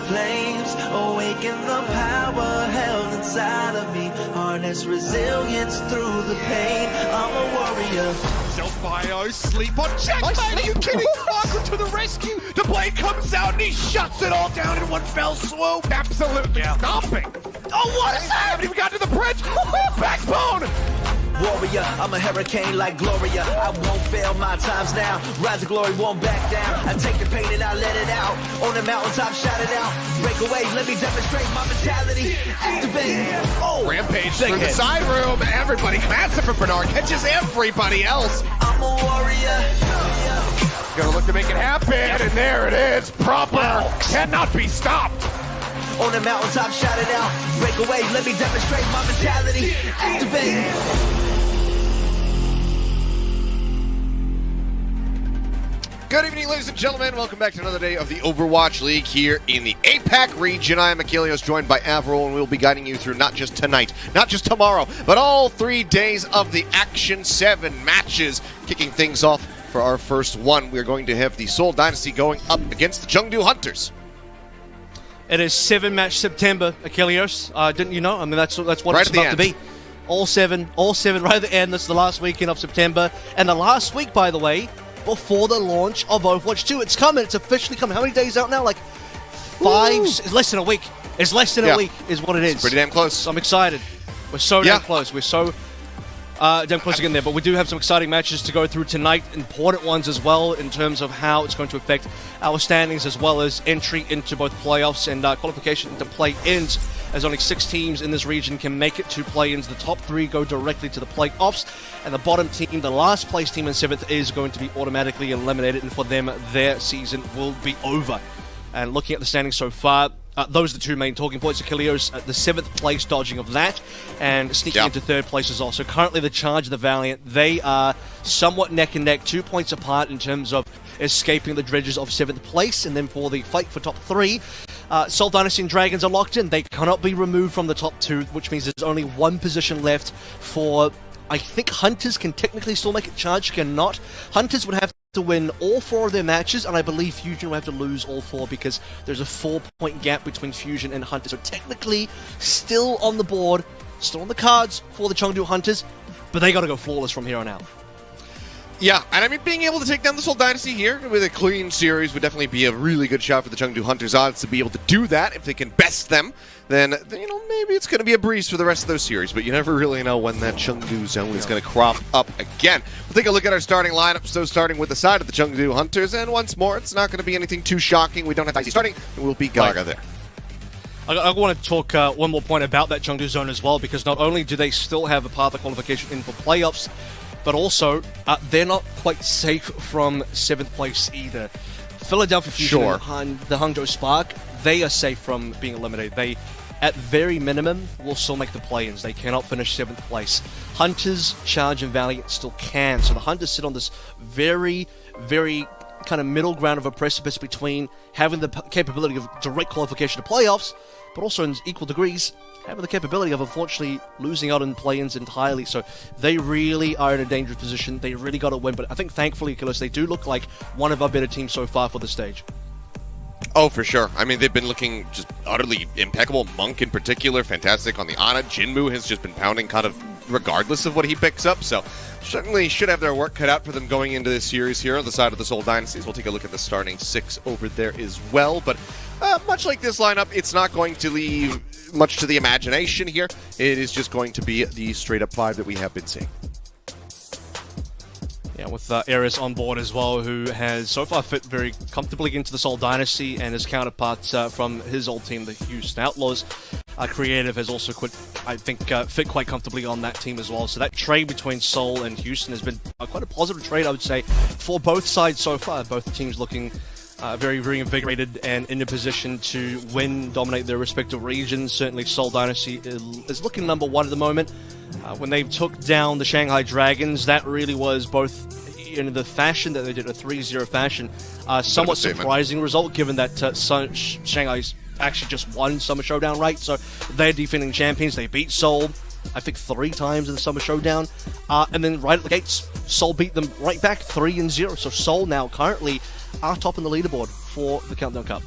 flames, awaken the power held inside of me, harness resilience through the pain. I'm a warrior. Self-bio, sleep on checkmate. Are you kidding? Marco to the rescue. The blade comes out and he shuts it all down in one fell swoop. Absolutely stomping. Oh, what is that? I haven't even gotten to the bridge. Backbone. Warrior, I'm a hurricane like Gloria. I won't fail my times now. Rise of glory won't back down. I take the pain and I let it out. On the mountaintop, shout it out. Break away, let me demonstrate my mentality. Activate. Oh, rampage through the side room. Everybody, massive for Bernard. Catches everybody else. I'm a warrior. Gonna look to make it happen, and there it is. Proper. Cannot be stopped. On the mountaintop, shout it out. Break away, let me demonstrate my mentality. Activate. Good evening, ladies and gentlemen. Welcome back to another day of the Overwatch League here in the APAC region. I am Achilles, joined by Avril, and we'll be guiding you through not just tonight, not just tomorrow, but all 3 days of the Action 7 matches. Kicking things off for our first one, we're going to have the Seoul Dynasty going up against the Chengdu Hunters. It is 7-match September, Achilles. Didn't you know? I mean, that's what right it's about to be. All seven right at the end. This is the last weekend of September. And the last week, by the way, before the launch of Overwatch 2. It's coming. It's officially coming. How many days out now? Like 5? It's less than a week. It's less than a week is what it is. It's pretty damn close. So I'm excited. We're so damn close. We're so damn close to getting there. But we do have some exciting matches to go through tonight. Important ones as well in terms of how it's going to affect our standings as well as entry into both playoffs and qualification into play-ins, as only 6 teams in this region can make it to play-ins. The top 3 go directly to the playoffs, and the bottom team, the last place team in 7th, is going to be automatically eliminated, and for them, their season will be over. And looking at the standings so far, those are the 2 main talking points. Achilles, the 7th place dodging of that, and sneaking into 3rd place as well. So currently the Charge of the Valiant, they are somewhat neck and neck, 2 points apart in terms of escaping the dredges of 7th place. And then for the fight for top 3, Seoul Dynasty and Dragons are locked in. They cannot be removed from the top 2, which means there's only 1 position left for, I think Hunters can technically still make it. Charge cannot. Hunters would have to win all 4 of their matches, and I believe Fusion will have to lose all 4 because there's a 4-point gap between Fusion and Hunters. So technically, still on the board, still on the cards for the Chengdu Hunters, but they got to go flawless from here on out. Yeah, and I mean, being able to take down the Seoul Dynasty here with a clean series would definitely be a really good shot for the Chengdu Hunters. Odds to be able to do that. If they can best them, then you know, maybe it's going to be a breeze for the rest of those series, but you never really know when that Chengdu zone is going to crop up again. We'll take a look at our starting lineup. So starting with the side of the Chengdu Hunters, and once more, it's not going to be anything too shocking. We don't have Icy starting, it will be Gaga there. I want to talk one more point about that Chengdu zone as well, because not only do they still have a path of qualification in for playoffs, but also, they're not quite safe from 7th place either. Philadelphia Fusion and the Hangzhou Spark, they are safe from being eliminated. They, at very minimum, will still make the play-ins. They cannot finish 7th place. Hunters, Charge, and Valiant still can. So the Hunters sit on this very, very kind of middle ground of a precipice between having the capability of direct qualification to playoffs, but also in equal degrees, having the capability of unfortunately losing out in play-ins entirely. So they really are in a dangerous position. They really got to win, but I think thankfully, Achilles, they do look like one of our better teams so far for the stage. Oh, for sure. I mean, they've been looking just utterly impeccable. Monk in particular, fantastic on the Ana. Jinmu has just been pounding kind of regardless of what he picks up, so certainly should have their work cut out for them going into this series here on the side of the Seoul Dynasties. We'll take a look at the starting 6 over there as well, but much like this lineup, it's not going to leave much to the imagination here. It is just going to be the straight-up 5 that we have been seeing. Yeah, with Ares on board as well, who has so far fit very comfortably into the Seoul Dynasty, and his counterparts from his old team, the Houston Outlaws. Creative has also, fit quite comfortably on that team as well. So that trade between Seoul and Houston has been quite a positive trade, I would say, for both sides so far. Both teams looking very reinvigorated and in a position to win, dominate their respective regions. Certainly Seoul Dynasty is looking number 1 at the moment. When they took down the Shanghai Dragons, that really was both in the fashion that they did, a 3-0 fashion. Somewhat surprising result, given that Shanghai's actually just won Summer Showdown, right? So they're defending champions. They beat Seoul, I think 3 times in the Summer Showdown. And then right at the gates, Seoul beat them right back 3-0. So Seoul now currently are top in the leaderboard for the Countdown Cup.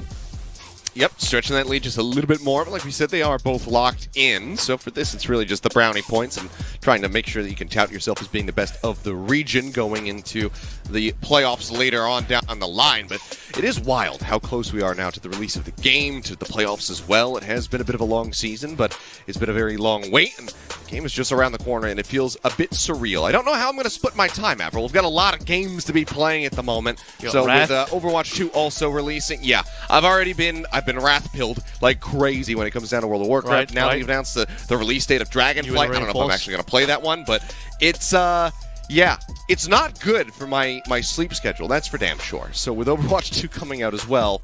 Yep, stretching that lead just a little bit more. But like we said, they are both locked in. So for this, it's really just the brownie points and trying to make sure that you can tout yourself as being the best of the region going into the playoffs later on down the line. But it is wild how close we are now to the release of the game, to the playoffs as well. It has been a bit of a long season, but it's been a very long wait. And the game is just around the corner, and it feels a bit surreal. I don't know how I'm going to split my time, Avril. We've got a lot of games to be playing at the moment. So with Overwatch 2 also releasing, yeah, I've been wrath-pilled like crazy when it comes down to World of Warcraft. Now they've announced the release date of Dragonflight. I don't know if I'm actually going to play that one, but it's yeah, it's not good for my sleep schedule. That's for damn sure. So with Overwatch 2 coming out as well,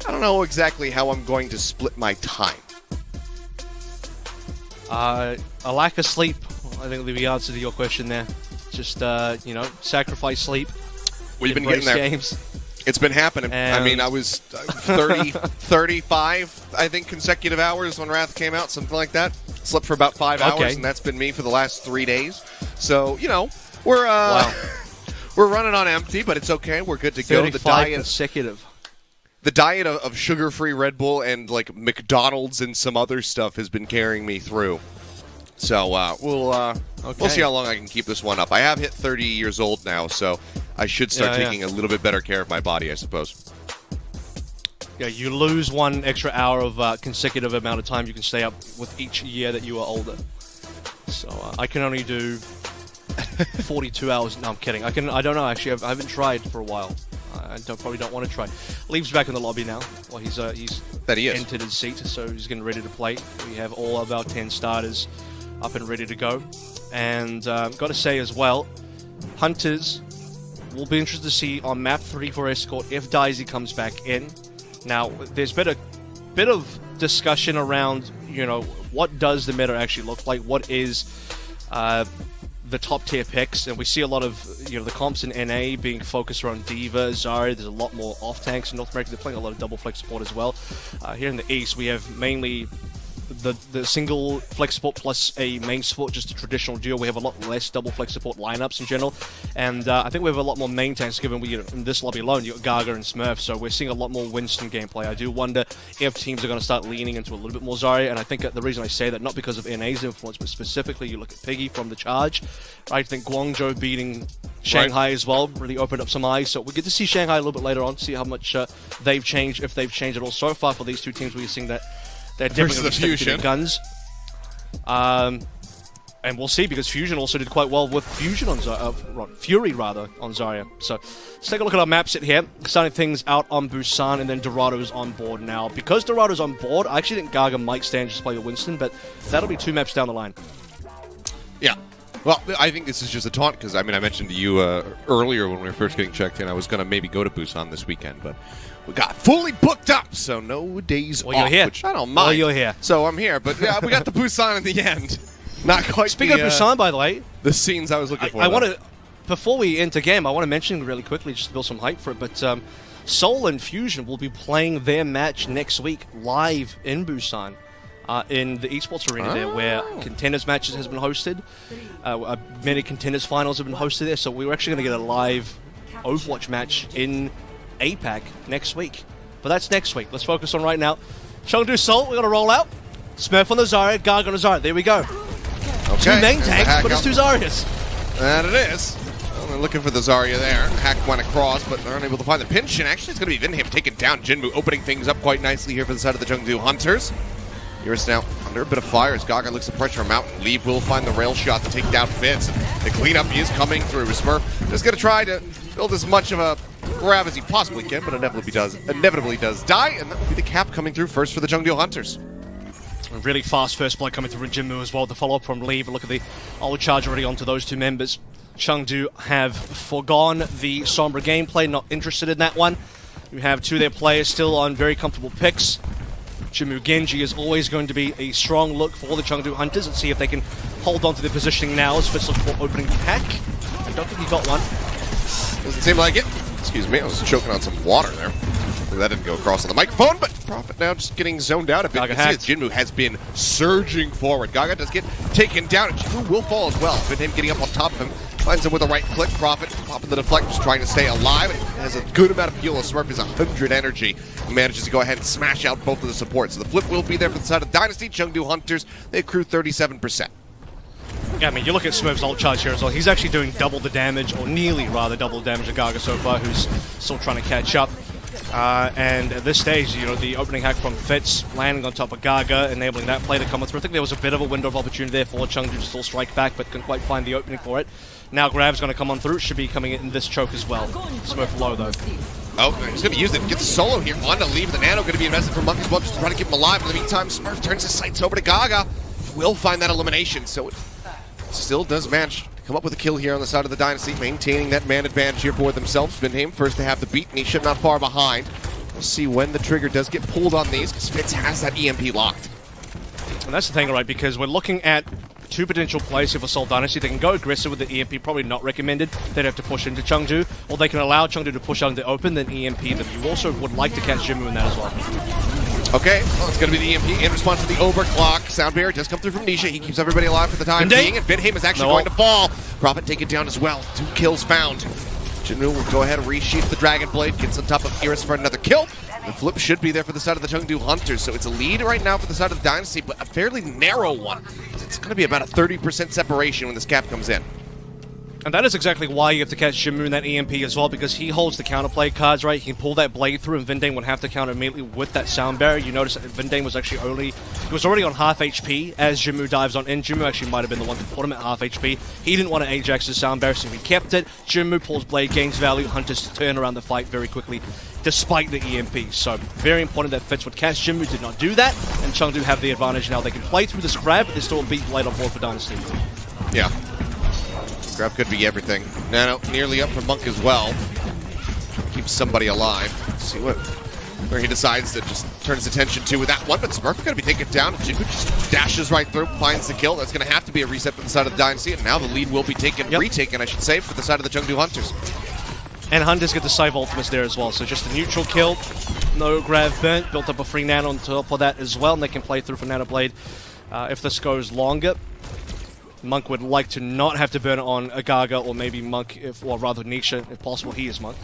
I don't know exactly how I'm going to split my time. A lack of sleep, I think, will be the answer to your question there. Just, sacrifice sleep. We've been getting there. Games. It's been happening. I mean, I was 35, I think, consecutive hours when Wrath came out, something like that. Slept for about 5 hours, and that's been me for the last 3 days. So, we're we're running on empty, but it's okay. We're good to go. 35 consecutive. The diet of sugar-free Red Bull and like McDonald's and some other stuff has been carrying me through. So we'll see how long I can keep this one up. I have hit 30 years old now, so I should start taking a little bit better care of my body, I suppose. Yeah, you lose 1 extra hour of consecutive amount of time you can stay up with each year that you are older. So I can only do 42 hours. No, I'm kidding. I don't know, actually. I haven't tried for a while. I probably don't want to try. Leaves back in the lobby now. Well, he's entered his seat, so he's getting ready to play. We have all of our 10 starters up and ready to go. And got to say as well, Hunters will be interested to see on map 3 for Escort if Daisy comes back in. Now, there's been a bit of discussion around, what does the meta actually look like? What is the top tier picks? And we see a lot of, the comps in NA being focused around D.Va, Zarya. There's a lot more off tanks in North America. They're playing a lot of double flex support as well. Here in the East, we have mainly the single flex support plus a main support, just a traditional duo. We have a lot less double flex support lineups in general, and I think we have a lot more main tanks given we in this lobby alone you got Gaga and Smurf, so we're seeing a lot more Winston gameplay. I do wonder if teams are going to start leaning into a little bit more Zarya, and I think the reason I say that, not because of NA's influence, but specifically you look at Piggy from the Charge. I think Guangzhou beating Shanghai as well really opened up some eyes, so we get to see Shanghai a little bit later on, see how much they've changed, if they've changed at all. So far for these two teams, we're seeing that they're definitely sticking to their guns. And we'll see, because Fusion also did quite well with Fury on Zarya. So let's take a look at our map set here. Starting things out on Busan, and then Dorado's on board now. Because Dorado's on board, I actually think Gaga might stand just play the Winston, but that'll be 2 maps down the line. Yeah. Well, I think this is just a taunt, because, I mentioned to you earlier when we were first getting checked in, I was going to maybe go to Busan this weekend, but we got fully booked up, so no days off, you're here. Which I don't mind. Well, you're here. So I'm here, but yeah, we got the Busan in the end. Not quite. Speaking of Busan, by the way, the scenes I was looking for. I want to, before we enter game, I want to mention really quickly, just to build some hype for it, but Seoul and Fusion will be playing their match next week live in Busan. In the Esports arena there, where contenders matches has been hosted. Many contenders finals have been hosted there, so we're actually going to get a live Overwatch match in APAC next week. But that's next week. Let's focus on right now. Chengdu Seoul, we're going to roll out. Smurf on the Zarya, Gaga on the Zarya. There we go. Okay. 2 main tanks, but it's 2 Zaryas. And it is. Well, they're looking for the Zarya there. Hack went across, but they're unable to find the pinch. And actually, it's going to be Vinham taking down Jinmu, opening things up quite nicely here for the side of the Chengdu Hunters. Here's now under a bit of fire as Gaga looks to pressure him out. Leave will find the rail shot to take down Fitz. The cleanup is coming through. Smurf just going to try to build as much of a grab as he possibly can, but inevitably does die, and that will be the cap coming through first for the Chengdu Hunters. A really fast first blood coming through in Jinmu as well. The follow-up from Leave. Look at the old charge already onto those 2 members. Chengdu have forgone the Sombra gameplay, not interested in that one. You have 2 of their players still on very comfortable picks. Jinmu Genji is always going to be a strong look for the Chengdu Hunters. Let's see if they can hold on to their positioning now as Fitz looks for opening pack. I don't think he got one. Doesn't seem like it. Excuse me, I was choking on some water there. That didn't go across on the microphone, but Prophet now just getting zoned out a bit. Gaga You can see that Jinmu has been surging forward. Gaga does get taken down, and Jinmu will fall as well. With him getting up on top of him, finds him with a right click. Prophet popping the deflect, just trying to stay alive. It has a good amount of fuel. Smurf is 100 energy. He manages to go ahead and smash out both of the supports. So the flip will be there for the side of Dynasty. Chengdu Hunters, they accrue 37%. Yeah, I mean, you look at Smurf's ult charge here as well. He's actually doing double the damage, or nearly rather double the damage to Gaga so far, who's still trying to catch up. And at this stage, you know, the opening hack from Fitz landing on top of Gaga, enabling that play to come through. I think there was a bit of a window of opportunity there for Chengdu to still strike back, but couldn't quite find the opening for it. Now Grab's going to come on through. Should be coming in this choke as well. Smurf low, though. Oh, he's going to use it. Get the solo here. On to leave. The Nano going to be invested for Monk as well, just to try to keep him alive. In the meantime, Smurf turns his sights over to Gaga. Will find that elimination, so it still does manage to come up with a kill here on the side of the Dynasty, maintaining that man advantage here for themselves. Vinhame first to have the beat, and he should not far behind. We'll see when the trigger does get pulled on these, because Fitz has that EMP locked. And that's the thing, right? Because we're looking at two potential plays here for Seoul Dynasty. They can go aggressive with the EMP, probably not recommended. They'd have to push into Chengdu, or they can allow Chengdu to push out into open, then EMP them. You also would like to catch Jinmu in that as well. Okay, well, it's going to be the EMP in response to the overclock. Sound barrier does come through from Nisha. He keeps everybody alive for the time being, and Vinhame is actually going to fall. Prophet take it down as well. 2 kills found. Jinmu will go ahead and resheath the Dragon Blade, gets on top of Iris for another kill. The flip should be there for the side of the Chengdu Hunters, so it's a lead right now for the side of the Dynasty, but a fairly narrow one. It's going to be about a 30% separation when this cap comes in. And that is exactly why you have to catch Jinmu in that EMP as well, because he holds the counterplay cards, right? He can pull that blade through, and Vinhame would have to counter immediately with that sound barrier. You notice that Vinhame was actually already on half HP as Jinmu dives on in. Jinmu actually might have been the one to put him at half HP. He didn't want to Ajax his sound barrier, so he kept it. Jinmu pulls blade, gains value, Hunters to turn around the fight very quickly, despite the EMP. So very important that Fitz would catch. Jinmu did not do that, and Chengdu have the advantage now. They can play through this grab, but they still beat blade on board for Dynasty. Yeah. Grab could be everything. Nano nearly up for Monk as well. Keeps somebody alive. Let's see where he decides to just turn his attention to with that one, but Smurf going to be taken down. Jinmu just dashes right through, finds the kill. That's going to have to be a reset for the side of the Dynasty, and now the lead will be retaken, I should say, for the side of the Chengdu Hunters. And Hunters get the Scythe Ultimates there as well, so just a neutral kill. No grab burnt, built up a free Nano on top of that as well, and they can play through for Nano Blade. If this goes longer, Monk would like to not have to burn it on a Gaga, or maybe Monk, or rather Nisha, if possible. He is Monk.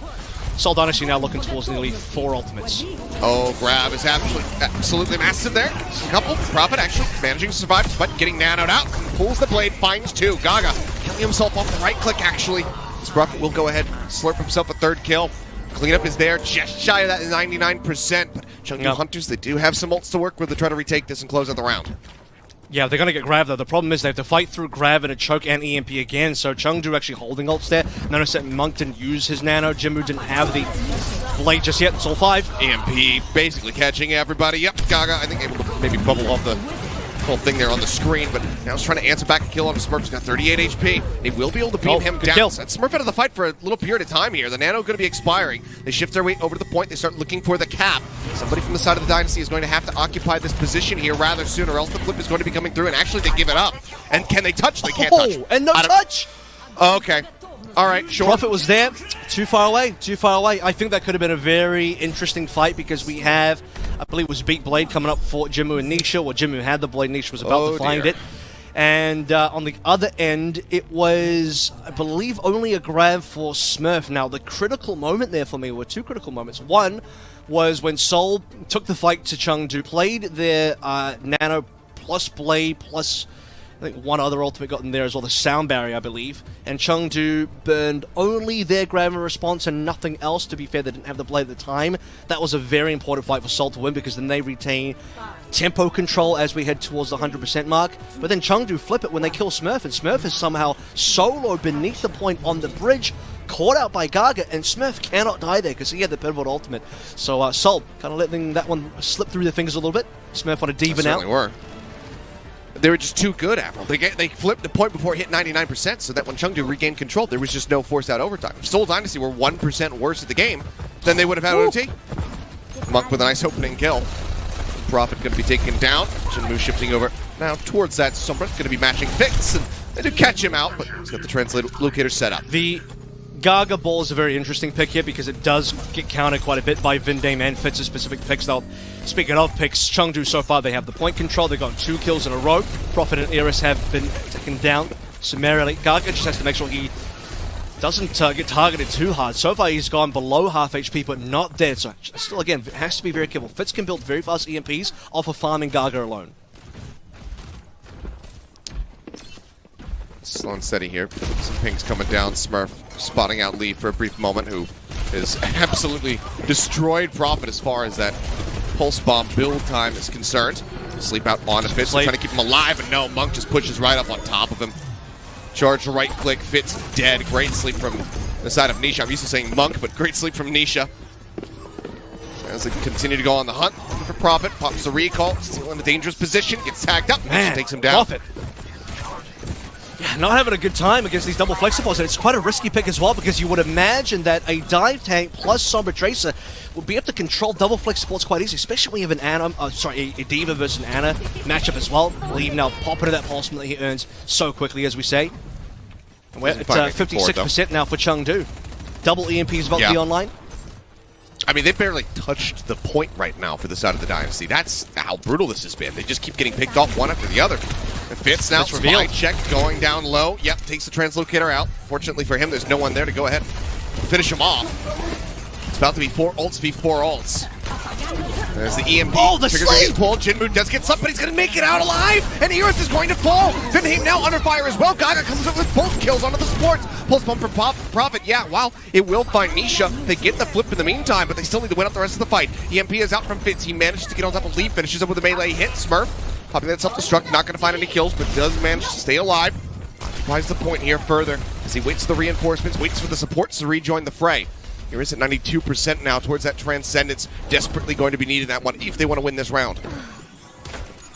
Seoul Dynasty now looking towards nearly 4 ultimates. Oh, grab is absolutely massive there. Just a couple. Prophet actually managing to survive, but getting nanoed out. Pulls the blade, finds 2. Gaga killing himself off the right click, actually. This Prophet will go ahead and slurp himself a 3rd kill. Cleanup is there, just shy of that 99%. But Chengdu Hunters, they do have some ults to work with to try to retake this and close out the round. Yeah, they're going to get grabbed, though. The problem is they have to fight through grab and a choke and EMP again, so Chengdu actually holding ults there. Notice that Monk didn't use his Nano. Jinmu didn't have the blade just yet. It's all 5. EMP basically catching everybody. Yep, Gaga, I think, able to maybe bubble off the whole thing there on the screen, but now he's trying to answer back a kill on Smurf. He's got 38 HP. They will be able to beat him down. That's Smurf out of the fight for a little period of time here. The Nano going to be expiring. They shift their weight over to the point. They start looking for the cap. Somebody from the side of the Dynasty is going to have to occupy this position here rather soon, or else the flip is going to be coming through, and actually they give it up. And can they touch? They can't touch. And no touch! Okay. All right, sure. Prophet was there. Too far away. I think that could have been a very interesting fight, because we have, I believe it was Beat Blade coming up for Jinmu and Nisha, or Jinmu had the blade, Nisha was about to find it. And on the other end, it was, I believe, only a grab for Smurf. Now, the critical moment there for me were 2 critical moments. One was when Seoul took the fight to Chengdu, played their Nano plus Blade plus, I think, one other ultimate got in there as well, the sound barrier, I believe. And Chengdu burned only their grab and response and nothing else. To be fair, they didn't have the blade at the time. That was a very important fight for Seoul to win, because then they retain tempo control as we head towards the 100% mark. But then Chengdu flip it when they kill Smurf, and Smurf is somehow solo beneath the point on the bridge, caught out by Gaga, and Smurf cannot die there because he had the pivotal ultimate. So Seoul kind of letting that one slip through their fingers a little bit. Smurf on a diva now. Were. They were just too good, Avril. They flipped the point before it hit 99%, so that when Chengdu regained control, there was just no forced out overtime. If Seoul Dynasty were 1% worse at the game, then they would have had OT. Monk with a nice opening kill. Prophet going to be taken down. Jinmu shifting over now towards that Sombra. Going to be matching Fix, and they do catch him out, but he's got the translate locator set up. The Gaga Ball is a very interesting pick here because it does get countered quite a bit by Vindame and Fitz's specific picks. Now, speaking of picks, Chengdu so far, they have the point control. They've got 2 kills in a row. Prophet and Iris have been taken down summarily. Gaga just has to make sure he doesn't get targeted too hard. So far, he's gone below half HP, but not dead. So still, again, has to be very careful. Fitz can build very fast EMPs off of farming Gaga alone. Slow and steady here. Some pings coming down. Smurf spotting out Lee for a brief moment, who is absolutely destroyed Prophet as far as that pulse bomb build time is concerned. Sleep out on a Fitz, trying to keep him alive, and no, Monk just pushes right up on top of him. Charge right click, Fitz dead. Great sleep from the side of Nisha. I'm used to saying Monk, but great sleep from Nisha. As they continue to go on the hunt for Prophet, pops the recall, still in a dangerous position, gets tagged up, Nisha takes him down. Prophet. Yeah, not having a good time against these double flexibles, and it's quite a risky pick as well because you would imagine that a dive tank plus Sombra Tracer would be able to control double flexibles quite easy, especially when you have an Ana, a Diva versus an Ana matchup as well. Leave now pop into that pulse that he earns so quickly, as we say. And we're at 56% now for Chengdu. Double EMP is about to be online. I mean, they've barely touched the point right now for the side of the Dynasty. That's how brutal this has been. They just keep getting picked off one after the other. And Fitz now, spy check going down low. Yep, takes the translocator out. Fortunately for him, there's no one there to go ahead and finish him off. It's about to be 4 ults v 4 ults. There's the EMP. Oh, the sleep! Pull. Jinmu does get something, but he's going to make it out alive. And Iris is going to fall. Vindame now under fire as well. Gaga comes up with both kills onto the supports. Pulse bump for Prophet. Yeah, wow. It will find Nisha. They get the flip in the meantime, but they still need to win out the rest of the fight. EMP is out from Fitz. He manages to get on top of Lee. Finishes up with a melee hit. Smurf popping that self-destruct. Not going to find any kills, but does manage to stay alive. Occupies the point here further as he waits for the reinforcements, waits for the supports to rejoin the fray. Here is at 92% now towards that Transcendence. Desperately going to be needed that one if they want to win this round.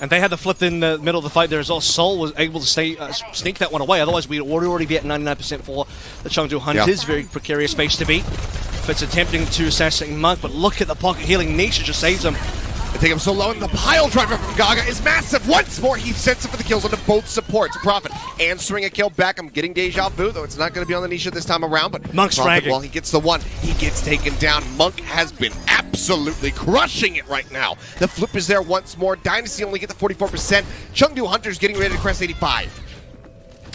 And they had the flip in the middle of the fight there as well. Soul was able to sneak that one away. Otherwise, we'd already be at 99% for the Chengdu Hunters. Very precarious space to be. Fitz attempting to assassinate Monk, but look at the pocket healing. Nisha just saves him. They take him so low, and the pile driver from Gaga is massive. Once more, he sets it for the kills onto both supports. Prophet answering a kill back. I'm getting deja vu, though it's not going to be on the Nisha this time around. But Monk's fragging. Well, he gets the one. He gets taken down. Monk has been absolutely crushing it right now. The flip is there once more. Dynasty only get the 44%. Chengdu Hunters getting ready to crest 85.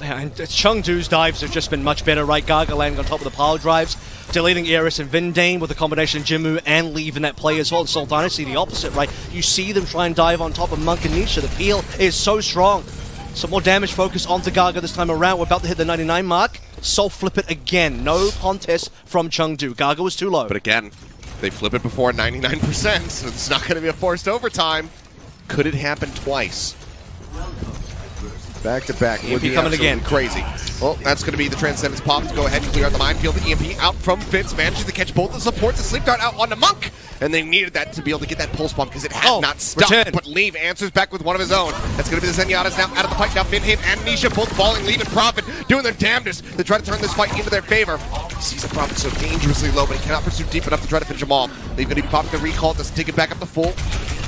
Yeah, and Chengdu's dives have just been much better, right? Gaga landing on top of the pile drives, deleting Iris and Vindame with a combination of Jinmu and Leave in that play as well. And Soul Dynasty, the opposite, right? You see them try and dive on top of Monk and Nisha. The peel is so strong. Some more damage focus onto Gaga this time around. We're about to hit the 99 mark. Soul flip it again. No contest from Chengdu. Gaga was too low. But again, they flip it before 99%, so it's not going to be a forced overtime. Could it happen twice? Back to back. EMP coming again. Crazy. Well, that's going to be the Transcendence pop to go ahead and clear out the minefield. The EMP out from Fitz, manages to catch both the supports. The sleep dart out onto Monk. And they needed that to be able to get that pulse bomb because it had not stopped. But Leave answers back with one of his own. That's going to be the Zenyatta's now out of the fight. Now Vindame and Nisha both falling. Leave and Prophet doing their damnedest to try to turn this fight into their favor. He sees the Prophet so dangerously low, but he cannot pursue deep enough to try to finish him off. Leave going to be popping the recall. Doesn't take it back up to full.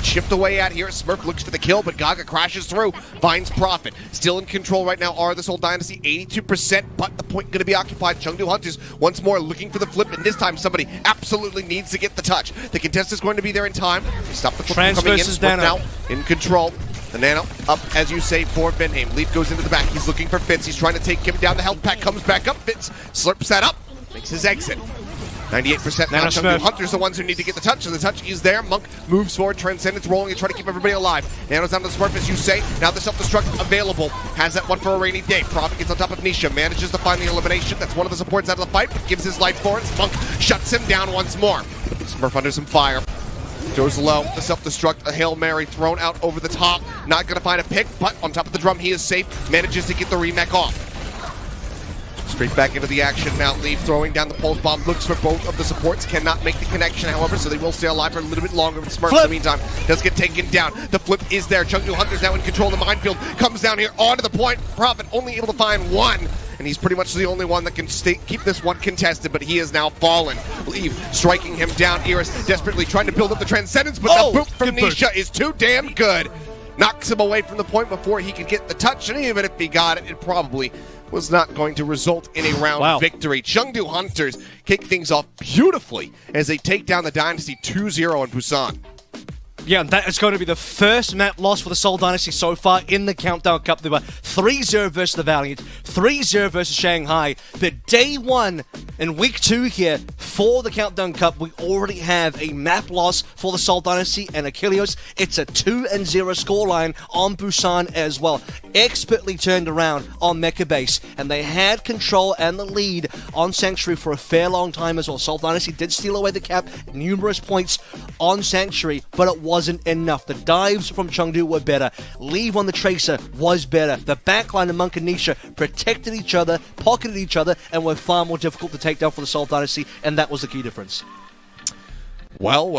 Chipped away at here. Smurf looks for the kill, but Gaga crashes through. Finds Prophet. Still in control right now are the Soul Dynasty. 82%, but the point going to be occupied. Chengdu Hunters once more looking for the flip, and this time somebody absolutely needs to get the touch. The contest is going to be there in time. Stop the flip from coming in. Smurf now in control. The Nano up, as you say, for Vindame. Leaf goes into the back. He's looking for Fitz. He's trying to take him down. The health pack comes back up. Fitz slurps that up. Makes his exit. 98% now. Chengdu Hunters the ones who need to get the touch, and the touch is there. Monk moves forward, Transcendence rolling and trying to keep everybody alive. Nano's down to the Smurf, as you say. Now the self-destruct available. Has that one for a rainy day. Prophet gets on top of Nisha, manages to find the elimination. That's one of the supports out of the fight, but gives his life for it. Monk shuts him down once more. Smurf under some fire. Goes low, the self-destruct, a Hail Mary thrown out over the top. Not going to find a pick, but on top of the drum, he is safe. Manages to get the remech off. Straight back into the action now. Leaf throwing down the pulse bomb. Looks for both of the supports. Cannot make the connection, however, so they will stay alive for a little bit longer. But Smurf, in the meantime, does get taken down. The flip is there. Chengdu Hunters now in control of the minefield. Comes down here onto the point. Prophet only able to find one. And he's pretty much the only one that can keep this one contested, but he is now fallen. Leave striking him down. Iris desperately trying to build up the Transcendence, but the boot from Nisha is too damn good. Knocks him away from the point before he could get the touch, and even if he got it, it probably was not going to result in a round victory. Chengdu Hunters kick things off beautifully as they take down the Dynasty 2-0 on Busan. Yeah, that is going to be the first map loss for the Seoul Dynasty so far in the Countdown Cup. They were 3-0 versus the Valiant, 3-0 versus Shanghai. But day one in week 2 here for the Countdown Cup, we already have a map loss for the Seoul Dynasty and Achilles. It's a 2-0 scoreline on Busan as well. Expertly turned around on Mecha Base, and they had control and the lead on Sanctuary for a fair long time as well. Seoul Dynasty did steal away the cap, numerous points on Sanctuary, but it wasn't enough. The dives from Chengdu were better. Leave on the Tracer was better. The backline of Monk and Nisha protected each other, pocketed each other, and were far more difficult to take down for the Seoul Dynasty, and that was the key difference. Well.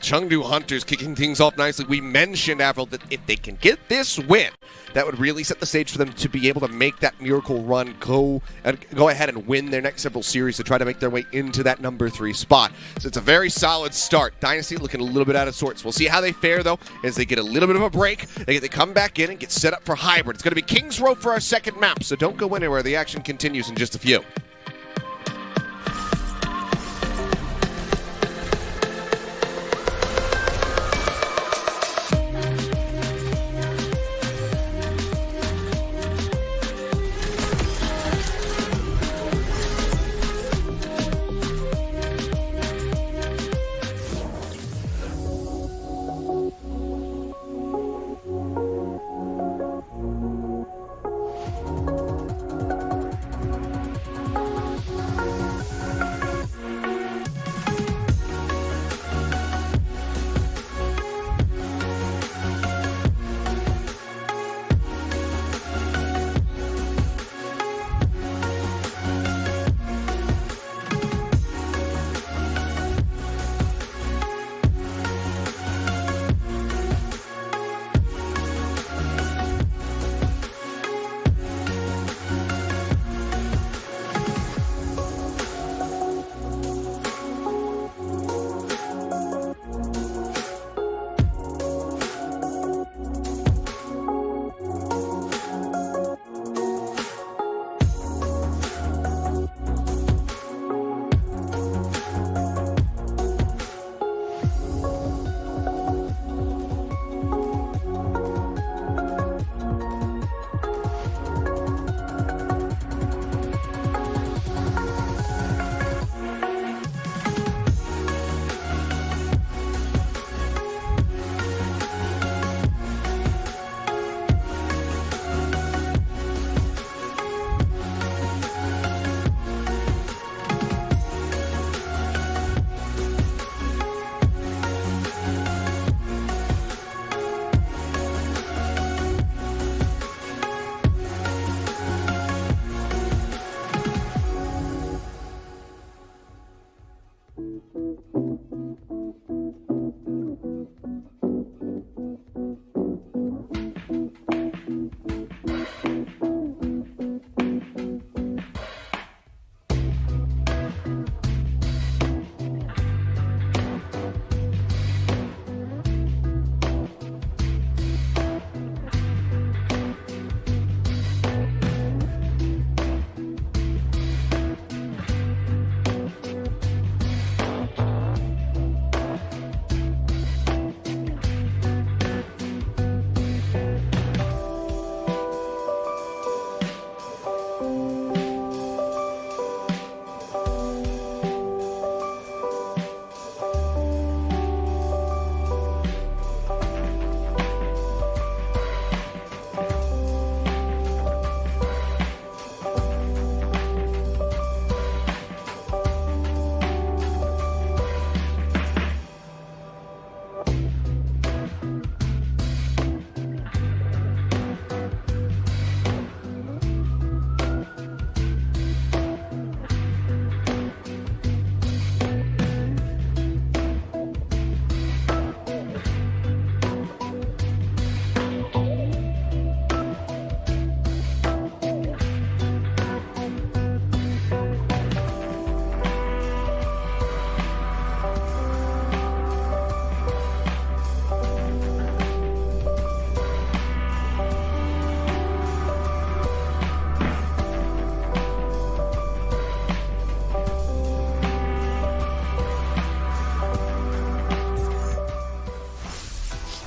Chengdu Hunters kicking things off nicely. We mentioned, Avril, that if they can get this win, that would really set the stage for them to be able to make that miracle run, go ahead and win their next several series to try to make their way into that number 3 spot. So it's a very solid start. Dynasty looking a little bit out of sorts. We'll see how they fare, though, as they get a little bit of a break. They come back in and get set up for Hybrid. It's going to be Kings Row for our second map, so don't go anywhere. The action continues in just a few.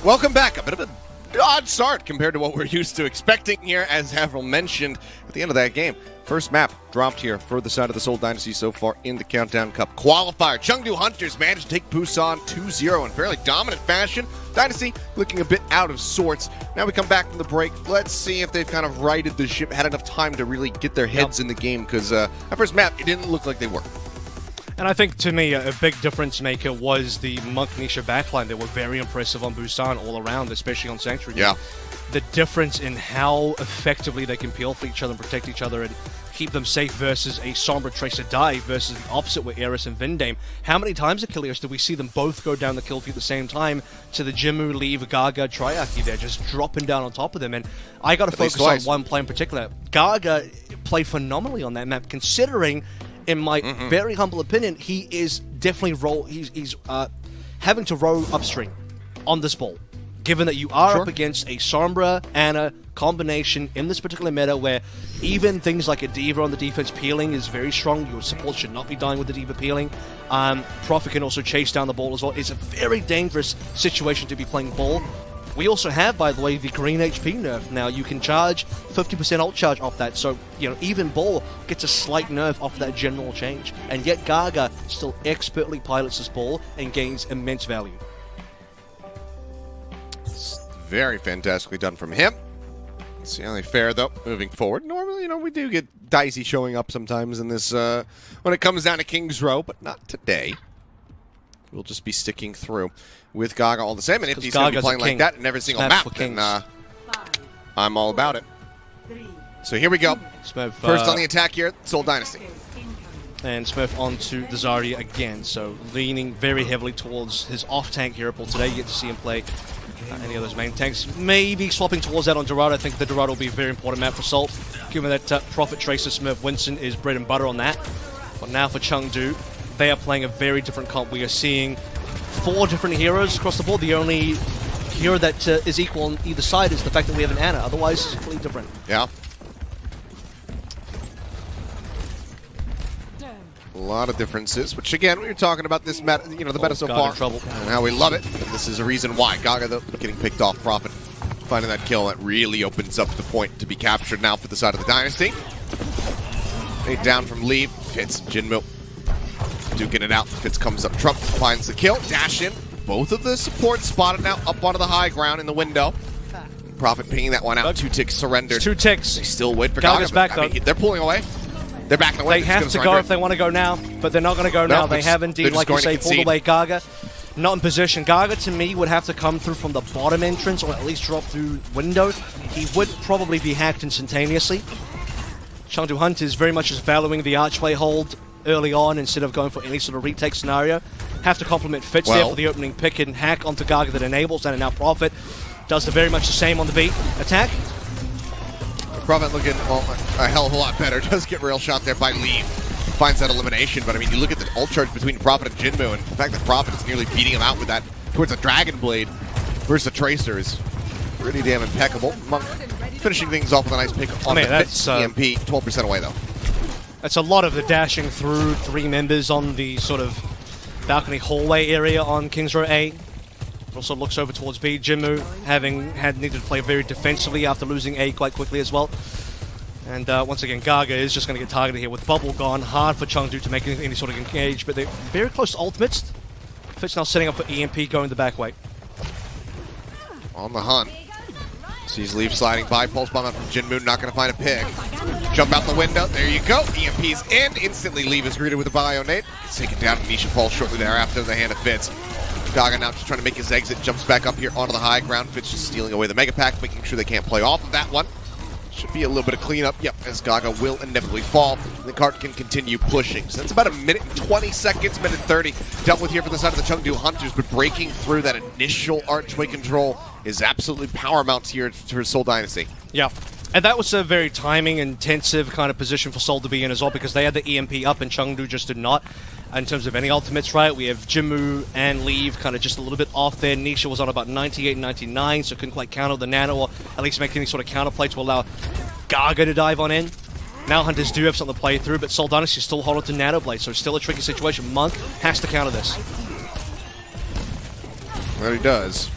Welcome back. A bit of an odd start compared to what we're used to expecting here, as Avril mentioned at the end of that game. First map dropped here for the side of the Seoul Dynasty so far in the Countdown Cup qualifier. Chengdu Hunters managed to take Busan 2-0 in fairly dominant fashion. Dynasty looking a bit out of sorts. Now we come back from the break. Let's see if they've kind of righted the ship, had enough time to really get their heads in the game, because that first map, it didn't look like they were. And I think, to me, a big difference maker was the Monk Nisha backline. They were very impressive on Busan all around, especially on Sanctuary. Yeah. The difference in how effectively they can peel for each other and protect each other and keep them safe versus a Sombra Tracer dive versus the opposite with Eris and Vindame. How many times, Achilles, did we see them both go down the kill feed at the same time to the Jimmu, Leave, Gaga, Triarchy there, just dropping down on top of them? And I got to focus on one play in particular. Gaga played phenomenally on that map, considering, in my very humble opinion, he is definitely he's having to row upstream on this ball, given that you are up against a Sombra Ana combination in this particular meta where even things like a D.Va on the defense peeling is very strong. Your support should not be dying with the D.Va peeling. Prophet can also chase down the ball as well. It's a very dangerous situation to be playing ball. We also have, by the way, the green HP nerf. Now, you can charge 50% ult charge off that, so, you know, even ball gets a slight nerf off that general change. And yet Gaga still expertly pilots this ball and gains immense value. It's very fantastically done from him. Let's see how they fare, though, moving forward. Normally, you know, we do get Dicey showing up sometimes in this, when it comes down to King's Row, but not today. We'll just be sticking through with Gaga all the same, and if he's going to be playing like that in every single map, then I'm all about it. So here we go. Smurf, first on the attack here, Seoul Dynasty. And Smurf onto the Zarya again, so leaning very heavily towards his off-tank hero pool today. You get to see him play any of those main tanks. Maybe swapping towards that on Dorado. I think the Dorado will be a very important map for Seoul, given that Prophet, Tracer, Smurf, Winston is bread and butter on that. But now for Chengdu, they are playing a very different comp. We are seeing 4 different heroes across the board. The only hero that is equal on either side is the fact that we have an Ana. Otherwise, it's completely different. Yeah. A lot of differences, which again, we were talking about this meta, you know, the meta so far, and how we love it. And this is a reason why. Gaga, though, getting picked off, Prophet finding that kill, that really opens up the point to be captured now for the side of the Dynasty. They down from Leave, Fitz, Jinmu. Duking it out. Fitz comes up. Trump finds the kill. Dash in. Both of the supports spotted now up onto the high ground in the window. Prophet pinging that one out. 2 ticks surrendered. 2 ticks. They still wait for Gaga's Gaga. back, I mean, they're pulling away. They're backing away. They have to go if they want to go now, but they're not going to go now. They have indeed, like you say, pulled away Gaga. Not in position. Gaga, to me, would have to come through from the bottom entrance or at least drop through window. He would probably be hacked instantaneously. Chengdu Hunt is very much just valuing the archway hold early on instead of going for any sort of retake scenario. Have to compliment Fitz there for the opening pick and hack onto Gaga that enables that, and now Prophet does very much the same on the beat. Attack. Prophet looking a hell of a lot better. Does get rail shot there by Leave. Finds that elimination, but I mean, you look at the ult charge between Prophet and Jinmu, and the fact that Prophet is nearly beating him out with that towards a Dragon Blade versus the Tracer is pretty damn impeccable. Monk finishing things off with a nice pick on the Fitz EMP. 12% away, though. That's a lot of the dashing through 3 members on the sort of balcony hallway area on Kings Row A. Also looks over towards B. Jinmu having needed to play very defensively after losing A quite quickly as well. And once again, Gaga is just going to get targeted here with Bubble gone. Hard for Chengdu to make any sort of engage, but they're very close to ultimates. Fitz now setting up for EMP going the back way. On the hunt. Sees Leaf sliding by. Pulse bomb out from Jinmu, not going to find a pick. Jump out the window. There you go. EMP's in. Instantly Leaf is greeted with a bio nade. Gets taken down. Nisha falls shortly thereafter in the hand of Fitz. Gaga now just trying to make his exit. Jumps back up here onto the high ground. Fitz just stealing away the Mega Pack, making sure they can't play off of that one. Should be a little bit of cleanup. Yep, as Gaga will inevitably fall. The cart can continue pushing. So that's about 1 minute and 20 seconds, minute 30. Dealt with here for the side of the Chengdu Hunters, but breaking through that initial archway control is absolutely paramount here for Seoul Dynasty. Yeah. And that was a very timing-intensive kind of position for Seoul to be in as well, because they had the EMP up and Chengdu just did not. In terms of any ultimates, right, we have Jinmu and Leave kind of just a little bit off there. Nisha was on about 98, 99, so couldn't quite counter the nano or at least make any sort of counterplay to allow Gaga to dive on in. Now Hunters do have something to play through, but Seoul Dynasty still hold on to Nano Blade, so it's still a tricky situation. Monk has to counter this. Well, he does.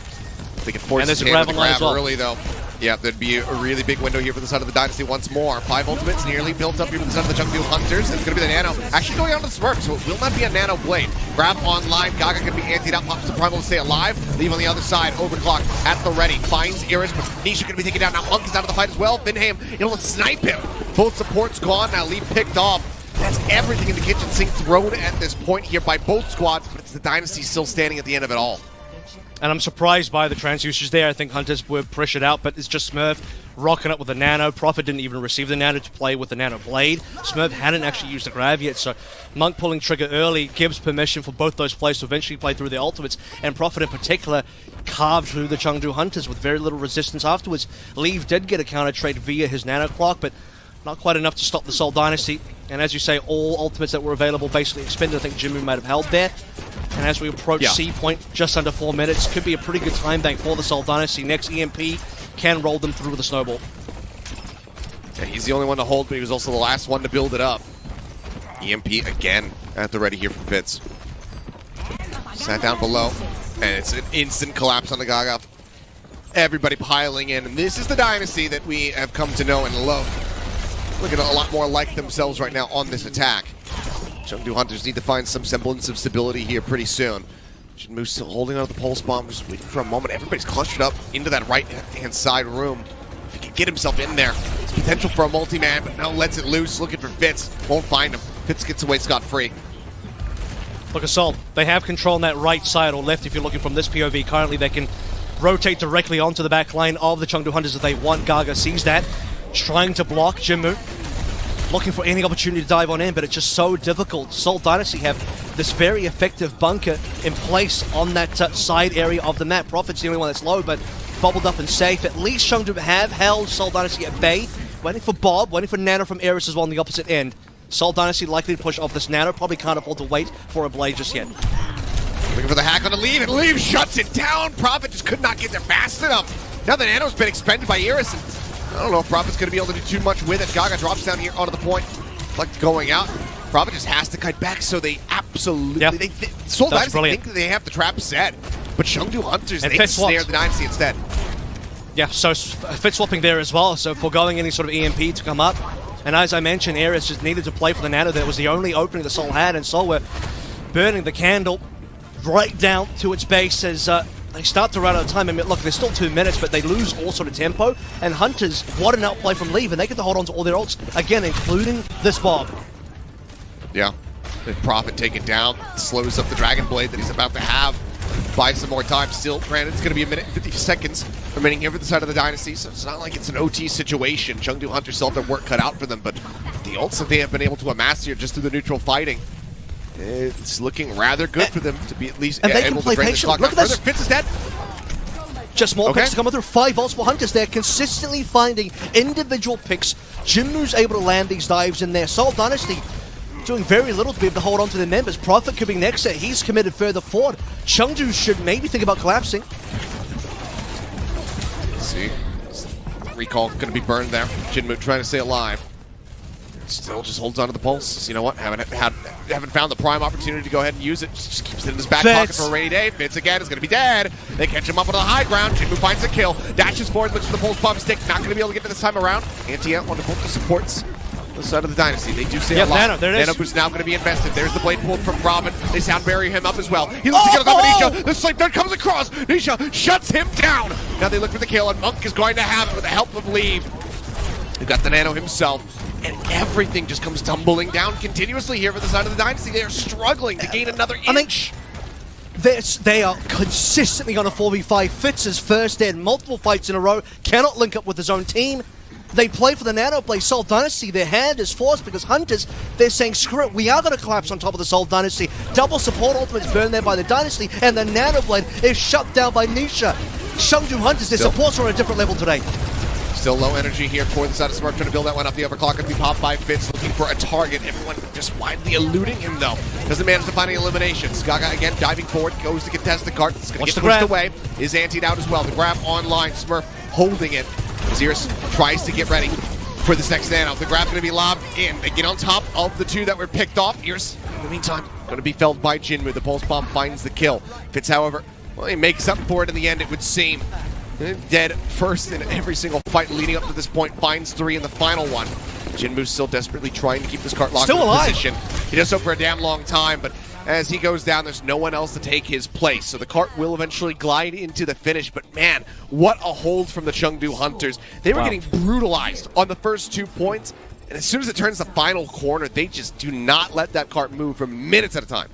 They can force there's his a hand grab with the online as grab well. early, though. Yeah, there'd be a really big window here for the side of the Dynasty once more. 5 ultimates nearly built up here for the side of the Chengdu Hunters. It's going to be the Nano actually going on to the Smurf, so it will not be a Nano Blade. Grab online. Gaga going to be antied out. Pops the Primal to stay alive. Leave on the other side. Overclock at the ready. Finds Iris, but Nisha going to be taken down. Now Monk is out of the fight as well. Vinham able to snipe him. Both supports gone. Now Lee picked off. That's everything in the kitchen sink thrown at this point here by both squads, but it's the Dynasty still standing at the end of it all. And I'm surprised by the trans usage there. I think Hunters were pressured out, but it's just Smurf rocking up with the Nano. Prophet didn't even receive the Nano to play with the Nano Blade. Smurf hadn't actually used the grab yet, so Monk pulling trigger early gives permission for both those players to eventually play through their ultimates, and Prophet in particular carved through the Chengdu Hunters with very little resistance afterwards. Leave did get a counter trade via his Nano Clock, but not quite enough to stop the Seoul Dynasty. And as you say, all ultimates that were available basically expended. I think Jinmu might have held there. And as we approach C point, just under 4 minutes, could be a pretty good time bank for the Seoul Dynasty. Next EMP can roll them through with a snowball. Yeah, he's the only one to hold, but he was also the last one to build it up. EMP again at the ready here from Fitz. Sat down below, and it's an instant collapse on the Gaga. Everybody piling in, and this is the Dynasty that we have come to know and love. Looking a lot more like themselves right now on this attack. Chengdu Hunters need to find some semblance of stability here pretty soon. Jinmu still holding on to the pulse bomb, just waiting for a moment. Everybody's clustered up into that right-hand side room. If he can get himself in there, it's potential for a multi-man, but now lets it loose, looking for Fitz. Won't find him. Fitz gets away scot-free. Look, Assault, they have control on that right side or left if you're looking from this POV. Currently, they can rotate directly onto the back line of the Chengdu Hunters if they want. Gaga sees that, trying to block Jinmu. Looking for any opportunity to dive on in, but it's just so difficult. Seoul Dynasty have this very effective bunker in place on that side area of the map. Prophet's the only one that's low, but bubbled up and safe. At least Chengdu have held Seoul Dynasty at bay. Waiting for Bob, waiting for Nano from Eris as well on the opposite end. Seoul Dynasty likely to push off this Nano. Probably can't afford to wait for a Blade just yet. Looking for the hack on the Leave, and Leave shuts it down. Prophet just could not get there fast enough. Now the Nano's been expended by Iris, and I don't know if Prophet's going to be able to do too much with it. Gaga drops down here onto the point. Like going out. Prophet just has to kite back, so they absolutely... Yep. Seoul Dynasty think that they have the trap set, but Chengdu Hunters, they snare the Dynasty instead. Yeah, so fit swapping there as well, so foregoing any sort of EMP to come up. And as I mentioned, Ares just needed to play for the Nano. That was the only opening that Seoul had, and Seoul were burning the candle right down to its base as they start to run out of time. I mean, look, there's still 2 minutes, but they lose all sort of tempo. And Hunters, what an outplay from Leave, and they get to hold on to all their ults, again, including this Bob. Yeah, the Prophet take it down, slows up the Dragon Blade that he's about to have. Buy some more time still. Granted, it's going to be a minute and 50 seconds remaining here for the side of the Dynasty, so it's not like it's an OT situation. Chengdu Hunters still have their work cut out for them, but the ults that they have been able to amass here just through the neutral fighting, it's looking rather good for them to be at least able to drain this clock out further. Fitz is dead. Just more picks to come through. 5 ults for Hunters. They're consistently finding individual picks. Jinmu's able to land these dives in there. Seoul Dynasty doing very little to be able to hold on to their members. Prophet could be next set. He's committed further forward. Chengdu should maybe think about collapsing. Let's see. Recall going to be burned there. Jinmu trying to stay alive. Still just holds on to the pulse. You know what? Haven't found the prime opportunity to go ahead and use it. Just keeps it in his back pocket for a rainy day. Fitz again is going to be dead. They catch him up on the high ground. Jinmu finds a kill. Dashes forward, looks for the pulse bomb stick. Not going to be able to get to this time around. Anti-Ant on both the supports. The side of the Dynasty. They do stay alive. Nano, there it is. Nano boost now going to be invested. There's the blade pulled from Robin. They sound bury him up as well. He looks to get on Nisha. The sleep dart comes across. Nisha shuts him down. Now they look for the kill, and Monk is going to have it with the help of Leave. They've got the Nano himself, and everything just comes tumbling down continuously here for the side of the Dynasty. They are struggling to gain another inch. They are consistently on a 4v5. Fitz is first in multiple fights in a row. Cannot link up with his own team. They play for the Nano play. Seoul Dynasty, their hand is forced because Hunters, they're saying, screw it, we are going to collapse on top of the Seoul Dynasty. Double support ultimates burned there by the Dynasty, and the Nano Blade is shut down by Nisha. Chengdu Hunters, their supports are on a different level today. Still low energy here for the side of Smurf, trying to build that one up. The overclock going to be popped by Fitz, looking for a target. Everyone just widely eluding him, though. Doesn't manage to find any eliminations. Gaga again diving forward, goes to contest the cart. It's going to get pushed away. Is antied out as well. The grab online. Smurf holding it. Iris tries to get ready for this next Nano. The grab going to be lobbed in. They get on top of the 2 that were picked off. Iris, in the meantime, going to be felled by Jinmu. The pulse bomb finds the kill. Fitz, however, Well, he makes up for it in the end, it would seem. Dead first in every single fight leading up to this point, finds 3 in the final one. Jinmu's still desperately trying to keep this cart locked Still in alive. position. He does so for a damn long time, but as he goes down, there's no one else to take his place. So the cart will eventually glide into the finish, but man, what a hold from the Chengdu Hunters. They were getting brutalized on the first 2 points, and as soon as it turns the final corner, they just do not let that cart move for minutes at a time.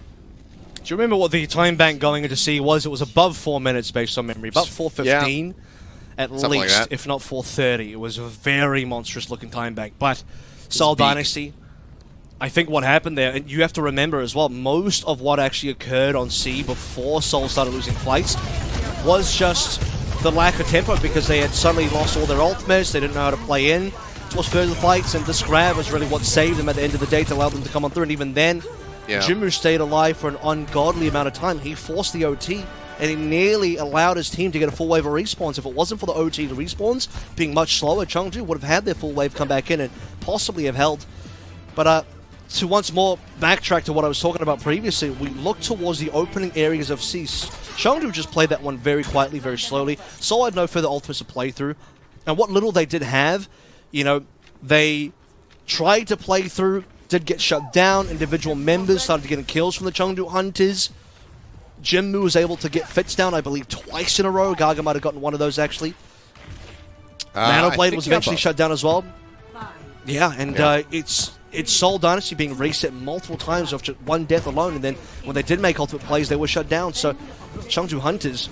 Do you remember what the time bank going into C was? It was above 4 minutes based on memory, about 4:15 at Something least, like that. if not 4:30. It was a very monstrous looking time bank. But Seoul Dynasty, I think what happened there, and you have to remember as well, most of what actually occurred on C before Seoul started losing fights was just the lack of tempo because they had suddenly lost all their ultimates, they didn't know how to play in towards further fights, and this grab was really what saved them at the end of the day to allow them to come on through, and even then, Jinmu stayed alive for an ungodly amount of time. He forced the OT, and he nearly allowed his team to get a full wave of respawns. If it wasn't for the OT to respawns being much slower, Chengdu would have had their full wave come back in and possibly have held. But to once more backtrack to what I was talking about previously, we look towards the opening areas of C. Chengdu just played that one very quietly, very slowly. Seoul had no further ultimates to play through. And what little they did have, you know, they tried to play through, did get shut down. Individual members started getting kills from the Chengdu Hunters. Jinmu was able to get fits down, I believe, twice in a row. Gaga might have gotten one of those, actually. Nanoblade was eventually shut down as well. Yeah, and it's Seoul Dynasty being reset multiple times off just one death alone, and then when they did make ultimate plays, they were shut down. So Chengdu Hunters,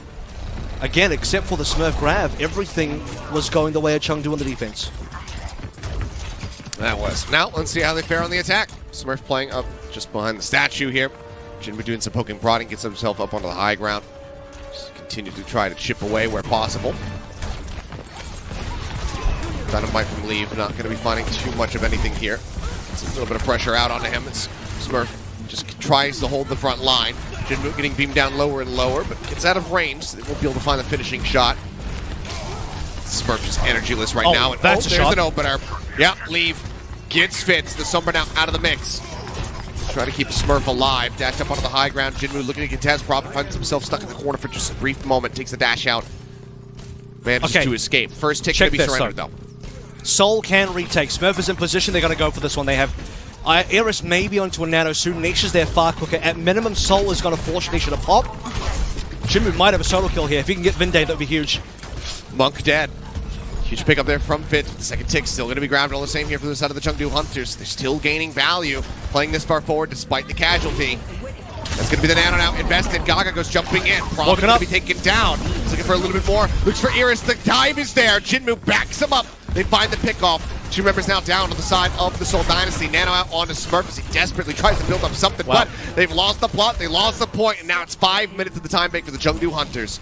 again, except for the Smurf grab, everything was going the way of Chengdu on the defense. That was. Now, let's see how they fare on the attack. Smurf playing up just behind the statue here. Jinmu doing some poking prodding, gets himself up onto the high ground. Just continue to try to chip away where possible. Dynamite from Leave, not going to be finding too much of anything here. It's a little bit of pressure out onto him. It's Smurf just tries to hold the front line. Jinmu getting beamed down lower and lower, but gets out of range, so they won't be able to find the finishing shot. Smurf just energyless right now. And that's a there's shot. an opener. Yeah, Leave gets fits. The Sombra now out of the mix. Trying to keep Smurf alive. Dashed up onto the high ground. Jinmu looking to contest. Probably finds himself stuck in the corner for just a brief moment. Takes the dash out. Manages to escape. First tick going to be surrendered, though. Seoul can retake. Smurf is in position. They're going to go for this one. They have Eris maybe onto a nano soon. Niche is their far quicker. At minimum, Seoul is going to force Niche to pop. Jinmu might have a solo kill here. If he can get Vinde, that would be huge. Monk dead. Huge pick up there from Fit. The second tick still going to be grabbed all the same here from the side of the Chengdu Hunters. They're still gaining value, playing this far forward despite the casualty. That's going to be the nano now invested. Gaga goes jumping in. Probably going to be taken down. He's looking for a little bit more. Looks for Iris. The dive is there. Jinmu backs him up. They find the pickoff. 2 members now down on the side of the Seoul Dynasty. Nano out onto Smurf as he desperately tries to build up something, but they've lost the plot. They lost the point, and now it's 5 minutes of the time bank for the Chengdu Hunters.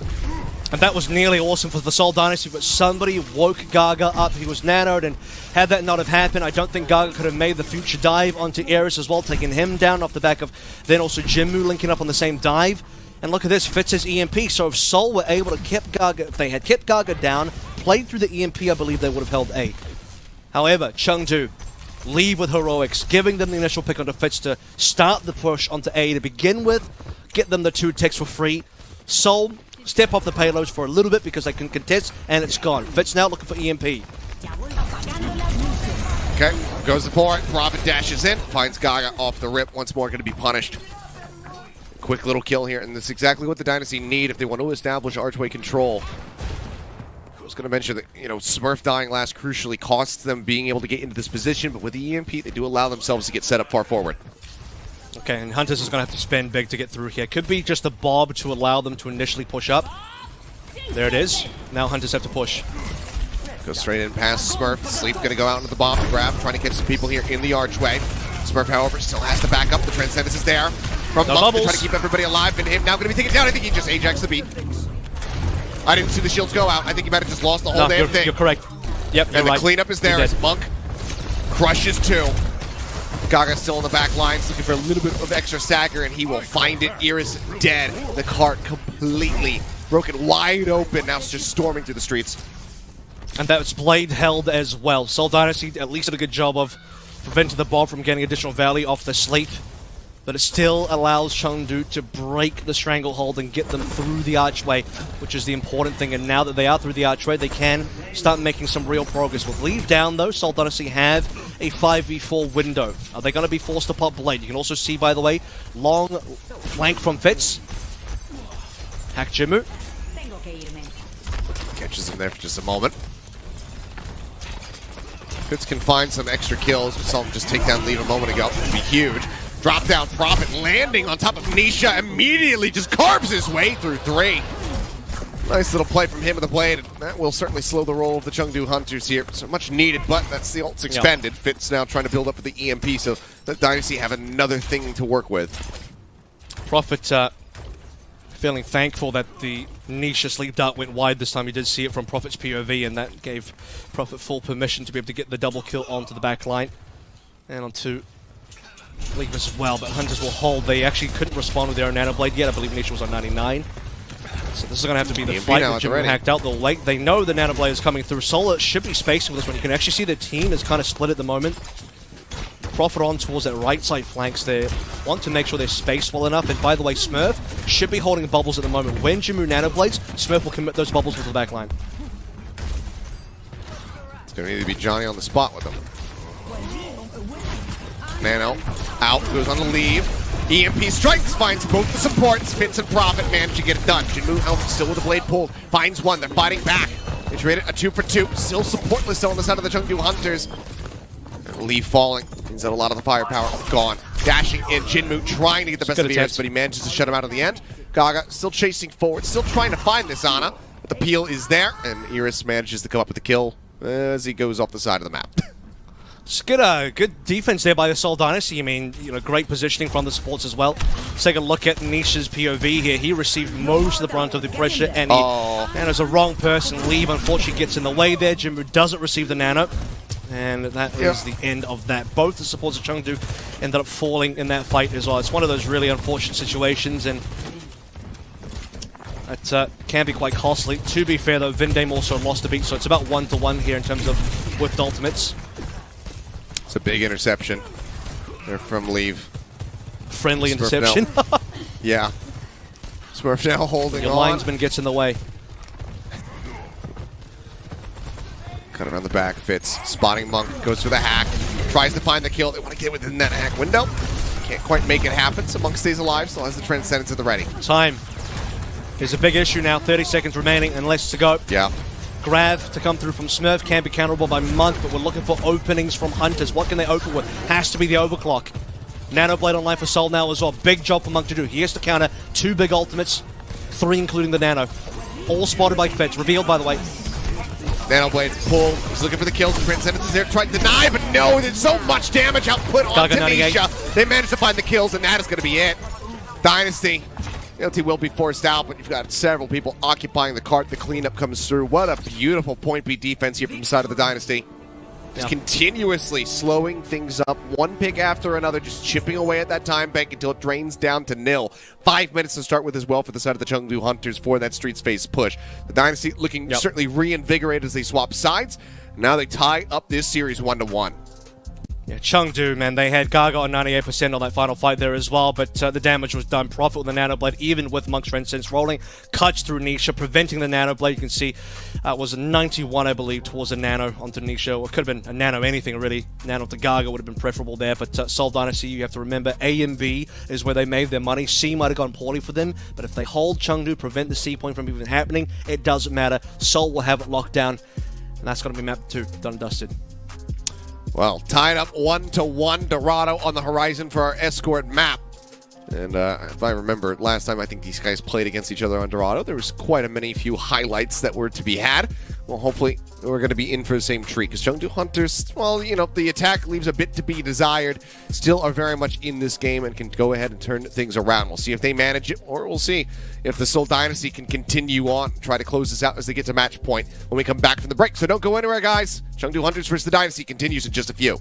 And that was nearly awesome for the Seoul Dynasty, but somebody woke Gaga up. He was nanoed, and had that not have happened, I don't think Gaga could have made the future dive onto Eris as well, taking him down off the back of then also Jinmu linking up on the same dive. And look at this, fits his EMP. So if Seoul were able to keep Gaga, if they had kept Gaga down, played through the EMP, I believe they would have held A. However, Chengdu leave with heroics, giving them the initial pick onto Fitz to start the push onto A to begin with, get them the 2 ticks for free. Seoul step off the payloads for a little bit because they can contest, and it's gone. Fitz now looking for EMP. Okay, goes for it. Robin dashes in, finds Gaga off the rip. Once more, going to be punished. Quick little kill here, and that's exactly what the Dynasty need if they want to establish archway control. I was going to mention that, you know, Smurf dying last crucially costs them being able to get into this position, but with the EMP, they do allow themselves to get set up far forward. Okay, and Hunters is going to have to spend big to get through here. Could be just a bob to allow them to initially push up. There it is. Now Hunters have to push. Goes straight in past Smurf. Sleep going to go out into the bomb and grab, trying to catch some people here in the archway. Smurf, however, still has to back up. The Transcendence is there. From Monk to try to keep everybody alive, and him now going to be taken down. I think he just Ajaxed the beat. I didn't see the shields go out. I think he might have just lost the whole damn thing. You're correct. Yep, and the cleanup is there as Monk crushes 2. Gaga still in the back lines, looking for a little bit of extra stagger, and he will find it. Iris dead. The cart completely broken wide open. Now it's just storming through the streets. And that's Blade held as well. Seoul Dynasty at least did a good job of preventing the bomb from getting additional value off the sleep. but it still allows Chengdu to break the stranglehold and get them through the archway, which is the important thing. And now that they are through the archway, they can start making some real progress. With Leave down, though, Seoul Dynasty have a 5v4 window. Are they going to be forced to pop Blade? You can also see, by the way, long flank from Fitz. Hack Jimu. Catches him there for just a moment. Fitz can find some extra kills. We saw him just take down Leave a moment ago. It would be huge. Drop down Prophet, landing on top of Nisha, immediately just carves his way through 3. Nice little play from him with the blade. That will certainly slow the roll of the Chengdu Hunters here. So much needed, but that's the ult's expended. Fitz now trying to build up with the EMP, so the Dynasty have another thing to work with. Prophet feeling thankful that the Nisha sleep dart went wide this time. He did see it from Prophet's POV, and that gave Prophet full permission to be able to get the double kill onto the back line. And onto Leave as well, but Hunters will hold. They actually couldn't respond with their own Nano Blade yet. I believe Nisha was on 99. So this is going to have to be the fight with Jimmy hacked out. They'll wait. They know the Nano Blade is coming through. Solar should be spacing with this one. You can actually see the team is kind of split at the moment. Prophet on towards that right side flanks there. Want to make sure they're spaced well enough. And by the way, Smurf should be holding bubbles at the moment. When Jimu Nano Blades, Smurf will commit those bubbles to the back line. It's going to need to be Johnny on the spot with them. Nano out, goes on the Leave. EMP strikes, finds both the supports. Fitz and Prophet manage to get it done. Jinmu out, still with the blade pulled. Finds one, they're fighting back. They traded a 2 for 2. Still supportless on the side of the Chengdu Hunters. Leave falling. Means that a lot of the firepower gone. Dashing in, Jinmu trying to get the best of Iris, but he manages to shut him out in the end. Gaga still chasing forward, still trying to find this Ana. But the peel is there, and Iris manages to come up with the kill as he goes off the side of the map. Just good defense there by the Seoul Dynasty. I mean, great positioning from the supports as well. Let's take a look at Nisha's POV here. He received most of the brunt of the pressure, and as a wrong person, Leave unfortunately gets in the way there. Jinmu doesn't receive the nano, and that is the end of that. Both the supports of Chengdu ended up falling in that fight as well. It's one of those really unfortunate situations, and it can be quite costly. To be fair, though, Vindame also lost a beat, so it's about 1-1 here in terms of whipped ultimates. It's a big interception. They're from Leave. Friendly interception. Yeah. Smurf now holding Your on. linesman gets in the way. Cut around the back, Fitz. Spotting Monk, goes for the hack. Tries to find the kill. They want to get within that hack window. Can't quite make it happen, so Monk stays alive, still has the Transcendence at the ready. Time. There's a big issue now, 30 seconds remaining and less to go. Yeah. Grav to come through from Smurf can be counterable by Monk, but we're looking for openings from Hunters. What can they open with? Has to be the overclock. Nano Blade online for Soul now as well. Big job for Monk to do. He has to counter 2 big ultimates, 3 including the Nano. All spotted by Fetch. Revealed, by the way. Nano Blade pull. He's looking for the kills. Transcendence is there. Tried to deny, but no, there's so much damage output on Tanisha. They managed to find the kills, and that is going to be it. Dynasty. Guilty will be forced out, but you've got several people occupying the cart. The cleanup comes through. What a beautiful point B defense here from the side of the Dynasty. Just continuously slowing things up, one pick after another, just chipping away at that time bank until it drains down to 0. 5 minutes to start with as well for the side of the Chengdu Hunters for that Streets Face push. The Dynasty looking certainly reinvigorated as they swap sides. Now they tie up this series 1-1. Yeah, Chengdu, man, they had Gaga on 98% on that final fight there as well, but the damage was done. Prophet with the Nano Blade, even with Monk's Transcendence rolling, cuts through Nisha, preventing the Nano Blade. You can see it was a 91, I believe, towards a Nano onto Nisha, or it could have been a Nano anything, really. Nano to Gaga would have been preferable there, but Seoul Dynasty, you have to remember, A and B is where they made their money. C might have gone poorly for them, but if they hold Chengdu, prevent the C point from even happening, it doesn't matter. Seoul will have it locked down, and that's going to be map 2, done and dusted. Well, tied up 1-1, Dorado on the horizon for our escort map. And if I remember last time, I think these guys played against each other on Dorado. There was quite a few highlights that were to be had. Well, hopefully we're going to be in for the same treat, because Chengdu Hunters, well, the attack leaves a bit to be desired. Still are very much in this game and can go ahead and turn things around. We'll see if they manage it, or we'll see if the Seoul Dynasty can continue on, try to close this out as they get to match point when we come back from the break. So don't go anywhere, guys. Chengdu Hunters versus the Dynasty continues in just a few.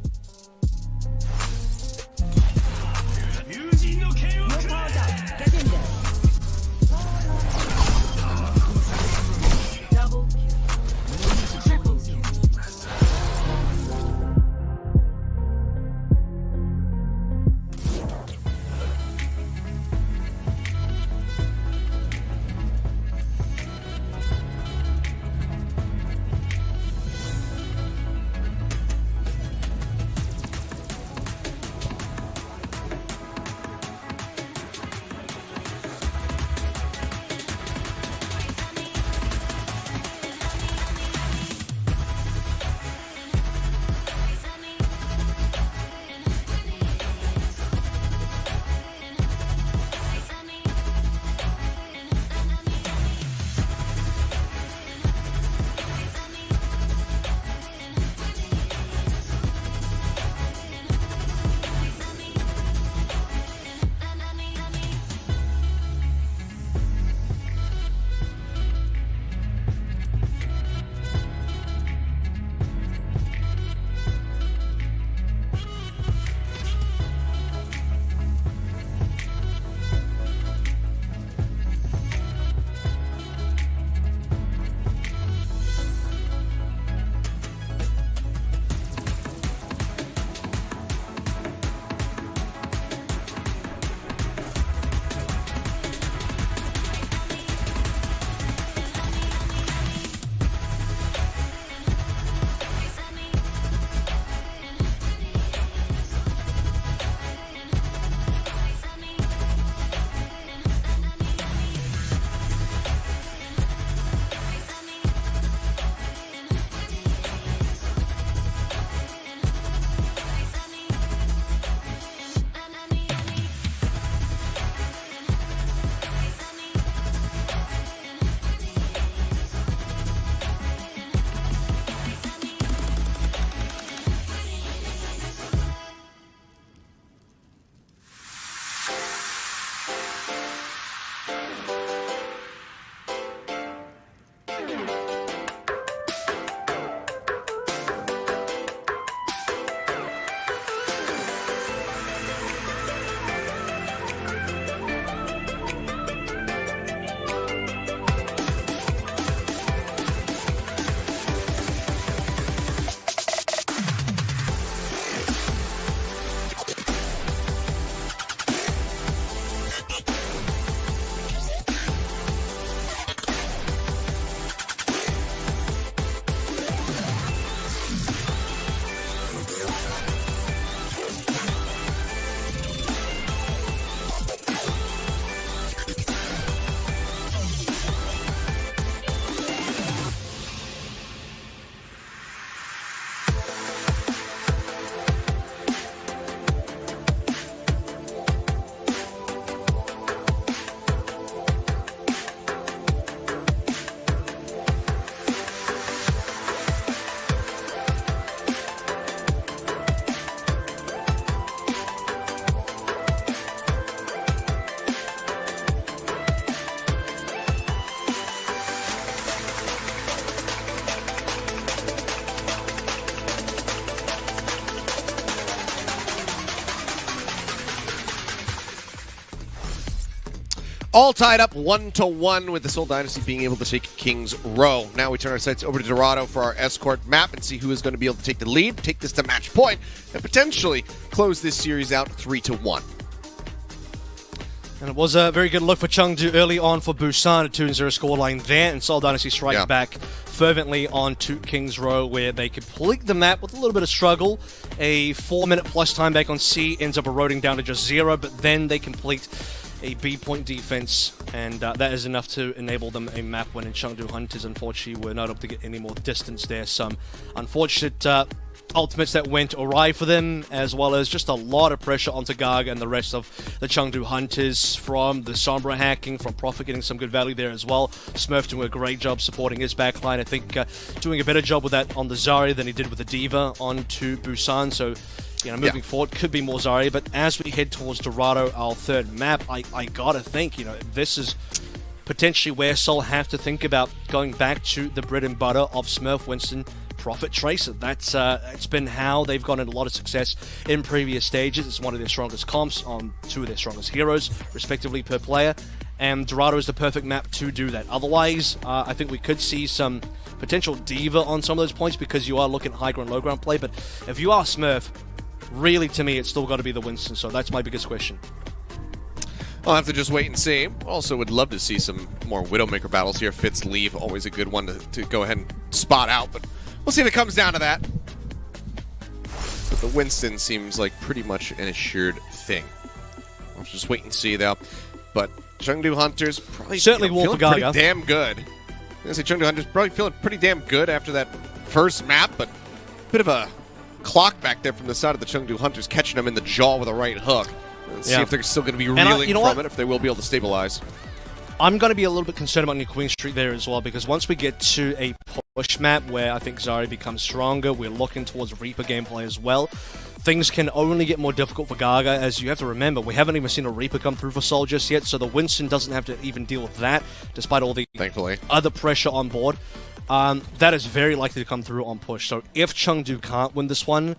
All tied up 1-1 with the Seoul Dynasty being able to take King's Row. Now we turn our sights over to Dorado for our escort map and see who is going to be able to take the lead, take this to match point, and potentially close this series out 3-1. And it was a very good look for Chengdu early on for Busan, a 2-0 scoreline there, and Seoul Dynasty strikes back fervently onto King's Row, where they complete the map with a little bit of struggle. A 4-minute plus time back on C ends up eroding down to just 0, but then they complete a B-point defense, and that is enough to enable them a map win. And Chengdu Hunters, unfortunately, were not able to get any more distance there. Some unfortunate ultimates that went awry for them, as well as just a lot of pressure onto Gaga and the rest of the Chengdu Hunters from the Sombra hacking, from Prophet getting some good value there as well. Smurf doing a great job supporting his backline. I think doing a better job with that on the Zarya than he did with the D.Va onto Busan. So, you know, moving forward, could be more Zarya. But as we head towards Dorado, our third map, I gotta think, you know, this is potentially where Seoul have to think about going back to the bread and butter of Smurf, Winston, Prophet, Tracer. That's it's been how they've gotten a lot of success in previous stages. It's one of their strongest comps on 2 of their strongest heroes, respectively, per player. And Dorado is the perfect map to do that. Otherwise, I think we could see some potential D.Va on some of those points, because you are looking at high ground, low ground play. But if you are Smurf, really, to me, it's still got to be the Winston. So that's my biggest question. I'll have to just wait and see. Also would love to see some more Widowmaker battles here. Fitz leave, always a good one to go ahead and spot out, but we'll see if it comes down to that. But the Winston seems like pretty much an assured thing. I'll just wait and see, though. But Chengdu Hunters probably certainly feeling Gaga. pretty damn good. I'm going to say Chengdu Hunters probably feeling pretty damn good after that first map, but a bit of a clock back there from the side of the Chengdu Hunters, catching them in the jaw with a right hook. Let's see if they're still going to be reeling from it, if they will be able to stabilize. I'm going to be a little bit concerned about New Queen Street there as well, because once we get to a push map where I think Zarya becomes stronger, we're looking towards Reaper gameplay as well. Things can only get more difficult for Gaga, as you have to remember, we haven't even seen a Reaper come through for Seoul just yet, so the Winston doesn't have to even deal with that, despite all the other pressure on board. That is very likely to come through on push. So if Chengdu can't win this one,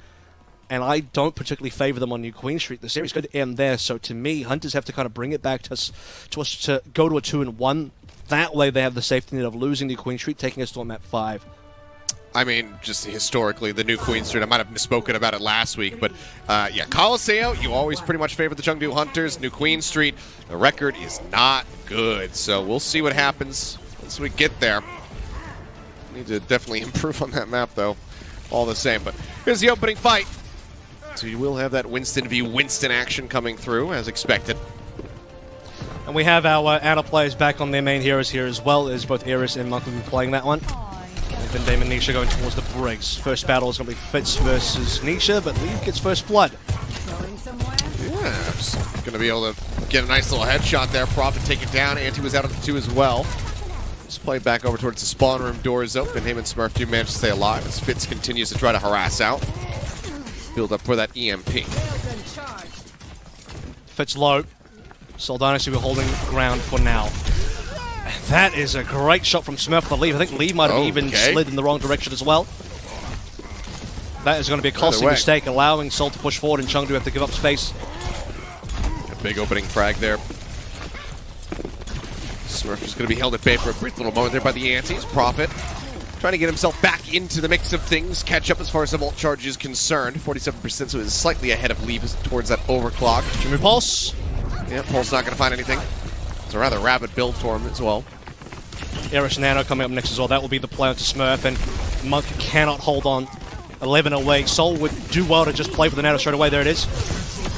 and I don't particularly favor them on New Queen Street, the series could end there. So to me, Hunters have to kind of bring it back to us to go to a 2-1. That way they have the safety net of losing New Queen Street, taking us to a map 5. I mean, just historically, the New Queen Street, I might have misspoken about it last week, but yeah, Colosseo, you always pretty much favor the Chengdu Hunters. New Queen Street, the record is not good. So we'll see what happens once we get there. Need to definitely improve on that map, though, all the same. But here's the opening fight. So you will have that Winston v. Winston action coming through, as expected. And we have our Ana players back on their main heroes here, as well as both Eris and Monk will be playing that one. And then Damon Nisha going towards the Briggs. First battle is going to be Fitz versus Nisha, but Leave gets first blood. Yeah, going to be able to get a nice little headshot there. Prophet take it down. Anti was out of the 2 as well. Just play back over towards the spawn room. Doors open. Him and Smurf do manage to stay alive as Fitz continues to try to harass out. Build up for that EMP. Fitz low. Seoul Dynasty, we're holding ground for now. That is a great shot from Smurf for Leave. I think Leave might have even slid in the wrong direction as well. That is going to be a costly mistake, allowing Seoul to push forward and Chengdu have to give up space. A big opening frag there. Smurf is going to be held at bay for a brief little moment there by the Antis. Prophet trying to get himself back into the mix of things, catch up as far as the vault charge is concerned. 47%, so it's slightly ahead of Leave towards that overclock. Jimmy Pulse. Yeah, Pulse not going to find anything. It's a rather rapid build for him as well. Eris Nano coming up next as well. That will be the play onto Smurf, and Monk cannot hold on. 11 away. Seoul would do well to just play for the Nano straight away. There it is.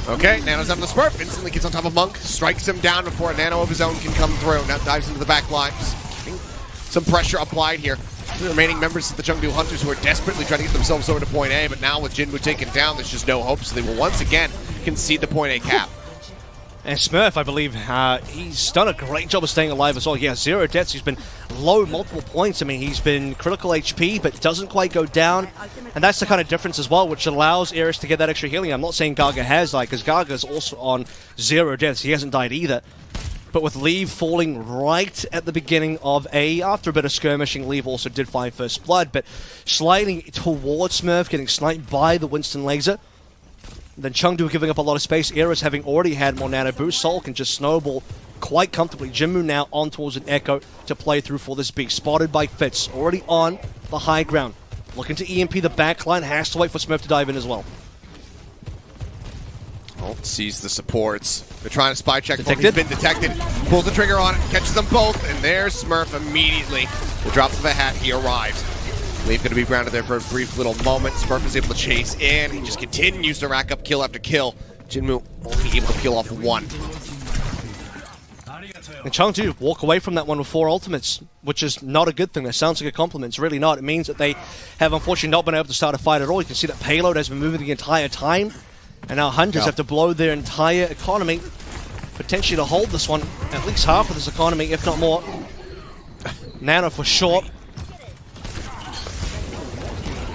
Okay, Nano's up to Smurf. Instantly gets on top of Monk, strikes him down before a Nano of his own can come through. Now dives into the back line. Some pressure applied here. The remaining members of the Chengdu Hunters who are desperately trying to get themselves over to point A, but now with Jinwoo taken down, there's just no hope, so they will once again concede the point A cap. And Smurf, I believe, he's done a great job of staying alive as well. Yeah, 0 deaths. He's been low multiple points. I mean, he's been critical HP, but doesn't quite go down. And that's the kind of difference as well, which allows Eris to get that extra healing. I'm not saying Gaga has, because Gaga's also on 0 deaths. He hasn't died either. But with Leave falling right at the beginning of A, after a bit of skirmishing, Leave also did find first blood, but sliding towards Smurf, getting sniped by the Winston laser. Then Chengdu giving up a lot of space. Era's having already had more nano boost. Sol can just snowball quite comfortably. Jinmu now on towards an Echo to play through for this B. Spotted by Fitz. Already on the high ground. Looking to EMP the backline. Has to wait for Smurf to dive in as well. Oh, sees the supports. They're trying to spy check. Detected. He's been detected. Pulls the trigger on it. Catches them both. And there's Smurf immediately. The drop of a hat. He arrives. Leaf going to be grounded there for a brief little moment. Smurf is able to chase in. He just continues to rack up kill after kill. Jinmu only able to peel off one. And Chengdu walk away from that one with 4 ultimates, which is not a good thing. That sounds like a compliment. It's really not. It means that they have unfortunately not been able to start a fight at all. You can see that payload has been moving the entire time. And now Hunters have to blow their entire economy, potentially to hold this one, at least half of this economy, if not more. Nano for short.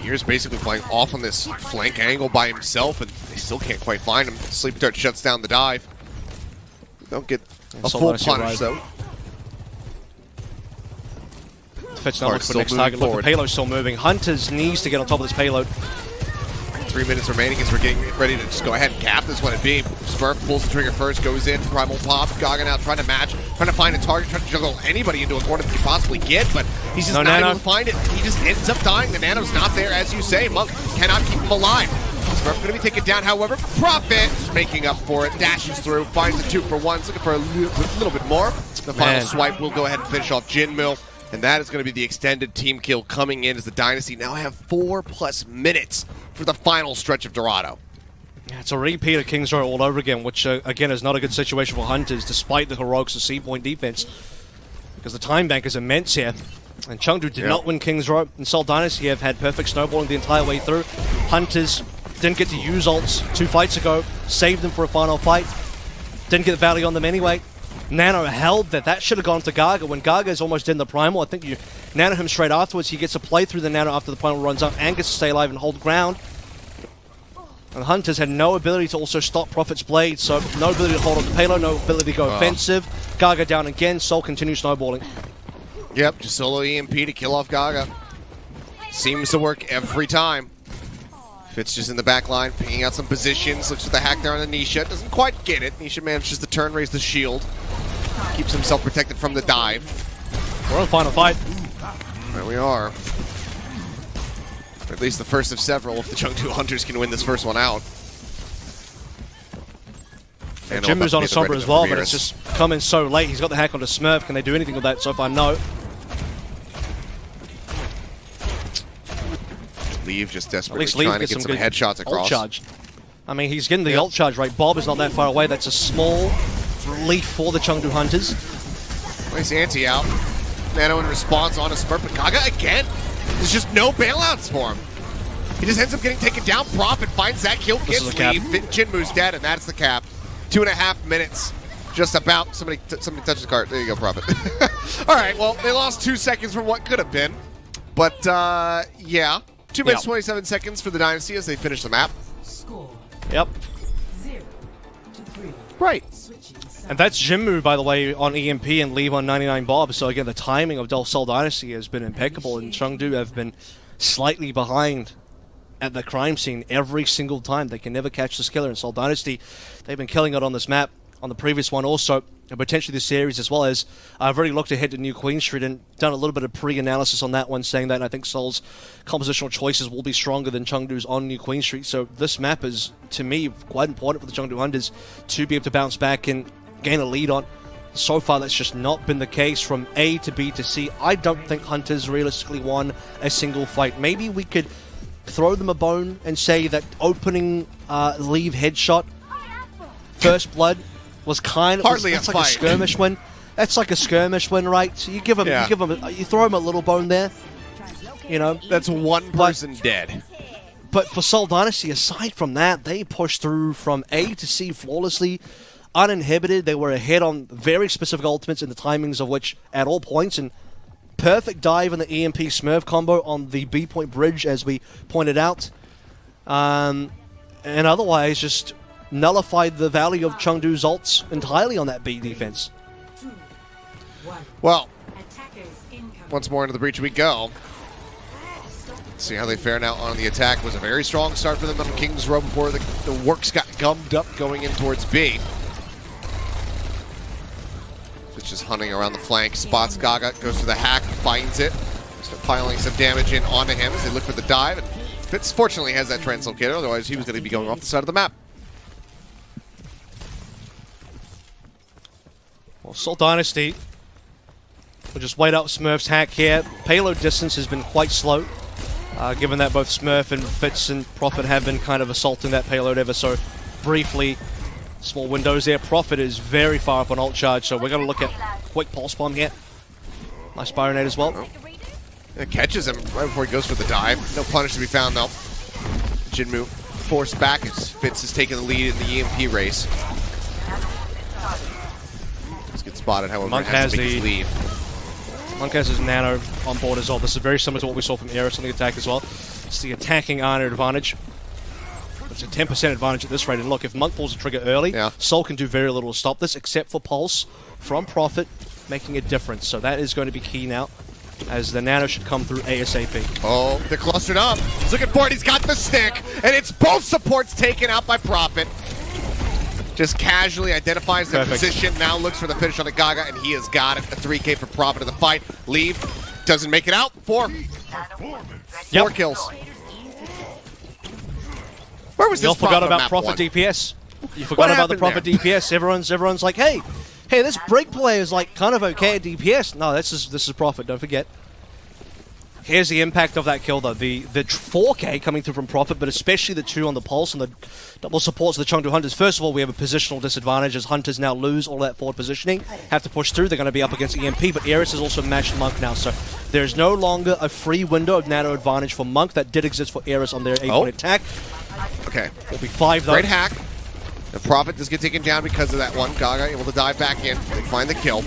Here's basically flying off on this flank angle by himself, and they still can't quite find him. Sleep Dart shuts down the dive. Don't get a full punish, though. Fetch now looks for the next target. Look, the payload's still moving. Hunters needs to get on top of this payload. 3 minutes remaining as we're getting ready to just go ahead and cap this one at B. Smurf pulls the trigger first, goes in, Primal Pop, Gaga now trying to match, trying to find a target, trying to juggle anybody into a corner that he possibly get, but he's just not able to find it. He just ends up dying. The Nano's not there, as you say. Monk cannot keep him alive. Smurf going to be taken down, however. Profit making up for it, dashes through, finds the 2 for 1, looking for a little bit more. The final swipe will go ahead and finish off Jinmu. And that is going to be the extended team kill coming in as the Dynasty now have 4+ minutes for the final stretch of Dorado. Yeah, it's a repeat of King's Row all over again, which again is not a good situation for Hunters, despite the heroics of C-point defense. Because the time bank is immense here. And Chengdu did not win King's Row, and Seoul Dynasty have had perfect snowballing the entire way through. Hunters didn't get to use ults 2 fights ago, saved them for a final fight. Didn't get the value on them anyway. Nano held that should have gone to Gaga. When Gaga is almost in the Primal, I think you Nano him straight afterwards. He gets to play through the Nano after the Primal runs up and gets to stay alive and hold ground. And Hunters had no ability to also stop Prophet's Blade, so no ability to hold on the payload, no ability to go offensive. Gaga down again, Sol continues snowballing. Yep, just solo EMP to kill off Gaga. Seems to work every time. Fitz just in the back line, picking out some positions, looks for the hack there on the Nisha, doesn't quite get it. Nisha manages to turn, raise the shield. Keeps himself protected from the dive. We're on the final fight. There we are. Or at least the first of several if the Chengdu Hunters can win this first one out. And Jinmu's on a Sombra as well, but it's just coming so late. He's got the hack onto Smurf. Can they do anything with that so far? No. Leave just desperately trying to get some headshots across. Ult charge. I mean, he's getting the ult charge right. Bob is not that far away. That's a small relief for the Chengdu Hunters. Nice anti out. Nano in response on a Smurf, but Gaga again. There's just no bailouts for him. He just ends up getting taken down. Profit finds that kill, gets leave. Jinmu's dead, and that's the cap. 2.5 minutes. Just about. Somebody touches the cart. There you go, Profit. All right, well, they lost 2 seconds from what could have been. But, yeah. 2 minutes, 27 seconds for the Dynasty as they finish the map. Yep. 0-3. Right. And that's Jinmu, by the way, on EMP and leave on 99 Bob. So again, the timing of Seoul Dynasty has been impeccable, and Chengdu have been slightly behind at the crime scene every single time. They can never catch this killer. And Seoul Dynasty, they've been killing it on this map, on the previous one also, and potentially this series as well. As I've already looked ahead to New Queen Street and done a little bit of pre-analysis on that one, saying that, and I think Seoul's compositional choices will be stronger than Chengdu's on New Queen Street. So this map is, to me, quite important for the Chengdu Hunters to be able to bounce back and gain a lead on. So far, that's just not been the case from A to B to C. I don't think Hunters realistically won a single fight. Maybe we could throw them a bone and say that opening leave headshot, first blood, was kind of hardly that's a like fight. A skirmish win. That's like a skirmish win, right? So you give them, you throw them a little bone there. You know, that's one person dead. But for Seoul Dynasty, aside from that, they pushed through from A to C flawlessly, uninhibited. They were ahead on very specific ultimates and the timings of which at all points, and perfect dive in the EMP Smurf combo on the B point bridge, as we pointed out, and otherwise just nullified the value of Chengdu's ults entirely on that B defense. Well, once more into the breach we go. See how they fare now on the attack. Was a very strong start for them on King's Row before the works got gummed up going in towards B. It's just hunting around the flank. Spots Gaga, goes for the hack, finds it. Start piling some damage in onto him as they look for the dive. And Fitz fortunately has that translocator, otherwise he was going to be going off the side of the map. Well, Seoul Dynasty will just wait out Smurf's hack here. Payload distance has been quite slow, given that both Smurf and Fitz and Prophet have been kind of assaulting that payload ever so briefly. Small windows there. Prophet is very far up on ult charge, so we're going to look at quick pulse bomb here. Nice Byronade as well. It catches him right before he goes for the dive. No punish to be found though. Jinmu forced back as Fitz has taken the lead in the EMP race. Just gets spotted, however, Monk has has to make his lead. Monk has his nano on board as well. This is very similar to what we saw from Eris on the attack as well. It's the attacking Ana advantage. It's a 10% advantage at this rate. And look, if Monk pulls the trigger early, Seoul can do very little to stop this, except for Pulse from Prophet, making a difference. So that is going to be key now, as the nano should come through ASAP. Oh, they're clustered up. He's looking for it. He's got the stick, and it's both supports taken out by Prophet. Just casually identifies their position, now looks for the finish on the Gaga, and he has got it. A 3K for Prophet in the fight. Leave, doesn't make it out. Four kills. Where was this? You all forgot about Prophet DPS. You forgot about the Prophet DPS. Everyone's like, hey, this break play is like kind of okay at DPS. No, this is Prophet. Don't forget. Here's the impact of that kill though. The 4K coming through from Prophet, but especially the 2 on the pulse and the double supports of the Chengdu Hunters. First of all, we have a positional disadvantage as Hunters now lose all that forward positioning. Have to push through. They're going to be up against EMP, but Eris has also matched Monk now, so there's no longer a free window of nano advantage for Monk that did exist for Eris on their 8-point attack. Okay. It'll be 5 though. Great hack. The Prophet does get taken down because of that one. Gaga able to dive back in. They find the kill.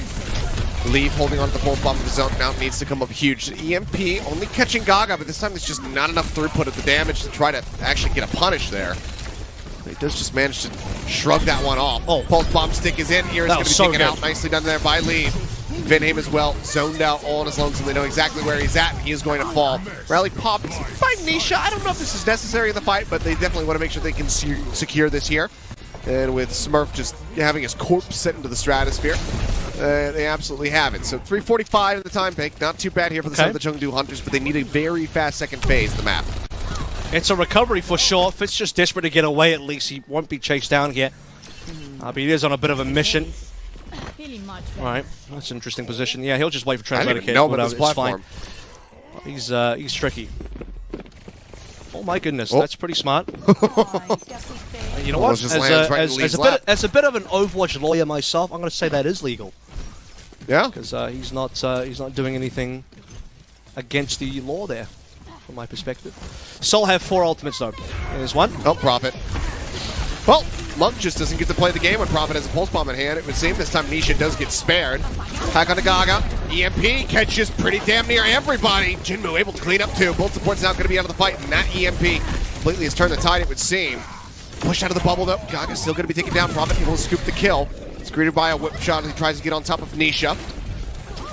Leave holding on to the pulse bomb of the zone now needs to come up huge. EMP only catching Gaga, but this time there's just not enough throughput of the damage to try to actually get a punish there. He does just manage to shrug that one off. Oh, pulse bomb stick is in. Here is going to be taken out. Nicely done there by Lee. Vinhame as well, zoned out all on his lonesome. They know exactly where he's at, and he is going to fall. Rally popped by Nisha. I don't know if this is necessary in the fight, but they definitely want to make sure they can secure this here. And with Smurf just having his corpse sent into the stratosphere, they absolutely have it. So 3:45 in the time bank. Not too bad here for the side of the Chengdu Hunters, but they need a very fast second phase of the map. It's a recovery for sure. Fitz just desperate to get away at least. He won't be chased down here. But he is on a bit of a mission. Alright, that's an interesting position. Yeah, he'll just wait for translator kit. No, but it's fine. He's tricky. Oh my goodness, that's pretty smart. You know what? As a bit of an Overwatch lawyer myself, I'm going to say that is legal. Yeah, because he's not doing anything against the law there, from my perspective. Seoul have 4 ultimates though. There's one. Oh, Prophet. Well, Monk just doesn't get to play the game when Prophet has a pulse bomb in hand. It would seem this time Nisha does get spared. Hack on the Gaga. EMP catches pretty damn near everybody. Jinmu able to clean up too. Both supports now going to be out of the fight, and that EMP completely has turned the tide, it would seem. Pushed out of the bubble though. Gaga's still going to be taken down. Prophet able to scoop the kill. It's greeted by a whip shot as he tries to get on top of Nisha.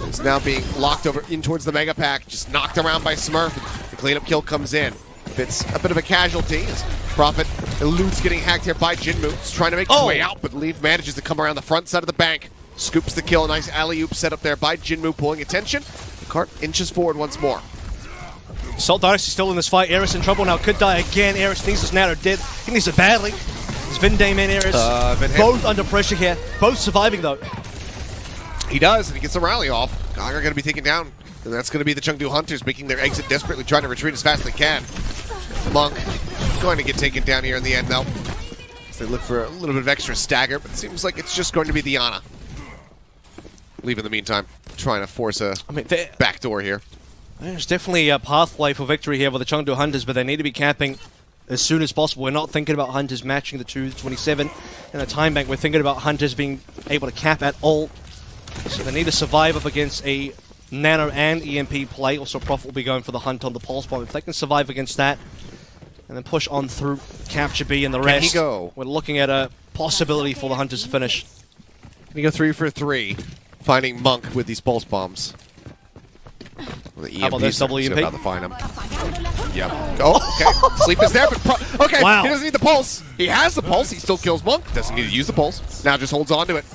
It's now being locked over in towards the Mega Pack. Just knocked around by Smurf. The cleanup kill comes in. It's a bit of a casualty as Prophet eludes getting hacked here by Jinmu. He's trying to make his way out, but Leaf manages to come around the front side of the bank. Scoops the kill. A nice alley-oop set up there by Jinmu, pulling attention. The cart inches forward once more. Seoul Dynasty still in this fight. Eris in trouble now. Could die again. Eris needs this nano dead. He needs it badly. It's Vinhame and Eris. Both under pressure here. Both surviving though. He does, and he gets the rally off. Gaga going to be taken down. And that's going to be the Chengdu Hunters making their exit desperately, trying to retreat as fast as they can. Monk going to get taken down here in the end, though. They look for a little bit of extra stagger, but it seems like it's just going to be the Ana. Leave in the meantime, trying to force a backdoor here. There's definitely a pathway for victory here for the Chengdu Hunters, but they need to be capping as soon as possible. We're not thinking about Hunters matching the 227 in the time bank. We're thinking about Hunters being able to cap at all. So they need to survive up against a Nano and EMP play. Also, Prophet will be going for the hunt on the Pulse Bomb. If they can survive against that and then push on through, capture B and the rest, we're looking at a possibility for the Hunters to finish. Can he go 3 for 3, finding Monk with these Pulse Bombs? The How about this double EMP? About to find him. Yep. Oh, okay. Sleep is there, but okay. Wow. He doesn't need the pulse. He has the pulse. He still kills Monk. Doesn't need to use the pulse. Now just holds on to it.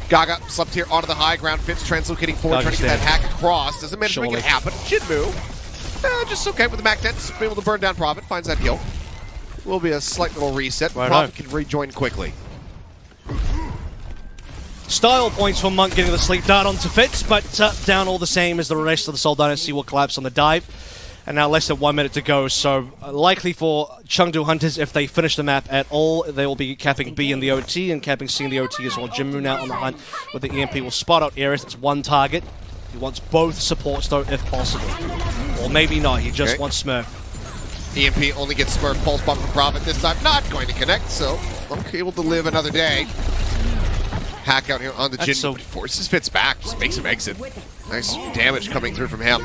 Gaga slept here onto the high ground. Fitz translocating forward, trying to get that hack across. Doesn't manage to make it happen. Jinmu, just okay with the Mac 10. Be able to burn down Prophet. Finds that heal. Will be a slight little reset. Right Prophet can rejoin quickly. Style points for Monk getting the sleep dart onto Fitz, but down all the same as the rest of the Seoul Dynasty will collapse on the dive. And now less than 1 minute to go, so likely for Chengdu Hunters, if they finish the map at all, they will be capping B in the OT and capping C in the OT as well. Jinmu now on the hunt with the EMP will spot out Ares. It's one target. He wants both supports though, if possible. Or maybe not, he just wants Smurf. EMP only gets Smurf pulse bump from Prophet this time. Not going to connect, so Monk able to live another day. Hack out here on the Jin, so forces Fitz back, just makes him exit. Nice damage coming through from him.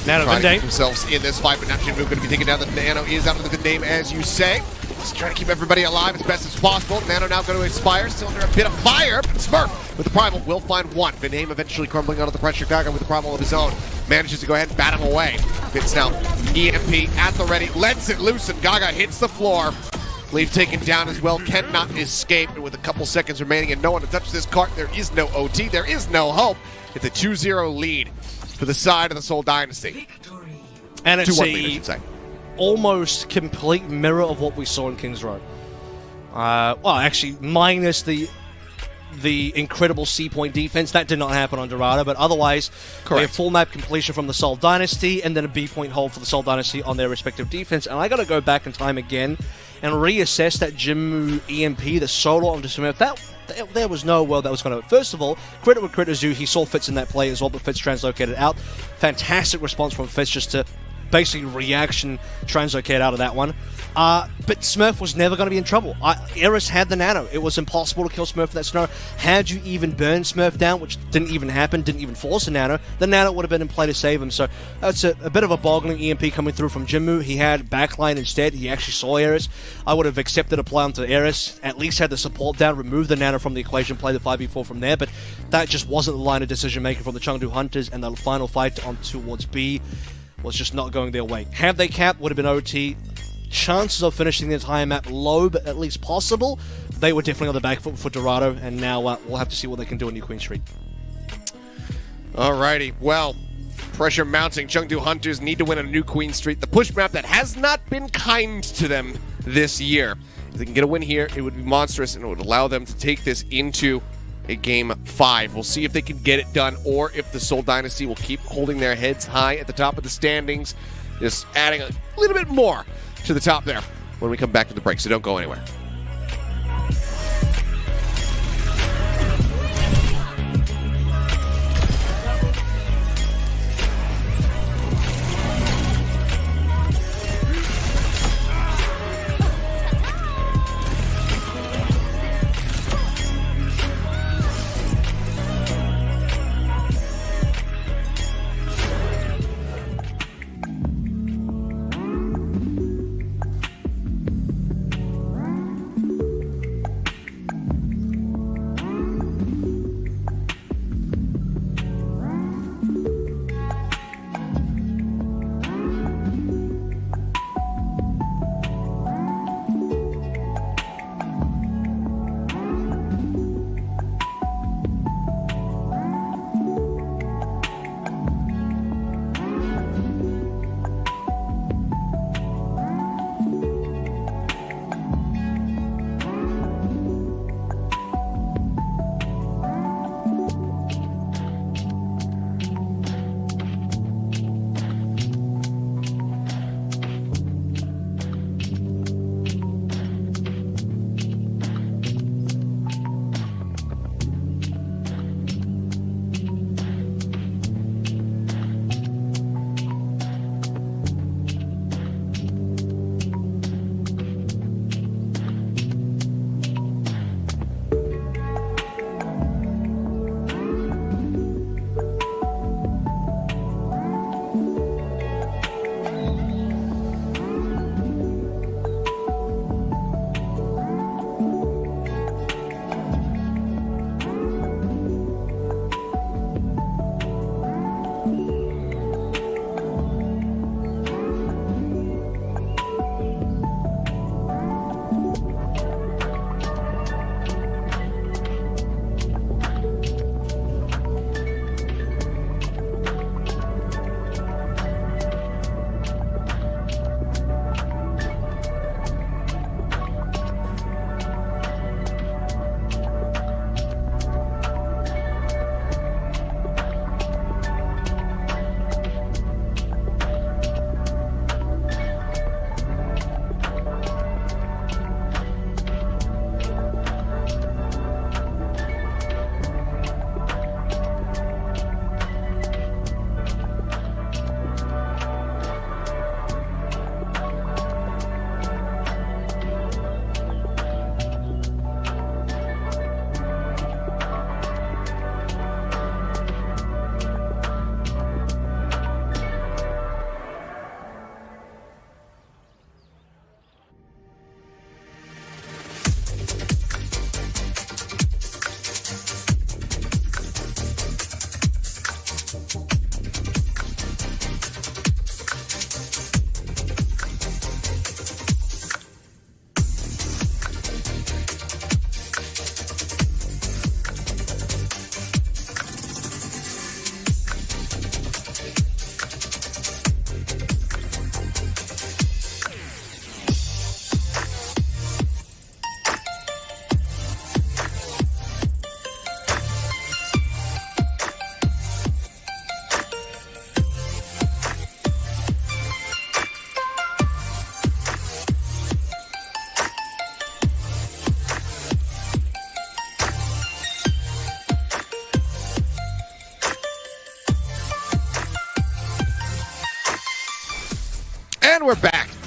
Nano trying to keep themselves in this fight, but now Jinmu going to be taking down the Nano. Is out of the good name, as you say. Just trying to keep everybody alive as best as possible. Nano now going to expire, still under a bit of fire, but Smurf with the Primal will find one. The name eventually crumbling under the pressure. Gaga with the Primal of his own manages to go ahead and bat him away. Fitz now EMP at the ready, lets it loose, and Gaga hits the floor. Leaf taken down as well, cannot escape, and with a couple seconds remaining and no one to touch this cart, there is no OT, there is no hope. It's a 2-0 lead for the side of the Seoul Dynasty. And it's a almost complete mirror of what we saw in Kings Row. Well, actually, minus the incredible C-point defense. That did not happen on Dorado, but otherwise, we have full map completion from the Seoul Dynasty and then a B-point hold for the Seoul Dynasty on their respective defense. And I got to go back in time again and reassess that Jinmu EMP, the solo onto Smurf. There was no world that was going to... First of all, credit where credit is due. He saw Fitz in that play as well, but Fitz translocated out. Fantastic response from Fitz just to basically reaction translocate out of that one. But Smurf was never going to be in trouble. Eris had the Nano. It was impossible to kill Smurf with that snow. Had you even burn Smurf down, which didn't even happen, didn't even force a Nano, the Nano would have been in play to save him. So that's a bit of a boggling EMP coming through from Jinmu. He had backline instead. He actually saw Eris. I would have accepted a play onto Eris, at least had the support down, removed the Nano from the equation, play the 5v4 from there, but that just wasn't the line of decision making from the Chengdu Hunters, and the final fight on towards B was just not going their way. Had they capped, would have been OT. Chances of finishing the entire map low, but at least possible. They were definitely on the back foot for Dorado, and now we'll have to see what they can do in New Queen Street. Alrighty, well, pressure mounting. Chengdu Hunters need to win on New Queen Street, the push map that has not been kind to them this year. If they can get a win here, it would be monstrous, and it would allow them to take this into a Game 5. We'll see if they can get it done, or if the Seoul Dynasty will keep holding their heads high at the top of the standings, just adding a little bit more to the top there when we come back to the break, so don't go anywhere.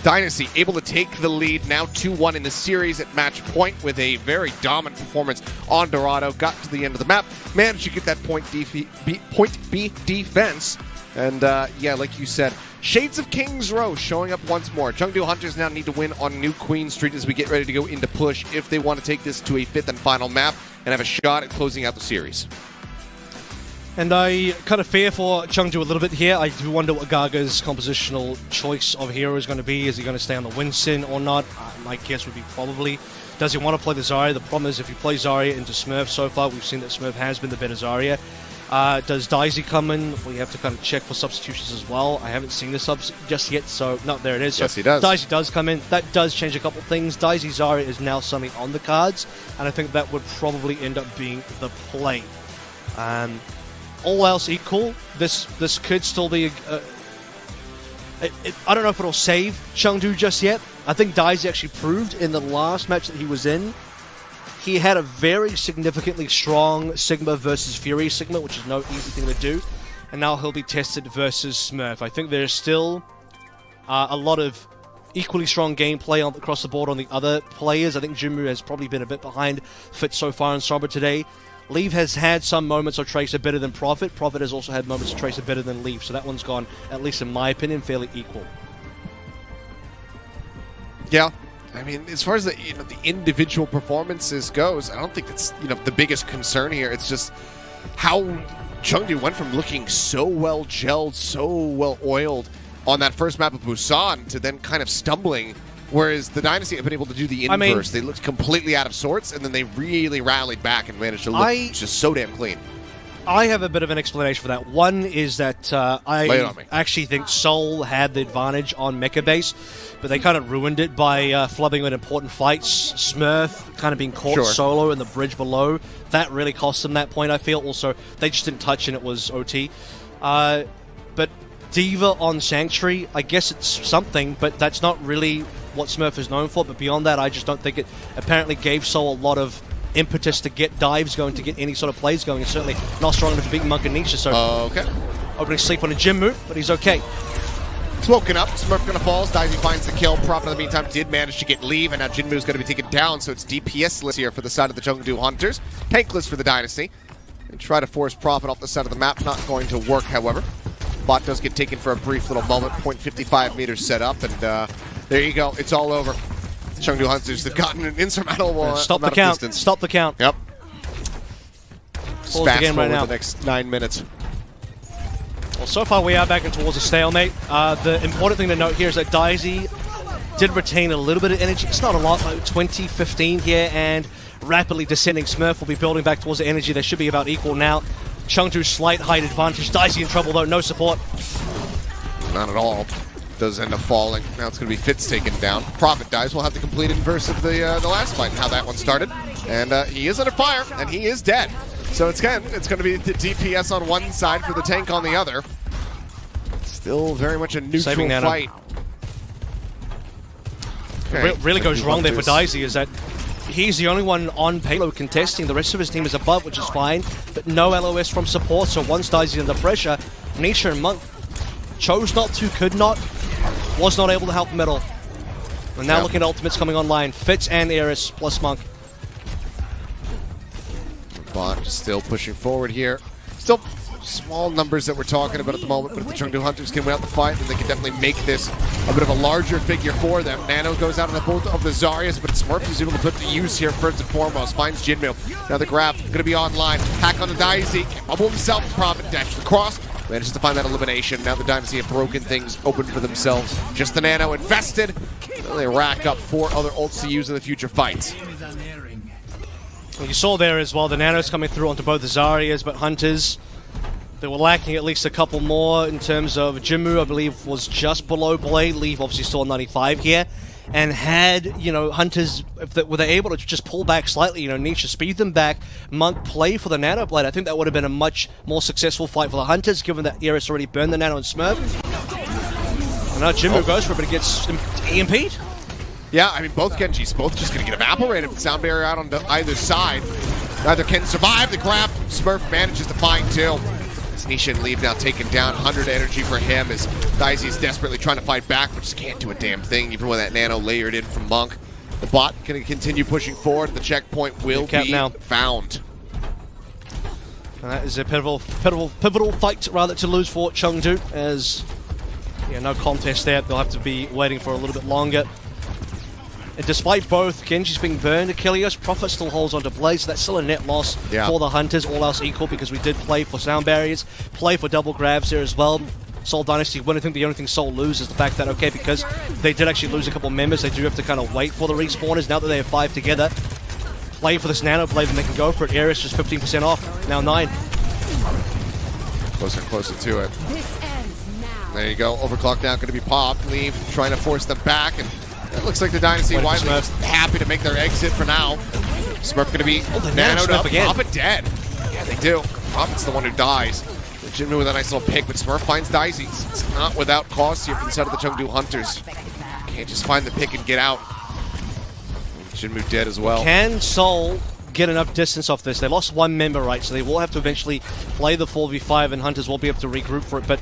Dynasty able to take the lead, now 2-1 in the series at match point with a very dominant performance on Dorado. Got to the end of the map, managed to get that point B defense. And yeah, like you said, Shades of King's Row showing up once more. Chengdu Hunters now need to win on New Queen Street as we get ready to go into push if they want to take this to a 5th and final map and have a shot at closing out the series. And I kind of fear for Chengdu a little bit here. I do wonder what Gaga's compositional choice of hero is going to be. Is he going to stay on the Winston or not? My guess would be probably. Does he want to play the Zarya? The problem is if you play Zarya into Smurf so far, we've seen that Smurf has been the better Zarya. Does Daisy come in? We have to kind of check for substitutions as well. I haven't seen the subs just yet, so no, there it is. Yes, he does. Daisy does come in. That does change a couple things. Daisy Zarya is now something on the cards, and I think that would probably end up being the play. All else equal, this could still be I don't know if it'll save Chengdu just yet. I think Daisy actually proved in the last match that he was in, he had a very significantly strong Sigma versus Fury Sigma, which is no easy thing to do, and now he'll be tested versus Smurf. I think there's still a lot of equally strong gameplay across the board on the other players. I think Jinmu has probably been a bit behind Fit so far in Sombra today. Leave has had some moments of Tracer better than Prophet. Prophet has also had moments of Tracer better than Leave, so that one's gone, at least in my opinion, fairly equal. Yeah, I mean, as far as the the individual performances goes, I don't think that's the biggest concern here. It's just how Chengdu went from looking so well gelled, so well oiled on that first map of Busan to then kind of stumbling. Whereas the Dynasty have been able to do the inverse. They looked completely out of sorts, and then they really rallied back and managed to look just so damn clean. I have a bit of an explanation for that. One is that I actually think Seoul had the advantage on Mecha Base, but they kind of ruined it by flubbing in important fights. Smurf kind of being caught solo in the bridge below. That really cost them that point, I feel. Also, they just didn't touch, and it was OT. But Diva on Sanctuary, I guess it's something, but that's not really what Smurf is known for. But beyond that, I just don't think it apparently gave Seoul a lot of impetus to get dives going, to get any sort of plays going, and certainly not strong enough to beat Monk and Nisha. So opening sleep on a gym move, but he's okay. Smoking up, Smurf gonna falls, Daisy finds the kill. Prophet in the meantime did manage to get leave, and now Jinmu's gonna be taken down, so it's DPS-less here for the side of the Chengdu Hunters. Tankless for the Dynasty. And try to force Prophet off the side of the map, not going to work, however. Bot does get taken for a brief little moment, 0.55 meters set up, and there you go, it's all over. Chengdu Hunters have gotten an insurmountable Stop the count. Distance. Stop the count. Yep. Pause the game right now. The next 9 minutes. Well, so far we are back in towards a stalemate. The important thing to note here is that Daisy did retain a little bit of energy. It's not a lot, like 20, 15 here, and rapidly descending Smurf will be building back towards the energy. They should be about equal now. Chengdu's slight height advantage. Daisy in trouble though, no support. Not at all. Does end up falling. Now it's going to be Fitz taken down. Prophet dies. We'll have the complete inverse of the last fight and how that one started. And he is under fire, and he is dead. So it's going to be the DPS on one side for the tank on the other. Still very much a neutral fight. Okay. What really goes wrong there for Daisy is that he's the only one on payload contesting. The rest of his team is above, which is fine, but no LOS from support. So once Daisy's under pressure, Nisha and Monk chose not to, could not, was not able to help him at all. And now looking at ultimates coming online. Fitz and Eris plus Monk. Bot still pushing forward here. Still small numbers that we're talking about at the moment, but if the Chengdu Hunters can win out the fight, then they can definitely make this a bit of a larger figure for them. Nano goes out on the both of the Zaryas, but Smurf is able to put to use here first and foremost. Finds Jinmu. Now the grab going to be online. Hack on the Daisy. Bubble himself. Prophet dash across. Manages to find that elimination. Now the Dynasty have broken things open for themselves. Just the Nano invested. Then they rack up 4 other ults to use in the future fights. Well, you saw there as well, the Nanos coming through onto both the Zaryas, but Hunters, they were lacking at least a couple more in terms of Jinmu, I believe, was just below Blade. Leave obviously still on 95 here. And had, Hunters, were they able to just pull back slightly, Nisha speed them back, Monk play for the Nano Blade, I think that would have been a much more successful fight for the Hunters, given that Eris already burned the Nano and Smurf. And now Jinmu goes for it, but it gets EMP'd. Yeah, I mean, both Genjis, both just going to get evaporated with sound barrier out on either side. Neither can survive the grab. Smurf manages to find 2. Nisha and Leave now taken down. 100 energy for him as Daisy is desperately trying to fight back, but just can't do a damn thing, even with that nano layered in from Monk. The bot can continue pushing forward. The checkpoint will be found. And that is a pivotal fight, rather, to lose for Chengdu, as no contest there. They'll have to be waiting for a little bit longer. And despite both Genji's being burned, Achilles, Prophet still holds on to Blaze. So that's still a net loss for the Hunters, all else equal, because we did play for sound barriers, play for double grabs there as well. Seoul Dynasty, I think the only thing Seoul lose is the fact that, okay, because they did actually lose a couple members, they do have to kind of wait for the respawners. Now that they have 5 together, play for this Nano Blade and they can go for it. Ares just 15% off, now 9. Closer and closer to it. There you go, overclock now going to be popped. Leave trying to force them back, and it looks like the Dynasty widely is happy to make their exit for now. Smurf going to be nanoed up again. Prophet dead. Yeah, they do. Prophet's the one who dies. Jinmu with a nice little pick, but Smurf finds Daisy. It's not without cost here from the side of the Chengdu Hunters. Can't just find the pick and get out. Jinmu dead as well. Can Seoul get enough distance off this? They lost 1 member, right? So they will have to eventually play the 4v5, and Hunters will be able to regroup for it. But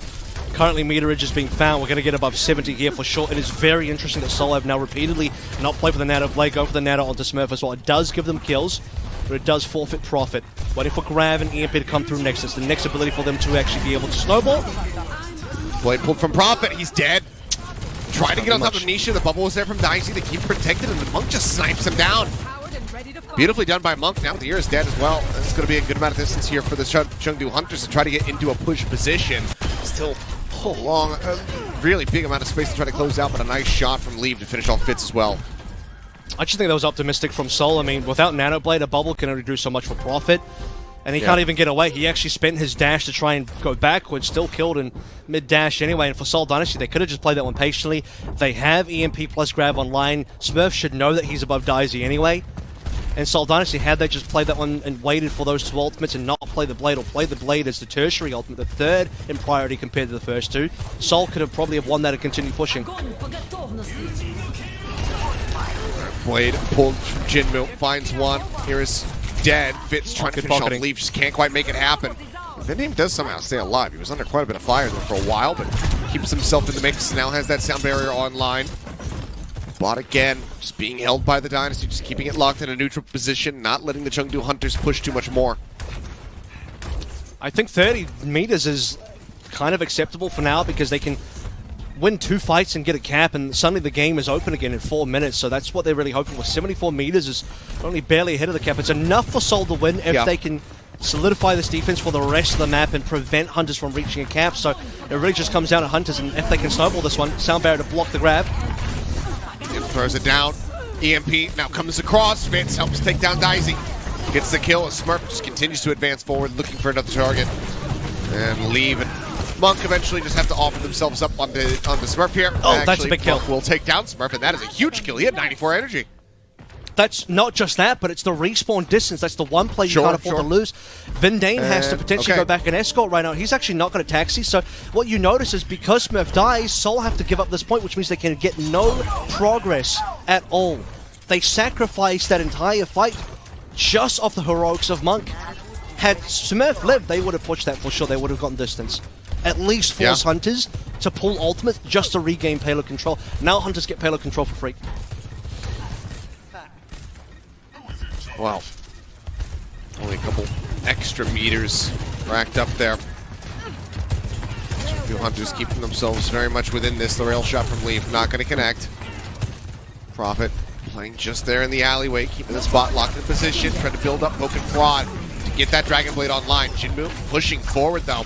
currently meterage is being found. We're going to get above 70 here for sure. It is very interesting that Seoul have now repeatedly not played for the Nano Blade, go for the Nano onto Smurf as well. It does give them kills, but it does forfeit Prophet. Waiting for Grav and EMP to come through next. It's the next ability for them to actually be able to snowball. Blade pulled from Prophet. He's dead. Trying to get on top of Nisha. The bubble was there from Daisy. They keep protected, and the Monk just snipes him down. Beautifully done by Monk. Now the ear is dead as well. It's going to be a good amount of distance here for the Chengdu Hunters to try to get into a push position. Still long, really big amount of space to try to close out, but a nice shot from Leave to finish off Fitz as well. I just think that was optimistic from Seoul. I mean, without Nano Blade, a bubble can only do so much for Prophet. And he can't even get away. He actually spent his dash to try and go backwards, still killed in mid-dash anyway. And for Seoul Dynasty, they could have just played that one patiently. They have EMP plus grab online. Smurf should know that he's above Daisy anyway. And Seoul Dynasty, had they just played that one and waited for those 2 ultimates and not play the Blade, or play the Blade as the tertiary ultimate, the 3rd in priority compared to the first 2, Seoul could have probably have won that and continued pushing. Blade pulled from Jinmu, finds one. Here is dead. Fitz trying to finish off Leave, just can't quite make it happen. The name does somehow stay alive. He was under quite a bit of fire there for a while, but keeps himself in the mix. Now has that sound barrier online. Bot again, just being held by the Dynasty, just keeping it locked in a neutral position, not letting the Chengdu Hunters push too much more. I think 30 meters is kind of acceptable for now, because they can win 2 fights and get a cap, and suddenly the game is open again in 4 minutes. So that's what they're really hoping for. 74 meters is only barely ahead of the cap. It's enough for Seoul to win if they can solidify this defense for the rest of the map and prevent Hunters from reaching a cap. So it really just comes down to Hunters, and if they can snowball this one, sound barrier to block the grab. It throws it down. EMP now comes across. Fitz helps take down Daisy. Gets the kill. Smurf just continues to advance forward, looking for another target. And Leave and Monk eventually just have to offer themselves up on the Smurf here. Oh, that's a big kill. Monk will take down Smurf, and that is a huge kill. He had 94 energy. That's not just that, but it's the respawn distance. That's the one play you can't afford to lose. Vindane has to potentially go back and escort right now. He's actually not going to taxi, so what you notice is because Smurf dies, Seoul have to give up this point, which means they can get no progress at all. They sacrificed that entire fight just off the heroics of Monk. Had Smurf lived, they would have pushed that for sure. They would have gotten distance. At least force Hunters to pull ultimate just to regain payload control. Now Hunters get payload control for free. Wow. Only a couple extra meters racked up there. A few Hunters keeping themselves very much within this. The rail shot from Leave not going to connect. Prophet playing just there in the alleyway, keeping the spot locked in position, trying to build up poke and prod to get that Dragon Blade online. Jinmu pushing forward though.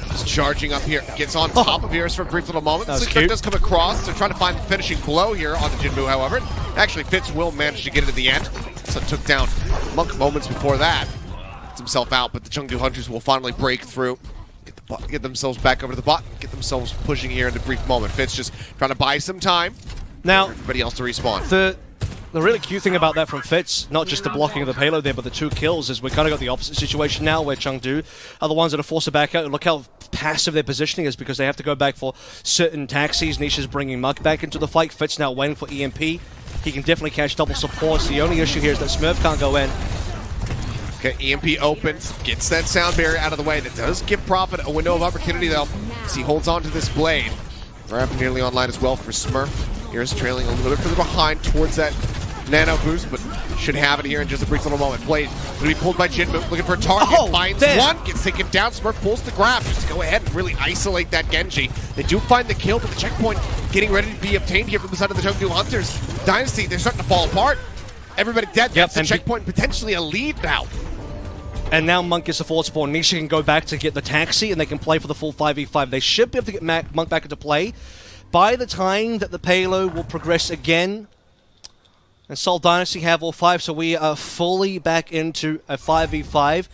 Just charging up here. Gets on top of Iris for a brief little moment. The Slick does come across. They're trying to find the finishing blow here on the Jinmu, however. Actually, Fitz will manage to get it at the end. So took down Monk moments before that. Gets himself out, but the Chengdu Hunters will finally break through. Get themselves back over to the bot. Get themselves pushing here in a brief moment. Fitz just trying to buy some time. Now, everybody else to respawn. The really cute thing about that from Fitz, not just the blocking of the payload there, but the 2 kills, is we kind of got the opposite situation now, where Chengdu are the ones that are forced to back out. Look how passive their positioning is, because they have to go back for certain taxis. Nisha's bringing Monk back into the fight. Fitz now waiting for EMP. He can definitely catch double supports. The only issue here is that Smurf can't go in. Okay, EMP opens, gets that sound barrier out of the way. That does give Prophet a window of opportunity, though, as he holds on to this blade. Grab nearly online as well for Smurf. Here's trailing a little bit further behind towards that nano boost, but should have it here in just a brief little moment. Blade going to be pulled by Jinmu, looking for a target, finds one, gets taken down. Smurf pulls the grab just to go ahead and really isolate that Genji. They do find the kill, but the checkpoint getting ready to be obtained here from the side of the Chengdu Hunters. Dynasty, they're starting to fall apart. Everybody dead. That's the checkpoint, potentially a lead now. And now Monk gets the forward spawn. Nisha can go back to get the taxi, and they can play for the full 5v5. They should be able to get Monk back into play by the time that the payload will progress again. And Seoul Dynasty have all 5, so we are fully back into a 5v5.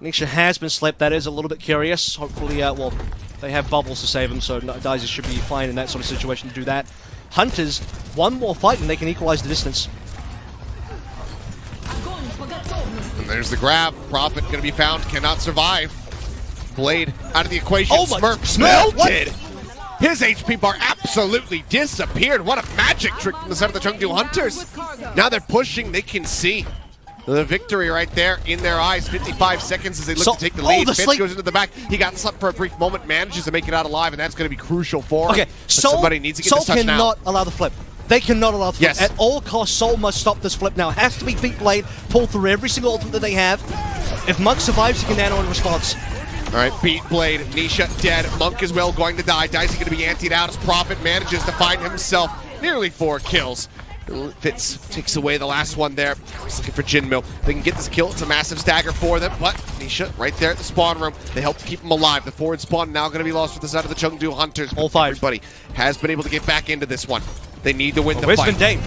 Nisha has been slept. That is a little bit curious. Hopefully, well, they have bubbles to save them, so Dynasty should be fine in that sort of situation to do that. Hunters, one more fight, and they can equalize the distance. And there's the grab. Prophet going to be found, cannot survive. Blade out of the equation. Oh, Smurf melted. His HP bar absolutely disappeared. What a magic trick from the side of the Chengdu Hunters. Now they're pushing. They can see the victory right there in their eyes. 55 seconds as they look to take the lead. Fitz goes into the back. He got slept for a brief moment, manages to make it out alive, and that's going to be crucial for him. Okay, somebody needs to get this touch now. Soul cannot allow the flip. They cannot allow the flip. Yes. At all costs, Soul must stop this flip now. It has to be beat Blade, pull through every single ultimate that they have. If Monk survives, he can nano in response. All right, beat Blade, Nisha dead, Monk as well going to die. Dicey going to be antied out as Prophet manages to find himself nearly 4 kills. Fitz takes away the last one there. He's looking for Jinmu. They can get this kill. It's a massive stagger for them, but Nisha right there at the spawn room. They help keep him alive. The forward spawn now going to be lost for the side of the Chengdu Hunters. All 5. Everybody has been able to get back into this one. They need to win the fight. Where's Vindane?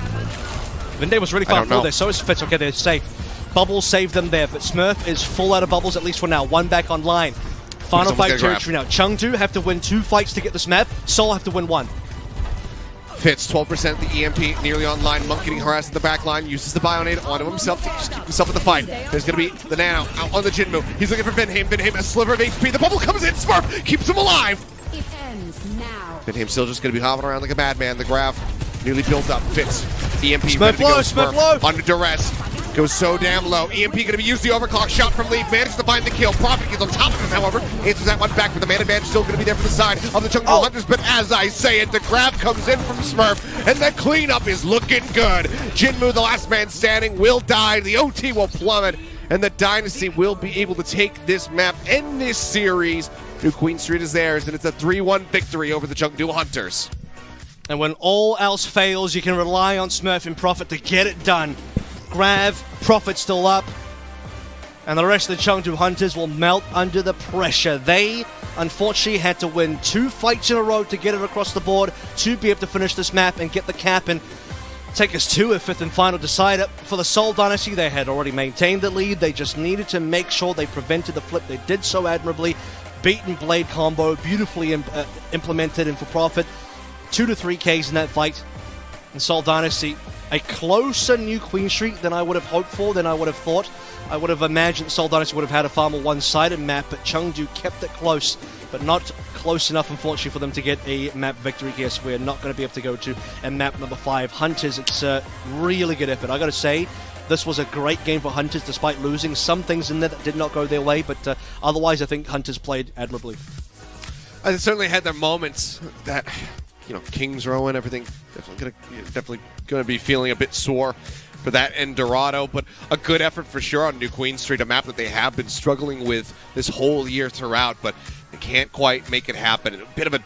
Vindane was really far forward there. So is Fitz. Okay, they're safe. Bubbles saved them there, but Smurf is full out of bubbles at least for now. 1 back online. Final fight territory now. Chengdu have to win 2 fights to get this map. Seoul have to win 1. Fitz, 12% the EMP, nearly online. Monk getting harassed in the back line, uses the Bionade onto himself to just keep himself in the fight. There's going to be the Nano out on the Jinmu. He's looking for Vinhame. Vinhame, a sliver of HP. The bubble comes in. Smurf keeps him alive. It ends now. Vinhame still just going to be hopping around like a madman. The graph nearly built up. Fitz, EMP Smurf ready to go. Low, Smurf under duress. Goes so damn low. EMP going to be used the overclock shot from Leaf. Manages to find the kill. Prophet gets on top of him, however. Answers that one back, but the man advantage still going to be there for the side of the Chengdu Hunters. But as I say it, the grab comes in from Smurf, and the cleanup is looking good. Jinmu, the last man standing, will die. The OT will plummet, and the Dynasty will be able to take this map and this series. New Queen Street is theirs, and it's a 3-1 victory over the Chengdu Hunters. And when all else fails, you can rely on Smurf and Prophet to get it done. Grab, Prophet still up, and the rest of the Chengdu Hunters will melt under the pressure. They, unfortunately, had to win 2 fights in a row to get it across the board to be able to finish this map and get the cap and take us to a 5th and final decider. For the Seoul Dynasty, they had already maintained the lead. They just needed to make sure they prevented the flip. They did so admirably. Beaten Blade combo, beautifully implemented, and for Prophet, 2 to 3 Ks in that fight. And Seoul Dynasty, a closer New Queen Street than I would have hoped for, than I would have thought. I would have imagined Seoul Dynasty would have had a far more one-sided map, but Chengdu kept it close, but not close enough, unfortunately, for them to get a map victory here, so we're not going to be able to go to a map number 5. Hunters, it's a really good effort. I got to say, this was a great game for Hunters, despite losing some things in there that did not go their way, but otherwise, I think Hunters played admirably. They certainly had their moments that... You know, Kings Row and everything, definitely going to be feeling a bit sore for that and Dorado, but a good effort for sure on New Queen Street, a map that they have been struggling with this whole year throughout, but they can't quite make it happen. A bit of a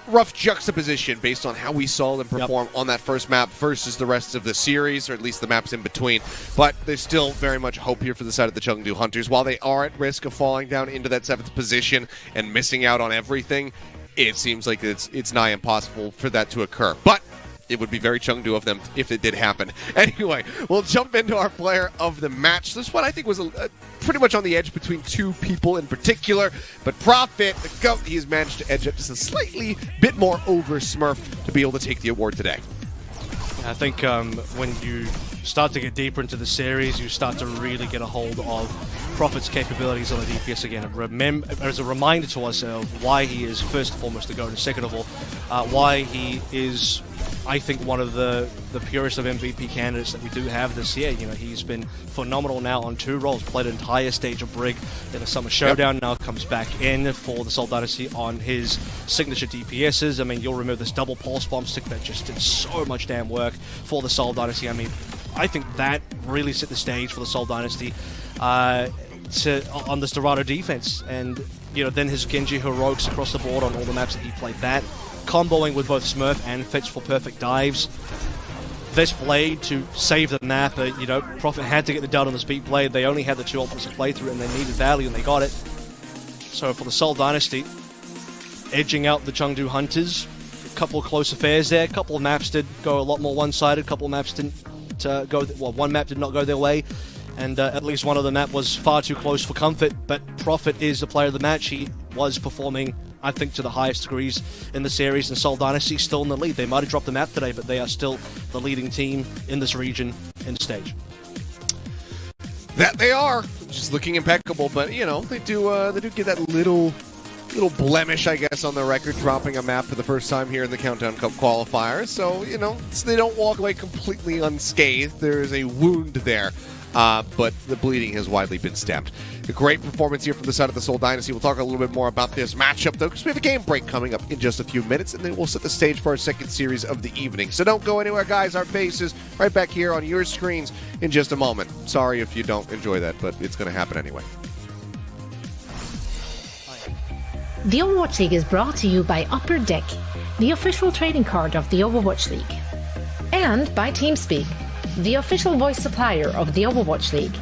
rough juxtaposition based on how we saw them perform on that first map versus the rest of the series, or at least the maps in between. But there's still very much hope here for the side of the Chengdu Hunters. While they are at risk of falling down into that 7th position and missing out on everything, it seems like it's nigh impossible for that to occur. But it would be very Chengdu of them if it did happen. Anyway, we'll jump into our player of the match. This one I think was pretty much on the edge between 2 people in particular. But Prophet, the GOAT, he has managed to edge up just a slightly bit more over Smurf to be able to take the award today. I think when you start to get deeper into the series, you start to really get a hold of Prophet's capabilities on the DPS again. As a reminder to us of why he is first and foremost the GOAT, and second of all, why he is I think one of the purest of MVP candidates that we do have this year. You know, he's been phenomenal now on 2 roles, played an entire stage of Brig in the Summer Showdown, now comes back in for the Seoul Dynasty on his signature DPSs. I mean, you'll remember this double pulse bomb stick that just did so much damn work for the Seoul Dynasty. I mean, I think that really set the stage for the Seoul Dynasty on this Dorado defense. And, you know, then his Genji heroics across the board on all the maps that he played that. Comboing with both Smurf and Fitz for perfect dives. This Blade to save the map. You know, Prophet had to get the done on the Speed Blade. They only had the 2 ultimates to play through, and they needed value, and they got it. So for the Seoul Dynasty, edging out the Chengdu Hunters. A couple of close affairs there. A couple of maps did go a lot more one-sided. A couple of maps didn't go... Well, one map did not go their way. And at least one of the map was far too close for comfort. But Prophet is the player of the match. He was performing, I think, to the highest degrees in the series, and Seoul Dynasty still in the lead. They might have dropped the map today, but they are still the leading team in this region in the stage. That they are, just looking impeccable. But you know, they do get that little blemish, I guess, on the record, dropping a map for the first time here in the Countdown Cup qualifiers. So you know, they don't walk away completely unscathed. There is a wound there. But the bleeding has widely been stamped. A great performance here from the side of the Seoul Dynasty. We'll talk a little bit more about this matchup, though, because we have a game break coming up in just a few minutes, and then we'll set the stage for our second series of the evening. So don't go anywhere, guys. Our faces right back here on your screens in just a moment. Sorry if you don't enjoy that, but it's going to happen anyway. The Overwatch League is brought to you by Upper Deck, the official trading card of the Overwatch League, and by TeamSpeak, the official voice supplier of the Overwatch League.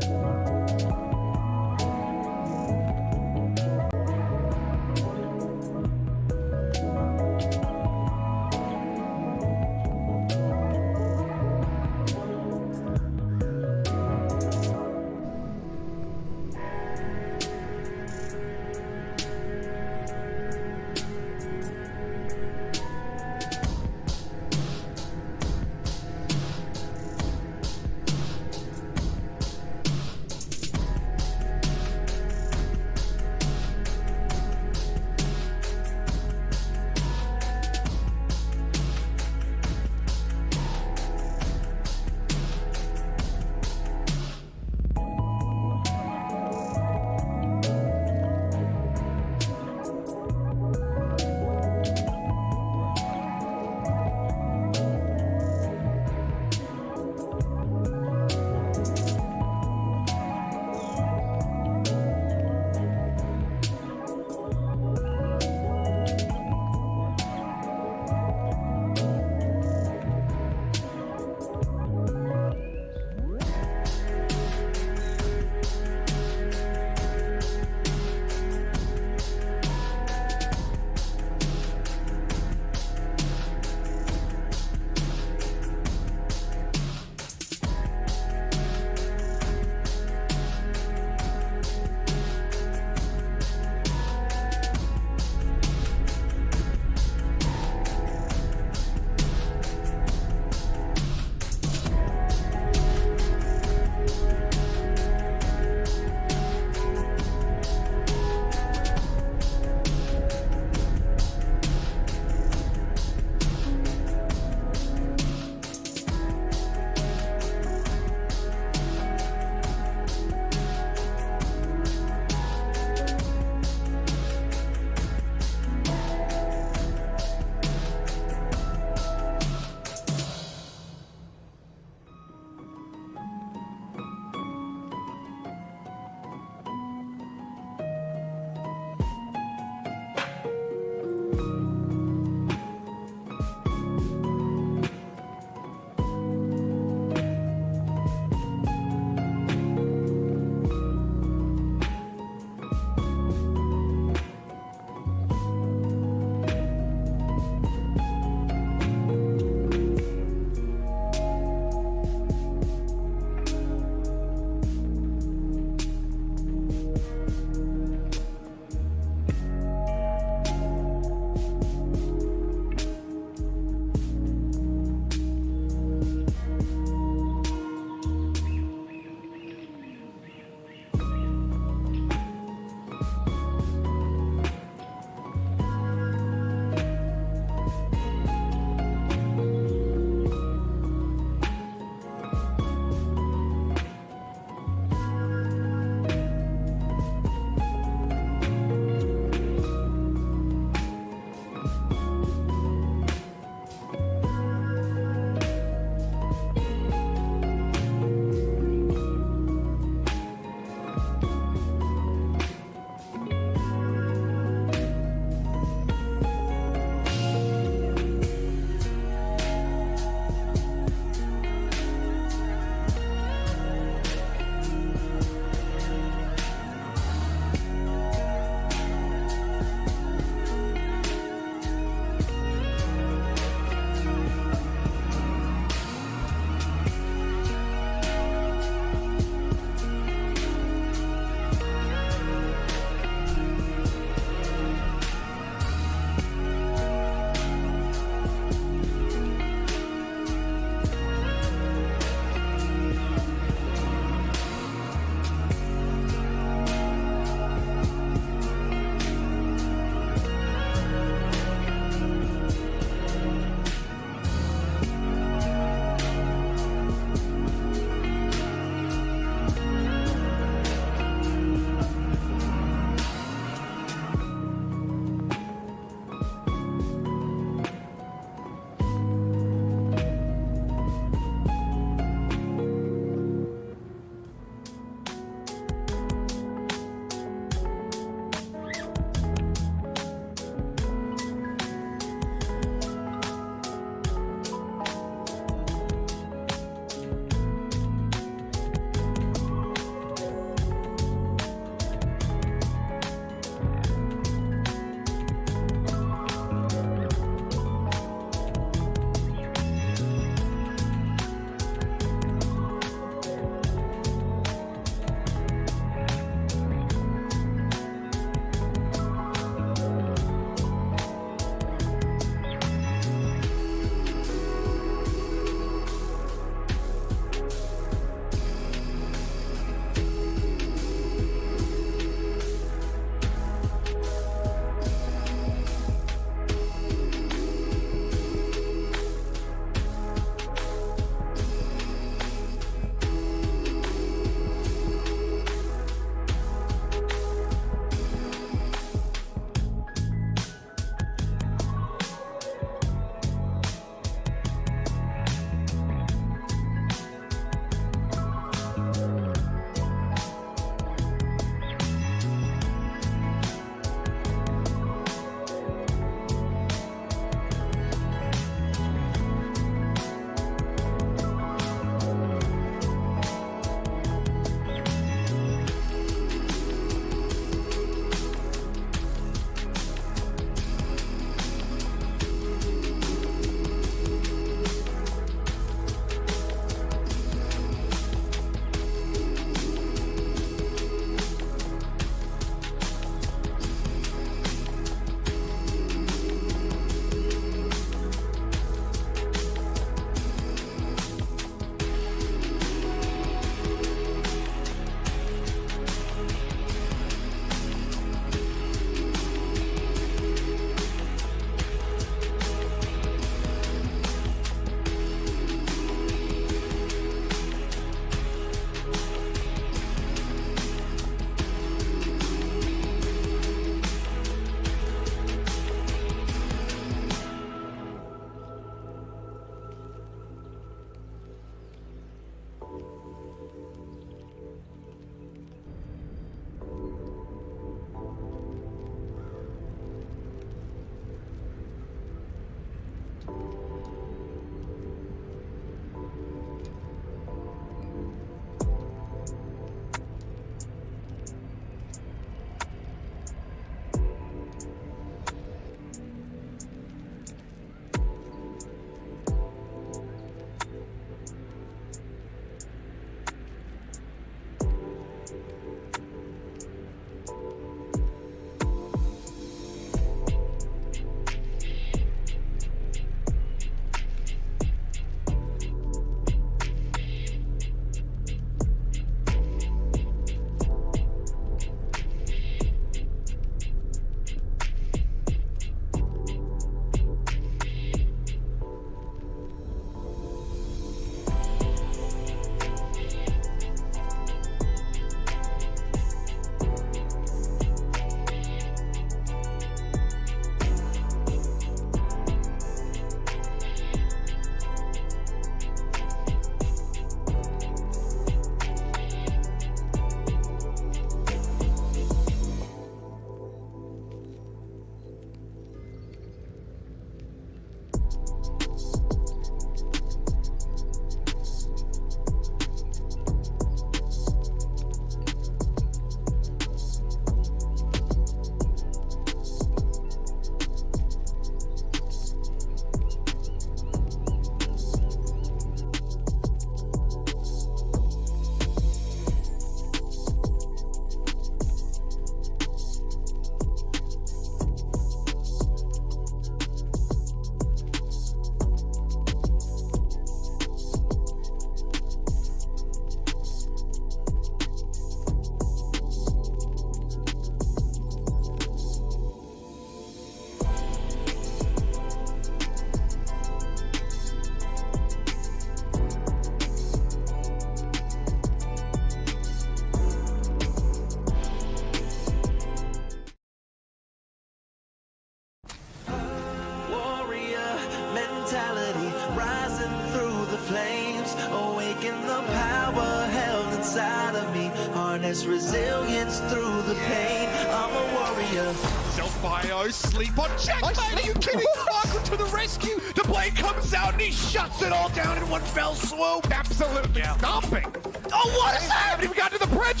inside of me. Harness resilience through the pain. I'm a warrior. Self-bio, sleep on checkmate. Are you kidding? Sparkle to the rescue. The blade comes out and he shuts it all down in one fell swoop. Absolutely stomping. Oh, what is that? Haven't even got to the bridge.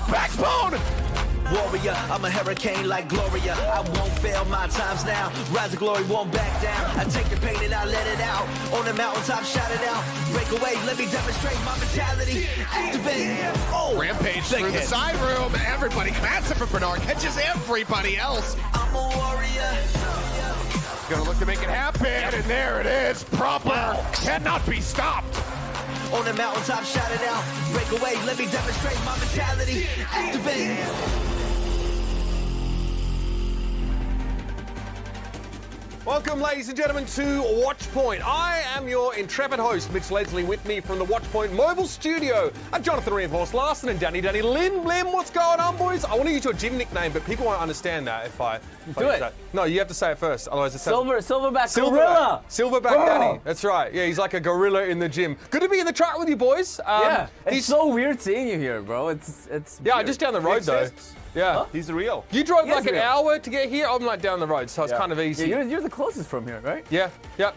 Backbone. Warrior, I'm a hurricane like Gloria. I won't fail my times now. Rise of glory won't back down. I take the pain and I let it out. On the mountaintop, shout it out. Break away, let me demonstrate my mentality. Activate. Oh, Rampage through the side room. Everybody, massive for Bernard. Catches everybody else. I'm a warrior. Gonna look to make it happen, and there it is. Proper. Cannot be stopped. On the mountaintop, shout it out. Break away, let me demonstrate my mentality. Activate. Welcome, ladies and gentlemen, to Watchpoint. I am your intrepid host, Mitch Leslie, with me from the Watchpoint mobile studio. Jonathan Reinforced Larson and Danny Lynn Blim. What's going on, boys? I want to use your gym nickname, but people won't understand that if I do it. That. No, you have to say it first, otherwise it's Silverback gorilla. Silverback Danny. That's right. Yeah, he's like a gorilla in the gym. Good to be in the chat with you, boys. Yeah, it's so weird seeing you here, bro. It's yeah, weird. just down the road though. Yeah, huh? He's real. You drove like an hour to get here. I'm like down the road, so it's kind of easy. Yeah, you're the closest from here, right? Yeah,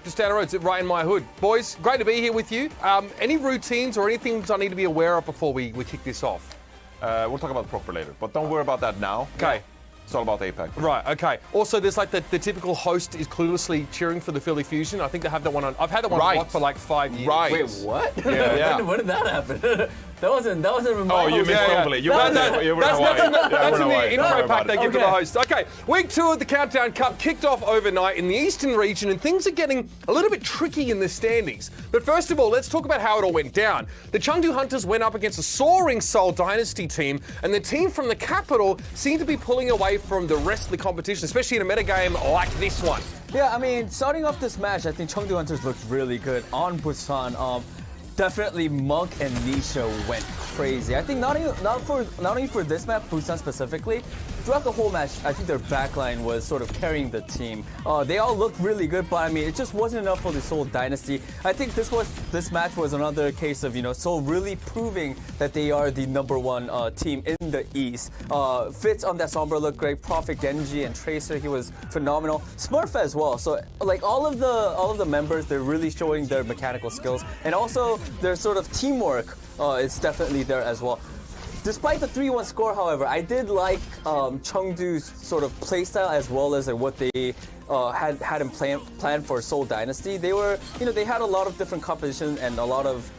just down the road. It's right in my hood. Boys, great to be here with you. Any routines or anything I need to be aware of before we kick this off? We'll talk about proper later, but don't worry about that now. Okay. It's all about APAC. Right, okay. Also, there's like the typical host is cluelessly cheering for the Philly Fusion. I think they have that one on. I've had that one on for like 5 years. Right. Wait, what? Yeah. When did that happen? That wasn't Oh, you missed totally. You went there. That's in the intro pack they give to the host. Okay, week 2 of the Countdown Cup kicked off overnight in the Eastern region, and things are getting a little bit tricky in the standings. But first of all, let's talk about how it all went down. The Chengdu Hunters went up against a soaring Seoul Dynasty team, and the team from the capital seemed to be pulling away from the rest of the competition, especially in a metagame like this one. Yeah, I mean, starting off this match, I think Chengdu Hunters looked really good on Busan. Definitely Monk and Nisha went crazy. I think not only for this map, Busan specifically, throughout the whole match, I think their backline was sort of carrying the team. They all looked really good, but I mean, it just wasn't enough for the Seoul Dynasty. I think this match was another case of, Seoul really proving that they are the #1 team in the East. Fitz on that Sombra looked great. Prophet, Genji, and Tracer, he was phenomenal. Smurf as well. So like all of the members, they're really showing their mechanical skills, and also their sort of teamwork is definitely there as well. Despite the 3-1 score, however, I did like Chengdu's sort of playstyle as well as what they had in plan for Seoul Dynasty. They were, they had a lot of different compositions and a lot of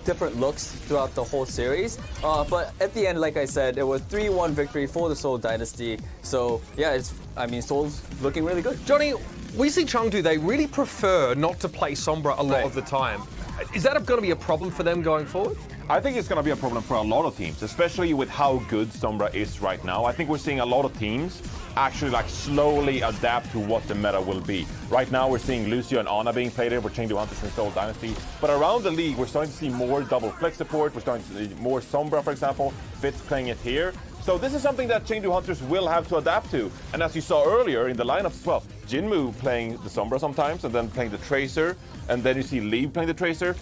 different looks throughout the whole series. But at the end, like I said, it was 3-1 victory for the Seoul Dynasty. So yeah, Seoul's looking really good. Johnny, we see Chengdu, they really prefer not to play Sombra a lot of the time. Is that going to be a problem for them going forward? I think it's going to be a problem for a lot of teams, especially with how good Sombra is right now. I think we're seeing a lot of teams actually slowly adapt to what the meta will be. Right now we're seeing Lucio and Ana being played here for Chengdu Hunters and Seoul Dynasty. But around the league we're starting to see more double flex support, we're starting to see more Sombra, for example, Fitz playing it here. So this is something that Chengdu Hunters will have to adapt to. And as you saw earlier in the lineups as well, Jinmu playing the Sombra sometimes and then playing the Tracer, and then you see Lee playing the Tracer.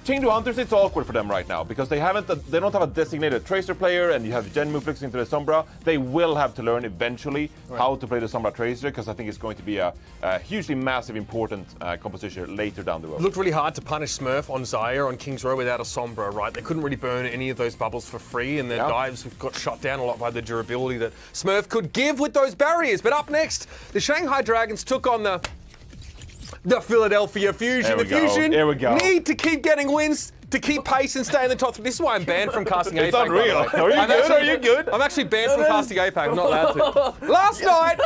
Chengdu Hunters, it's awkward for them right now because they don't have a designated Tracer player, and you have Jinmu flexing into the Sombra. They will have to learn eventually how to play the Sombra Tracer, because I think it's going to be a hugely massive, important composition later down the road. Looked really hard to punish Smurf on Zaire on King's Row without a Sombra, right? They couldn't really burn any of those bubbles for free, and their dives got shot down a lot by the durability that Smurf could give with those barriers. But up next, the Shanghai Dragons took on the Philadelphia Fusion. The Fusion need to keep getting wins to keep pace and stay in the top 3. This is why I'm banned from casting APAC. It's unreal. Are you good? I'm actually banned from casting APAC. I'm not allowed to. Last night,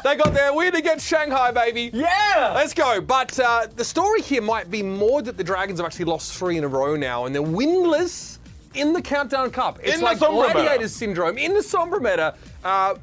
they got their win against Shanghai, baby. Yeah! Let's go. But the story here might be more that the Dragons have actually lost 3 in a row now, and they're winless in the Countdown Cup. It's like Gladiators syndrome in the Sombra meta.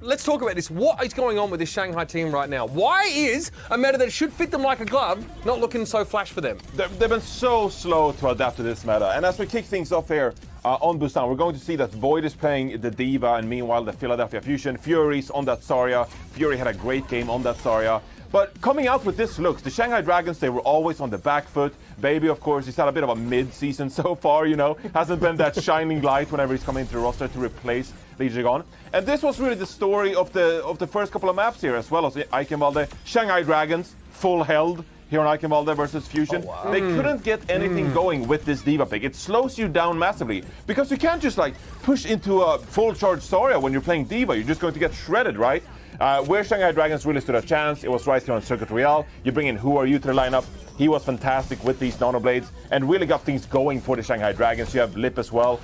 Let's talk about this. What is going on with this Shanghai team right now? Why is a meta that should fit them like a glove not looking so flash for them? They've been so slow to adapt to this meta. And as we kick things off here on Busan, we're going to see that Void is playing the Diva, and meanwhile the Philadelphia Fusion. Fury's on that Zarya. Fury had a great game on that Zarya. But coming out with this looks, the Shanghai Dragons, they were always on the back foot. Baby, of course, he's had a bit of a mid-season so far, hasn't been that shining light whenever he's come into the roster to replace Lee Jigon. And this was really the story of the first couple of maps here as well as Eichenwalde. Shanghai Dragons, full held here on Eichenwalde versus Fusion. They couldn't get anything going with this D.Va pick. It slows you down massively because you can't just push into a full charge Zarya when you're playing D.Va. You're just going to get shredded, right? Where Shanghai Dragons really stood a chance, it was right here on Circuit Royale. You bring in Who Are You to the lineup. He was fantastic with these Nano Blades and really got things going for the Shanghai Dragons. You have Lip as well.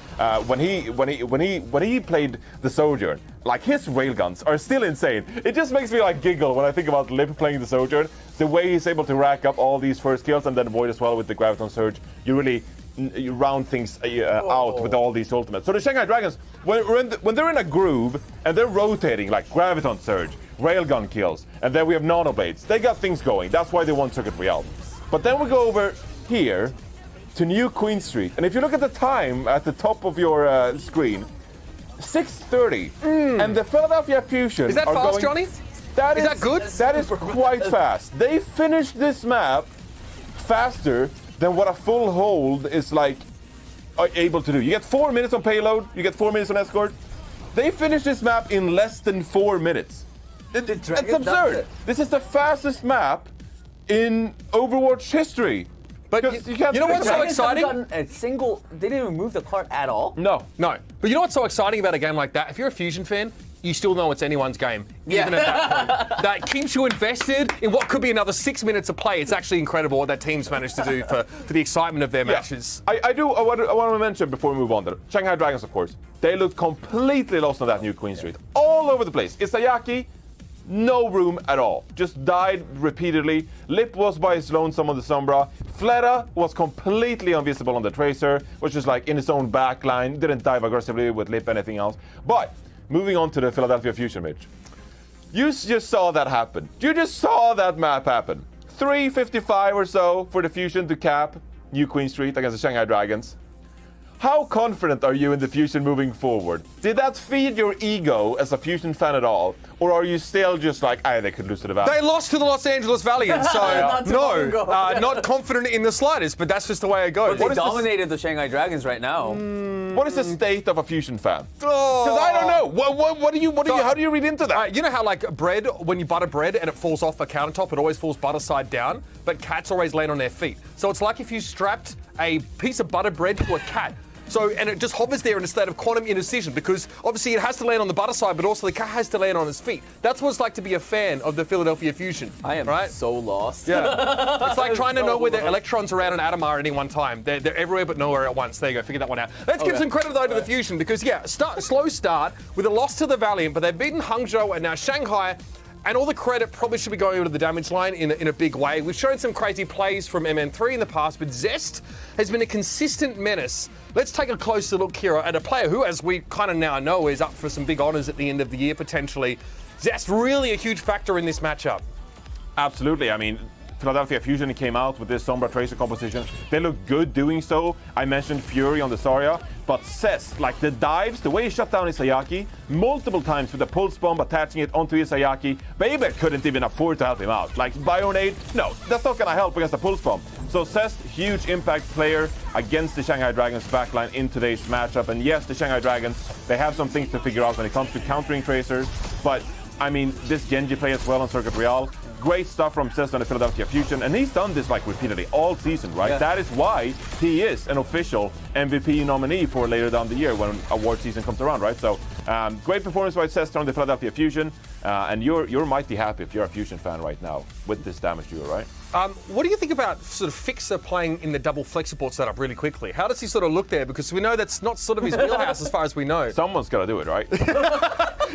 When he played the Sojourn, his railguns are still insane. It just makes me giggle when I think about Lip playing the Sojourn. The way he's able to rack up all these first kills and then Void as well with the Graviton Surge. You round things out with all these ultimates. So the Shanghai Dragons, when they're in a groove and they're rotating Graviton Surge, Railgun kills, and then we have Nano Blades, they got things going. That's why they won Circuit Royale. But then we go over here to New Queen Street. And if you look at the time at the top of your screen, 6:30. And the Philadelphia Fusion Is that fast, Johnny? Is that good? That is quite fast. They finished this map faster than what a full hold is able to do. You get 4 minutes on payload, you get 4 minutes on escort. They finished this map in less than 4 minutes. It's absurd. This is the fastest map in Overwatch history. But you know what's so exciting? They didn't even move the cart at all. No. But you know what's so exciting about a game like that? If you're a Fusion fan, you still know it's anyone's game, even at that point. That keeps you invested in what could be another 6 minutes of play. It's actually incredible what that team's managed to do for the excitement of their matches. I want to mention before we move on, Shanghai Dragons, of course, they looked completely lost on that New Queen Street. All over the place. Isayaki, no room at all. Just died repeatedly. Lip was by his lonesome on the Sombra. Fleta was completely invisible on the Tracer, was just in his own backline. Didn't dive aggressively with Lip, anything else. But moving on to the Philadelphia Fusion match. You just saw that happen. You just saw that map happen. 3:55 or so for the Fusion to cap New Queen Street against the Shanghai Dragons. How confident are you in the Fusion moving forward? Did that feed your ego as a Fusion fan at all? Or are you still just they could lose to the Valiant? They lost to the Los Angeles Valiant, so not confident in the slightest, but that's just the way it goes. But they dominated the Shanghai Dragons right now. What is the state of a Fusion fan? Because I don't know. How do you read into that? You know how bread, when you butter bread and it falls off a countertop, it always falls butter side down, but cats always land on their feet. So it's like if you strapped a piece of butter bread to a cat. And it just hovers there in a state of quantum indecision because obviously it has to land on the butter side, but also the cat has to land on his feet. That's what it's like to be a fan of the Philadelphia Fusion. I am so lost. Yeah. It's like trying to know where the electrons around an atom are at any one time. They're everywhere but nowhere at once. There you go, figure that one out. Let's give some credit though to the Fusion because slow start with a loss to the Valiant, but they've beaten Hangzhou and now Shanghai. And all the credit probably should be going over to the damage line in a big way. We've shown some crazy plays from MN3 in the past, but Zest has been a consistent menace. Let's take a closer look here at a player who, as we kind of now know, is up for some big honours at the end of the year, potentially. Zest, really a huge factor in this matchup. Absolutely. I mean, Philadelphia Fusion came out with this Sombra Tracer composition. They look good doing so. I mentioned Fury on the Zarya, but Zest, the dives, the way he shut down Isayaki multiple times with the pulse bomb attaching it onto Isayaki, Baby couldn't even afford to help him out. Bionade, no, that's not gonna help against the pulse bomb. So Zest, huge impact player against the Shanghai Dragons backline in today's matchup. And yes, the Shanghai Dragons, they have some things to figure out when it comes to countering Tracers, but I mean, this Genji play as well on Circuit Royale. Great stuff from Zest on the Philadelphia Fusion, and he's done this repeatedly all season, right? Yeah. That is why he is an official MVP nominee for later down the year when award season comes around, right? So, great performance by Zest on the Philadelphia Fusion, and you're mighty happy if you're a Fusion fan right now with this damage duo, right? What do you think about sort of Fixer playing in the double flex support setup really quickly? How does he sort of look there? Because we know that's not sort of his wheelhouse as far as we know. Someone's got to do it, right?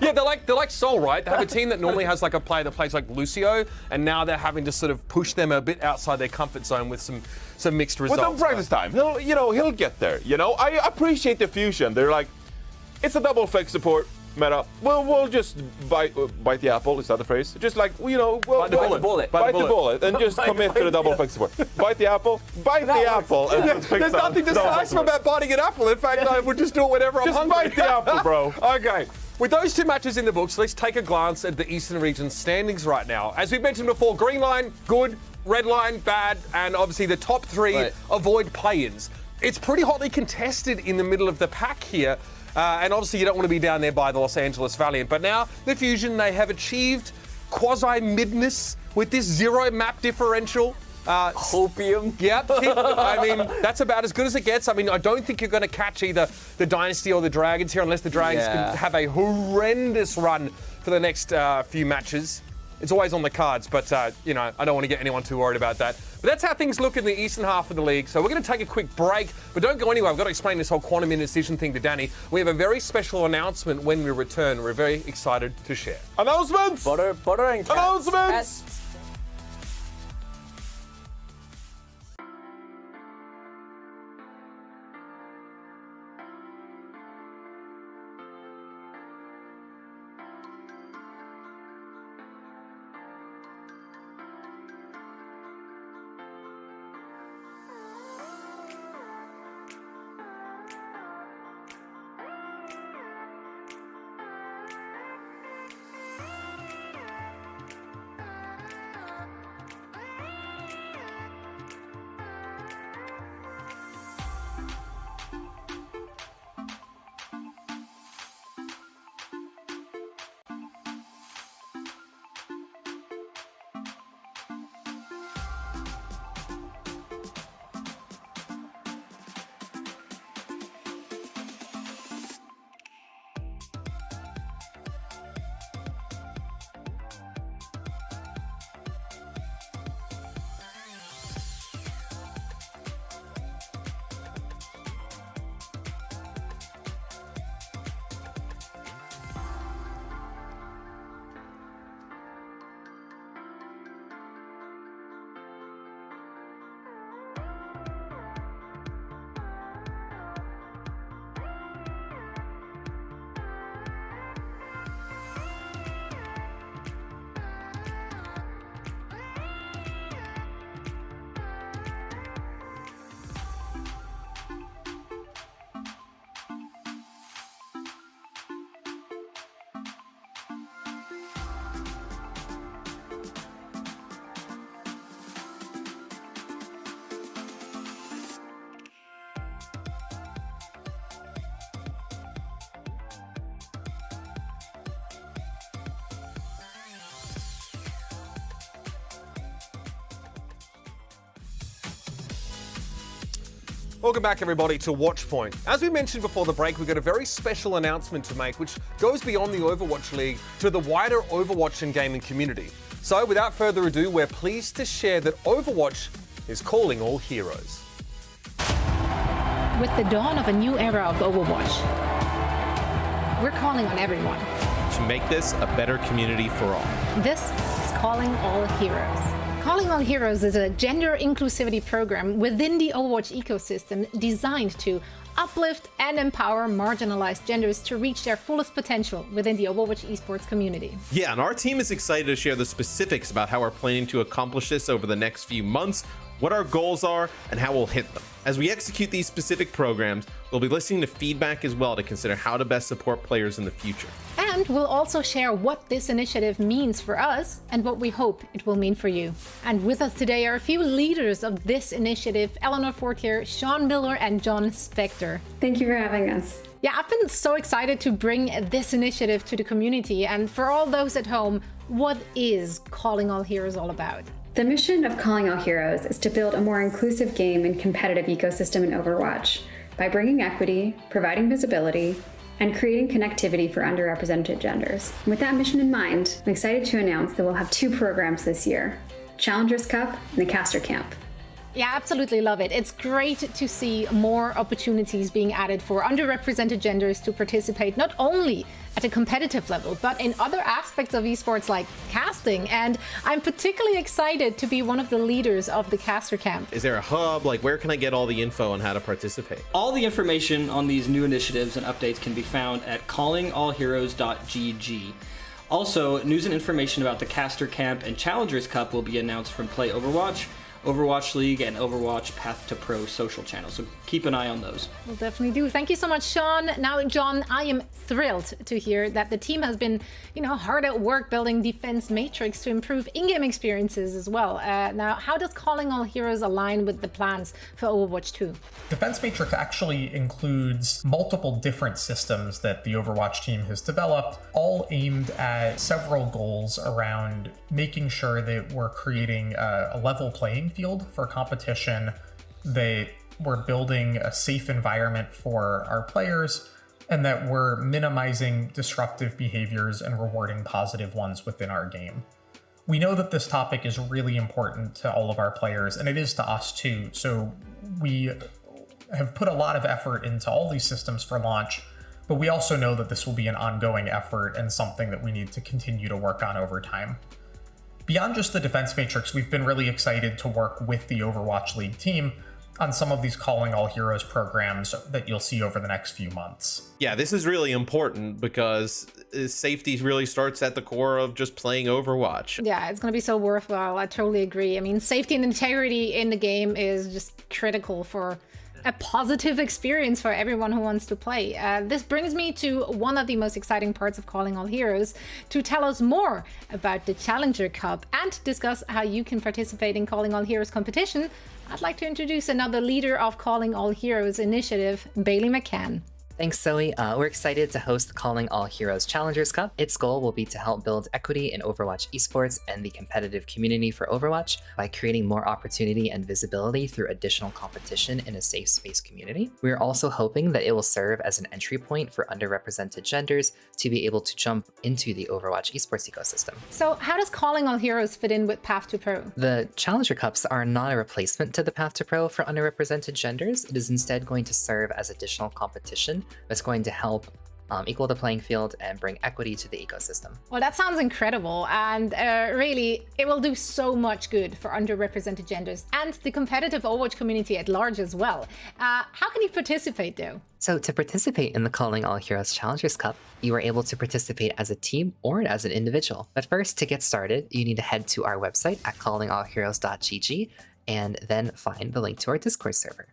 Yeah, they're like Seoul, right? They have a team that normally has a player that plays like Lucio, and now they're having to sort of push them a bit outside their comfort zone with some mixed results. With some practice time, he'll get there. I appreciate the Fusion. They're it's a double flex support meta. We'll just bite the apple. Is that the phrase? Just bite the bullet, and just commit to the double flex support. Bite the apple, and just fix There's nothing decisive about biting an apple. In fact, I would just do it whenever I'm hungry. Just bite the apple, bro. Okay. With those two matches in the books, let's take a glance at the Eastern region standings right now. As we mentioned before, green line, good, red line, bad, and obviously the top three avoid play-ins. It's pretty hotly contested in the middle of the pack here, and obviously you don't want to be down there by the Los Angeles Valiant. But now, the Fusion, they have achieved quasi-midness with this 0 map differential. Hopium. Yep. I mean, that's about as good as it gets. I mean, I don't think you're going to catch either the Dynasty or the Dragons here unless the Dragons can have a horrendous run for the next few matches. It's always on the cards, but, you know, I don't want to get anyone too worried about that. But that's how things look in the eastern half of the league. So we're going to take a quick break, but don't go anywhere. I've got to explain this whole quantum indecision thing to Danny. We have a very special announcement when we return. We're very excited to share. Announcements! Butter and cats. Announcements! Welcome back, everybody, to Watchpoint. As we mentioned before the break, we've got a very special announcement to make, which goes beyond the Overwatch League to the wider Overwatch and gaming community. So, without further ado, we're pleased to share that Overwatch is calling all heroes. With the dawn of a new era of Overwatch, we're calling on everyone. To make this a better community for all. This is Calling All Heroes. Calling All Heroes is a gender inclusivity program within the Overwatch ecosystem designed to uplift and empower marginalized genders to reach their fullest potential within the Overwatch esports community. Yeah, and our team is excited to share the specifics about how we're planning to accomplish this over the next few months, what our goals are, and how we'll hit them. As we execute these specific programs, we'll be listening to feedback as well to consider how to best support players in the future. And we'll also share what this initiative means for us and what we hope it will mean for you. And with us today are a few leaders of this initiative, Eleanor Fortier, Sean Miller, and John Spector. Thank you for having us. Yeah, I've been so excited to bring this initiative to the community. And for all those at home, what is Calling All Heroes all about? The mission of Calling All Heroes is to build a more inclusive game and competitive ecosystem in Overwatch by bringing equity, providing visibility, and creating connectivity for underrepresented genders. With that mission in mind, I'm excited to announce that we'll have 2 programs this year, Challengers Cup and the Caster Camp. Yeah, absolutely love it. It's great to see more opportunities being added for underrepresented genders to participate not only at a competitive level, but in other aspects of esports like casting. And I'm particularly excited to be one of the leaders of the Caster Camp. Is there a hub? Like, where can I get all the info on how to participate? All the information on these new initiatives and updates can be found at callingallheroes.gg. Also, news and information about the Caster Camp and Challengers Cup will be announced from Play Overwatch Overwatch League and Overwatch Path to Pro social channels. So keep an eye on those. We'll definitely do. Thank you so much, Sean. Now, John, I am thrilled to hear that the team has been, hard at work building defense matrix to improve in-game experiences as well. Now, how does Calling All Heroes align with the plans for Overwatch 2? Defense Matrix actually includes multiple different systems that the Overwatch team has developed, all aimed at several goals around making sure that we're creating a level playing field for competition, that we're building a safe environment for our players, and that we're minimizing disruptive behaviors and rewarding positive ones within our game. We know that this topic is really important to all of our players, and it is to us too, so we have put a lot of effort into all these systems for launch, but we also know that this will be an ongoing effort and something that we need to continue to work on over time. Beyond just the Defense Matrix, we've been really excited to work with the Overwatch League team on some of these Calling All Heroes programs that you'll see over the next few months. Yeah, this is really important because safety really starts at the core of just playing Overwatch. Yeah, it's going to be so worthwhile. I totally agree. I mean, safety and integrity in the game is just critical for a positive experience for everyone who wants to play. This brings me to one of the most exciting parts of Calling All Heroes, to tell us more about the Challenger Cup and discuss how you can participate in Calling All Heroes competition. I'd like to introduce another leader of Calling All Heroes initiative, Bailey McCann. Thanks, Zoe. We're excited to host the Calling All Heroes Challengers Cup. Its goal will be to help build equity in Overwatch esports and the competitive community for Overwatch by creating more opportunity and visibility through additional competition in a safe space community. We're also hoping that it will serve as an entry point for underrepresented genders to be able to jump into the Overwatch esports ecosystem. So how does Calling All Heroes fit in with Path to Pro? The Challenger Cups are not a replacement to the Path to Pro for underrepresented genders. It is instead going to serve as additional competition that's going to help equal the playing field and bring equity to the ecosystem. Well, that sounds incredible, and really, it will do so much good for underrepresented genders and the competitive Overwatch community at large as well. How can you participate, though? So to participate in the Calling All Heroes Challengers Cup, you are able to participate as a team or as an individual. But first, to get started, you need to head to our website at callingallheroes.gg and then find the link to our Discord server.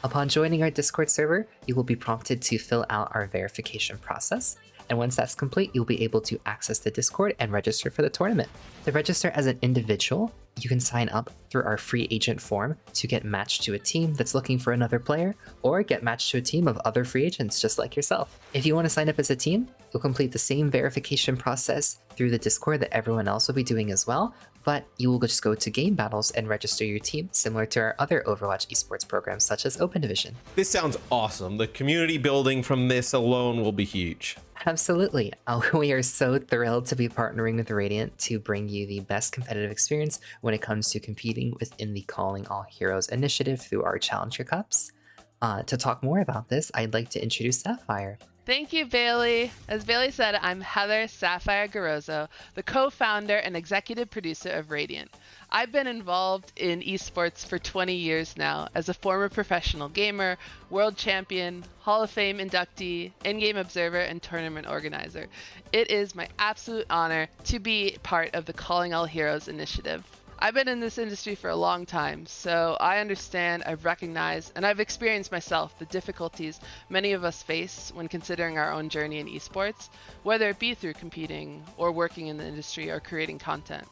Upon joining our Discord server, you will be prompted to fill out our verification process, and once that's complete, you'll be able to access the Discord and register for the tournament. To register as an individual, you can sign up through our free agent form to get matched to a team that's looking for another player, or get matched to a team of other free agents just like yourself. If you want to sign up as a team, you'll complete the same verification process through the Discord that everyone else will be doing as well, but you will just go to game battles and register your team, similar to our other Overwatch esports programs such as Open Division. This sounds awesome. The community building from this alone will be huge. Absolutely. We are so thrilled to be partnering with Radiant to bring you the best competitive experience when it comes to competing within the Calling All Heroes initiative through our Challenger Cups. To talk more about this, I'd like to introduce Sapphire. Thank you, Bailey. As Bailey said, I'm Heather Sapphire Garozzo, the co-founder and executive producer of Radiant. I've been involved in esports for 20 years now as a former professional gamer, world champion, Hall of Fame inductee, in-game observer, and tournament organizer. It is my absolute honor to be part of the Calling All Heroes initiative. I've been in this industry for a long time, so I understand, I've recognized, and I've experienced myself the difficulties many of us face when considering our own journey in esports, whether it be through competing or working in the industry or creating content.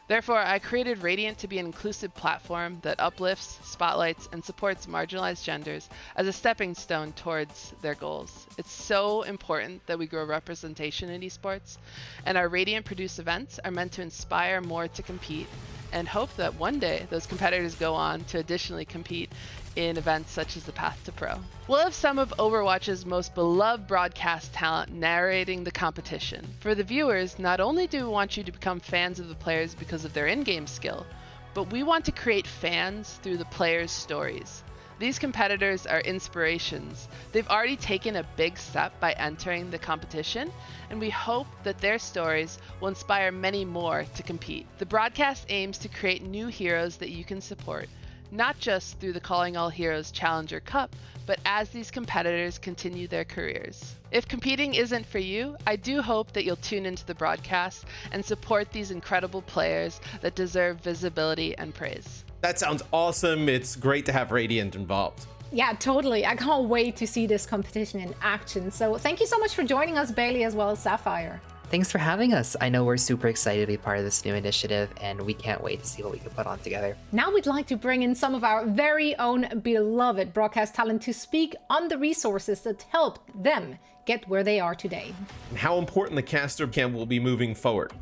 Therefore, I created Radiant to be an inclusive platform that uplifts, spotlights, and supports marginalized genders as a stepping stone towards their goals. It's so important that we grow representation in esports, and our Radiant produced events are meant to inspire more to compete and hope that one day those competitors go on to additionally compete in events such as the Path to Pro. We'll have some of Overwatch's most beloved broadcast talent narrating the competition. For the viewers, not only do we want you to become fans of the players because of their in-game skill, but we want to create fans through the players' stories. These competitors are inspirations. They've already taken a big step by entering the competition, and we hope that their stories will inspire many more to compete. The broadcast aims to create new heroes that you can support, not just through the Calling All Heroes Challenger Cup, but as these competitors continue their careers. If competing isn't for you, I do hope that you'll tune into the broadcast and support these incredible players that deserve visibility and praise. That sounds awesome. It's great to have Radiant involved. Yeah, totally. I can't wait to see this competition in action. So thank you so much for joining us, Bailey, as well as Sapphire. Thanks for having us. I know we're super excited to be part of this new initiative, and we can't wait to see what we can put on together. Now we'd like to bring in some of our very own beloved broadcast talent to speak on the resources that helped them get where they are today. And how important the caster camp will be moving forward.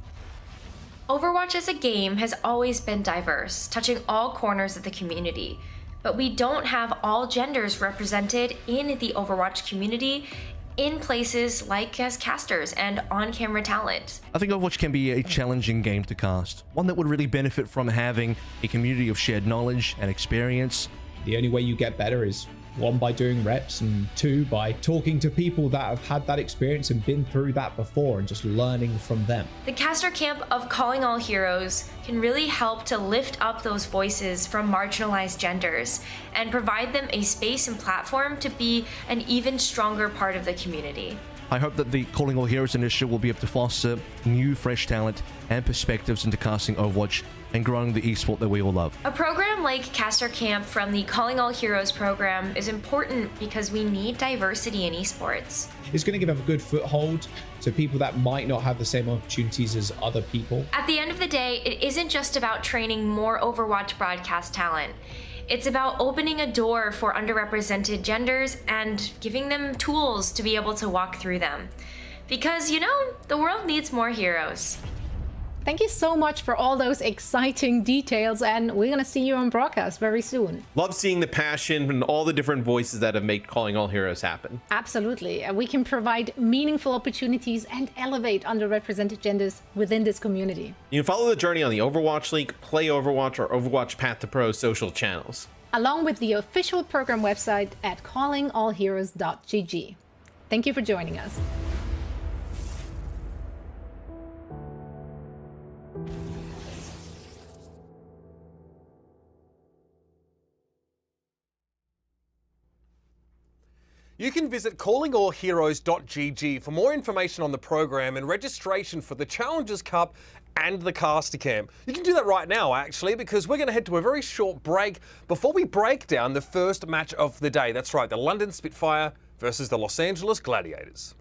Overwatch as a game has always been diverse, touching all corners of the community. But we don't have all genders represented in the Overwatch community in places like as casters and on-camera talent. I think Overwatch can be a challenging game to cast, one that would really benefit from having a community of shared knowledge and experience. The only way you get better is 1, by doing reps, and 2, by talking to people that have had that experience and been through that before and just learning from them. The caster camp of Calling All Heroes can really help to lift up those voices from marginalized genders and provide them a space and platform to be an even stronger part of the community. I hope that the Calling All Heroes initiative will be able to foster new, fresh talent and perspectives into casting Overwatch and growing the esport that we all love. A program like Caster Camp from the Calling All Heroes program is important because we need diversity in esports. It's going to give a good foothold to people that might not have the same opportunities as other people. At the end of the day, it isn't just about training more Overwatch broadcast talent. It's about opening a door for underrepresented genders and giving them tools to be able to walk through them. Because, you know, the world needs more heroes. Thank you so much for all those exciting details, and we're going to see you on broadcast very soon. Love seeing the passion and all the different voices that have made Calling All Heroes happen. Absolutely. We can provide meaningful opportunities and elevate underrepresented genders within this community. You can follow the journey on the Overwatch League, Play Overwatch, or Overwatch Path to Pro social channels, along with the official program website at callingallheroes.gg. Thank you for joining us. You can visit callingallheroes.gg for more information on the program and registration for the Challengers Cup and the Caster Camp. You can do that right now, actually, because we're going to head to a very short break before we break down the first match of the day. That's right, the London Spitfire versus the Los Angeles Gladiators.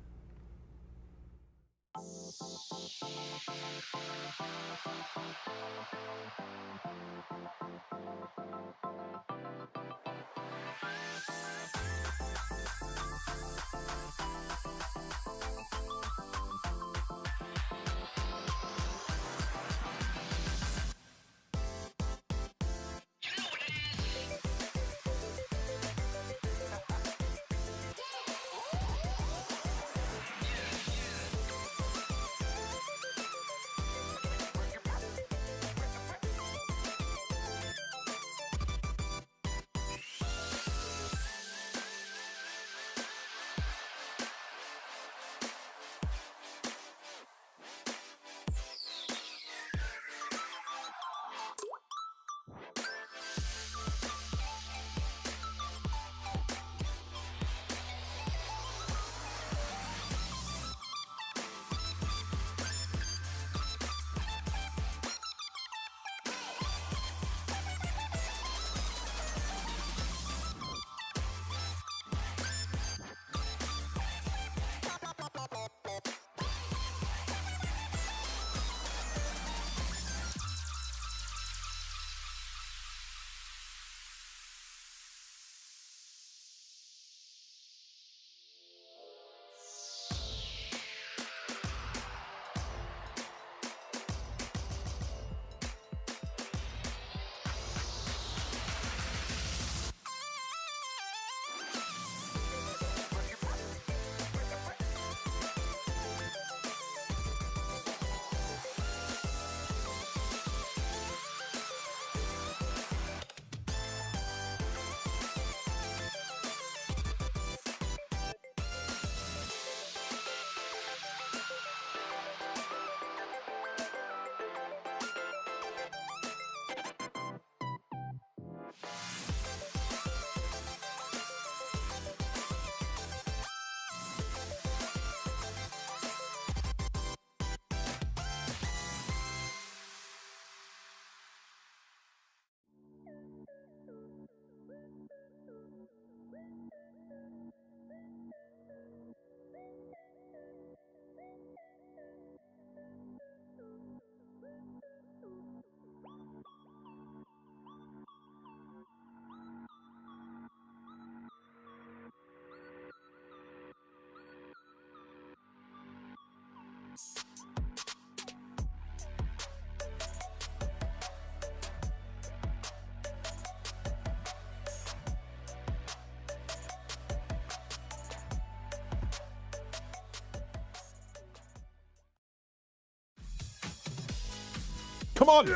Come on!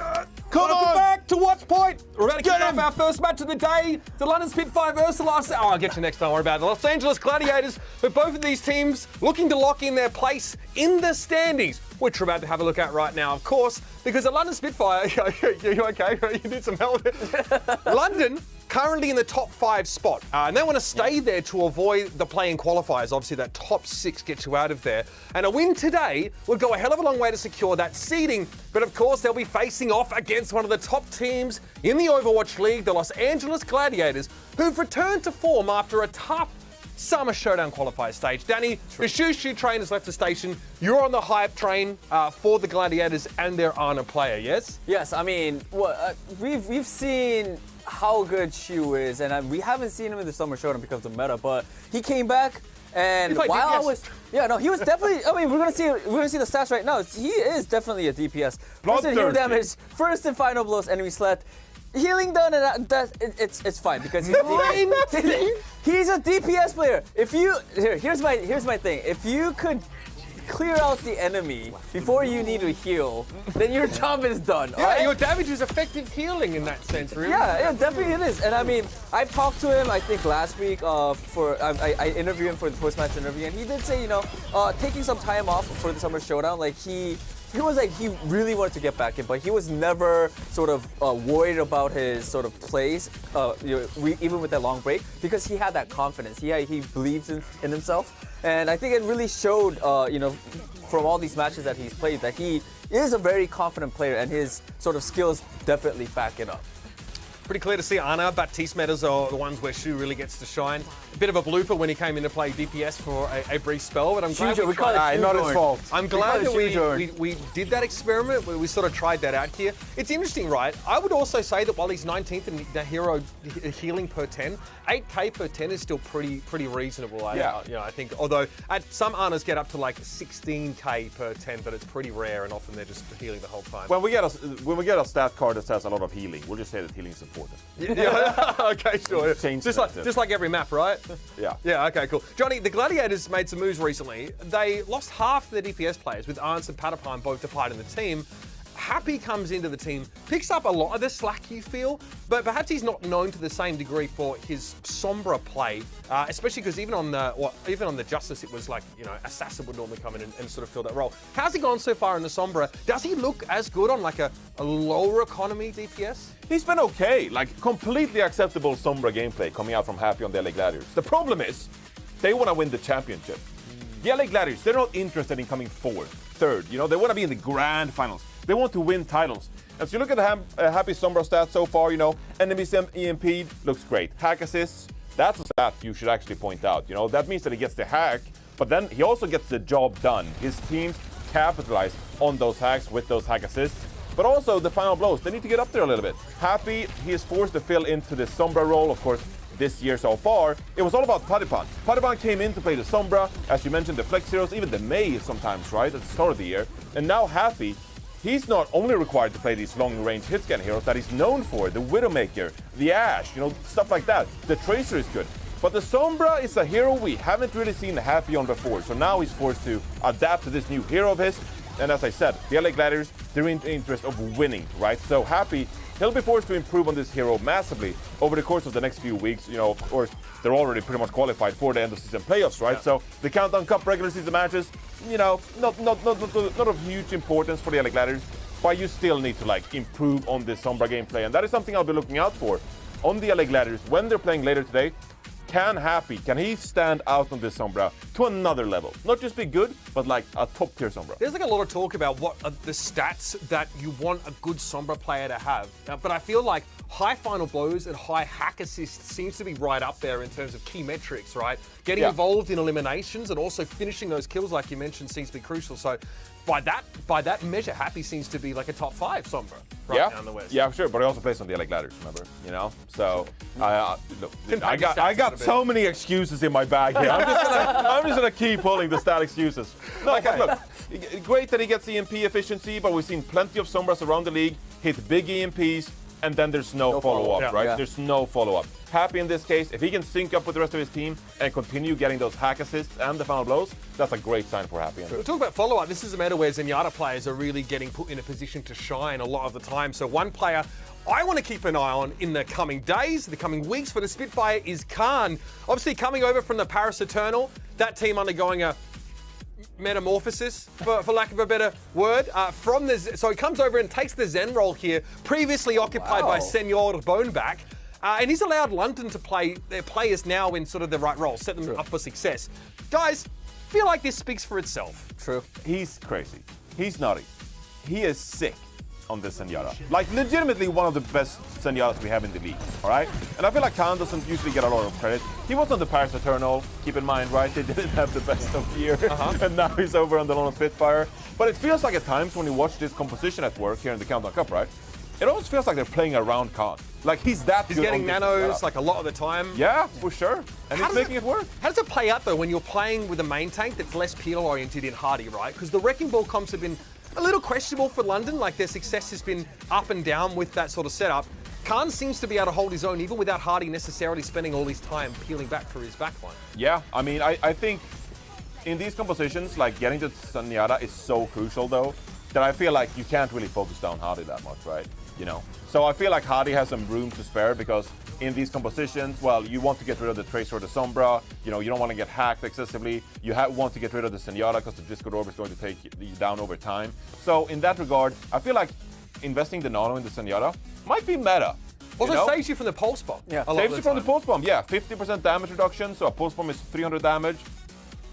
Welcome back to Watchpoint. We're about to kick off our first match of the day. The London Spitfire versus the last... I'll get to next, don't worry about it. The Los Angeles Gladiators, with both of these teams looking to lock in their place in the standings, which we're about to have a look at right now, of course, because the London Spitfire... you okay? You need some help? London... currently in the top 5 spot, and they want to stay there to avoid the play-in qualifiers. Obviously, that top 6 gets you out of there. And a win today would go a hell of a long way to secure that seeding. But of course, they'll be facing off against one of the top teams in the Overwatch League, the Los Angeles Gladiators, who've returned to form after a tough Summer Showdown qualifier stage. Danny, the Shoo train has left the station. You're on the hype train for the Gladiators and their Ana player, yes? Yes, I mean, we've seen how good Shu is, and we haven't seen him in the Summer Showdown because of meta, but he came back, and while he was definitely. I mean, we're gonna see the stats right now. He is definitely a DPS. First in hero damage, first in final blows, enemy sled. Healing done, and it's fine because he's a DPS player. If you here's my thing. If you could clear out the enemy before you need to heal, then your job is done. Yeah, right? your damage is effective healing in that sense, really. Yeah, definitely it is. And I mean, I talked to him, I think last week I interviewed him for the post-match interview, and he did say, taking some time off for the Summer Showdown, like he was like, he really wanted to get back in, but he was never sort of worried about his sort of plays, even with that long break, because he had that confidence. He believes in himself. And I think it really showed, from all these matches that he's played, that he is a very confident player, and his sort of skills definitely back it up. Pretty clear to see Ana. Baptiste metas are the ones where Shu really gets to shine. A bit of a blooper when he came in to play DPS for a brief spell, but I'm glad we tried. Not his fault. I'm glad that we did that experiment. We sort of tried that out here. It's interesting, right? I would also say that while he's 19th in the hero healing per 10, 8k per 10 is still pretty reasonable. I think. Although some Anas get up to like 16k per 10, but it's pretty rare, and often they're just healing the whole time. When we get a stat card that says a lot of healing, we'll just say that healing is important. Yeah. Okay, sure. Just like every map, right? Yeah. Yeah, okay, cool. Johnny, the Gladiators made some moves recently. They lost half their DPS players, with Arns and Patapine both departing the team. Happy comes into the team, picks up a lot of the slack, you feel, but perhaps he's not known to the same degree for his Sombra play, especially because even on the Justice, it was like, Assassin would normally come in and sort of fill that role. How's he gone so far in the Sombra? Does he look as good on like a lower economy DPS? He's been okay, like completely acceptable Sombra gameplay coming out from Happy on the LA Gladiators. The problem is, they want to win the championship. The LA Gladiators, they're not interested in coming fourth, third, they want to be in the grand finals. They want to win titles. As you look at the Happy Sombra stats so far, enemies EMP'd looks great. Hack assists, that's a stat you should actually point out. That means that he gets the hack, but then he also gets the job done. His teams capitalize on those hacks with those hack assists. But also the final blows, they need to get up there a little bit. Happy, he is forced to fill into the Sombra role, of course. This year so far, it was all about Patapine. Patapine came in to play the Sombra, as you mentioned, the Flex heroes, even the Mei sometimes, right, at the start of the year. And now Happy, he's not only required to play these long-range hitscan heroes that he's known for, the Widowmaker, the Ashe, stuff like that. The Tracer is good. But the Sombra is a hero we haven't really seen Happy on before, so now he's forced to adapt to this new hero of his. And as I said, the LA Gladiators, they're in the interest of winning, right? So Happy, he'll be forced to improve on this hero massively over the course of the next few weeks. Of course, they're already pretty much qualified for the end of season playoffs, right? Yeah. So the Countdown Cup regular season matches, not of huge importance for the LA Gladiators, but you still need to improve on this Sombra gameplay, and that is something I'll be looking out for on the LA Gladiators when they're playing later today. Can he stand out on this Sombra to another level? Not just be good, but like a top tier Sombra. There's a lot of talk about what are the stats that you want a good Sombra player to have. But I feel like high final blows and high hack assists seems to be right up there in terms of key metrics, right? Getting involved in eliminations and also finishing those kills, like you mentioned, seems to be crucial. So by that measure, Happy seems to be like a top 5 Sombra right now in the West. Yeah, sure, but he also plays on the LA Gladiators, remember? You know? So, look, I got so many excuses in my bag here. I'm just gonna keep pulling the stat excuses. No, okay. Look, great that he gets EMP efficiency, but we've seen plenty of Sombras around the league hit big EMPs, and then there's no follow-up, right? Yeah. There's no follow-up. Happy in this case, if he can sync up with the rest of his team and continue getting those hack assists and the final blows, that's a great sign for Happy. We'll talk about follow-up. This is a meta where Zenyatta players are really getting put in a position to shine a lot of the time. So one player I want to keep an eye on in the coming days, the coming weeks for the Spitfire is Khan. Obviously coming over from the Paris Eternal, that team undergoing a metamorphosis, for lack of a better word, so he comes over and takes the Zen role here, previously occupied by Senor Boneback, and he's allowed London to play their players now in sort of the right role, set them up for success. Guys, feel like this speaks for itself. True. He's crazy. He's nutty. He is sick on this Zenyatta. Like, legitimately one of the best Zenyatas we have in the league, all right? And I feel like Khan doesn't usually get a lot of credit. He was on the Paris Eternal, keep in mind, right? They didn't have the best of year, and now he's over on the London Spitfire. But it feels like at times when you watch this composition at work here in the Countdown Cup, right? It almost feels like they're playing around Khan. Like, he's that good. He's getting nanos, like, a lot of the time. Yeah, for sure. And he's making it work. How does it play out, though, when you're playing with a main tank that's less peel-oriented in Hardy, right? Because the Wrecking Ball comps have been a little questionable for London, like their success has been up and down with that sort of setup. Khan seems to be able to hold his own even without Hardy necessarily spending all his time peeling back for his backline. Yeah, I mean, I think in these compositions, like getting to Zenyatta is so crucial though, that I feel like you can't really focus down Hardy that much, right? You know, so I feel like Hardy has some room to spare because in these compositions, well, you want to get rid of the Tracer or the Sombra, you know, you don't want to get hacked excessively, you want to get rid of the Zenyatta because the Discord Orb is going to take you down over time. So in that regard, I feel like investing the Nano in the Zenyatta might be meta. Also saves you from the Pulse Bomb. Yeah, saves you from the Pulse Bomb, yeah. 50% damage reduction, so a Pulse Bomb is 300 damage,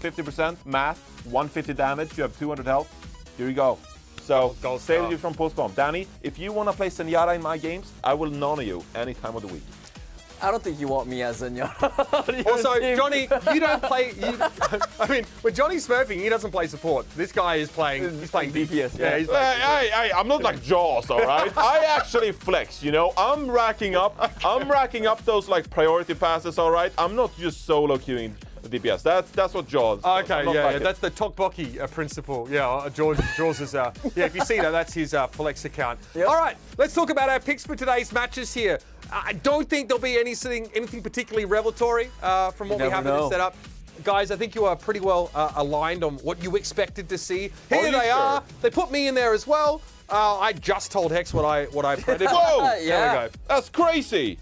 50% math, 150 damage, you have 200 health. Here you go. So, save you from Pulse Bomb. Danny, if you want to play Zenyatta in my games, I will Nano you any time of the week. I don't think you want me as Zenyatta. Also, Johnny, you don't play. I mean, when Johnny's smurfing, he doesn't play support. This guy is playing. He's playing DPS. Yeah, he's hey, I'm not like Jaws, all right? I actually flex. You know, I'm racking up those like priority passes, all right? I'm not just solo queuing DPS. That's what Jaws. Okay, yeah, that's the Tokboki principle. Yeah, Jaws is. Yeah, if you see that, that's his flex account. Yep. All right, let's talk about our picks for today's matches here. I don't think there'll be anything particularly revelatory from what we have in this setup. Guys, I think you are pretty well aligned on what you expected to see. Here they are. They put me in there as well. I just told Hex what I predicted. Whoa! There we go. That's crazy.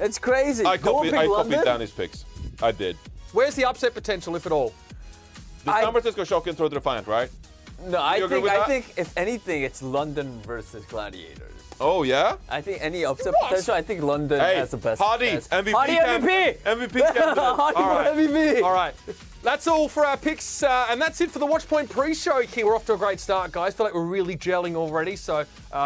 It's crazy. I copied Danny's picks. I did. Where's the upset potential, if at all? The San Francisco Shock throw the Defiant, right? No, I think if anything, it's London versus Gladiators. Oh, yeah? I think any upset potential, I think London has the best. Hardy, MVP. Hardy MVP! MVP candidate. Hardy MVP! All right. That's all for our picks, and that's it for the Watchpoint pre-show here. We're off to a great start, guys. Feel like we're really gelling already, so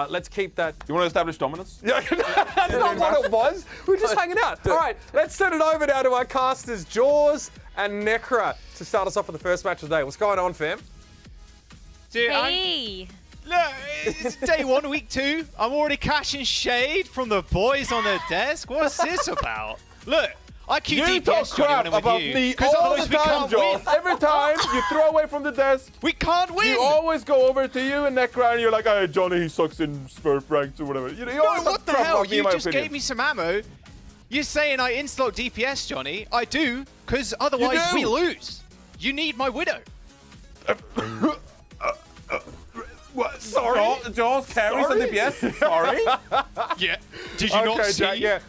let's keep that. You want to establish dominance? Yeah, that's not what it was. We're just hanging out. All right, let's send it over now to our casters, Jaws and Necra, to start us off for the first match of the day. What's going on, fam? Dude, Hey! Look, it's day 1, week 2. I'm already cashing shade from the boys on the desk. What's this about? Look, I queue you DPS talk crap about me all the time, Jaws. Every time you throw away from the desk, we can't win. You always go over to you and Necra and you're like, hey, Johnny, he sucks in Smurf ranks or whatever. You always what the hell? You just gave me some ammo. You're saying I insta-lock DPS, Johnny. I do, because otherwise we lose. You need my Widow. What? Sorry? Jaws carries on DPS? Sorry? Yeah. Did you not see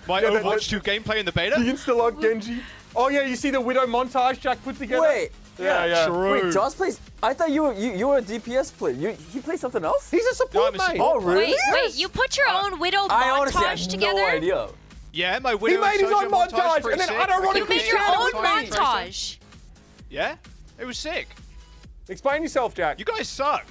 my Overwatch 2 gameplay in the beta? The insta-lock Genji. Oh, yeah, you see the Widow montage Jack put together? Wait. Yeah. True. Wait, Jaws plays. I thought you were a DPS player. He plays something else? He's a support mate. Oh, really? Wait, you put your own Widow montage together? I honestly have no idea. Yeah, my Widow. He made his own montage, and then unironically You made your own montage. Yeah, it was sick. Explain yourself, Jack. You guys suck.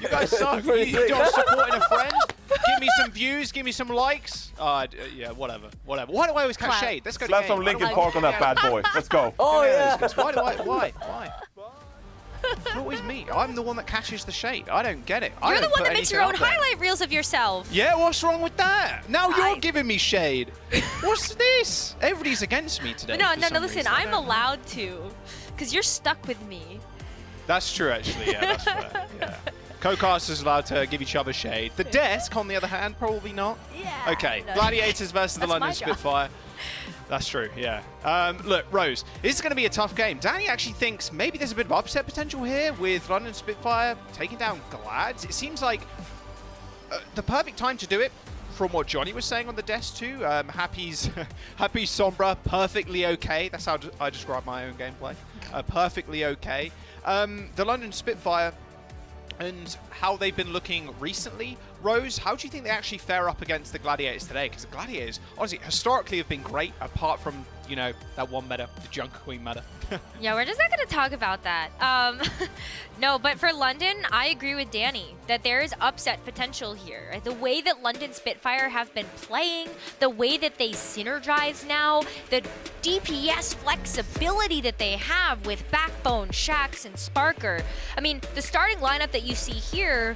You guys suck. You're supporting a friend. Give me some views, give me some likes. Yeah, whatever. Why do I always catch shade? Let's go to Slap game. some Linkin Park on that bad boy. Let's go. Oh yeah. Why? It's always me. I'm the one that catches the shade. I don't get it. You're the one that makes your own highlight reels of yourself. Yeah, what's wrong with that? Now you're giving me shade. What's this? Everybody's against me today. No, listen, I'm allowed to. Because you're stuck with me. That's true, actually. Yeah, that's fair. Yeah. Co-casters allowed to give each other shade. The desk, on the other hand, probably not. Yeah. Okay, Gladiators versus the London Spitfire. That's true, yeah. Look, Rose, this is going to be a tough game. Danny actually thinks maybe there's a bit of upset potential here with London Spitfire taking down Glads. It seems like the perfect time to do it, from what Johnny was saying on the desk too. Happy's Sombra, perfectly okay. That's how I describe my own gameplay. Perfectly okay. The London Spitfire and how they've been looking recently. Rose, how do you think they actually fare up against the Gladiators today? Because the Gladiators, honestly, historically have been great, apart from, you know, that one meta, the Junk Queen meta. Yeah, we're just not going to talk about that. No, but for London, I agree with Danny that there is upset potential here. The way that London Spitfire have been playing, the way that they synergize now, the DPS flexibility that they have with Backbone, Shax, and Sparker. I mean, the starting lineup that you see here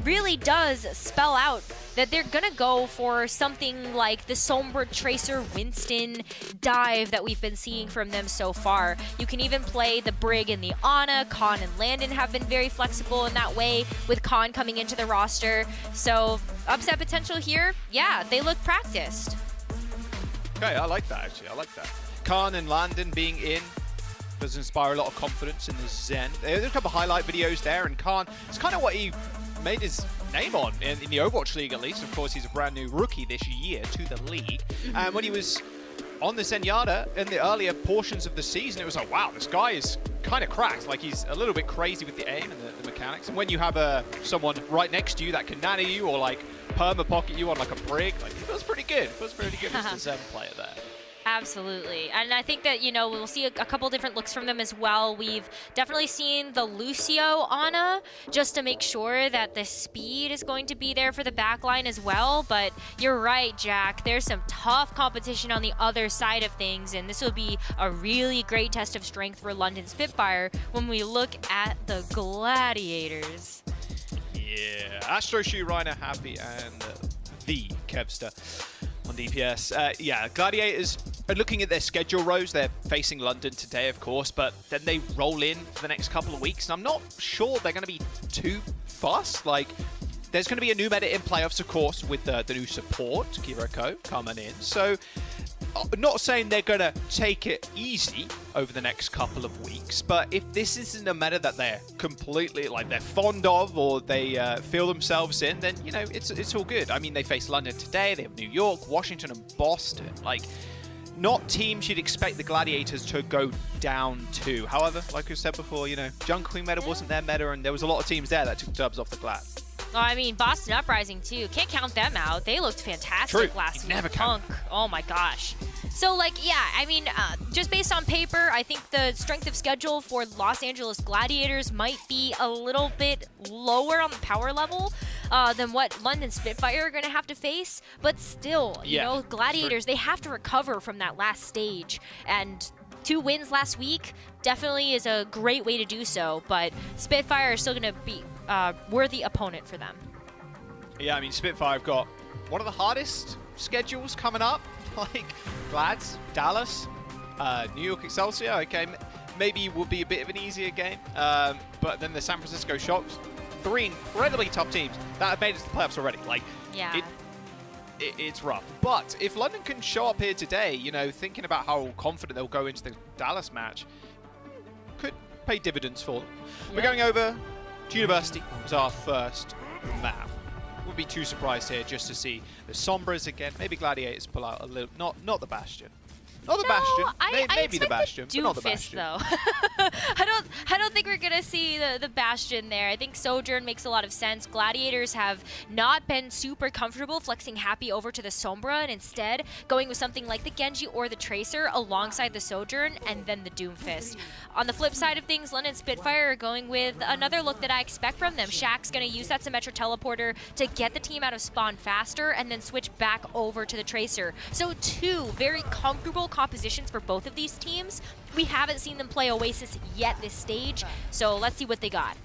really does spell out that they're gonna go for something like the Sombra Tracer Winston dive that we've been seeing from them so far. You can even play the Brig and the Ana. Khan and Landon have been very flexible in that way, with Khan coming into the roster. So upset potential here, yeah, they look practiced. Okay, I like that actually, I like that. Khan and Landon being in does inspire a lot of confidence in the Zen. There's a couple of highlight videos there, and Khan, it's kind of what he made his name on in the Overwatch League, at least. Of course, he's a brand new rookie this year to the league. And when he was on the Zenyatta in the earlier portions of the season, it was like, wow, this guy is kind of cracked. Like, he's a little bit crazy with the aim and the mechanics. And when you have someone right next to you that can nanny you or like perma pocket you on like a Brig, like, it feels pretty good. It feels pretty good as the Zen player there. Absolutely. And I think that, you know, we'll see a couple different looks from them as well. We've definitely seen the Lucio Ana, just to make sure that the speed is going to be there for the backline as well. But you're right, Jack. There's some tough competition on the other side of things, and this will be a really great test of strength for London Spitfire when we look at the Gladiators. Yeah, Astro Shoe, Reiner, Happy, and the Kevster on DPS. Yeah, Gladiators are looking at their schedule, Rose. They're facing London today, of course, but then they roll in for the next couple of weeks, and I'm not sure they're going to be too fast. Like, there's going to be a new meta in playoffs, of course, with the new support, Kiriko, coming in. So, not saying they're going to take it easy over the next couple of weeks, but if this isn't a meta that they're completely, like, they're fond of or they feel themselves in, then, you know, it's all good. I mean, they face London today, they have New York, Washington, and Boston. Like, not teams you'd expect the Gladiators to go down to. However, like we said before, you know, Junk Queen meta wasn't their meta, and there was a lot of teams there that took dubs off the Glad. Well, I mean, Boston Uprising, too. Can't count them out. They looked fantastic last week. Never count. Punk. Oh, my gosh. So, like, yeah, I mean, just based on paper, I think the strength of schedule for Los Angeles Gladiators might be a little bit lower on the power level than what London Spitfire are going to have to face. But still, you know, Gladiators, they have to recover from that last stage. And 2 wins last week definitely is a great way to do so. But Spitfire is still going to be worthy opponent for them. Yeah, I mean, Spitfire have got one of the hardest schedules coming up. Like Glads, Dallas, New York Excelsior. Okay, maybe will be a bit of an easier game. But then the San Francisco Shops, 3 incredibly tough teams that have made it to the playoffs already. Like, yeah. It's rough. But if London can show up here today, you know, thinking about how confident they'll go into the Dallas match, could pay dividends for them. Yeah. We're going over to University as our first map. Wouldn't be too surprised here just to see the Sombras again. Maybe Gladiators pull out a little, not the Bastion. Not the Bastion. Maybe the Bastion, but not the Doomfist, Bastion. though. I don't think we're gonna see the Bastion there. I think Sojourn makes a lot of sense. Gladiators have not been super comfortable flexing Happy over to the Sombra, and instead going with something like the Genji or the Tracer alongside the Sojourn and then the Doomfist. On the flip side of things, London Spitfire are going with another look that I expect from them. Shaq's gonna use that Symmetra teleporter to get the team out of spawn faster and then switch back over to the Tracer. So two very comfortable compositions for both of these teams. We haven't seen them play Oasis yet this stage, so let's see what they got.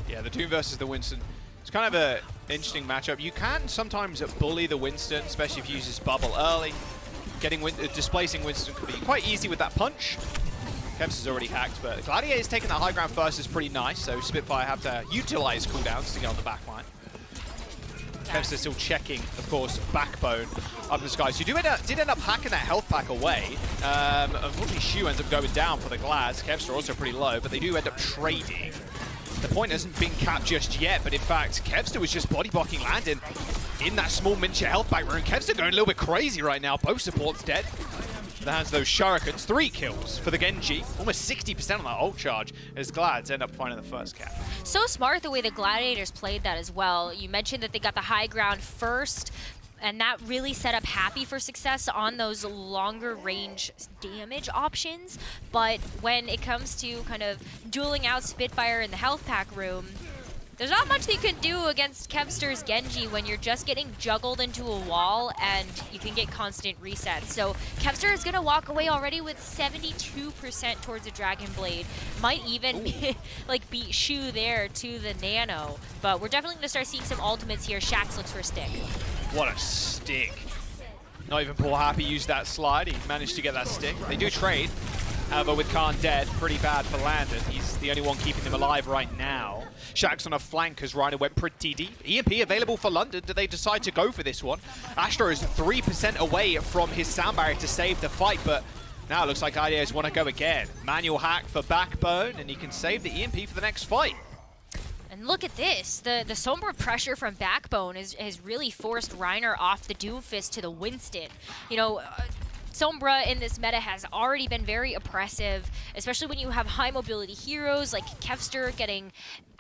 Yeah, the Doom versus the Winston. It's kind of an interesting matchup. You can sometimes bully the Winston, especially if he uses bubble early. Displacing Winston could be quite easy with that punch. Kevs is already hacked, but Gladiator's taking that high ground first is pretty nice, so Spitfire have to utilize cooldowns to get on the back line. Kevs is still checking, of course, Backbone up in the sky. So you did end up hacking that health pack away. Unfortunately, Shu ends up going down for the Glads. Kevs are also pretty low, but they do end up trading. The point hasn't been capped just yet, but in fact, Kevster was just body blocking Landon in that small miniature health pack room. Kevster going a little bit crazy right now. Both supports dead. The hands of those shurikens. 3 kills for the Genji. Almost 60% on that ult charge as Glads end up finding the first cap. So smart the way the Gladiators played that as well. You mentioned that they got the high ground first, and that really set up Happy for success on those longer range damage options. But when it comes to kind of dueling out Spitfire in the health pack room, there's not much that you can do against Kevster's Genji when you're just getting juggled into a wall and you can get constant resets. So Kevster is going to walk away already with 72% towards the Dragon Blade. Might even like beat Shu there to the Nano. But we're definitely going to start seeing some ultimates here. Shax looks for a stick. What a stick. Not even poor Happy used that slide. He managed to get that stick. They do trade. However, with Khan dead, pretty bad for Landon. He's the only one keeping them alive right now. Shax on a flank as Reiner went pretty deep. EMP available for London. Do they decide to go for this one? Astro is 3% away from his sound barrier to save the fight, but now it looks like Gladiators want to go again. Manual hack for Backbone, and he can save the EMP for the next fight. And look at this. The Sombra pressure from Backbone has really forced Reiner off the Doomfist to the Winston. You know, Sombra in this meta has already been very oppressive, especially when you have high mobility heroes like Kevster getting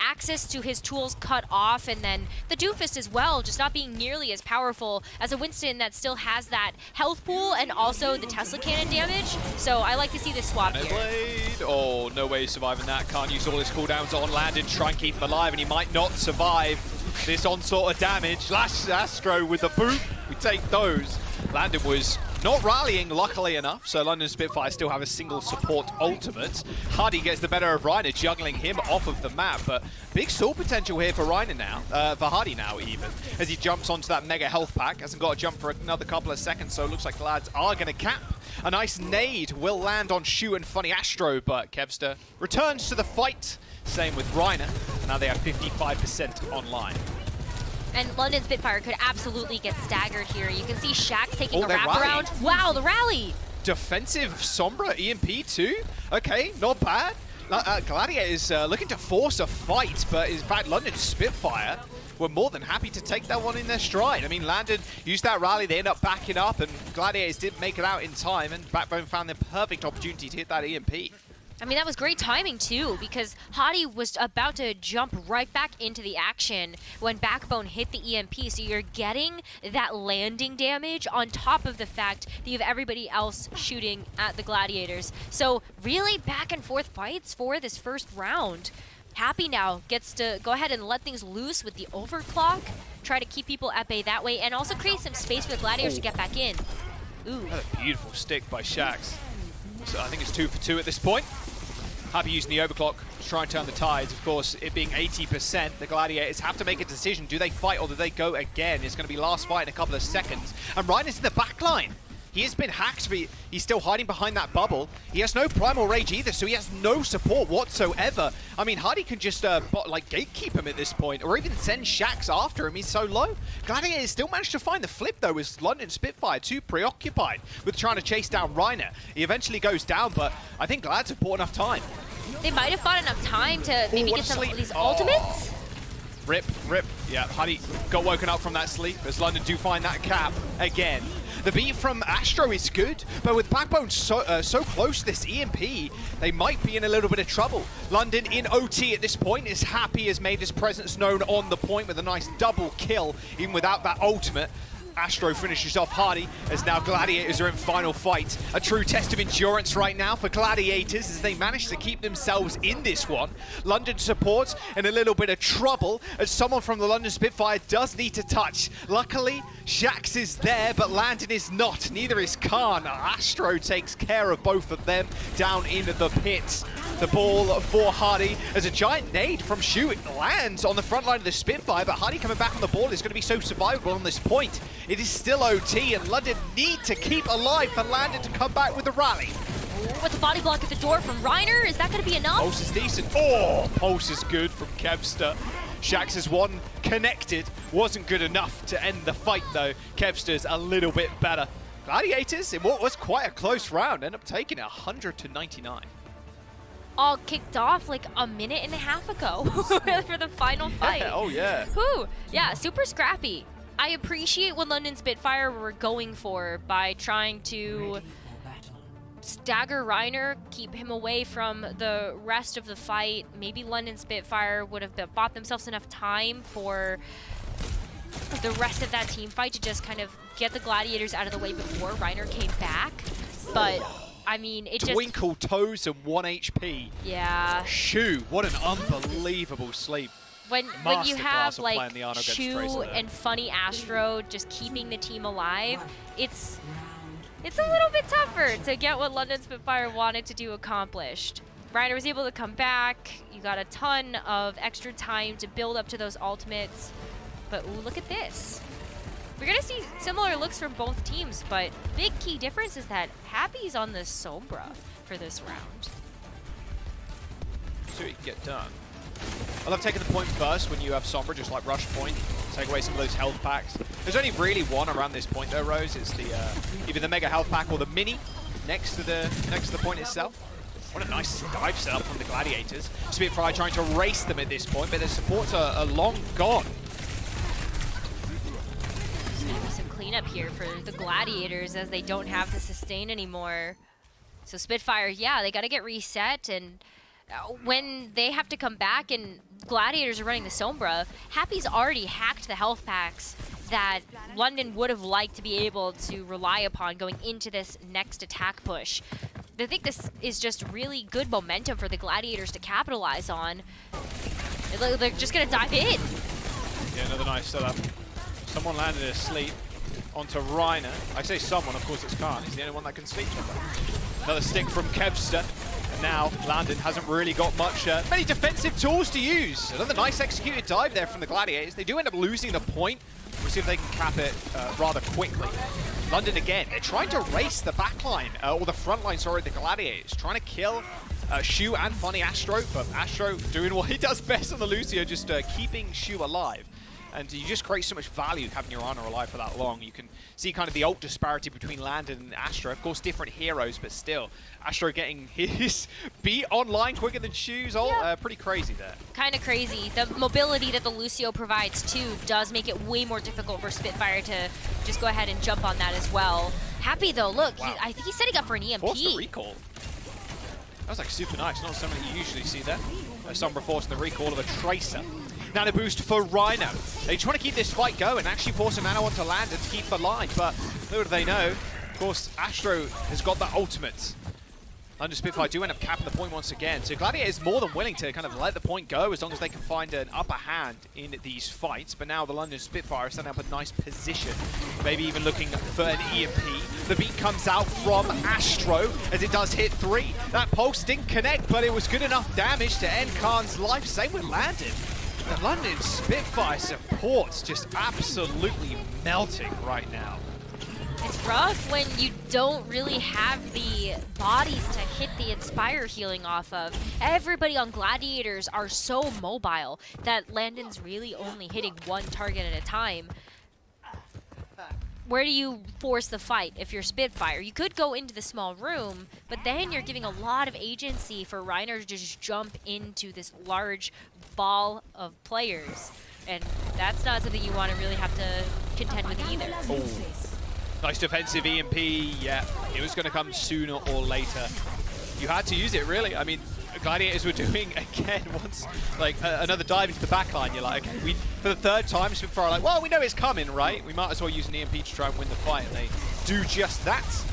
access to his tools cut off, and then the Doomfist as well, just not being nearly as powerful as a Winston that still has that health pool and also the Tesla cannon damage. So I like to see this swap here. Blade. Oh, no way surviving that. Can't use all his cooldowns on Landon, try and keep him alive, and he might not survive this onslaught of damage. Last Astro with the boot. We take those. Landon was not rallying, luckily enough, so London Spitfire still have a single support ultimate. Hardy gets the better of Reiner, juggling him off of the map, but big stall potential here for Reiner now, for Hardy now even, as he jumps onto that mega health pack. Hasn't got to jump for another couple of seconds, so it looks like the lads are going to cap. A nice nade will land on Shu and Funny Astro, but Kevster returns to the fight. Same with Reiner. Now they have 55% online. And London Spitfire could absolutely get staggered here. You can see Shax taking a wraparound. rallying. Wow, the rally! Defensive Sombra EMP too? Okay, not bad. Gladiator is looking to force a fight, but in fact London Spitfire were more than happy to take that one in their stride. I mean, Landon used that rally, they end up backing up, and Gladiators didn't make it out in time, and Backbone found the perfect opportunity to hit that EMP. I mean, that was great timing, too, because Hadi was about to jump right back into the action when Backbone hit the EMP, so you're getting that landing damage on top of the fact that you have everybody else shooting at the Gladiators. So really back and forth fights for this first round. Happy now gets to go ahead and let things loose with the overclock, try to keep people at bay that way, and also create some space for the Gladiators to get back in. Ooh. What a beautiful stick by Shax. So I think it's 2 for 2 at this point. Happy using the overclock to try and turn the tides. Of course, it being 80%, the Gladiators have to make a decision. Do they fight or do they go again? It's going to be last fight in a couple of seconds. And Reiner's in the back line. He has been hacked, but he's still hiding behind that bubble. He has no Primal Rage either, so he has no support whatsoever. I mean, Hardy can just gatekeep him at this point, or even send Shax after him. He's so low. Gladiators still managed to find the flip, though, as London Spitfire too preoccupied with trying to chase down Reiner. He eventually goes down, but I think Glads have bought enough time. They might have bought enough time to maybe get some of these ultimates. Rip. Yeah, Hardy got woken up from that sleep as London do find that cap again. The beat from Astro is good, but with Backbone so close to this EMP, they might be in a little bit of trouble. London in OT at this point is happy, has made his presence known on the point with a nice double kill, even without that ultimate. Astro finishes off Hardy, as now Gladiators are in final fight. A true test of endurance right now for Gladiators as they manage to keep themselves in this one. London supports in a little bit of trouble as someone from the London Spitfire does need to touch. Luckily, Shax is there, but Landon is not. Neither is Khan. Astro takes care of both of them down in the pits. The ball for Hardy as a giant nade from Shu lands on the front line of the Spitfire, but Hardy coming back on the ball is going to be so survivable on this point. It is still OT, and London need to keep alive for Landon to come back with a rally. With the body block at the door from Reiner, is that going to be enough? Pulse is decent. Oh, Pulse is good from Kevster. Shax's one connected. Wasn't good enough to end the fight, though. Kevster's a little bit better. Gladiators, in what was quite a close round, end up taking it 100-99. All kicked off like a minute and a half ago for the final fight. Oh, yeah. Whew. Yeah, super scrappy. I appreciate what London Spitfire were going for by trying to stagger Reiner, keep him away from the rest of the fight. Maybe London Spitfire would have bought themselves enough time for the rest of that team fight to just kind of get the Gladiators out of the way before Reiner came back. But I mean, it just... Twinkle toes and 1 HP. Yeah. Shu, what an unbelievable sleep. When you have like Shu and Funny Astro just keeping the team alive, it's a little bit tougher to get what London Spitfire wanted to do accomplished. Reiner was able to come back. You got a ton of extra time to build up to those ultimates. But ooh, look at this. We're going to see similar looks from both teams, but big key difference is that Happy's on the Sombra for this round. So he can get done. I love taking the point first when you have Sombra, just like rush point, take away some of those health packs. There's only really one around this point though, Rose. It's the either the mega health pack or the mini next to the point itself. What a nice dive setup from the Gladiators. Spitfire trying to race them at this point, but their supports are long gone. There's gonna be some cleanup here for the Gladiators as they don't have the sustain anymore. So Spitfire, yeah, they got to get reset, and when they have to come back and Gladiators are running the Sombra, Happy's already hacked the health packs that London would have liked to be able to rely upon going into this next attack push. I think this is just really good momentum for the Gladiators to capitalize on. They're just going to dive in. Yeah, another nice setup. Someone landed asleep onto Reiner. I say someone, of course it's Khan. He's the only one that can sleep. Another stick from Kevster. And now Landon hasn't really got many defensive tools to use. Another nice executed dive there from the Gladiators. They do end up losing the point. We'll see if they can cap it rather quickly. London again, they're trying to race the backline, or the front line, sorry, the Gladiators. Trying to kill Shu and Funny Astro, but Astro doing what he does best on the Lucio, just keeping Shu alive. And you just create so much value having your Honor alive for that long. You can see kind of the ult disparity between Landon and Astro. Of course, different heroes, but still. Astro getting his beat online quicker than Shu's ult. Pretty crazy there. Kind of crazy. The mobility that the Lucio provides, too, does make it way more difficult for Spitfire to just go ahead and jump on that as well. Happy, though. Look, wow. I think he's setting up for an EMP. Forced the recall. That was like super nice. Not something you usually see there. Sombra forcing the recall of a Tracer. Nano boost for Rhino. They try to keep this fight going, actually force a nano onto Landon to keep the line, but little do they know, of course, Astro has got that ultimate. London Spitfire do end up capping the point once again, so Gladiator is more than willing to kind of let the point go as long as they can find an upper hand in these fights, but now the London Spitfire is setting up a nice position, maybe even looking for an EMP. The beat comes out from Astro as it does hit 3. That pulse didn't connect, but it was good enough damage to end Khan's life. Same with Landon. The London Spitfire support's just absolutely melting right now. It's rough when you don't really have the bodies to hit the Inspire healing off of. Everybody on Gladiators are so mobile that Landon's really only hitting one target at a time. Where do you force the fight if you're Spitfire? You could go into the small room, but then you're giving a lot of agency for Reiner to just jump into this large ball of players. And that's not something you want to really have to contend with either. Oh. Nice defensive EMP. Yeah, it was going to come sooner or later. You had to use it, really. I mean, Gladiators were doing, again, once, like, another dive into the backline. You're like, okay, for the third time, Spitfire like, well, we know it's coming, right? We might as well use an EMP to try and win the fight, and they do just that.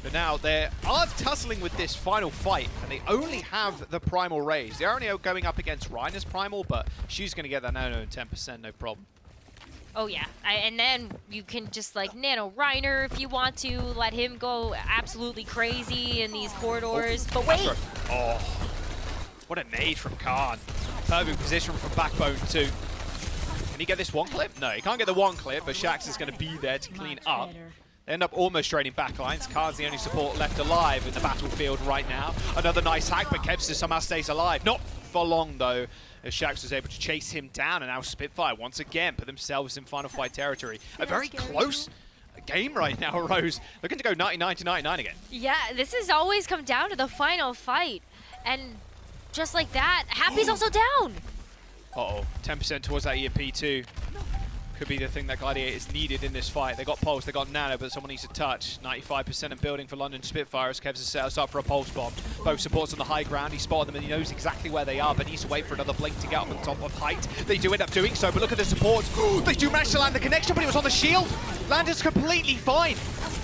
But now they are tussling with this final fight, and they only have the Primal raised. They're only going up against Reiner's Primal, but she's going to get that nano in 10%, no problem. Oh yeah, and then you can just like nano Reiner if you want to, let him go absolutely crazy in these corridors. But wait! Oh, what a nade from Khan. Perfect position from Backbone too. Can he get this one clip? No, he can't get the one clip, but Shax is going to be there to clean up. They end up almost draining backlines. Khan's the only support left alive in the battlefield right now. Another nice hack, but Kevster somehow stays alive. Not for long though, as Shax was able to chase him down, and now Spitfire once again put themselves in final fight territory. A very close game right now, Rose. Looking to go 99 to 99 again. Yeah, this has always come down to the final fight. And just like that, Happy's also down. Uh-oh, 10% towards that EMP too. Could be the thing that Gladiators needed in this fight. They got Pulse, they got Nano, but someone needs to touch. 95% in building for London Spitfires. Kevs has set us up for a Pulse Bomb. Both supports on the high ground. He spotted them and he knows exactly where they are, but needs to wait for another blink to get up on top of height. They do end up doing so, but look at the supports. They do manage to land the connection, but it was on the shield. Lander's completely fine.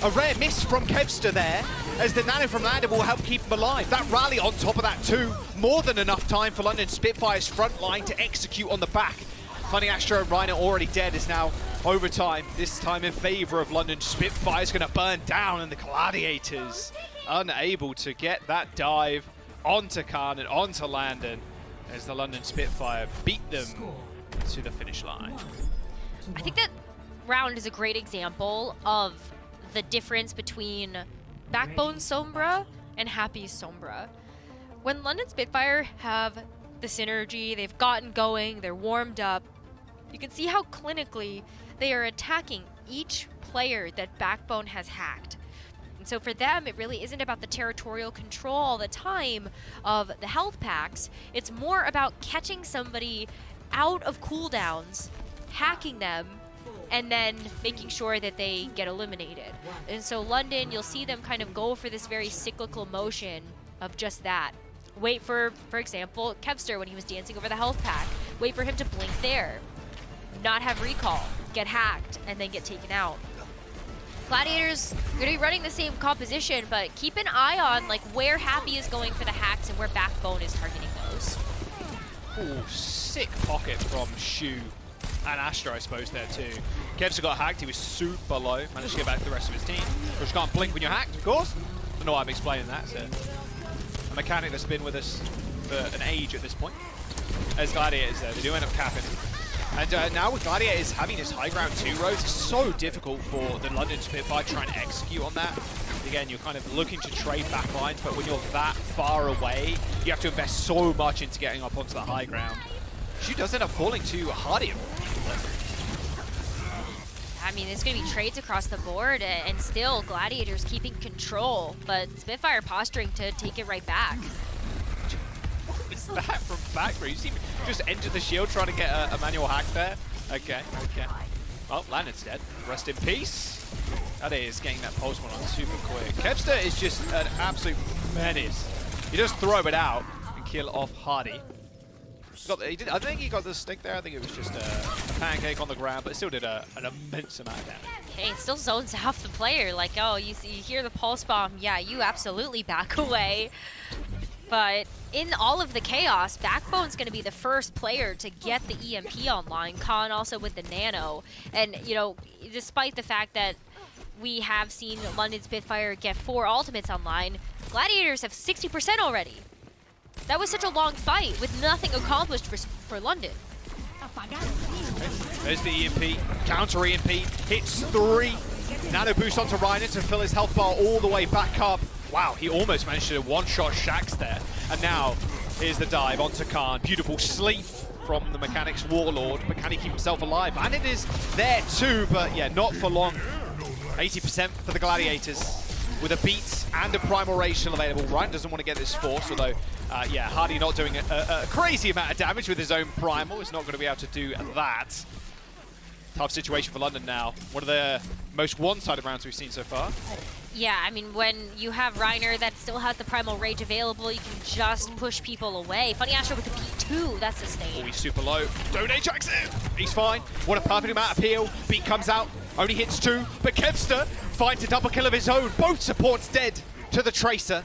A rare miss from Kevster there, as the Nano from Lander will help keep him alive. That rally on top of that too. More than enough time for London Spitfire's front line to execute on the back. Finding Astro and Reiner already dead is now overtime, this time in favor of London Spitfire. Is going to burn down, and the Gladiators unable to get that dive onto Khan and onto Landon as the London Spitfire beat them to the finish line. I think that round is a great example of the difference between Backbone Sombra and Happy Sombra. When London Spitfire have the synergy, they've gotten going, they're warmed up, you can see how clinically they are attacking each player that Backbone has hacked. And so for them, it really isn't about the territorial control all the time of the health packs. It's more about catching somebody out of cooldowns, hacking them, and then making sure that they get eliminated. And so London, you'll see them kind of go for this very cyclical motion of just that. Wait for example, Kevster when he was dancing over the health pack. Wait for him to blink there. Not have recall, get hacked, and then get taken out. Gladiators going to be running the same composition, but keep an eye on like where Happy is going for the hacks and where Backbone is targeting those. Ooh, sick pocket from Shu and Astro, I suppose, there too. Kevster got hacked, he was super low, managed to get back to the rest of his team. Which can't blink when you're hacked, of course. Don't know why I'm explaining that. So a mechanic that's been with us for an age at this point. As Gladiators there, they do end up capping. And now with Gladiators having this high ground 2 rows, it's so difficult for the London Spitfire trying to execute on that. Again, you're kind of looking to trade backlines, but when you're that far away, you have to invest so much into getting up onto the high ground. She does end up falling to Hardy. I mean, it's going to be trades across the board, and still Gladiators keeping control, but Spitfire posturing to take it right back. What is that from Backroom? You see me just enter the shield trying to get a manual hack there? Okay. Well, Landon's dead. Rest in peace. That is getting that pulse one on super quick. Kevster is just an absolute menace. You just throw it out and kill off Hardy. I think he got the stick there. I think it was just a pancake on the ground, but it still did an immense amount of damage. Hey, it still zones out the player. Like, oh, you hear the pulse bomb. Yeah, you absolutely back away. But in all of the chaos, Backbone's going to be the first player to get the EMP online. Khan also with the Nano. And, you know, despite the fact that we have seen London Spitfire get 4 ultimates online, Gladiators have 60% already. That was such a long fight with nothing accomplished for London. There's the EMP, counter EMP, hits 3. Nano boost onto Reiner to fill his health bar all the way back up. Wow, he almost managed to one-shot Shax there. And now, here's the dive onto Khan. Beautiful sleep from the Mechanics Warlord, but can he keep himself alive? And it is there too, but yeah, not for long. 80% for the Gladiators, with a beat and a Primal Rage still available. Ryan doesn't want to get this force, although, yeah, Hardy not doing a crazy amount of damage with his own Primal. Is not going to be able to do that. Tough situation for London now. One of the most one-sided rounds we've seen so far. Yeah, I mean, when you have Reiner that still has the Primal Rage available, you can just push people away. Funny Astro with the P2, that's a stain. Oh, he's super low. Donate tracks it. He's fine. What a perfect amount of heal. Beat comes out, only hits 2, but Kevster finds a double kill of his own. Both supports dead to the Tracer.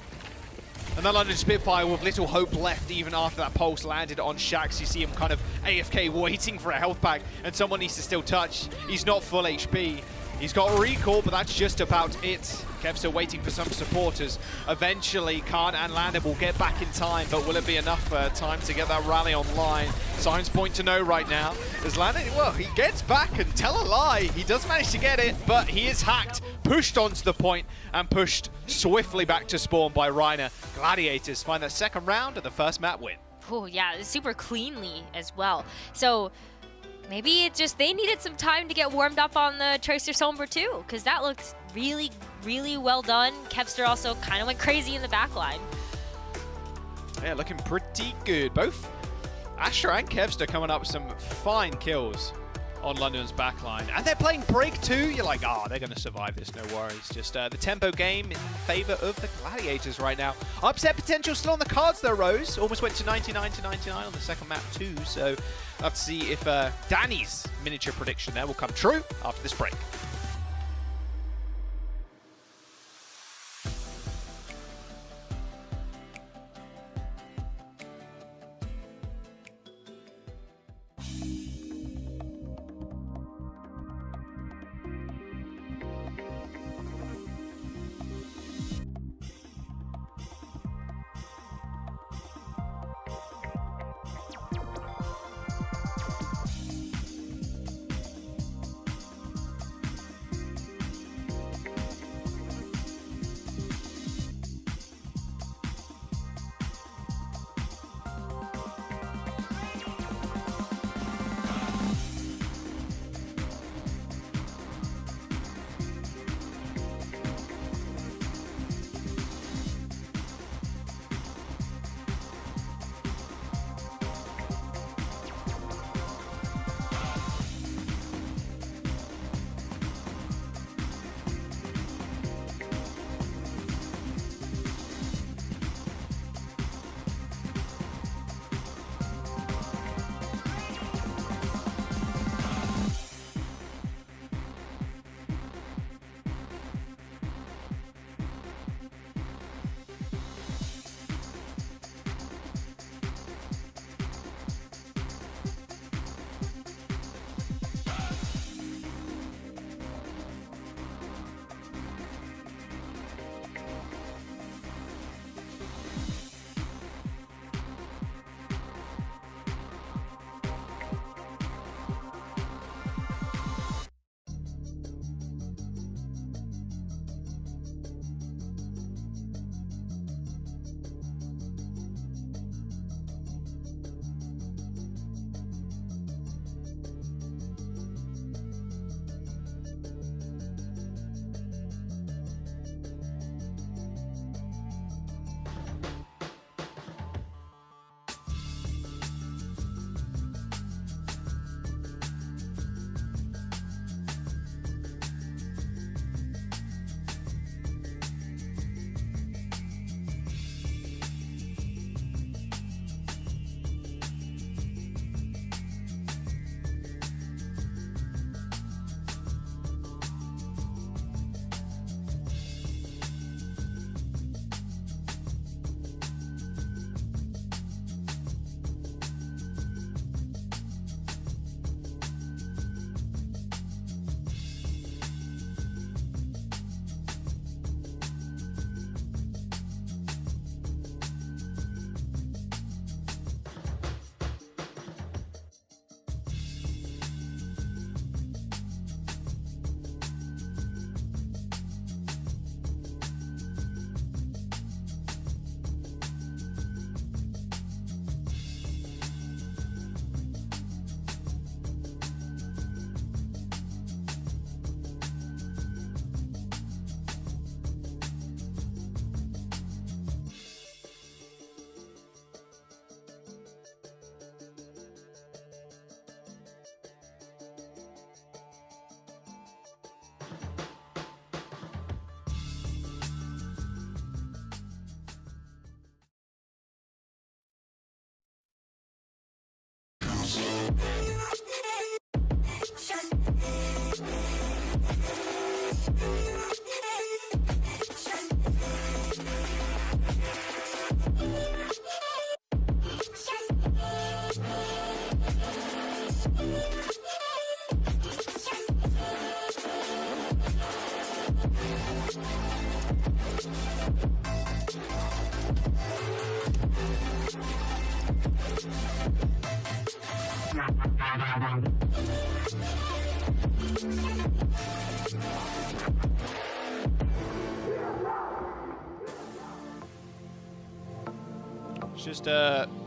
And the London Spitfire with little hope left even after that pulse landed on Shax. You see him kind of AFK waiting for a health pack, and someone needs to still touch. He's not full HP. He's got recall, but that's just about it. Kev's waiting for some supporters. Eventually, Khan and Landon will get back in time, but will it be enough time to get that rally online? Signs point to no right now. As Landon, well, he gets back and tell a lie. He does manage to get it, but he is hacked, pushed onto the point, and pushed swiftly back to spawn by Reiner. Gladiators find their second round and the first map win. Oh yeah, super cleanly as well. So maybe it just, they needed some time to get warmed up on the Tracer Sombra too, because that looks really, really well done. Kevster also kind of went crazy in the backline. Yeah, looking pretty good. Both Astra and Kevster coming up with some fine kills on London's backline. And they're playing Break too. You're like, oh, they're going to survive this, no worries. Just the tempo game in favor of the Gladiators right now. Upset potential still on the cards though, Rose. Almost went to 99 to 99 on the second map too. So we'll have to see if Danny's miniature prediction there will come true after this break.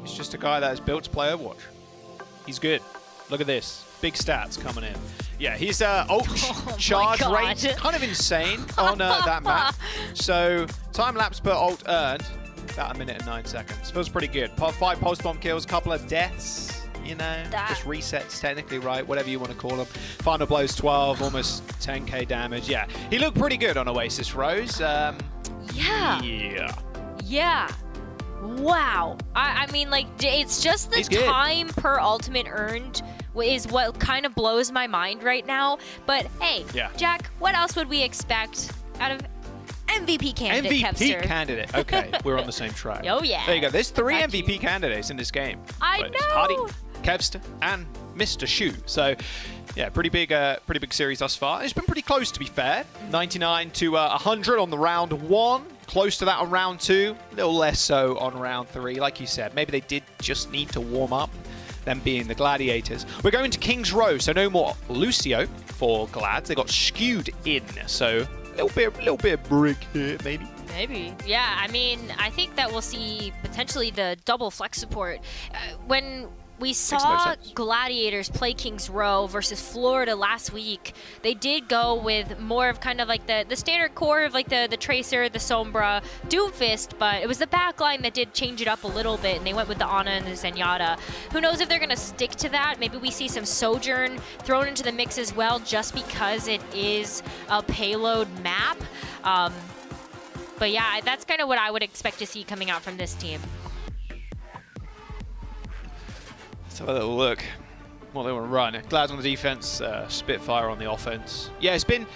It's just a guy that is built to play Overwatch. He's good. Look at this. Big stats coming in. Yeah, his ult charge rate kind of insane on that map. So time lapse per ult earned, about 1 minute and 9 seconds. Feels pretty good. 5 post-bomb kills, couple of deaths, you know, just resets technically, right? Whatever you want to call them. Final blows 12, almost 10k damage. Yeah, he looked pretty good on Oasis Rose. Yeah. Wow. I mean, like, it's just the time per ultimate earned is what kind of blows my mind right now. But hey, Jack, what else would we expect out of MVP candidate MVP candidate. Okay, we're on the same track. Oh yeah. There you go. There's 3 MVP candidates in this game. I know. Hardy, Kevster, and Mr. Shu. So, yeah, pretty big series thus far. It's been pretty close, to be fair. 99 to 100 on the round 1. Close to that on round 2. A little less so on round 3. Like you said, maybe they did just need to warm up. Them being the Gladiators. We're going to King's Row, so no more Lucio for Glads. They got skewed in, so a little bit of brick here, maybe. Maybe. Yeah, I mean, I think that we'll see potentially the double flex support. When we saw Gladiators play King's Row versus Florida last week, they did go with more of kind of like the standard core of like the Tracer, the Sombra, Doomfist, but it was the backline that did change it up a little bit, and they went with the Ana and the Zenyatta. Who knows if they're going to stick to that? Maybe we see some Sojourn thrown into the mix as well, just because it is a payload map. But yeah, that's kind of what I would expect to see coming out from this team. Let's have a little look what they want to run. Glads on the defense, Spitfire on the offense. Yeah, it's been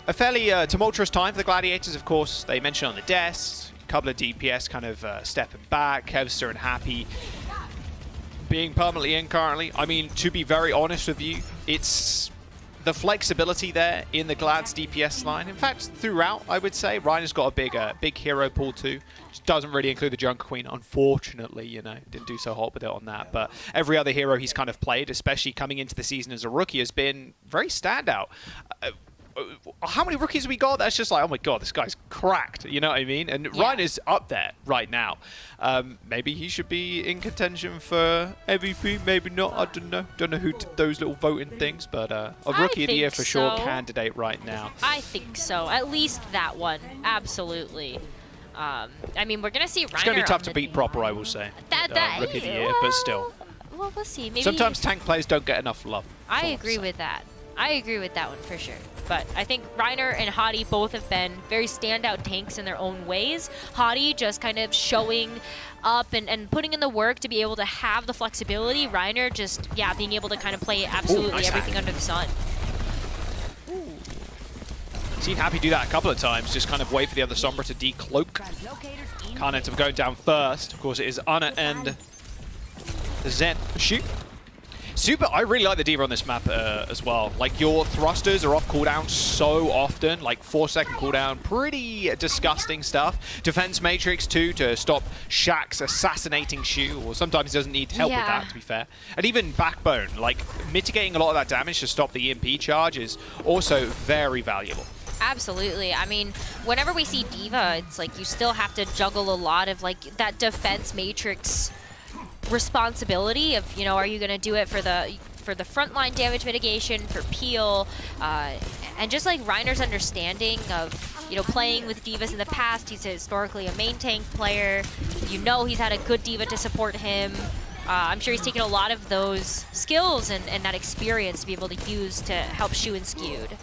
a fairly tumultuous time for the Gladiators, of course. They mentioned on the desk, a couple of DPS kind of stepping back, Kevster and Happy being permanently in currently. I mean, to be very honest with you, it's the flexibility there in the Glad's DPS line. In fact, throughout, I would say, Reiner's got a big hero pool too. Just doesn't really include the Jungle Queen, unfortunately, you know. Didn't do so hot with it on that. But every other hero he's kind of played, especially coming into the season as a rookie, has been very standout. How many rookies have we got? That's just like, oh my god, this guy's cracked. You know what I mean? And Reiner's up there right now. Maybe he should be in contention for MVP. Maybe not. I don't know. Don't know who did those little voting things, but a rookie of the year for sure candidate right now. I think so. At least that one. Absolutely. I mean, we're gonna see Reiner. It's gonna be tough to beat proper, I will say. Rookie of the year, but still. Well, we'll see. Maybe sometimes tank players don't get enough love. I agree with that. I agree with that one for sure. But I think Reiner and Hadi both have been very standout tanks in their own ways. Hadi just kind of showing up and putting in the work to be able to have the flexibility. Reiner just, being able to kind of play absolutely everything under the sun. Seen Happy do that a couple of times, just kind of wait for the other Sombra to decloak. Can't end up going down first. Of course, it is Ana and the Zen shoot. Super, I really like the D.Va on this map as well. Like, your thrusters are off cooldown so often, like 4-second cooldown, pretty disgusting stuff. Defense Matrix too, to stop Shaq's assassinating Shu, or sometimes he doesn't need help with that, to be fair. And even Backbone, like, mitigating a lot of that damage to stop the EMP charge is also very valuable. Absolutely. I mean, whenever we see D.Va, it's like you still have to juggle a lot of, like, that Defense Matrix responsibility of, you know, are you going to do it for the frontline damage mitigation, for peel, and just like Reiner's understanding of, you know, playing with D.Vas in the past. He's historically a main tank player. You know, he's had a good D.Va to support him. I'm sure he's taken a lot of those skills and that experience to be able to use to help Shu and Skewed.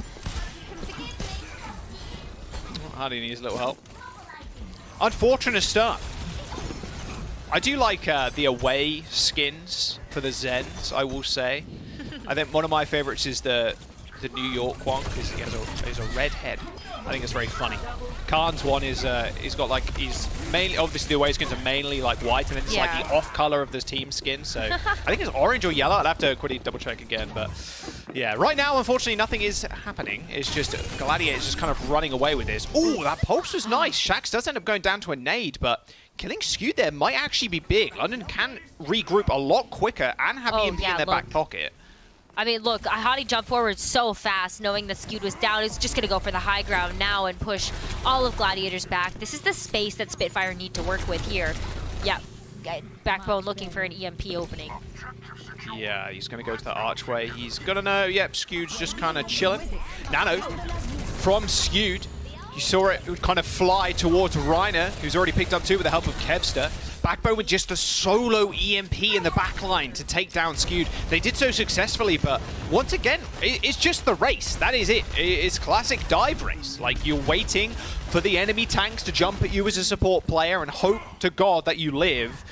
Hardy needs a little help. Unfortunate start. I do like the away skins for the Zens, I will say. I think one of my favorites is the New York one, because he has a red head. I think it's very funny. Khan's one is he's got like, he's mainly, obviously the away skins are mainly like white, and then it's like the off color of the team skin. So I think it's orange or yellow. I'll have to quickly double check again, but yeah, right now unfortunately nothing is happening. It's just Gladiators just kind of running away with this. Ooh, that pulse was nice. Shax does end up going down to a nade, but killing Skewed there might actually be big. London can regroup a lot quicker and have EMP in their back pocket. I mean, look, Hadi jumped forward so fast, knowing that Skewed was down. He's just going to go for the high ground now and push all of Gladiators back. This is the space that Spitfire need to work with here. Yeah, Backbone looking for an EMP opening. Yeah, he's going to go to the archway. He's going to know, yep, Skewed's just kind of chilling. Nano from Skewed. You saw it would kind of fly towards Reiner, who's already picked up 2 with the help of Kevster. Backbone with just a solo EMP in the backline to take down Skewed. They did so successfully, but once again, it's just the race. That is it. It's classic dive race. Like, you're waiting for the enemy tanks to jump at you as a support player and hope to God that you live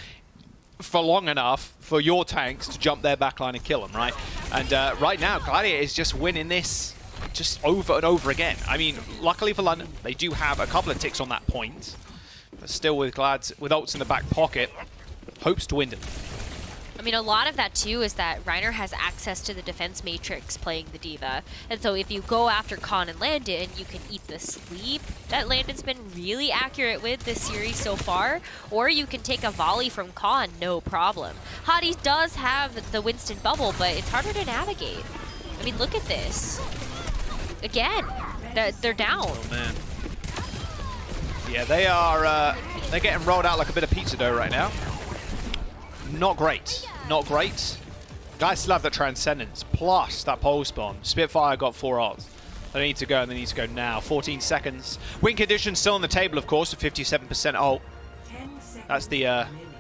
for long enough for your tanks to jump their backline and kill them, right? And right now, Gladiator is just winning this just over and over again. I mean, luckily for London, they do have a couple of ticks on that point. But still with Glads, with ults in the back pocket, hopes to win it. I mean, a lot of that, too, is that Reiner has access to the defense matrix playing the D.Va. And so if you go after Khan and Landon, you can eat the sleep that Landon's been really accurate with this series so far. Or you can take a volley from Khan, no problem. Hadi does have the Winston bubble, but it's harder to navigate. I mean, look at this. Again, they're down. Oh, man. Yeah, they are, they're getting rolled out like a bit of pizza dough right now. Not great. Not great. Guys still have the Transcendence, plus that Pulse Bomb. Spitfire got 4 ults. They need to go, and they need to go now. 14 seconds. Win condition still on the table, of course, with 57% ult. That's the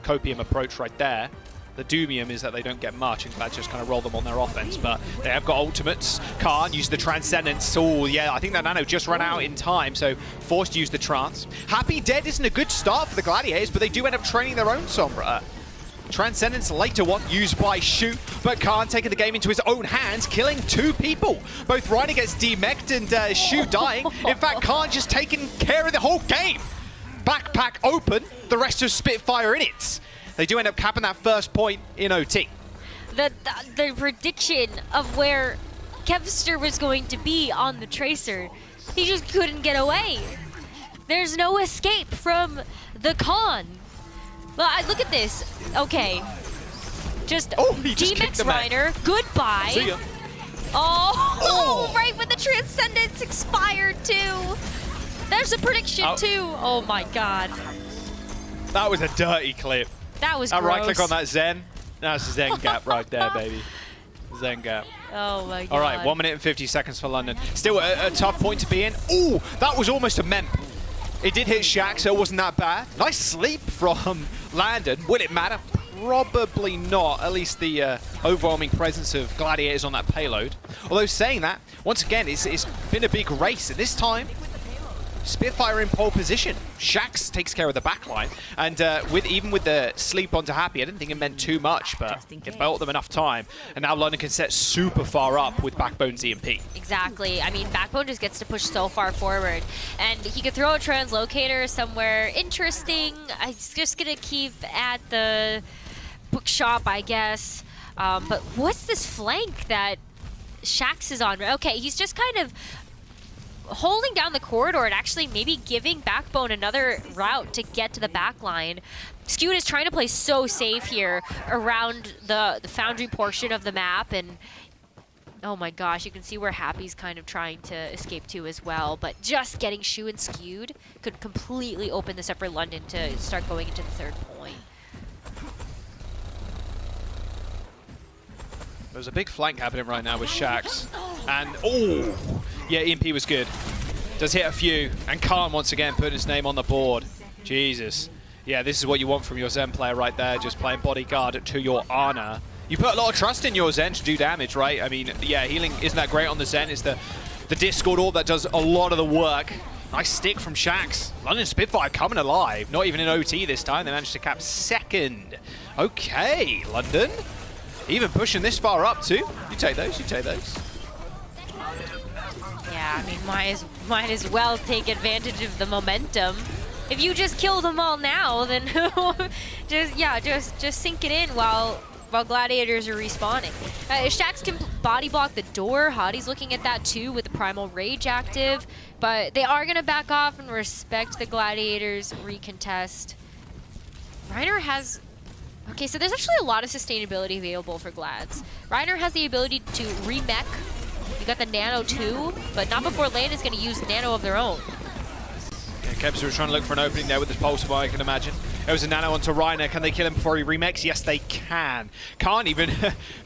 Copium approach right there. The Doomium is that they don't get much, and Glad just kind of roll them on their offense, but they have got ultimates. Khan used the Transcendence. Oh, yeah, I think that Nano just ran out in time, so forced to use the Trance. Happy Dead isn't a good start for the Gladiators, but they do end up training their own Sombra. Transcendence later one used by Shoot, but Khan taking the game into his own hands, killing 2 people. Both Reiner gets demeched and Shoot dying. In fact, Khan just taking care of the whole game. Backpack open, the rest of Spitfire in it. They do end up capping that first point in OT. The prediction of where Kevster was going to be on the Tracer, he just couldn't get away. There's no escape from the Khan. Well, look at this. Okay. Just D-Mex Reiner. Goodbye. See ya. Oh, right when the Transcendence expired too. There's a prediction too. Oh my God. That was a dirty clip. That was gross. Right click on that Zen. That's a Zen gap right there, baby. Zen gap. Oh my God. All right, 1 minute and 50 seconds for London. Still a tough point to be in. Ooh, that was almost a memp. It did hit Shaq, so it wasn't that bad. Nice sleep from Landon. Will it matter? Probably not. At least the overwhelming presence of Gladiators on that payload. Although saying that, once again, it's been a big race. And this time, Spitfire in pole position. Shax takes care of the backline. And even with the sleep onto Happy, I didn't think it meant too much, but it bought them enough time. And now London can set super far up with Backbone's EMP. Exactly. I mean, Backbone just gets to push so far forward. And he could throw a translocator somewhere interesting. I'm just going to keep at the bookshop, I guess. But what's this flank that Shax is on? Okay, he's just kind of holding down the corridor and actually maybe giving Backbone another route to get to the back line. Skewed is trying to play so safe here around the Foundry portion of the map, and oh my gosh, you can see where Happy's kind of trying to escape to as well, but just getting Shu and Skewed could completely open this up for London to start going into the 3rd point. There's a big flank happening right now with Shax. And, oh, yeah, EMP was good. Does hit a few. And Khan once again putting his name on the board. Jesus. Yeah, this is what you want from your Zen player right there, just playing bodyguard to your Ana. You put a lot of trust in your Zen to do damage, right? I mean, yeah, healing isn't that great on the Zen. It's the Discord orb that does a lot of the work. Nice stick from Shax. London Spitfire coming alive. Not even in OT this time. They managed to cap 2nd. Okay, London. Even pushing this far up too. You take those, you take those. Yeah, I mean, might as well take advantage of the momentum. If you just kill them all now, then just sink it in while Gladiators are respawning. Shax can body block the door. Hadi's looking at that too with the Primal Rage active, but they are gonna back off and respect the Gladiators recontest. Reiner has... Okay, so there's actually a lot of sustainability available for Glads. Reiner has the ability to remech. You got the Nano too, but not before Land is going to use Nano of their own. Yeah, Kebster was trying to look for an opening there with his pulse bomb, I can imagine. It was a Nano onto Reiner. Can they kill him before he remechs? Yes, they can. Can't even.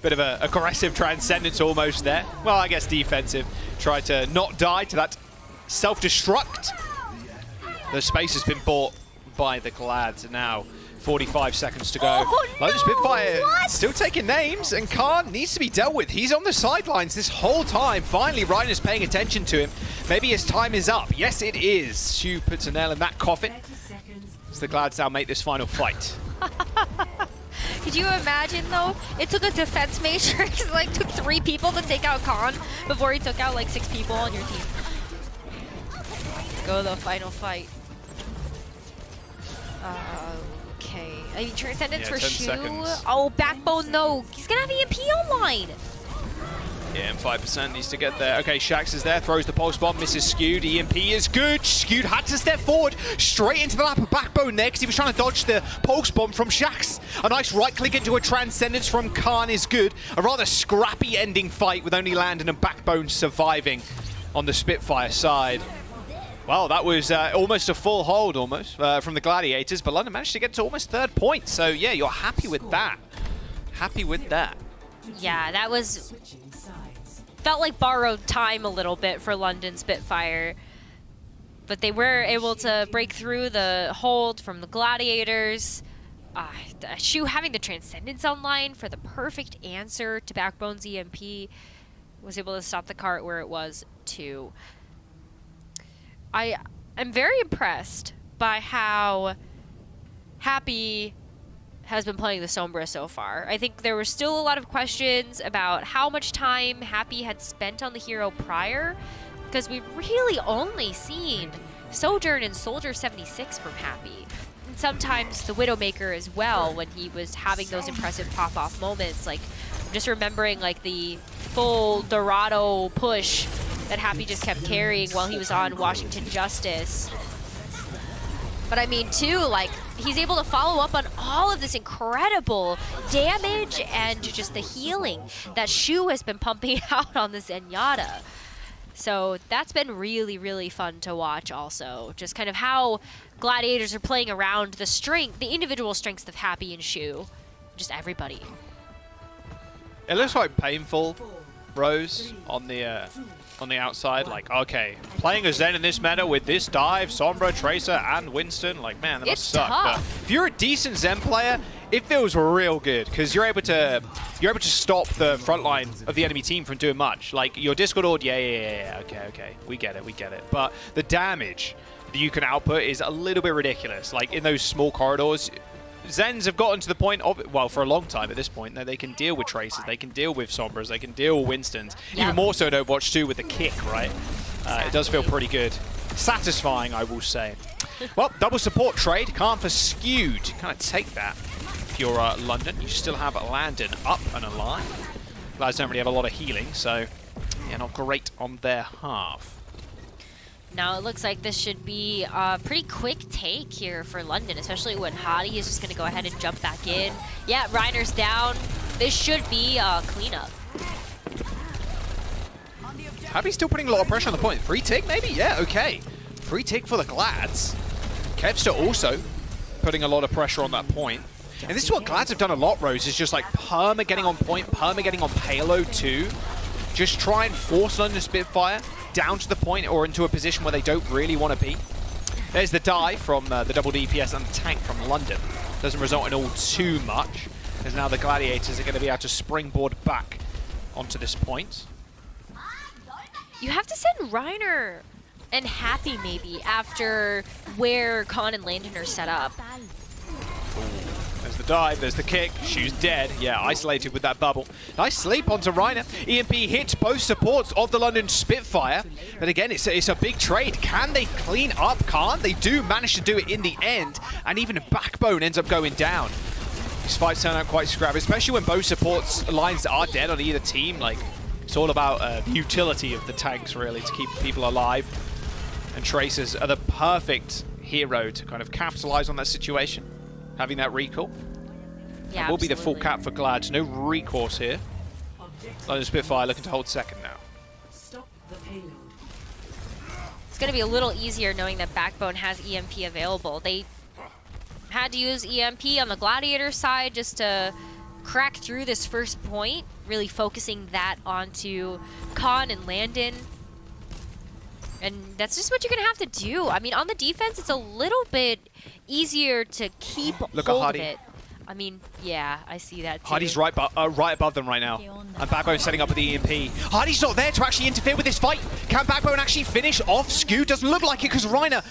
Bit of a aggressive transcendence almost there. Well, I guess defensive. Try to not die to that self-destruct. The space has been bought by the Glads now. 45 seconds to go. Oh, no! London Spitfire What? still taking names, and Khan needs to be dealt with. He's on the sidelines this whole time. Finally, Reiner's paying attention to him. Maybe his time is up. Yes, it is. Shu puts a nail in that coffin as the Glads now make this final fight. Could you imagine though? It took a defense matrix, it like took 3 people to take out Khan before he took out like 6 people on your team. Go the final fight. Okay. I mean, Transcendence for 10 Shu. seconds. Oh, Backbone, no. He's gonna have EMP online. Yeah, and 5% needs to get there. Okay, Shax is there, throws the pulse bomb, misses Skewed. EMP is good. Skewed had to step forward, straight into the lap of Backbone there, because he was trying to dodge the pulse bomb from Shax. A nice right click into a Transcendence from Khan is good. A rather scrappy ending fight with only Landon and Backbone surviving on the Spitfire side. Well, that was almost a full hold, almost, from the Gladiators, but London managed to get to almost 3rd point. So, yeah, you're happy with that. Happy with that. Yeah, that was... Felt like borrowed time a little bit for London Spitfire. But they were able to break through the hold from the Gladiators. Shu having the Transcendence online for the perfect answer to Backbone's EMP. Was able to stop the cart where it was, too. I'm very impressed by how Happy has been playing the Sombra so far. I think there were still a lot of questions about how much time Happy had spent on the hero prior, because we've really only seen Sojourn and Soldier 76 from Happy. And sometimes the Widowmaker as well, when he was having those impressive pop-off moments. Like, I'm just remembering like the full Dorado push that Happy just kept carrying while he was on Washington Justice. But I mean, too, like, he's able to follow up on all of this incredible damage and just the healing that Shu has been pumping out on the Zenyatta. So that's been really, really fun to watch also. Just kind of how Gladiators are playing around the strength, the individual strengths of Happy and Shu. Just everybody. It looks quite painful, Rose, on the outside. Like, okay, playing a Zen in this meta with this dive, Sombra, Tracer, and Winston, like, man, that must suck. But if you're a decent Zen player, it feels real good because you're able to stop the front line of the enemy team from doing much. Like your Discord Ord, yeah, okay, we get it. But the damage that you can output is a little bit ridiculous. Like in those small corridors, Zens have gotten to the point of, well, for a long time at this point, that they can deal with Tracers, they can deal with Sombras, they can deal with Winstons. Even more so in Overwatch 2 with the kick, right? It does feel pretty good. Satisfying, I will say. Well, double support trade. Can't for Skewed. Kind of take that. If you're London, you still have Landon up and alive. Guys don't really have a lot of healing, so yeah, not great on their half. Now it looks like this should be a pretty quick take here for London, especially when Hadi is just going to go ahead and jump back in. Yeah, Reiner's down. This should be a cleanup. Happy's still putting a lot of pressure on the point. Free tick, maybe? Yeah, okay. Free tick for the Glads. Kevster also putting a lot of pressure on that point. And this is what Glads have done a lot, Rose, is just like perma getting on point, perma getting on payload too. Just try and force London Spitfire down to the point or into a position where they don't really want to be. There's the dive from the double DPS and the tank from London. Doesn't result in all too much, as now the Gladiators are going to be able to springboard back onto this point. You have to send Reiner and Happy maybe after where Khan and Landon are set up. There's the dive, there's the kick, Shu's dead. Yeah, isolated with that bubble. Nice sleep onto Reiner. EMP hits both supports of the London Spitfire. But again, it's a big trade. Can they clean up Khan? They do manage to do it in the end. And even Backbone ends up going down. These fights turn out quite scrappy, especially when both supports lines are dead on either team. Like, it's all about the utility of the tanks, really, to keep people alive. And Tracers are the perfect hero to kind of capitalize on that situation. having that recall. Yeah, It will be the full absolutely. cap for Glads. No recourse here. London Spitfire looking to hold second now. It's going to be a little easier knowing that Backbone has EMP available. They had to use EMP on the Gladiator side just to crack through this first point, really focusing that onto Khan and Landon. And that's just what you're going to have to do. I mean, on the defense, it's a little bit easier to keep hold of Hardy. it. I mean, yeah, I see that too. Hardy's right above them right now. And Backbone setting up with the EMP. Hardy's not there to actually interfere with this fight. Can Backbone actually finish off Skew? Doesn't look like it because Reiner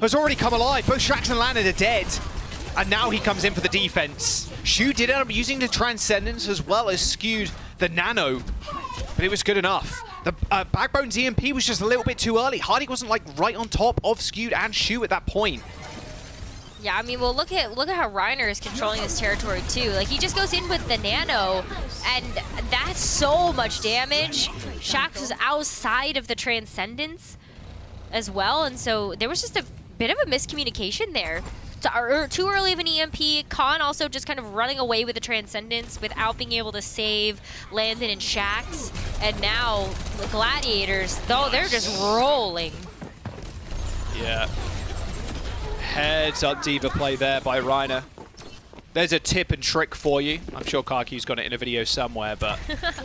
has already come alive. Both Shax and Landon are dead. And now he comes in for the defense. Shu did end up using the Transcendence as well as skewed the Nano. But it was good enough. The Backbone's EMP was just a little bit too early. Hardy wasn't like right on top of Skewed and Shu at that point. Yeah, I mean, well, look at how Reiner is controlling this territory too. Like, he just goes in with the Nano, and that's so much damage. Shax was outside of the Transcendence as well, and so there was just a bit of a miscommunication there. Too early of an EMP. Khan also just kind of running away with the Transcendence without being able to save Landon and Shax. And now the Gladiators, though, they're just rolling. Yeah. Heads up diva play there by Reiner. There's a tip and trick for you. I'm sure Karki's got it in a video somewhere, but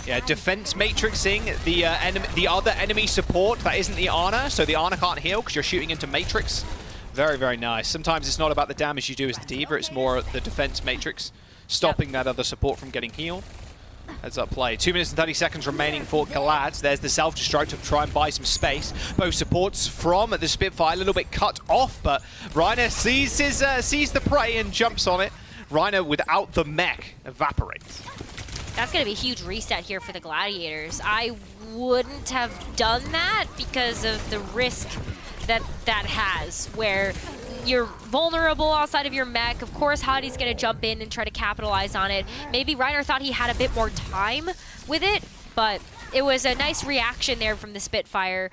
yeah, defense matrixing the other enemy support that isn't the Ana, so the Ana can't heal because you're shooting into matrix. Very, very nice. Sometimes it's not about the damage you do as the diva, it's more the defense matrix, stopping that other support from getting healed. Heads up play. 2 minutes and 30 seconds remaining for Galads. There's the self-destruct to try and buy some space. Both supports from the Spitfire, a little bit cut off, but Reiner sees the prey and jumps on it. Reiner, without the mech, evaporates. That's going to be a huge reset here for the Gladiators. I wouldn't have done that because of the risk that has, where you're vulnerable outside of your mech. Of course, Hadi's going to jump in and try to capitalize on it. Maybe Reiner thought he had a bit more time with it, but it was a nice reaction there from the Spitfire.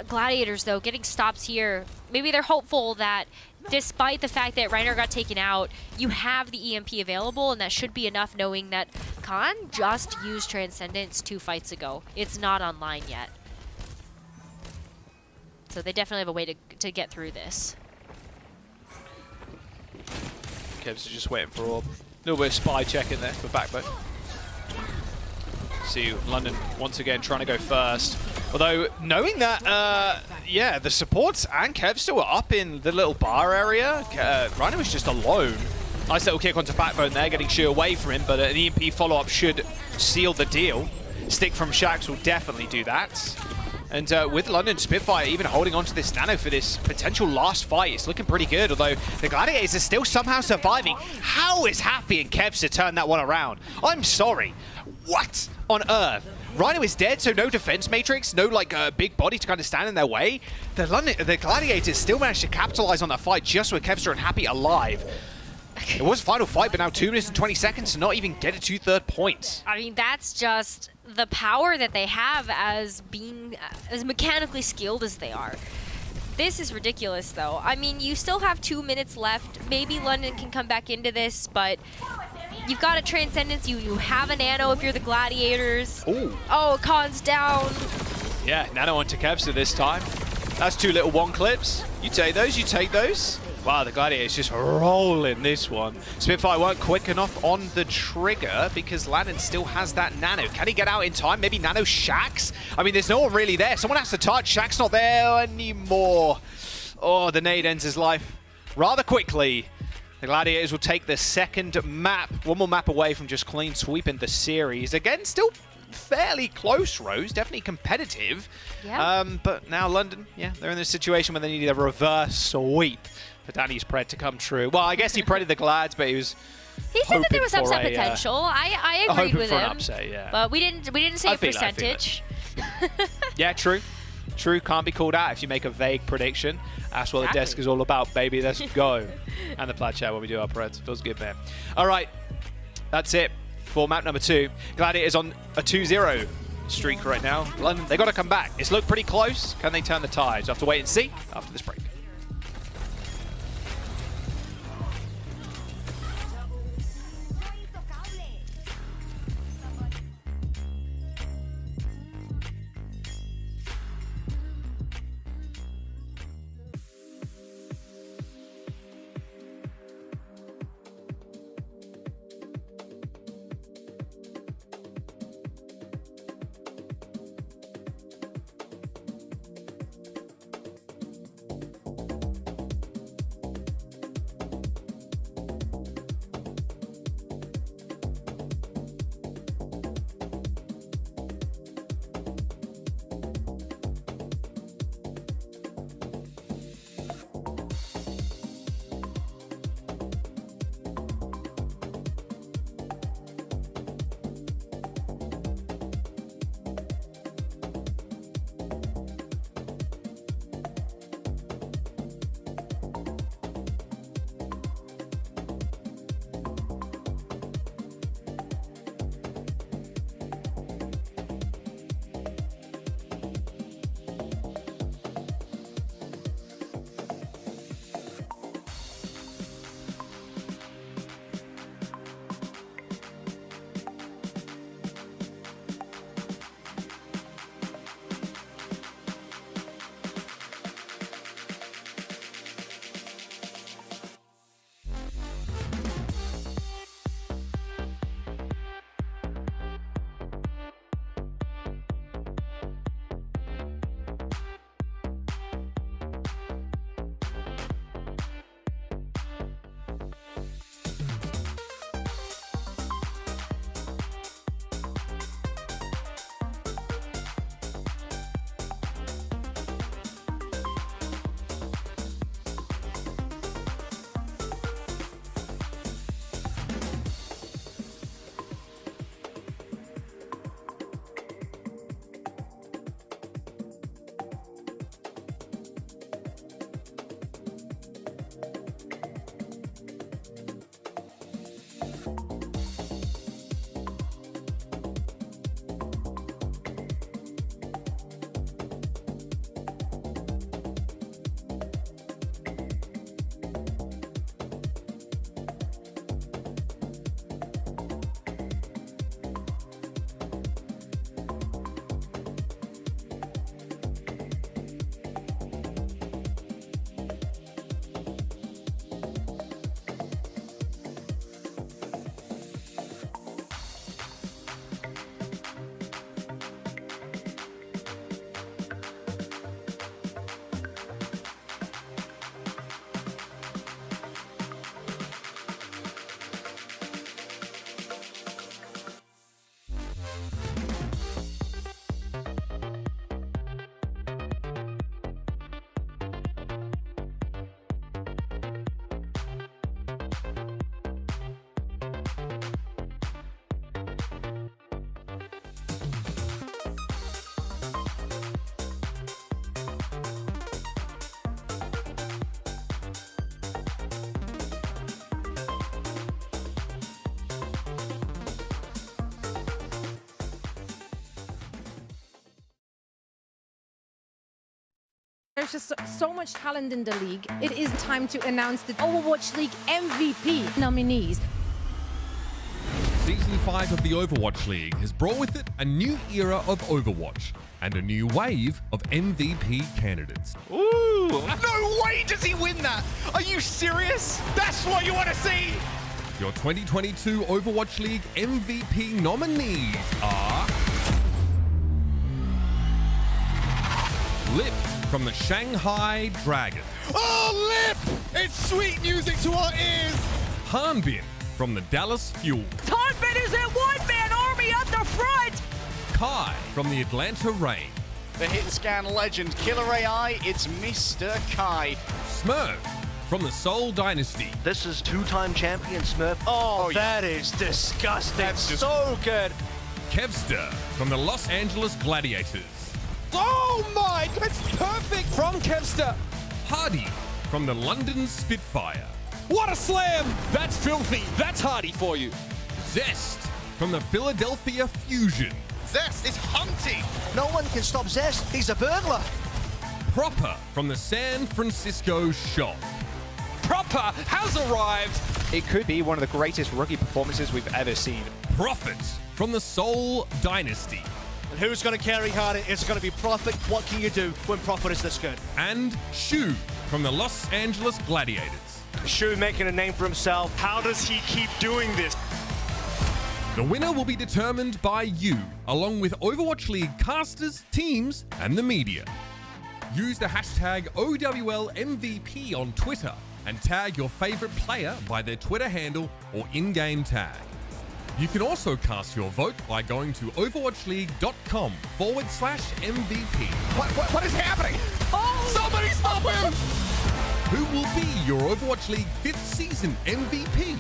Gladiators, though, getting stops here. Maybe they're hopeful that despite the fact that Reiner got taken out, you have the EMP available, and that should be enough knowing that Khan just used Transcendence 2 fights ago. It's not online yet. So they definitely have a way to get through this. Kevs is just waiting for Orb. A little bit of spy check in there for Backbone. See London once again trying to go first. Although, knowing that, yeah, the supports and Kev still were up in the little bar area, Reiner was just alone. Nice little kick onto Backbone there, getting Shu away from him, but an EMP follow-up should seal the deal. Stick from Shax will definitely do that. And with London Spitfire even holding on to this Nano for this potential last fight, it's looking pretty good, although the Gladiators are still somehow surviving. How is Happy and Kevs to turn that one around? I'm sorry. What on earth? Reiner is dead, so no defense matrix, no like big body to kind of stand in their way. The Gladiators still managed to capitalize on that fight just with Kevster and Happy alive. It was a final fight, but now 2 minutes and 20 seconds to not even get a 2/3 points. I mean, that's just the power that they have as being as mechanically skilled as they are. This is ridiculous, though. I mean, you still have 2 minutes left. Maybe London can come back into this, but you've got a Transcendence. You have a Nano if you're the Gladiators. Ooh. Oh, Khan's down. Yeah, Nano onto Kevster this time. That's 2 little one clips. You take those, you take those. Wow, the Gladiators just rolling this one. Spitfire weren't quick enough on the trigger because Landon still has that Nano. Can he get out in time? Maybe Nano Shax? I mean, there's no one really there. Someone has to touch. Shax's not there anymore. Oh, the nade ends his life rather quickly. The Gladiators will take the second map. One more map away from just clean sweeping the series. Again, still fairly close, Rose. Definitely competitive. Yeah. But now London, yeah, they're in this situation where they need a reverse sweep for Danny's pred to come true. Well, I guess he predded the Glads, but he was He said that there was upset potential. I agreed with him. Hoping for an upset, yeah. But we didn't say a percentage. Yeah, true. True, can't be called out if you make a vague prediction. That's what the desk is all about, baby. Let's go. And the plat chat when we do our preds. Feels good, man. All right, that's it for map number 2. Gladiators on a 2-0 streak right now. London, they got to come back. It's looked pretty close. Can they turn the tides? We'll have to wait and see after this break. There's just so much talent in the league. It is time to announce the Overwatch League MVP nominees. Season 5 of the Overwatch League has brought with it a new era of Overwatch and a new wave of MVP candidates. Ooh! No way does he win that! Are you serious? That's what you want to see! Your 2022 Overwatch League MVP nominees are Lip from the Shanghai Dragon. Oh, Lip! It's sweet music to our ears! Hanbin from the Dallas Fuel. Hanbin is a one-man army at the front! Kai from the Atlanta Rain. The hit scan legend Killer AI, it's Mr. Kai. Smurf from the Seoul Dynasty. This is two-time champion Smurf. Oh, that is disgusting. That's just so good. Kevster from the Los Angeles Gladiators. Oh my, that's perfect from Kevster. Hardy from the London Spitfire. What a slam! That's filthy. That's Hardy for you. Zest from the Philadelphia Fusion. Zest is hunty. No one can stop Zest. He's a burglar. Proper from the San Francisco Shock. Proper has arrived. It could be one of the greatest rookie performances we've ever seen. Prophet from the Seoul Dynasty. And who's going to carry Hardy? It's going to be Prophet. What can you do when Prophet is this good? And Shu from the Los Angeles Gladiators. Shu making a name for himself. How does he keep doing this? The winner will be determined by you, along with Overwatch League casters, teams, and the media. Use the hashtag OWLMVP on Twitter and tag your favorite player by their Twitter handle or in-game tag. You can also cast your vote by going to overwatchleague.com/MVP. What is happening? Oh! Somebody stop him! Who will be your Overwatch League 5th season MVP?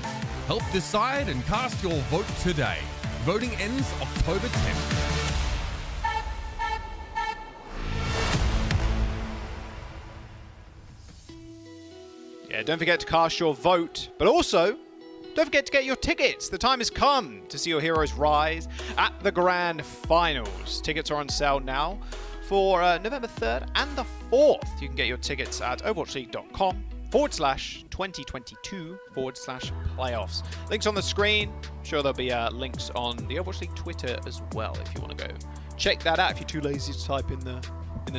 Help decide and cast your vote today. Voting ends October 10th. Yeah, don't forget to cast your vote, but also don't forget to get your tickets. The time has come to see your heroes rise at the Grand Finals. Tickets are on sale now for November 3rd and the 4th. You can get your tickets at overwatchleague.com/2022/playoffs. Links on the screen. I'm sure there'll be links on the Overwatch League Twitter as well if you want to go check that out if you're too lazy to type in the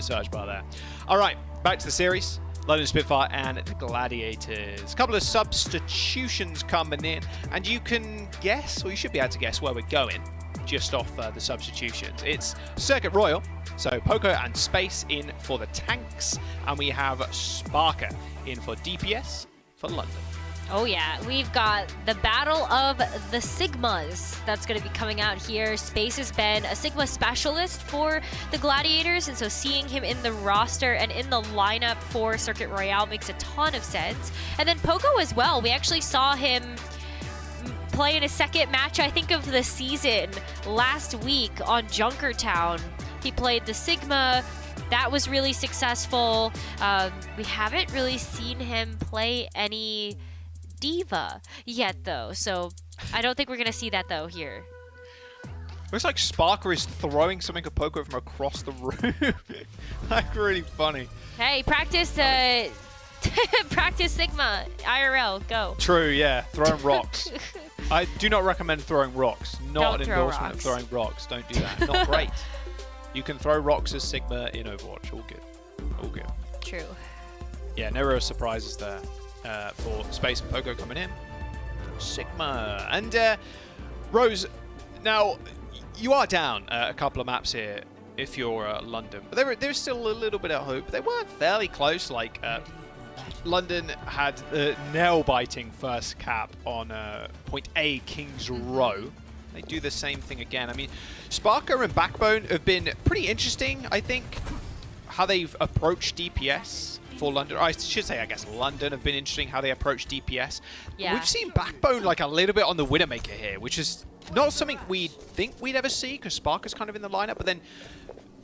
search bar there. All right, back to the series. London Spitfire and the Gladiators. A couple of substitutions coming in, and you can guess, or you should be able to guess where we're going just off the substitutions. It's Circuit Royal, so Poco and Space in for the tanks, and we have Sparker in for DPS for London. Oh yeah, we've got the Battle of the Sigmas that's going to be coming out here. Space has been a Sigma specialist for the Gladiators, and so seeing him in the roster and in the lineup for Circuit Royale makes a ton of sense. And then Poco as well. We actually saw him play in a second match, I think, of the season last week on Junkertown. He played the Sigma. That was really successful. We haven't really seen him play any Diva yet, though, so I don't think we're gonna see that though here. Looks like Sparker is throwing something at Poco from across the room. Like, really funny. Hey, practice practice Sigma IRL. Go. True, yeah. Throwing rocks. I do not recommend throwing rocks. Not Don't an throw endorsement rocks. of throwing rocks. Don't do that. Not great. You can throw rocks as Sigma in Overwatch. All good. All good. True. Yeah, no real surprises there for Space and Poco coming in. Sigma. And Rose, now you are down a couple of maps here if you're London. But there's still a little bit of hope. They were fairly close. Like, London had the nail-biting first cap on point A, King's Row. They do the same thing again. I mean, Sparker and Backbone have been pretty interesting, I think, how they've approached DPS for London. Or I should say, I guess, London have been interesting how they approach DPS. Yeah. We've seen Backbone like a little bit on the Widowmaker here, which is not something we'd think we'd ever see because Sparker's kind of in the lineup. But then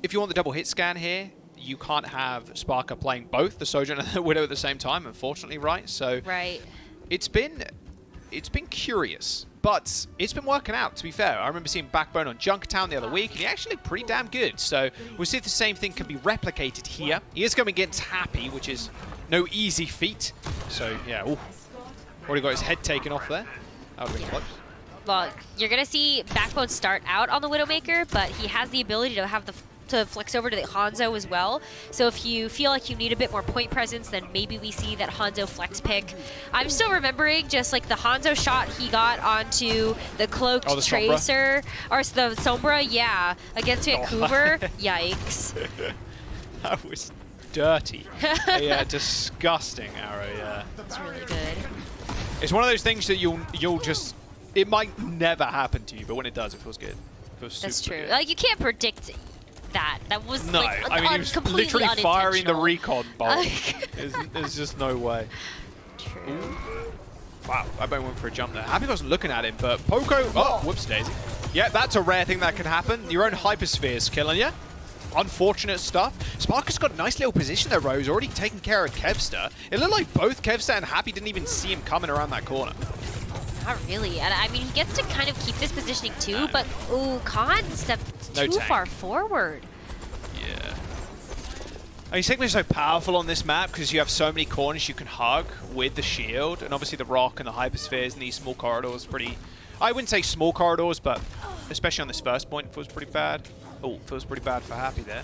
if you want the double hit scan here, you can't have Sparker playing both the Sojourn and the Widow at the same time, unfortunately, right? So right. It's been curious, but it's been working out, to be fair. I remember seeing Backbone on Junkertown the other week, and he actually looked pretty damn good. So we'll see if the same thing can be replicated here. He is going against Happy, which is no easy feat. So, yeah, ooh. Already got his head taken off there. That would be close. Well, you're gonna see Backbone start out on the Widowmaker, but he has the ability to flex over to the Hanzo as well. So if you feel like you need a bit more point presence, then maybe we see that Hanzo flex pick. I'm still remembering just like the Hanzo shot he got onto the cloaked the Tracer, or the Sombra, yeah, against Vancouver. Yikes. That was dirty. A disgusting arrow, yeah. That's really good. It's one of those things that you'll just, it might never happen to you, but when it does, it feels good. It feels That's super true. good. Like, you can't predict that. That was No, like I mean, he was completely literally firing the unintentional. recon bolt. There's just no way. True. Ooh. Wow, I bet went for a jump there. Happy wasn't looking at him, but Poco, oh, whoops daisy. Yeah, that's a rare thing that can happen. Your own hypersphere's killing you. Unfortunate stuff. Sparker's got a nice little position there, Rose, already taking care of Kevster. It looked like both Kevster and Happy didn't even see him coming around that corner. Not really. And I mean, he gets to kind of keep this positioning too, but ooh, Khan stepped too far forward. Yeah. I mean, Sigma's so powerful on this map because you have so many corners you can hug with the shield, and obviously the rock and the hyperspheres and these small corridors pretty... I wouldn't say small corridors, but especially on this first point, it feels pretty bad. Oh, feels pretty bad for Happy there.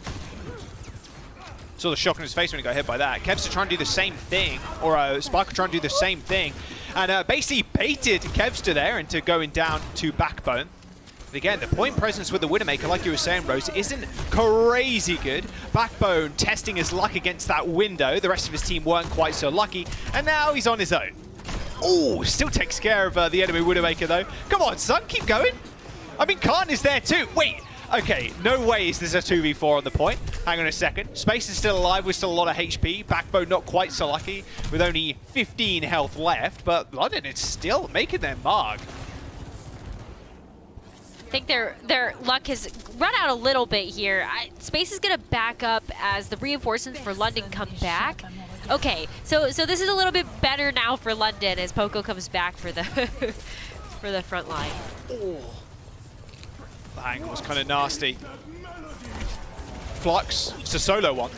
Saw the shock on his face when he got hit by that. Kevster trying to do the same thing, or Sparker trying to do the same thing, and basically baited Kevster there into going down to Backbone. But again, the point presence with the Widowmaker, like you were saying, Rose, isn't crazy good. Backbone testing his luck against that window. The rest of his team weren't quite so lucky, and now he's on his own. Oh, still takes care of the enemy Widowmaker, though. Come on, son, keep going. I mean, Khan is there too. Wait. Okay, no way is this a 2v4 on the point. Hang on a second. Space is still alive with still a lot of HP. Backbone not quite so lucky with only 15 health left, but London is still making their mark. I think their luck has run out a little bit here. Space is going to back up as the reinforcements for London come back. Okay, so this is a little bit better now for London as Poco comes back for the for the front line. Oh. The angle was kind of nasty. Flux, it's a solo one.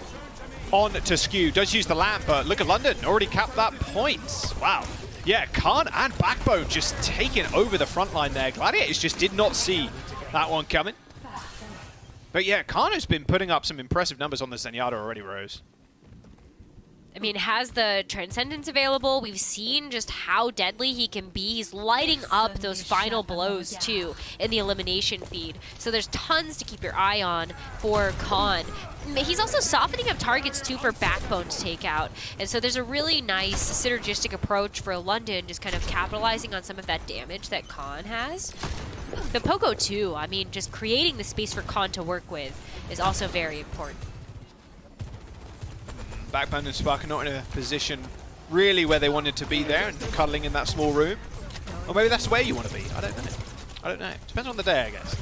On to Skew, does use the lamp, but look at London, already capped that point. Wow. Yeah, Khan and Backbone just taking over the front line there. Gladiators just did not see that one coming. But yeah, Khan has been putting up some impressive numbers on the Zenyatta already, Rose. I mean, has the Transcendence available. We've seen just how deadly he can be. He's lighting up those final blows, too, in the elimination feed. So there's tons to keep your eye on for Khan. He's also softening up targets, too, for Backbone to take out. And so there's a really nice synergistic approach for London, just kind of capitalizing on some of that damage that Khan has. The Poco, too. I mean, just creating the space for Khan to work with is also very important. Backbone and Spark are not in a position really where they wanted to be there and cuddling in that small room. Or maybe that's where you want to be. I don't know. I don't know. Depends on the day, I guess.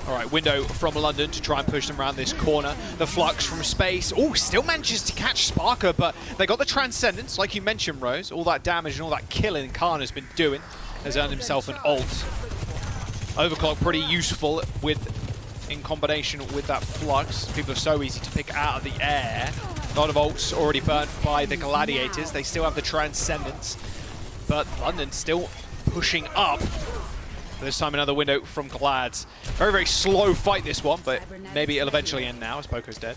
All right, window from London to try and push them around this corner. The flux from space. Oh, still manages to catch Sparker, but they got the Transcendence, like you mentioned, Rose. All that damage and all that killing Khan has been doing. has earned himself an ult. Overclock pretty useful in combination with that Flux. People are so easy to pick out of the air. A lot of ults already burnt by the Gladiators. They still have the Transcendence, but London still pushing up. This time another window from Glads. Very, very slow fight this one, but maybe it'll eventually end now as Poco's dead.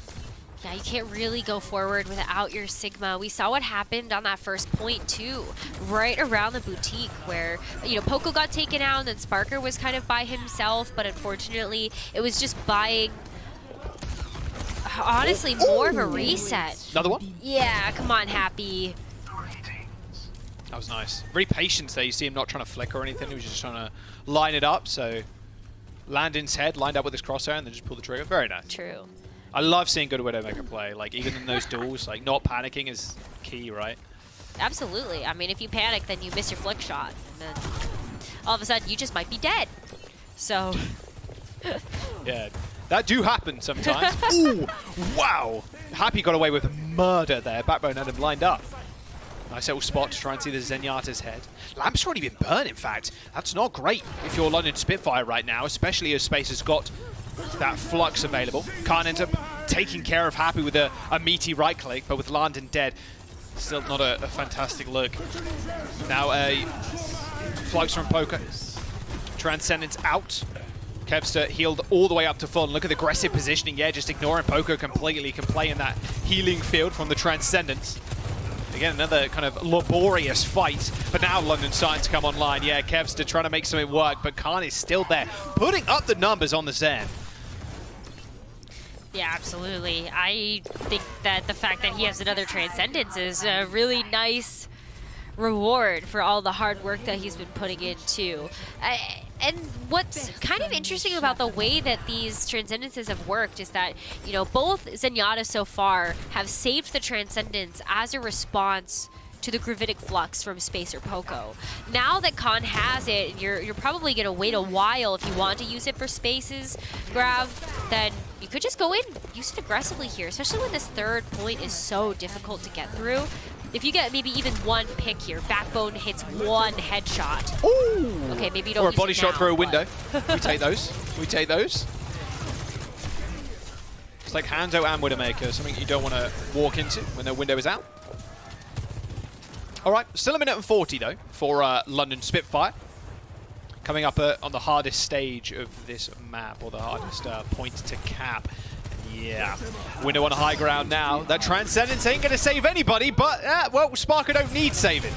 Yeah, you can't really go forward without your Sigma. We saw what happened on that first point too, right around the boutique where, you know, Poco got taken out and then Sparker was kind of by himself, but unfortunately it was just buying, honestly, more of a reset. Another one? Yeah, come on, Happy. That was nice. Very patient there. You see him not trying to flick or anything. He was just trying to line it up. So Landon's head lined up with his crosshair and then just pull the trigger. Very nice. True. I love seeing good Widowmaker play. Like, even in those duels, like, not panicking is key, right? Absolutely. I mean, if you panic, then you miss your flick shot. And then all of a sudden, you just might be dead. So... yeah, that do happen sometimes. Ooh, wow! Happy got away with murder there. Backbone had him lined up. Nice little spot to try and see the Zenyatta's head. Lamp's already been burnt, in fact. That's not great if you're London Spitfire right now, especially as Space has got that Flux available. Can't end up taking care of Happy with a meaty right click, but with Landon dead, still not a fantastic look. Now a Flux from Poco. Transcendence out. Kevster healed all the way up to full. Look at the aggressive positioning, yeah, just ignoring Poco completely. Can play in that healing field from the Transcendence. Again, another kind of laborious fight, but now London's starting to come online. Yeah, Kevster trying to make something work, but Khan is still there, putting up the numbers on the Zen. Yeah, absolutely. I think that the fact that he has another Transcendence is a really nice reward for all the hard work that he's been putting in too. And what's kind of interesting about the way that these Transcendences have worked is that, you know, both Zenyatta so far have saved the Transcendence as a response to the Gravitic Flux from Space or Poco. Now that Khan has it, you're probably going to wait a while if you want to use it for Space's grab, then you could just go in, use it aggressively here, especially when this third point is so difficult to get through. If you get maybe even one pick here, Backbone hits one headshot. Ooh! Okay, maybe you don't or a use body it shot now, through a window. We take those. We take those. It's like Hanzo and Widowmaker, something you don't want to walk into when the window is out. All right, still a minute and 40 though for London Spitfire. Coming up on the hardest stage of this map, or the hardest point to cap. Yeah, window on high ground now. That Transcendence ain't going to save anybody, but, well, Sparker don't need saving.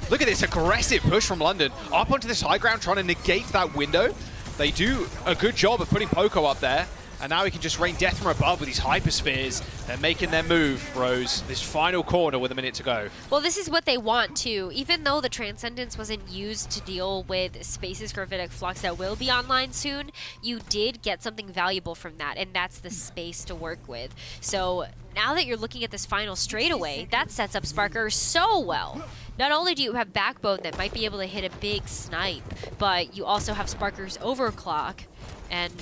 Look at this aggressive push from London. Up onto this high ground, trying to negate that window. They do a good job of putting Poco up there. And now he can just rain death from above with these hyperspheres. They're making their move, Rose. This final corner with a minute to go. Well, this is what they want too. Even though the Transcendence wasn't used to deal with Space's Gravitic Flux that will be online soon, you did get something valuable from that, and that's the space to work with. So now that you're looking at this final straightaway, that sets up Sparker so well. Not only do you have Backbone that might be able to hit a big snipe, but you also have Sparker's Overclock. And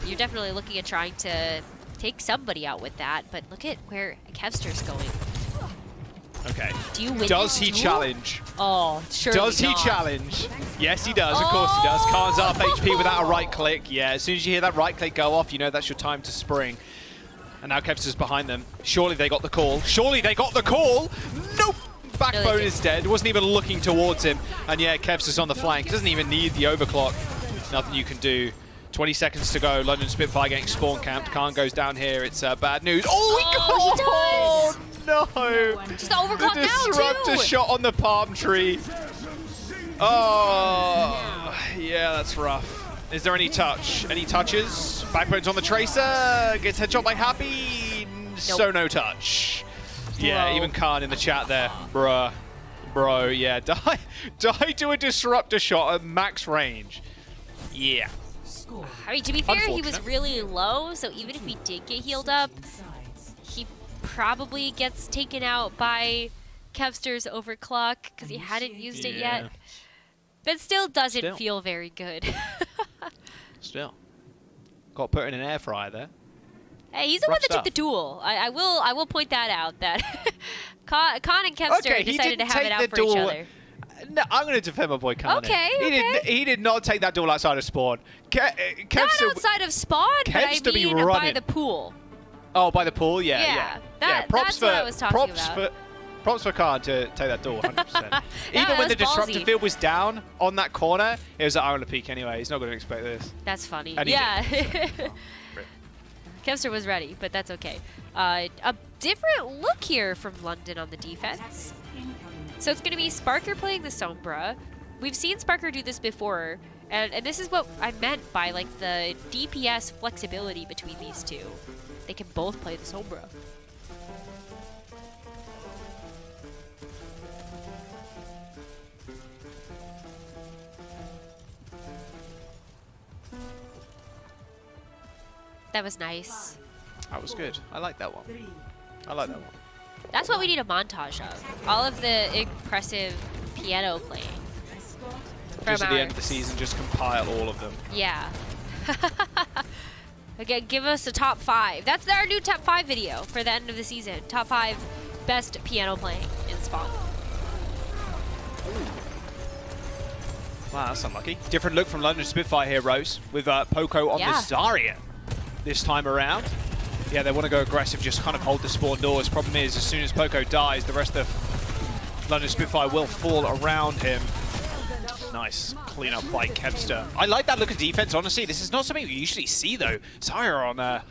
you're definitely looking at trying to take somebody out with that, but look at where Kevster's going. Okay. Do you win Does he duel? challenge? Oh, surely Does he not. challenge? Yes, he does. Of course he does. Khan's up HP without a right click. Yeah, as soon as you hear that right click go off, you know that's your time to spring. And now Kevster's behind them. Surely they got the call. Surely they got the call. Nope. Backbone is dead. Wasn't even looking towards him. And yeah, Kevster's on the flank. Doesn't even need the overclock. Nothing you can do. 20 seconds to go. London Spitfire getting spawn camped. Khan goes down here. It's bad news. Oh, he does! No! Just the overclock the now, disruptor too! shot on the palm tree. Oh, yeah, that's rough. Is there any touch? Any touches? Backbone's on the tracer. Gets headshot by Happy. Nope. So no touch. Yeah, even Khan in the chat there. Bruh. Bro, yeah. Die to a disruptor shot at max range. Yeah. I mean, to be fair, he was really low, so even if he did get healed up, he probably gets taken out by Kevster's Overclock because he hadn't used it yet. But still doesn't feel very good. Still. Got put in an air fryer there. Hey, he's the one that took the duel. I will point that out, that Khan and Kevster decided to have it out for each other. No, I'm going to defend my boy Kane. Okay, He did not take that duel outside of spawn. Not outside of spawn, but I Kevster be mean by running. the pool. Oh, by the pool? Yeah. That's what I was talking about. Props for Khan to take that duel, 100%. Even when the that's disruptor ballsy. field was down on that corner, it was like, I'm going to peek anyway. He's not going to expect this. That's funny. And he Yeah. did. Kevster was ready, but that's okay. A different look here from London on the defense. So it's going to be Sparker playing the Sombra. We've seen Sparker do this before, and this is what I meant by like the DPS flexibility between these two. They can both play the Sombra. That was nice. That was good. I like that one. I like that one. That's what we need a montage of. All of the impressive piano playing. Just at the end of the season, just compile all of them. Yeah. Again, give us a top 5. That's our new top 5 video for the end of the season. Top 5 best piano playing in Spawn. Wow, that's unlucky. Different look from London Spitfire Heroes with Poco on the Zarya this time around. Yeah, they want to go aggressive, just kind of hold the spawn doors. Problem is, as soon as Poco dies, the rest of London Spitfire will fall around him. Nice clean up by Kevster. I like that look of defense, honestly. This is not something we usually see, though. Zarya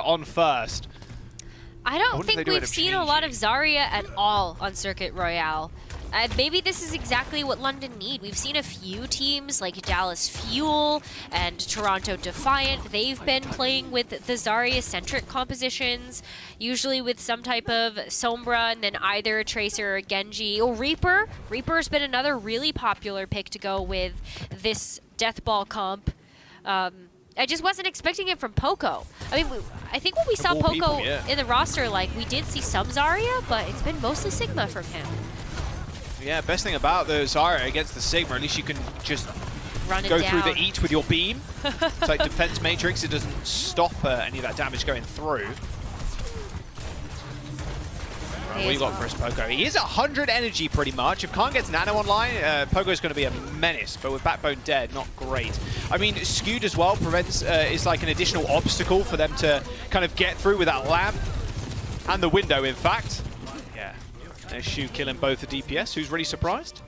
on first. I don't think we've seen a lot of Zarya at all on Circuit Royale. Maybe this is exactly what London need. We've seen a few teams like Dallas Fuel and Toronto Defiant. They've been playing with the Zarya-centric compositions, usually with some type of Sombra and then either a Tracer or a Genji. Oh, Reaper. Reaper's been another really popular pick to go with this Deathball comp. I just wasn't expecting it from Poco. I mean, I think when we saw Poco in the roster, like, we did see some Zarya, but it's been mostly Sigma from him. Yeah, best thing about the Zarya against the Sigma, at least you can just go through the eat with your beam. It's like defense matrix, it doesn't stop any of that damage going through. Right, what do you got for us, Poco? He is 100 energy pretty much. If Khan gets Nano online, Poco's going to be a menace, but with Backbone dead, not great. I mean, Skewed as well prevents, is like an additional obstacle for them to kind of get through with that lamp. And the window, in fact. Yeah. There's Shu killing both the DPS. Who's really surprised?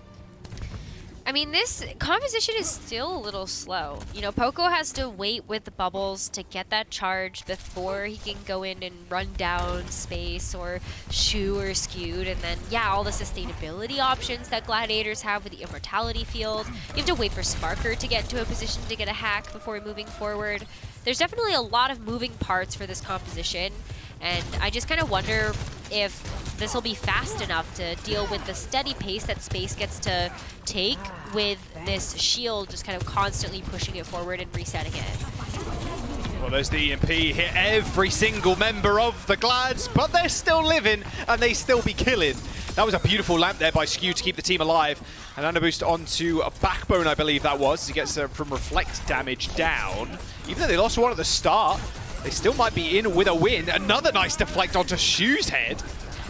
I mean, this composition is still a little slow. You know, Poco has to wait with the bubbles to get that charge before he can go in and run down space or Shu or Skewed. And then, yeah, all the sustainability options that Gladiators have with the Immortality field. You have to wait for Sparker to get into a position to get a hack before moving forward. There's definitely a lot of moving parts for this composition. And I just kind of wonder if this will be fast enough to deal with the steady pace that Space gets to take with this shield just kind of constantly pushing it forward and resetting it. Well, there's the EMP, hit every single member of the Glads, but they're still living and they still be killing. That was a beautiful lamp there by Skew to keep the team alive. And under boost onto a Backbone, I believe that was, as he gets from Reflect damage down. Even though they lost one at the start, they still might be in with a win. Another nice deflect onto Shu's head.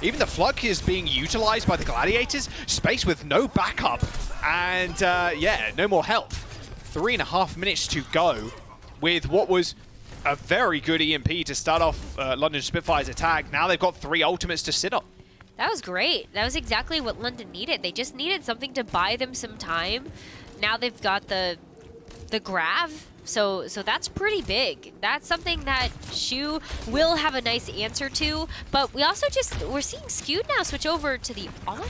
Even the Flood is being utilized by the Gladiators. Space with no backup. And yeah, no more health. 3.5 minutes to go with what was a very good EMP to start off London Spitfire's attack. Now they've got 3 ultimates to sit on. That was great. That was exactly what London needed. They just needed something to buy them some time. Now they've got the Grav. So that's pretty big. That's something that Shu will have a nice answer to, but we also we're seeing Skewed now switch over to the Ana.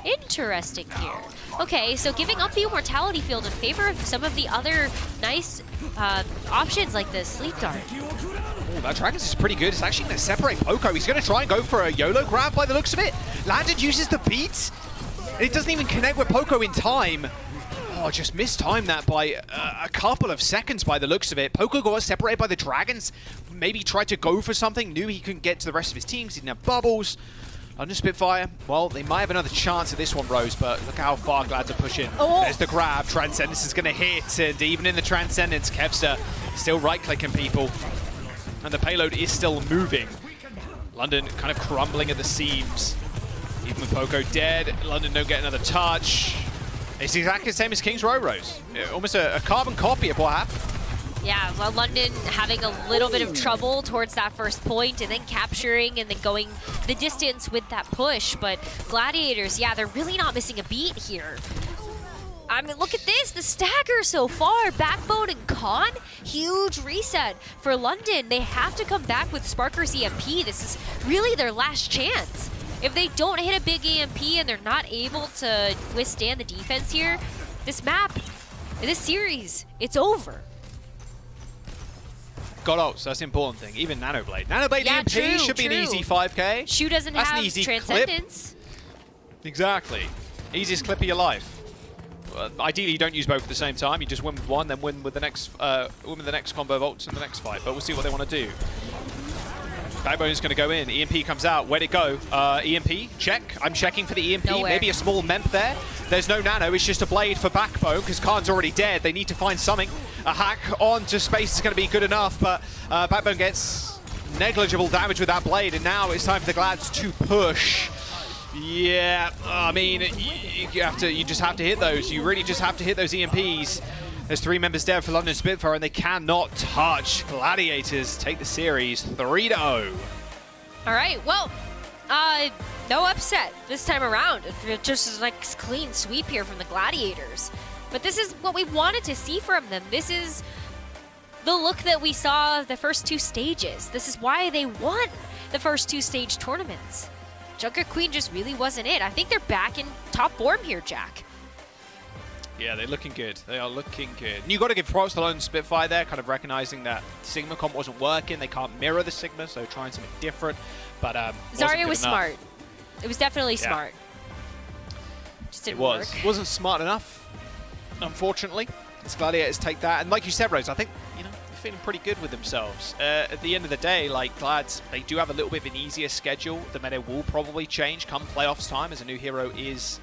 Interesting here. Okay, so giving up the Immortality field in favor of some of the other nice options like the Sleep Dart. Ooh, that Dragons is pretty good. It's actually going to separate Poco. He's going to try and go for a YOLO grab by the looks of it. Landon uses the beats, and it doesn't even connect with Poco in time. Oh, just mistimed that by a couple of seconds by the looks of it. Poco got separated by the Dragons. Maybe tried to go for something. Knew he couldn't get to the rest of his teams. He didn't have bubbles. Under Spitfire, well, they might have another chance at this one, Rose, but look how far Glads are pushing. Oh. There's the grab. Transcendence is going to hit, and even in the Transcendence, Kevster still right-clicking people. And the payload is still moving. London kind of crumbling at the seams. Even with Poco dead, London don't get another touch. It's exactly the same as King's Roro. Almost a carbon copy of what happened. Yeah, well, London having a little bit of trouble towards that first point and then capturing and then going the distance with that push. But Gladiators, yeah, they're really not missing a beat here. I mean, look at this, the stagger so far. Backbone and Khan, huge reset for London. They have to come back with Sparker's EMP. This is really their last chance. If they don't hit a big EMP and they're not able to withstand the defense here, this map, this series, it's over. Got ults, that's the important thing. Even Nanoblade. Nanoblade Yeah, EMP true, should be an easy 5k. Shu doesn't That's have an easy Transcendence. Clip. Exactly. Easiest clip of your life. Ideally, you don't use both at the same time. You just win with one, then win with the next combo of ults in the next fight. But we'll see what they want to do. Backbone's going to go in. EMP comes out. Where'd it go? EMP, check. I'm checking for the EMP. Nowhere. Maybe a small memp there. There's no nano. It's just a blade for Backbone because Khan's already dead. They need to find something. A hack onto space is going to be good enough, but Backbone gets negligible damage with that blade, and now it's time for the Glads to push. Yeah, I mean, you just have to hit those. You really just have to hit those EMPs. There's 3 members dead for London Spitfire, and they cannot touch. Gladiators take the series 3-0. All right, well, no upset this time around. Just like clean sweep here from the Gladiators. But this is what we wanted to see from them. This is the look that we saw the first 2 stages. This is why they won the first 2 stage tournaments. Junker Queen just really wasn't it. I think they're back in top form here, Jack. Yeah, they're looking good. They are looking good. And you got to give props to London Spitfire there, kind of recognizing that Sigma comp wasn't working. They can't mirror the Sigma, so trying something different. But Zarya was smart. It was definitely smart. Just didn't work. Wasn't smart enough, unfortunately. As Gladiators take that. And like you said, Rose, I think, you know, they're feeling pretty good with themselves. At the end of the day, like Glads, they do have a little bit of an easier schedule. The meta will probably change come playoffs time as a new hero is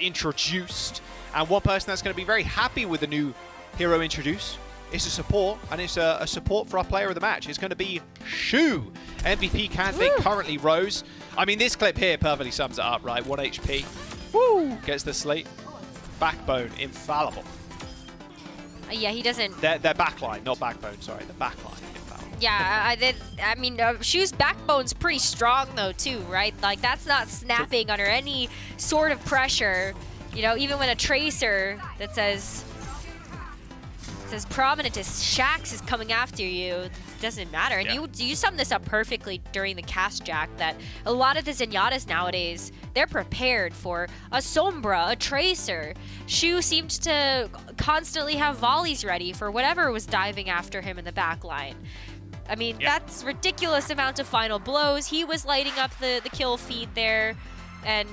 introduced. And one person that's going to be very happy with the new hero introduced is a support, and it's a support for our player of the match. It's going to be Shu, MVP candidate currently Rose. I mean, this clip here perfectly sums it up, right? 1 HP. Woo! Gets the slate. Backbone, infallible. Yeah, he doesn't. Their backline, not Backbone, sorry. The backline, infallible. Yeah, I mean, Shu's backbone's pretty strong though, too, right? Like, that's not snapping under any sort of pressure. You know, even when a tracer that says Prominentus Shax is coming after you, it doesn't matter. And you summed this up perfectly during the cast, Jack, that a lot of the Zenyatas nowadays, they're prepared for a Sombra, a tracer. Shu seemed to constantly have volleys ready for whatever was diving after him in the back line. I mean, that's ridiculous amount of final blows. He was lighting up the kill feed there, and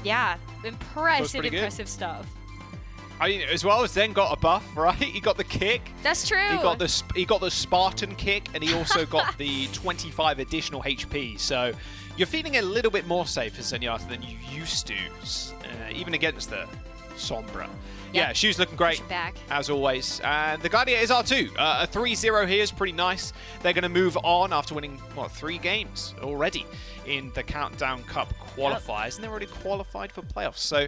yeah, impressive stuff. I mean, as well as then got a buff, right? He got the kick. That's true. He got the Spartan kick, and he also got the 25 additional HP. So you're feeling a little bit more safe as Zenyatta than you used to, even against the Sombra. Yeah, Shu's looking great, as always. And the Gladiators are too. A 3-0 here is pretty nice. They're going to move on after winning, 3 games already in the Countdown Cup qualifiers. And they're already qualified for playoffs. So,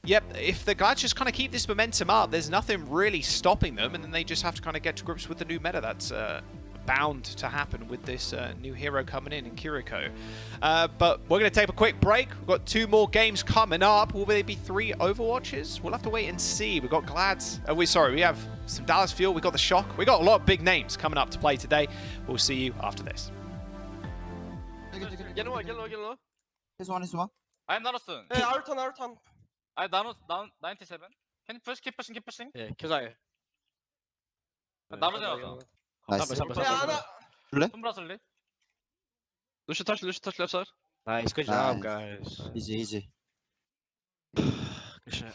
yep, if the Glads just kind of keep this momentum up, there's nothing really stopping them. And then they just have to kind of get to grips with the new meta that's bound to happen with this new hero coming in Kiriko. But we're going to take a quick break. We've got 2 more games coming up. Will there be 3 Overwatches? We'll have to wait and see. We've got Glads. We have some Dallas Fuel. We've got the Shock. We've got a lot of big names coming up to play today. We'll see you after this. Here's one. I am Naruto. Hey, Arton. I down 97. Can you push? Keep pushing. Yeah, because I. 나머지는 Nice. 술래? 손브라 술래? Lucia touch left side. Nice, good job, guys. Easy. Good shit.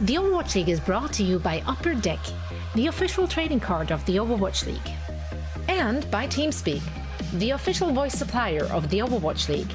The Overwatch League is brought to you by Upper Deck, the official trading card of the Overwatch League. And by TeamSpeak, the official voice supplier of the Overwatch League.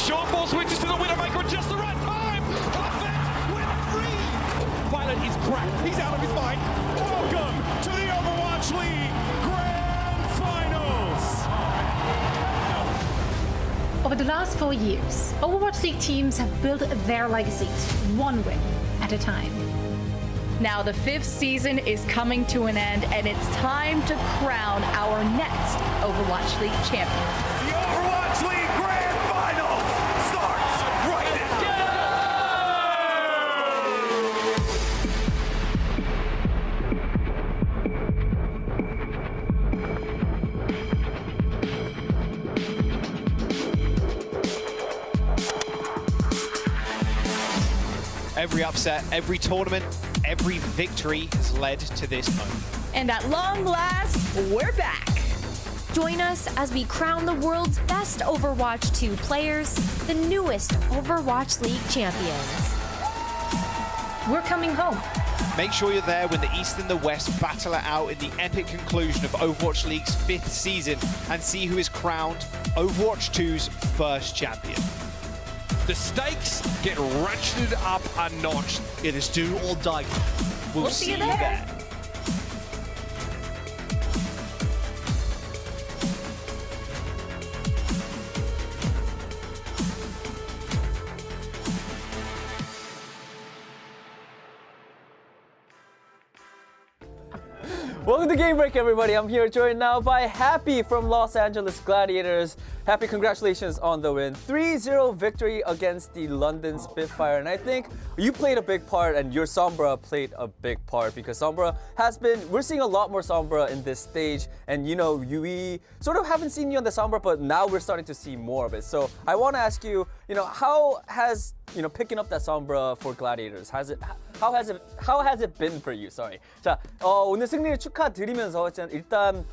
Short ball switches to the Widowmaker at just the right time. Perfect with three. Violet is cracked. He's out of his mind. Welcome to the Overwatch League Grand Finals. Over the last 4 years, Overwatch League teams have built their legacies one win at a time. Now the 5th season is coming to an end, and it's time to crown our next Overwatch League champion. The Overwatch League Grand Finals starts right now. Every upset, every tournament, every victory has led to this moment. And at long last, we're back. Join us as we crown the world's best Overwatch 2 players, the newest Overwatch League champions. We're coming home. Make sure you're there when the East and the West battle it out in the epic conclusion of Overwatch League's 5th season and see who is crowned Overwatch 2's first champion. The stakes get ratcheted up a notch. It is do or die. We'll see you there. Welcome to Game Break, everybody. I'm here joined now by Happy from Los Angeles Gladiators. Happy, congratulations on the win. 3-0 victory against the London Spitfire. And I think you played a big part and your Sombra played a big part because Sombra has been, we're seeing a lot more Sombra in this stage. And you know, we sort of haven't seen you on the Sombra, but now we're starting to see more of it. So I want to ask you, how has, picking up that Sombra for Gladiators, how has it been for you? Sorry. 자, 오늘 승리를 축하드리면서 일단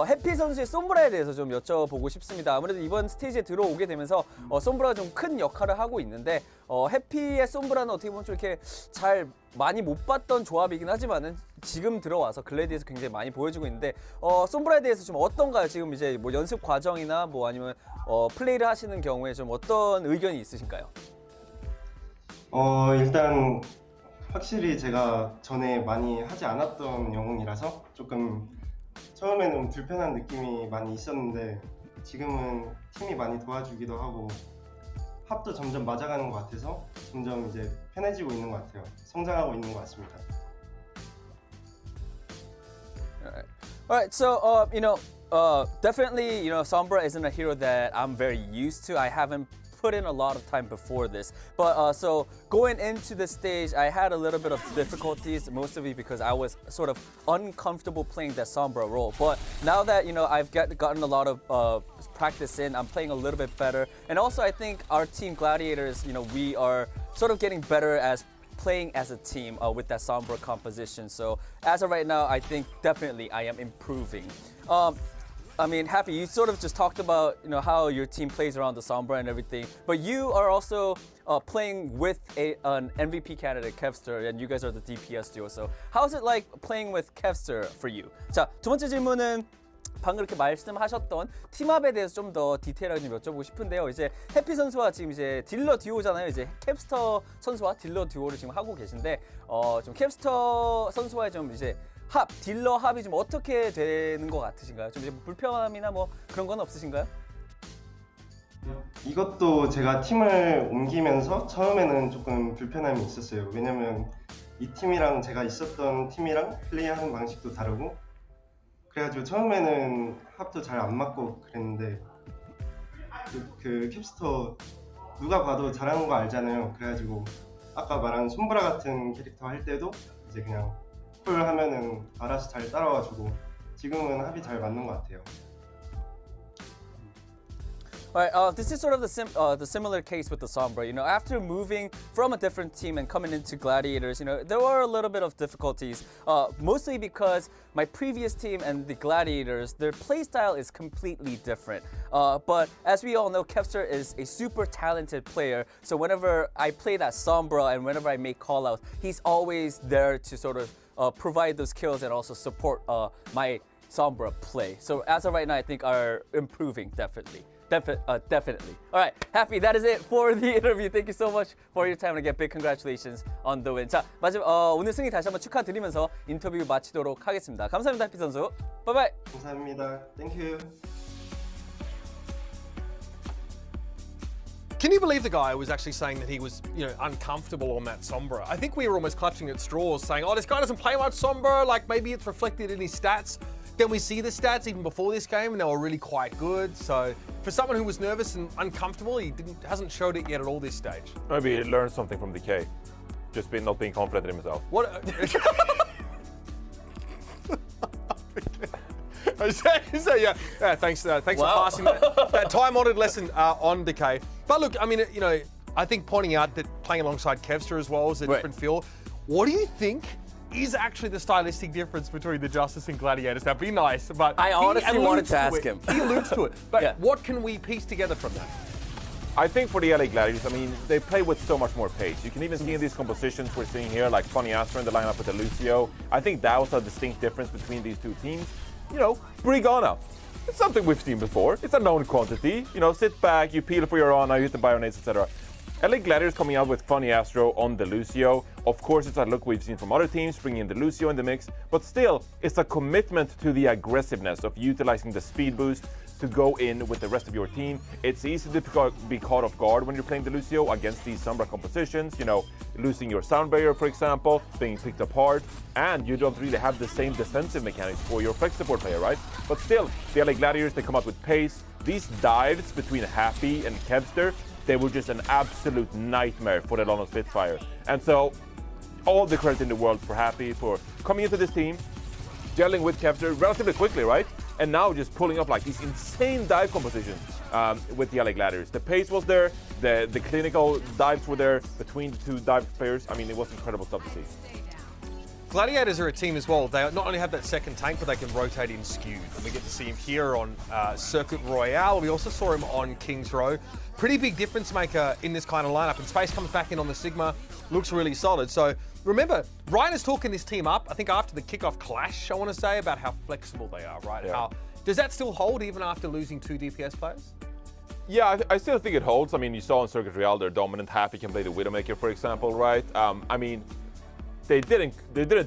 해피 선수의 솜브라에 대해서 좀 여쭤보고 싶습니다. 아무래도 이번 스테이지에 들어오게 되면서 솜브라가 좀 큰 역할을 하고 있는데 해피의 솜브라는 어떻게 보면 좀 이렇게 잘 많이 못 봤던 조합이긴 하지만은 지금 들어와서 글래디에서 굉장히 많이 보여주고 있는데 솜브라에 대해서 좀 어떤가요? 지금 이제 뭐 연습 과정이나 뭐 아니면 플레이를 하시는 경우에 좀 어떤 의견이 있으신가요? 일단 확실히 제가 전에 많이 하지 않았던 영웅이라서 조금 처음에는 불편한 느낌이 많이 있었는데 지금은 팀이 많이 도와주기도 하고 합도 점점 맞아가는 것 같아서 점점 이제 편해지고 있는 것 같아요. 성장하고 있는 것 같습니다. Alright, so definitely, Sombra isn't a hero that I'm very used to. I haven't put in a lot of time before this. But so going into the stage, I had a little bit of difficulties, most of it because I was sort of uncomfortable playing that Sombra role. But now that, you know, I've gotten a lot of practice in, I'm playing a little bit better. And also I think our team Gladiators, you know, we are sort of getting better as playing as a team with that Sombra composition. So as of right now, I think definitely I am improving. I mean, Happy, you sort of just talked about, you know, how your team plays around the Sombra and everything, but you are also playing with an MVP candidate, Kevster, and you guys are the DPS duo. So how's it like playing with Kevster for you? 자, 두 번째 질문은 방금 이렇게 말씀하셨던 팀업에 대해서 좀 더 디테일하게 좀 여쭤보고 싶은데요. 이제 해피 선수와 지금 이제 딜러 듀오잖아요. 이제 캡스터 선수와 딜러 듀오를 지금 하고 계신데, 좀 캡스터 선수와의 좀 이제 딜러 합이 좀 어떻게 되는 것 같으신가요? 좀 이제 불편함이나 뭐 그런 건 없으신가요? 이것도 제가 팀을 옮기면서 처음에는 조금 불편함이 있었어요. 왜냐면 이 팀이랑 제가 있었던 팀이랑 플레이하는 방식도 다르고, 그래가지고 처음에는 합도 잘 안 맞고 그랬는데, 그 캡스터 누가 봐도 잘하는 거 알잖아요. 그래가지고 아까 말한 솜브라 같은 캐릭터 할 때도 이제 그냥 콜 하면은 알아서 잘 따라와주고, 지금은 합이 잘 맞는 것 같아요. Alright, this is sort of the similar case with the Sombra. You know, after moving from a different team and coming into Gladiators, you know, there were a little bit of difficulties, mostly because my previous team and the Gladiators, their playstyle is completely different. But as we all know, Kevster is a super talented player, so whenever I play that Sombra and whenever I make callouts, he's always there to sort of provide those kills and also support my Sombra play. So as of right now, I think are improving, definitely. Definitely. All right, Happy, that is it for the interview. Thank you so much for your time and again, big congratulations on the win. 자, 마지막 오늘 승리 다시 한번 축하드리면서 인터뷰 마치도록 하겠습니다. 감사합니다, 해피 선수. 바이바이. 감사합니다. Thank you. Can you believe the guy was actually saying that he was, you know, uncomfortable on that Sombra? I think we were almost clutching at straws, saying, "Oh, this guy doesn't play much Sombra. Like maybe it's reflected in his stats." Then we see the stats even before this game, and they were really quite good. So for someone who was nervous and uncomfortable, he hasn't showed it yet at all this stage. Maybe he learned something from DK, just not being confident in himself. What? So yeah, thanks for passing that time-honored lesson on Decay. But look, I mean, you know, I think pointing out that playing alongside Kevster as well is a different feel. What do you think is actually the stylistic difference between the Justice and Gladiators? Now, be nice, but I honestly wanted to ask him. He alludes to it, but what can we piece together from that? I think for the LA Gladiators, I mean, they play with so much more pace. You can even see in these compositions we're seeing here, like Funny Astro in the lineup with the Lucio. I think that was a distinct difference between these two teams. You know, Brigana. It's something we've seen before. It's a known quantity. You know, sit back, you peel for your Ana, you hit the Bionades, etc. LA Gladiators coming out with Funny Astro on the Lucio. Of course, it's a look we've seen from other teams, bringing in the Lucio in the mix, but still, it's a commitment to the aggressiveness of utilizing the speed boost to go in with the rest of your team. It's easy to be caught off guard when you're playing the Lucio against these Sombra compositions, you know, losing your sound barrier, for example, being picked apart, and you don't really have the same defensive mechanics for your flex support player, right? But still, the LA Gladiators, they come out with pace. These dives between Happy and Kevster, they were just an absolute nightmare for the London Spitfire. And so, all the credit in the world for Happy for coming into this team, gelling with Kevster relatively quickly, right? And now just pulling up like these insane dive compositions with the LA Gladiators. The pace was there, the clinical dives were there between the two dive players. I mean, it was incredible stuff to see. Gladiators are a team as well. They not only have that second tank, but they can rotate in skewed. And we get to see him here on Circuit Royale. We also saw him on Kings Row. Pretty big difference maker in this kind of lineup. And Space comes back in on the Sigma, looks really solid. So remember, Ryan is talking this team up, I think after the kickoff clash, I want to say, about how flexible they are, right? Yeah. Does that still hold even after losing 2 DPS players? Yeah, I still think it holds. I mean, you saw on Circuit Royale, they're dominant. Happy can play the Widowmaker, for example, right? I mean, they didn't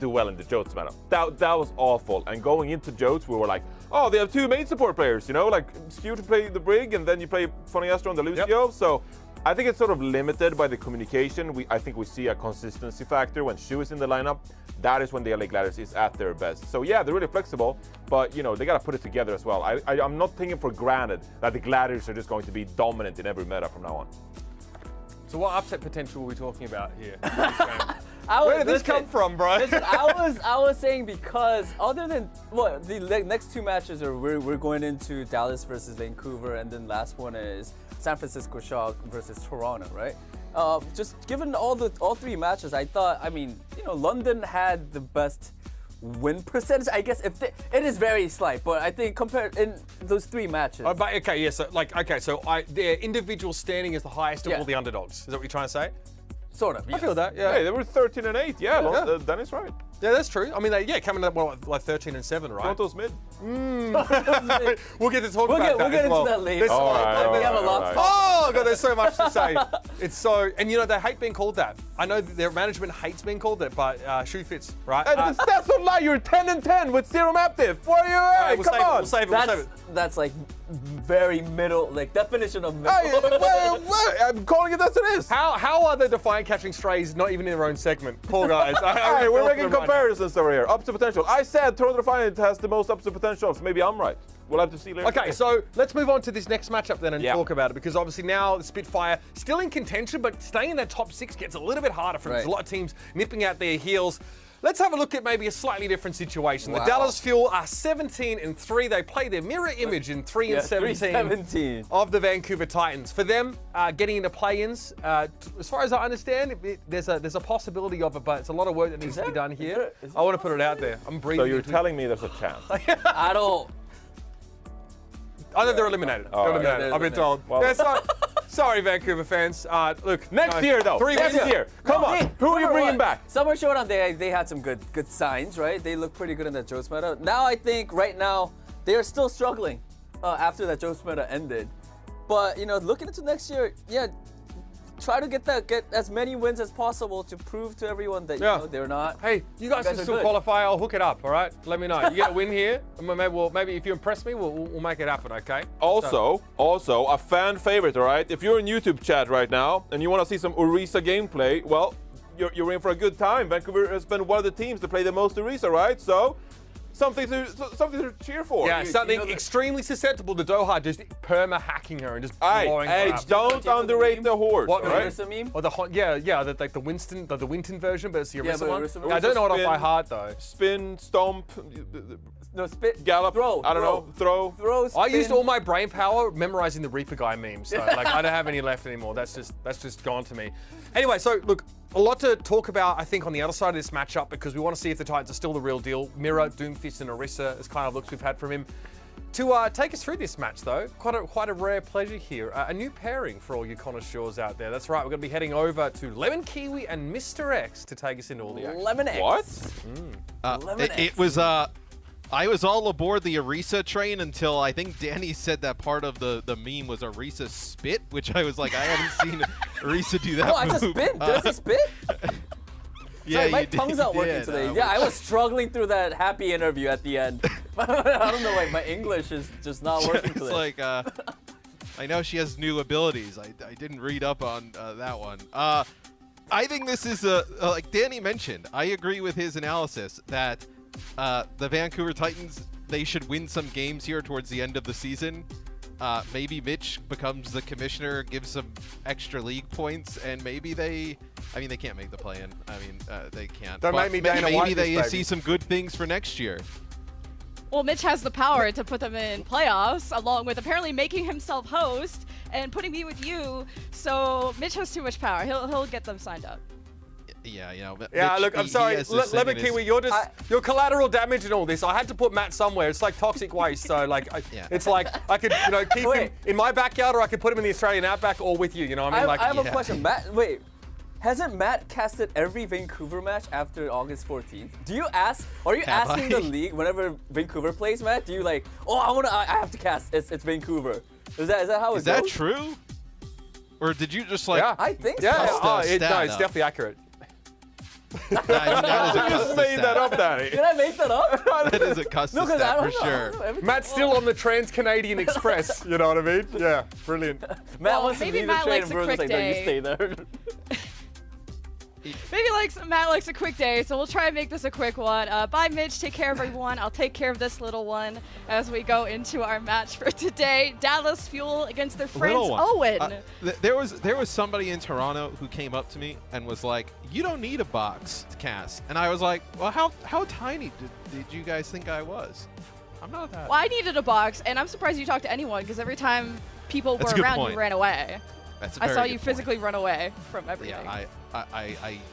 do well in the Jotes meta. That was awful. And going into Jotes, we were like, oh, they have 2 main support players, you know, like Skew to play the Brig, and then you play Funny Astro on the Lucio. Yep. So I think it's sort of limited by the communication. I think we see a consistency factor when Shu is in the lineup. That is when the LA Gladiators is at their best. So yeah, they're really flexible, but they got to put it together as well. I'm not taking for granted that the Gladiators are just going to be dominant in every meta from now on. So what upset potential are we talking about here? Where did this come from, bro? Listen, I was saying because other than the next two matches are we're going into Dallas versus Vancouver, and then last one is San Francisco Shock versus Toronto, right? Just given all three matches, I thought, London had the best win percentage. I guess it is very slight, but I think compared in those three matches. So their individual standing is the highest of all the underdogs. Is that what you're trying to say? Sort of. I feel that. Yeah. Hey, they were 13-8. Yeah. Danny's right. Yeah, that's true. I mean, coming up like 13-7, right? Toronto's mid. We'll get to talk about that. We'll get as well. into that later. We have a lot. Oh god, there's so much to say. It's so, and they hate being called that. I know their management hates being called that, but Shu fits, right? Hey, the stats don't lie. You're 10-10 with 0 map diff. What are you? Come on. We'll save it. That's like very middle, like definition of middle. Hey, I'm calling it as it is. How are the Defiant catching strays not even in their own segment? Poor guys. Hey, we're making comparisons over here. Up to potential. I said Toronto Defiant has the most up to potential, so maybe I'm right. We'll have to see later. Okay, so let's move on to this next matchup then and talk about it, because obviously now the Spitfire still in contention, but staying in that top 6 gets a little bit harder for them. There's a lot of teams nipping at their heels. Let's have a look at maybe a slightly different situation. The Dallas Fuel are 17-3. They play their mirror image in 3-17 of the Vancouver Titans. For them, getting into play-ins, as far as I understand, there's a possibility of it, but it's a lot of work that needs to be done here. I want to put it out there. I'm breathing. So you're telling me there's a chance? I don't. I think they're eliminated. I've been told. Well, sorry, Vancouver fans. Look, next year though. Next year. Come on. Who are you bringing back? Summer Showdown, they had some good signs, right? They look pretty good in that Joe's meta. Now I think right now they are still struggling after that Joe's meta ended. But looking into next year, try to get as many wins as possible to prove to everyone that they're not. Hey, you guys can still qualify. I'll hook it up. All right, let me know. You get a win here, and maybe if you impress me, we'll make it happen. Okay. Also, a fan favorite. All right, if you're in YouTube chat right now and you want to see some Orisa gameplay, well, you're in for a good time. Vancouver has been one of the teams to play the most Orisa, right? So. Something to cheer for. Yeah, something extremely susceptible to Doha just perma-hacking her and just blowing her up. Don't underrate the horde. What, right? The Orisa meme? Or the Winston version, but it's the Orisa one. I don't know it off by heart though. Spin, stomp, gallop, throw. I don't know, throw. I used all my brain power memorizing the Reaper guy memes, so I don't have any left anymore. That's just gone to me. Anyway, so look, a lot to talk about, I think, on the other side of this matchup, because we want to see if the Titans are still the real deal. Mirror, Doomfist, and Orisa is kind of looks we've had from him. To take us through this match, though, quite a rare pleasure here. A new pairing for all you connoisseurs out there. That's right, we're going to be heading over to Lemon Kiwi and Mr. X to take us into all the action. Lemon X. What? It was I was all aboard the Orisa train until I think Danny said that part of the meme was Orisa spit, which I was like, I haven't seen Orisa do that. Oh, I just spit? Did I say spit? Yeah, sorry, my tongue's not working today. Yeah, I was struggling through that happy interview at the end. I don't know, like my English is just not working today. It's like, I know she has new abilities. I didn't read up on that one. I think this is like Danny mentioned. I agree with his analysis that the Vancouver Titans, they should win some games here towards the end of the season. Maybe Mitch becomes the commissioner, gives some extra league points, and maybe they can't make the play-in. They can't. Don't make me Dana White maybe they this, see some good things for next year. Well, Mitch has the power to put them in playoffs, along with apparently making himself host and putting me with you. So Mitch has too much power. He'll get them signed up. Yeah, Yeah, look, I'm sorry, Lemon Kiwi, you're collateral damage in all this. I had to put Matt somewhere. It's like toxic waste, so like, it's like I could, keep him in my backyard, or I could put him in the Australian outback, or with you. You know what I mean? I have a question, Matt. Wait, hasn't Matt casted every Vancouver match after August 14th? Do you ask? Are you asking the league whenever Vancouver plays, Matt? Do you like, I have to cast. It's Vancouver. Is that how it goes? Is that true? Or did you just like? Yeah, I think so. No, it's definitely accurate. That is a You just custom made that stat. up, Danny. Did I make that up? That is a custom No, 'cause I stat don't for know. sure. Matt's still on the Trans-Canadian Express, you know what I mean? Yeah, brilliant. Matt Well, wants to maybe leave the Matt train likes and a Bruno's quick like, no, you day. stay there. Maybe Matt likes a quick day, so we'll try and make this a quick one. Bye, Mitch. Take care, everyone. I'll take care of this little one as we go into our match for today. Dallas Fuel against their friends Little one. Owen. There was somebody in Toronto who came up to me and was like, "You don't need a box to cast," and I was like, "Well, how tiny did you guys think I was? I'm not that." Well, I needed a box, and I'm surprised you talked to anyone because every time people That's a were good around, point. you ran away. That's a I very saw good you point. physically run away from everything. Yeah,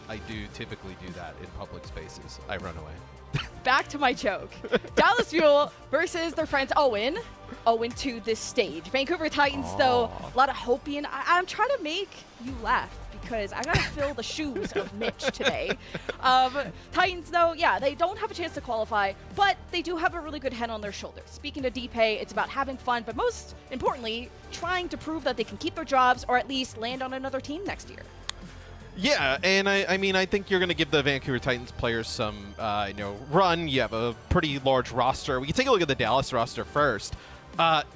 I do typically do that in public spaces. I run away. Back to my joke. Dallas Fuel versus their friends Owen. Owen to this stage. Vancouver Titans, though, a lot of hoping. I'm trying to make you laugh because I got to fill the shoes of Mitch today. Titans, though, yeah, they don't have a chance to qualify, but they do have a really good head on their shoulders. Speaking to DPay, it's about having fun, but most importantly, trying to prove that they can keep their jobs or at least land on another team next year. Yeah, and I mean, I think you're going to give the Vancouver Titans players some, run. You have a pretty large roster. We can take a look at the Dallas roster first.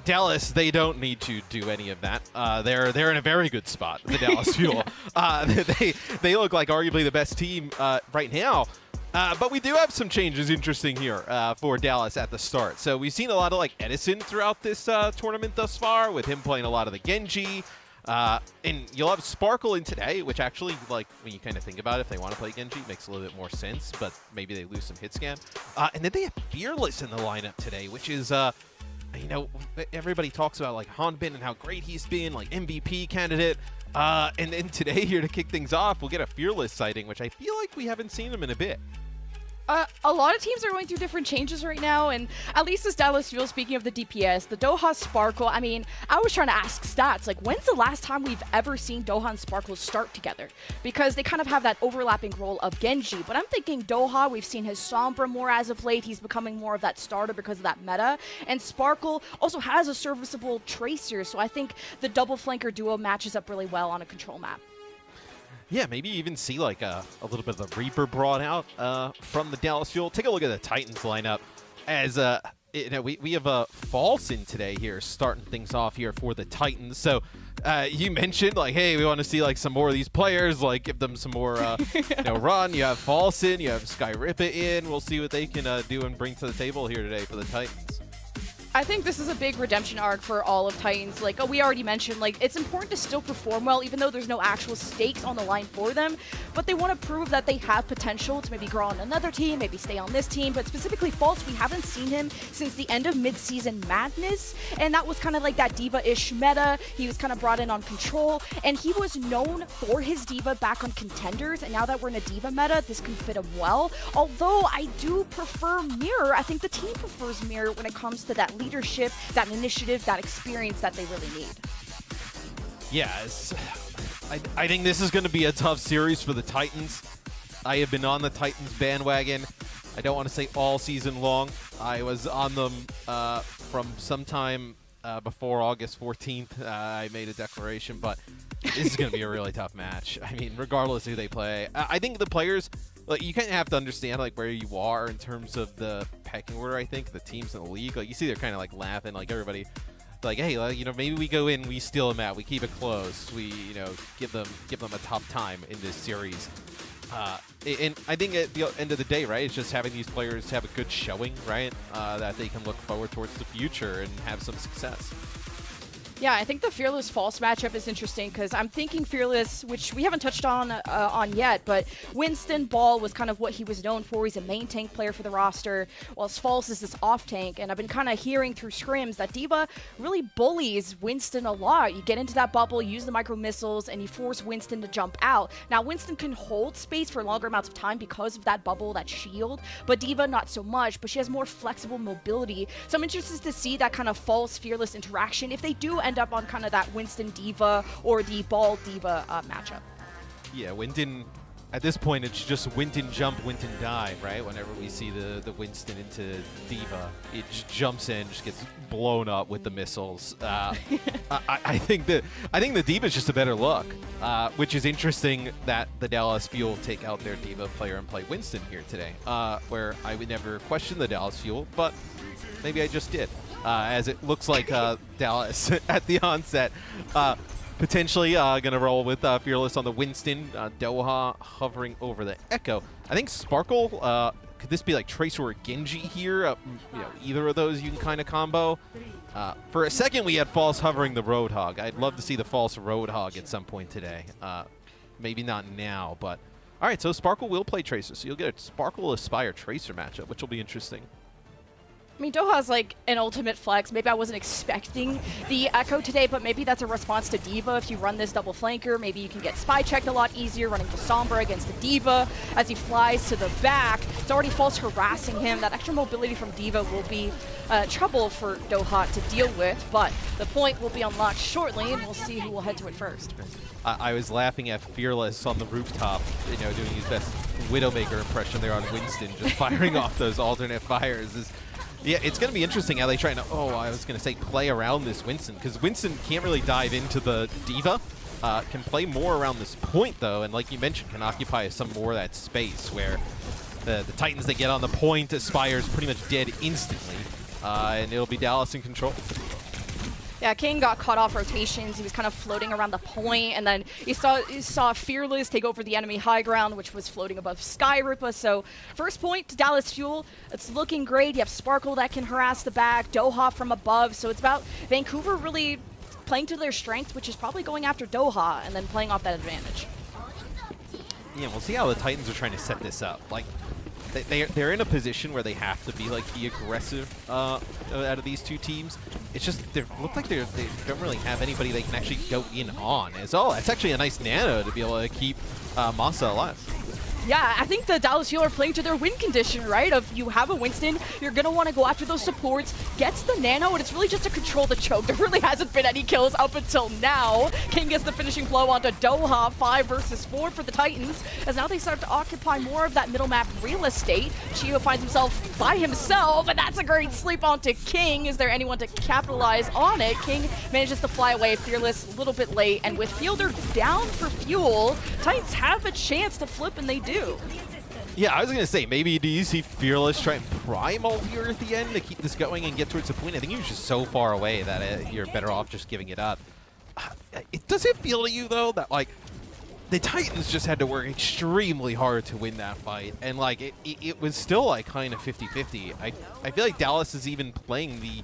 Dallas, they don't need to do any of that. They're in a very good spot, the Dallas Fuel. They look like arguably the best team right now. But we do have some changes interesting here for Dallas at the start. So we've seen a lot of like Edison throughout this tournament thus far, with him playing a lot of the Genji. And you'll have Sparkle in today, which actually, like, when you kind of think about it, if they want to play Genji, makes a little bit more sense, but maybe they lose some hit scan. And then they have Fearless in the lineup today, which is, everybody talks about, like, Hanbin and how great he's been, like, MVP candidate. And then today, here to kick things off, we'll get a Fearless sighting, which I feel like we haven't seen him in a bit. A lot of teams are going through different changes right now, and at least this Dallas Fuel, speaking of the DPS, the Doha Sparkle, I mean, I was trying to ask stats, like, when's the last time we've ever seen Doha and Sparkle start together? Because they kind of have that overlapping role of Genji, but I'm thinking Doha, we've seen his Sombra more as of late, he's becoming more of that starter because of that meta, and Sparkle also has a serviceable Tracer, so I think the double flanker duo matches up really well on a control map. Yeah, maybe even see like a little bit of the Reaper brought out from the Dallas Fuel. Take a look at the Titans lineup as we have a False in today here, starting things off here for the Titans. So you mentioned like, hey, we want to see like some more of these players, like give them some more run. You have False in, you have Skyrippa in. We'll see what they can do and bring to the table here today for the Titans. I think this is a big redemption arc for all of Titans. Like, we already mentioned, like, it's important to still perform well, even though there's no actual stakes on the line for them. But they want to prove that they have potential to maybe grow on another team, maybe stay on this team. But specifically False, we haven't seen him since the end of mid-season madness. And that was kind of like that diva-ish meta. He was kind of brought in on Control. And he was known for his diva back on Contenders. And now that we're in a diva meta, this can fit him well. Although I do prefer Mirror. I think the team prefers Mirror when it comes to that leadership, that initiative, that experience that they really need. Yes, I think this is going to be a tough series for the Titans. I have been on the Titans bandwagon. I don't want to say all season long. I was on them from sometime before August 14th. I made a declaration, but this is going to be a really tough match. I mean, regardless who they play. I think the players, like, you kind of have to understand like where you are in terms of the pecking order. I think the teams in the league, like you see, they're kind of like laughing, like everybody, like, hey, maybe we go in, we steal them out, we keep it close, we give them a tough time in this series. And I think at the end of the day, right, it's just having these players have a good showing, right, that they can look forward towards the future and have some success. Yeah, I think the Fearless False matchup is interesting because I'm thinking Fearless, which we haven't touched on yet, but Winston Ball was kind of what he was known for. He's a main tank player for the roster, whilst False is this off tank. And I've been kind of hearing through scrims that D.Va really bullies Winston a lot. You get into that bubble, use the micro missiles, and you force Winston to jump out. Now, Winston can hold space for longer amounts of time because of that bubble, that shield, but D.Va not so much, but she has more flexible mobility. So I'm interested to see that kind of False Fearless interaction if they do end up on kind of that Winston D.Va or the Ball D.Va matchup. Yeah, Winston, at this point, it's just Winston jump, Winston dive, right? Whenever we see the Winston into D.Va, it just jumps in, just gets blown up with the missiles. I think the D.Va is just a better look, which is interesting that the Dallas Fuel take out their D.Va player and play Winston here today, where I would never question the Dallas Fuel, but maybe I just did, as it looks like Dallas at the onset. Potentially going to roll with Fearless on the Winston. Doha hovering over the Echo. I think Sparkle, could this be like Tracer or Genji here? Either of those you can kind of combo. For a second, we had False hovering the Roadhog. I'd love to see the False Roadhog at some point today. Maybe not now, but... All right, so Sparkle will play Tracer, so you'll get a Sparkle Aspire Tracer matchup, which will be interesting. I mean, Doha's like an ultimate flex. Maybe I wasn't expecting the Echo today, but maybe that's a response to D.Va. If you run this double flanker, maybe you can get spy checked a lot easier running to Sombra against the D.Va. As he flies to the back, it's already False harassing him. That extra mobility from D.Va will be trouble for Doha to deal with, but the point will be unlocked shortly, and we'll see who will head to it first. I was laughing at Fearless on the rooftop, doing his best Widowmaker impression there on Winston, just firing off those alternate fires. Yeah, it's going to be interesting how they try to, I was going to say play around this Winston, because Winston can't really dive into the D.Va. Can play more around this point, though, and like you mentioned, can occupy some more of that space where the Titans that get on the point, Aspire's pretty much dead instantly, and it'll be Dallas in control. Yeah, King got caught off rotations. He was kind of floating around the point, and then you saw Fearless take over the enemy high ground, which was floating above Skyripa. So first point to Dallas Fuel. It's looking great. You have Sparkle that can harass the back, Doha from above. So it's about Vancouver really playing to their strength, which is probably going after Doha and then playing off that advantage. Yeah, we'll see how the Titans are trying to set this up. Like, they're in a position where they have to be like the aggressive out of these two teams. It's just they look like they don't really have anybody they can actually go in on. It's actually a nice nano to be able to keep Masa alive. Yeah, I think the Dallas Fuel are playing to their win condition, right? Of you have a Winston, you're going to want to go after those supports, gets the nano, and it's really just to control the choke. There really hasn't been any kills up until now. King gets the finishing blow onto Doha, 5 versus 4 for the Titans, as now they start to occupy more of that middle map real estate. Chio finds himself by himself, and that's a great sleep onto King. Is there anyone to capitalize on it? King manages to fly away, Fearless a little bit late, and with Fielder down for Fuel, Titans have a chance to flip, and they do. Yeah, I was going to say, maybe do you see Fearless try and primal here at the end to keep this going and get towards the point? I think he was just so far away that you're better off just giving it up. Does it feel to you, though, that, like, the Titans just had to work extremely hard to win that fight, and, like, it was still, like, kind of 50-50. I feel like Dallas is even playing the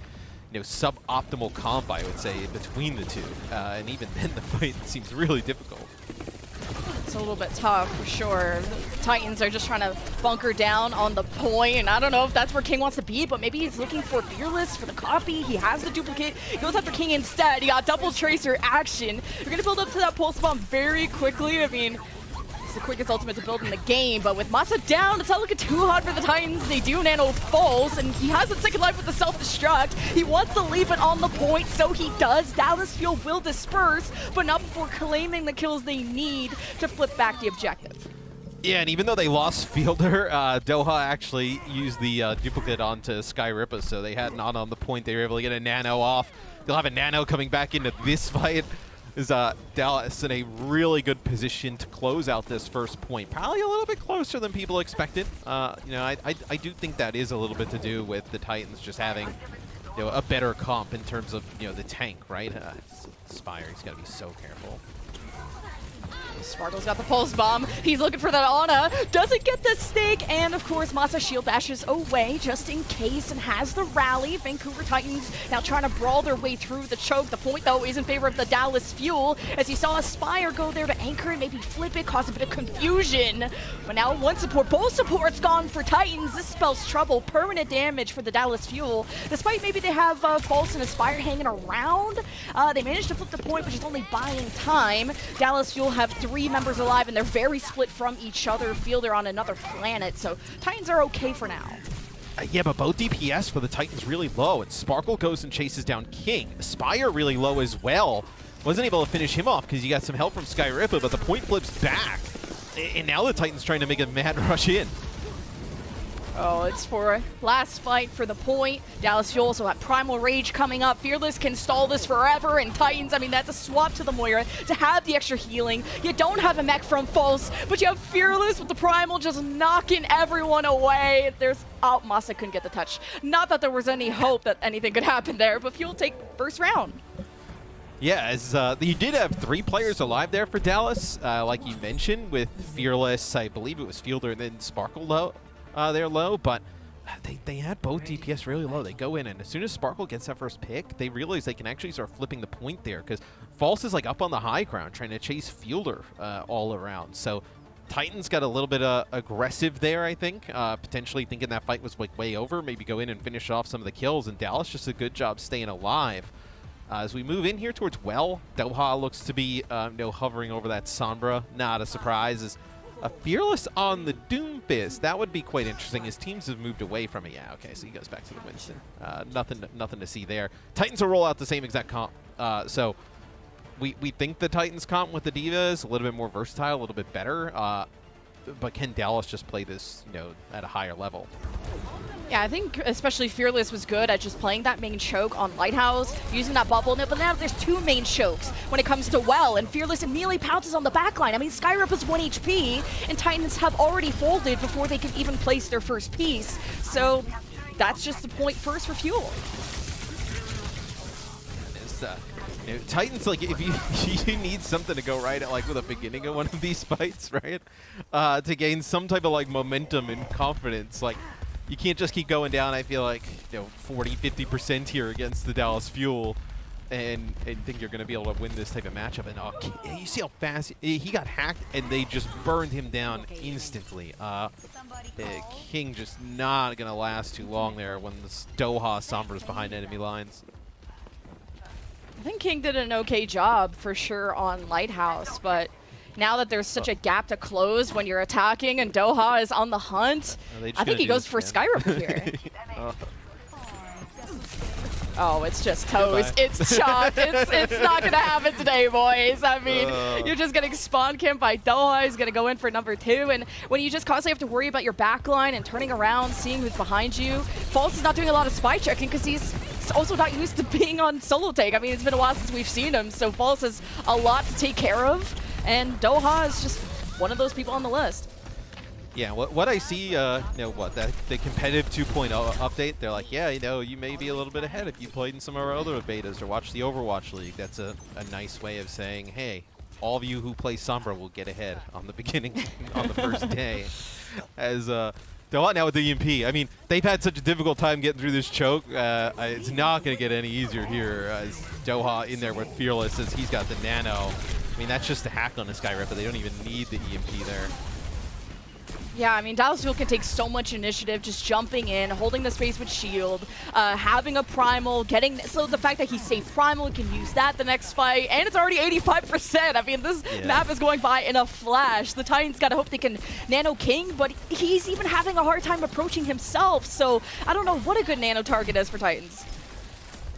suboptimal comp, I would say, between the two. And even then, the fight seems really difficult. It's a little bit tough for sure. The Titans are just trying to bunker down on the point, and I don't know if that's where King wants to be, but maybe he's looking for Fearless for the copy. He has the duplicate. He goes after King instead. He got double Tracer action. You're going to build up to that pulse bomb very quickly. I mean, it's the quickest ultimate to build in the game, but with Masa down, it's not looking too hot for the Titans. They do nano falls, and he has a second life with the self-destruct. He wants to leave it on the point, so he does. Dallas Fuel will disperse, but not before claiming the kills they need to flip back the objective. Yeah, and even though they lost Fielder, Doha actually used the duplicate onto Skyripa, so they had not on the point. They were able to get a nano off. They'll have a nano coming back into this fight. Is Dallas in a really good position to close out this first point. Probably a little bit closer than people expected. I do think that is a little bit to do with the Titans just having a better comp in terms of the tank, right? Spire, he's got to be so careful. Sparkle's got the pulse bomb. He's looking for that Ana. Doesn't get the stake. And of course, Masa shield dashes away just in case and has the rally. Vancouver Titans now trying to brawl their way through the choke. The point, though, is in favor of the Dallas Fuel, as you saw Aspire go there to anchor and maybe flip it, cause a bit of confusion. But now one support, both supports gone for Titans. This spells trouble, permanent damage for the Dallas Fuel. Despite maybe they have False and Aspire hanging around, they managed to flip the point, which is only buying time. Dallas Fuel have 3 members alive, and they're very split from each other. Fielder on another planet, so Titans are okay for now. Yeah, but both DPS for the Titans really low, and Sparkle goes and chases down King. Aspire really low as well. Wasn't able to finish him off because you got some help from Skyripa, but the point flips back. And now the Titans trying to make a mad rush in. Oh, it's for last fight for the point. Dallas Fuel also have Primal Rage coming up. Fearless can stall this forever, and Titans, I mean, that's a swap to the Moira to have the extra healing. You don't have a mech from False, but you have Fearless with the Primal just knocking everyone away. Oh, Masa couldn't get the touch. Not that there was any hope that anything could happen there, but Fuel take first round. Yeah, as you did have 3 players alive there for Dallas, like you mentioned, with Fearless, I believe it was Fielder, and then Sparkle low. They're low, but they had both DPS really low. They go in, and as soon as Sparkle gets that first pick, they realize they can actually start flipping the point there, because False is like up on the high ground trying to chase Fielder all around. So Titans got a little bit aggressive there, I think, potentially thinking that fight was like way over, maybe go in and finish off some of the kills, and Dallas just a good job staying alive. As we move in here towards Well, Doha looks to be hovering over that Sombra. Not a surprise. As a Fearless on the Doomfist, that would be quite interesting. His teams have moved away from it. Yeah, okay, so he goes back to the Winston. Nothing to see there. Titans will roll out the same exact comp. So we think the Titans comp with the D.Va is a little bit more versatile, a little bit better. But can Dallas just play this, at a higher level? Yeah, I think especially Fearless was good at just playing that main choke on Lighthouse, using that bubble. But now there's 2 main chokes when it comes to Well, and Fearless immediately pounces on the backline. I mean, Skyrip is 1 HP, and Titans have already folded before they can even place their first piece. So that's just the point first for Fuel. Titans, like, if you need something to go right at, like, with the beginning of one of these fights, right? To gain some type of, like, momentum and confidence, like, you can't just keep going down, I feel like, 40-50% here against the Dallas Fuel and think you're going to be able to win this type of matchup. And you see how fast he got hacked, and they just burned him down instantly. King just not going to last too long there when this Doha Sombra's behind enemy lines. I think King did an okay job for sure on Lighthouse, but now that there's such a gap to close when you're attacking and Doha is on the hunt, I think he goes for Skyrip here. Oh, it's just toast. It's chalk. It's not going to happen today, boys. I mean, you're just getting spawn camped by Doha. He's going to go in for number 2. And when you just constantly have to worry about your backline and turning around, seeing who's behind you, False is not doing a lot of spy checking because he's also not used to being on solo take. I mean, it's been a while since we've seen him, so False has a lot to take care of. And Doha is just one of those people on the list. Yeah, what I see, the competitive 2.0 update, they're like, yeah, you may be a little bit ahead if you played in some of our other betas or watched the Overwatch League. That's a nice way of saying, hey, all of you who play Sombra will get ahead on the beginning, on the first day. As Doha now with the EMP, I mean, they've had such a difficult time getting through this choke. It's not going to get any easier here as Doha in there with Fearless as he's got the nano. I mean, that's just a hack on the Skyrip, but they don't even need the EMP there. Yeah, I mean, Dallas Fuel can take so much initiative, just jumping in, holding the space with shield, having a primal, so the fact that he saved primal, can use that the next fight, and it's already 85%. I mean, this map is going by in a flash. The Titans gotta hope they can nano King, but he's even having a hard time approaching himself, so I don't know what a good nano target is for Titans.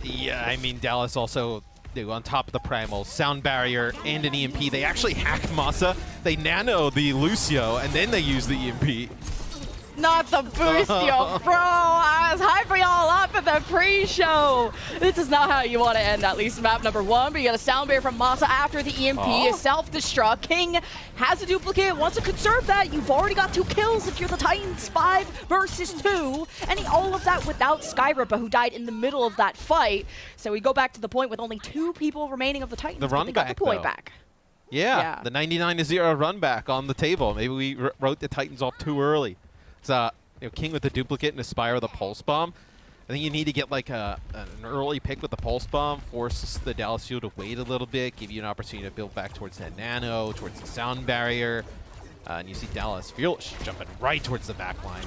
Yeah, I mean, Dallas also on top of the Primal, Sound Barrier, and an EMP. They actually hacked Masa. They nano the Lucio, and then they use the EMP. Not the boost, yo, bro. I was hyping y'all up at the pre-show. This is not how you want to end at least map number 1, but you got a Sound Barrier from Masa after the EMP, self-destruct. King has a duplicate, wants to conserve that. You've already got 2 kills if you're the Titans, 5 versus 2. And all of that without Skyrippa, who died in the middle of that fight. So we go back to the point with only 2 people remaining of the Titans. The run they back, got the point though. back. Yeah, the 99-0 run back on the table. Maybe we wrote the Titans off too early. So, King with the duplicate and Aspire with a Pulse Bomb. I think you need to get like an early pick with the Pulse Bomb, force the Dallas Fuel to wait a little bit, give you an opportunity to build back towards that nano, towards the Sound Barrier. And you see Dallas Fuel jumping right towards the back line.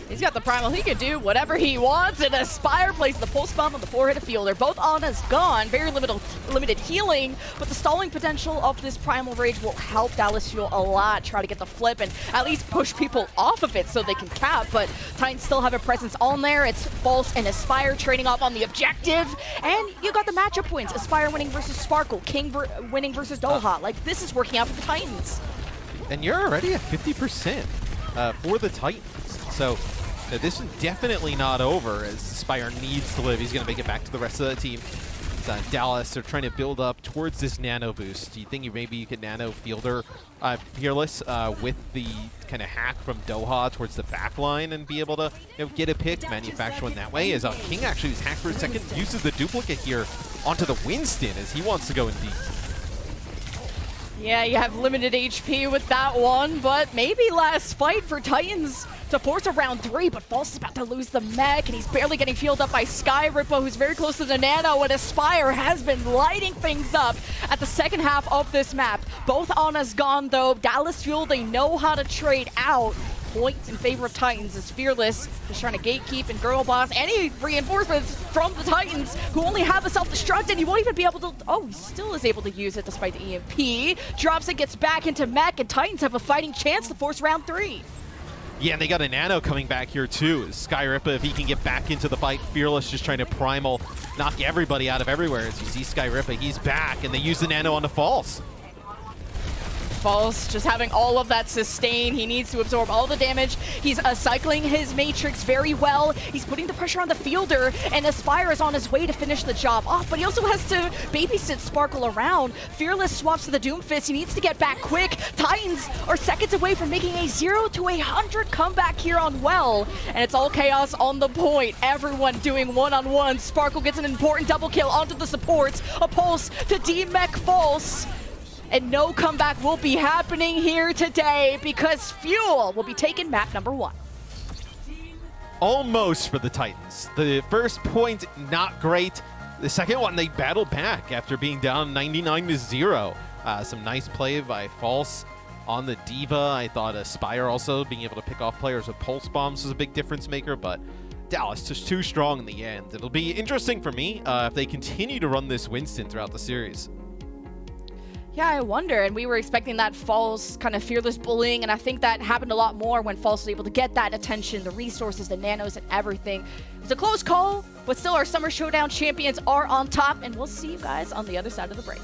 He's got the primal. He can do whatever he wants, and Aspire plays the pulse bomb on the forehead of Fielder. Both Ana's gone. Very limited healing, but the stalling potential of this primal rage will help Dallas Fuel a lot. Try to get the flip and at least push people off of it so they can cap, but Titans still have a presence on there. It's False and Aspire trading off on the objective, and you got the matchup points. Aspire winning versus Sparkle, King winning versus Doha. Like, this is working out for the Titans. And you're already at 50% for the Titans. So this is definitely not over, as Spire needs to live. He's going to make it back to the rest of the team. Dallas are trying to build up towards this nano boost. Do you think maybe you could nano fielder Fearless with the kind of hack from Doha towards the back line and be able to get a pick, manufacture one that way? As King actually was hacked for a second, uses the duplicate here onto the Winston as he wants to go in deep. Yeah, you have limited HP with that one, but maybe last fight for Titans to force a round 3, but False is about to lose the mech, and he's barely getting fueled up by Skyripper, who's very close to the Nano, and Aspire has been lighting things up at the second half of this map. Both Ana's gone, though. Dallas Fuel, they know how to trade out. Points in favor of Titans as Fearless just trying to gatekeep and Girl Boss. Any reinforcements from the Titans, who only have a self-destruct, and he won't even be able to... Oh, he still is able to use it despite the EMP. Drops it, gets back into mech, and Titans have a fighting chance to force round 3. Yeah, and they got a Nano coming back here too. Skyrippa, if he can get back into the fight, Fearless just trying to primal, knock everybody out of everywhere. As you see Skyrippa, he's back, and they use the Nano on the False. False just having all of that sustain. He needs to absorb all the damage. He's cycling his Matrix very well. He's putting the pressure on the fielder, and Aspire is on his way to finish the job off, but he also has to babysit Sparkle around. Fearless swaps to the Doomfist. He needs to get back quick. Titans are seconds away from making a 0 to 100 comeback here on Well, and it's all chaos on the point. Everyone doing one-on-one. Sparkle gets an important double kill onto the supports. A pulse to D-Mech False. And no comeback will be happening here today because Fuel will be taking map number 1. Almost for the Titans. The first point, not great. The second one, they battled back after being down 99-0. Some nice play by False on the Diva. I thought Aspire also being able to pick off players with pulse bombs was a big difference maker, but Dallas just too strong in the end. It'll be interesting for me if they continue to run this Winston throughout the series. Yeah, I wonder, and we were expecting that False kind of fearless bullying, and I think that happened a lot more when False was able to get that attention, the resources, the nanos, and everything. It's a close call, but still our Summer Showdown champions are on top, and we'll see you guys on the other side of the break.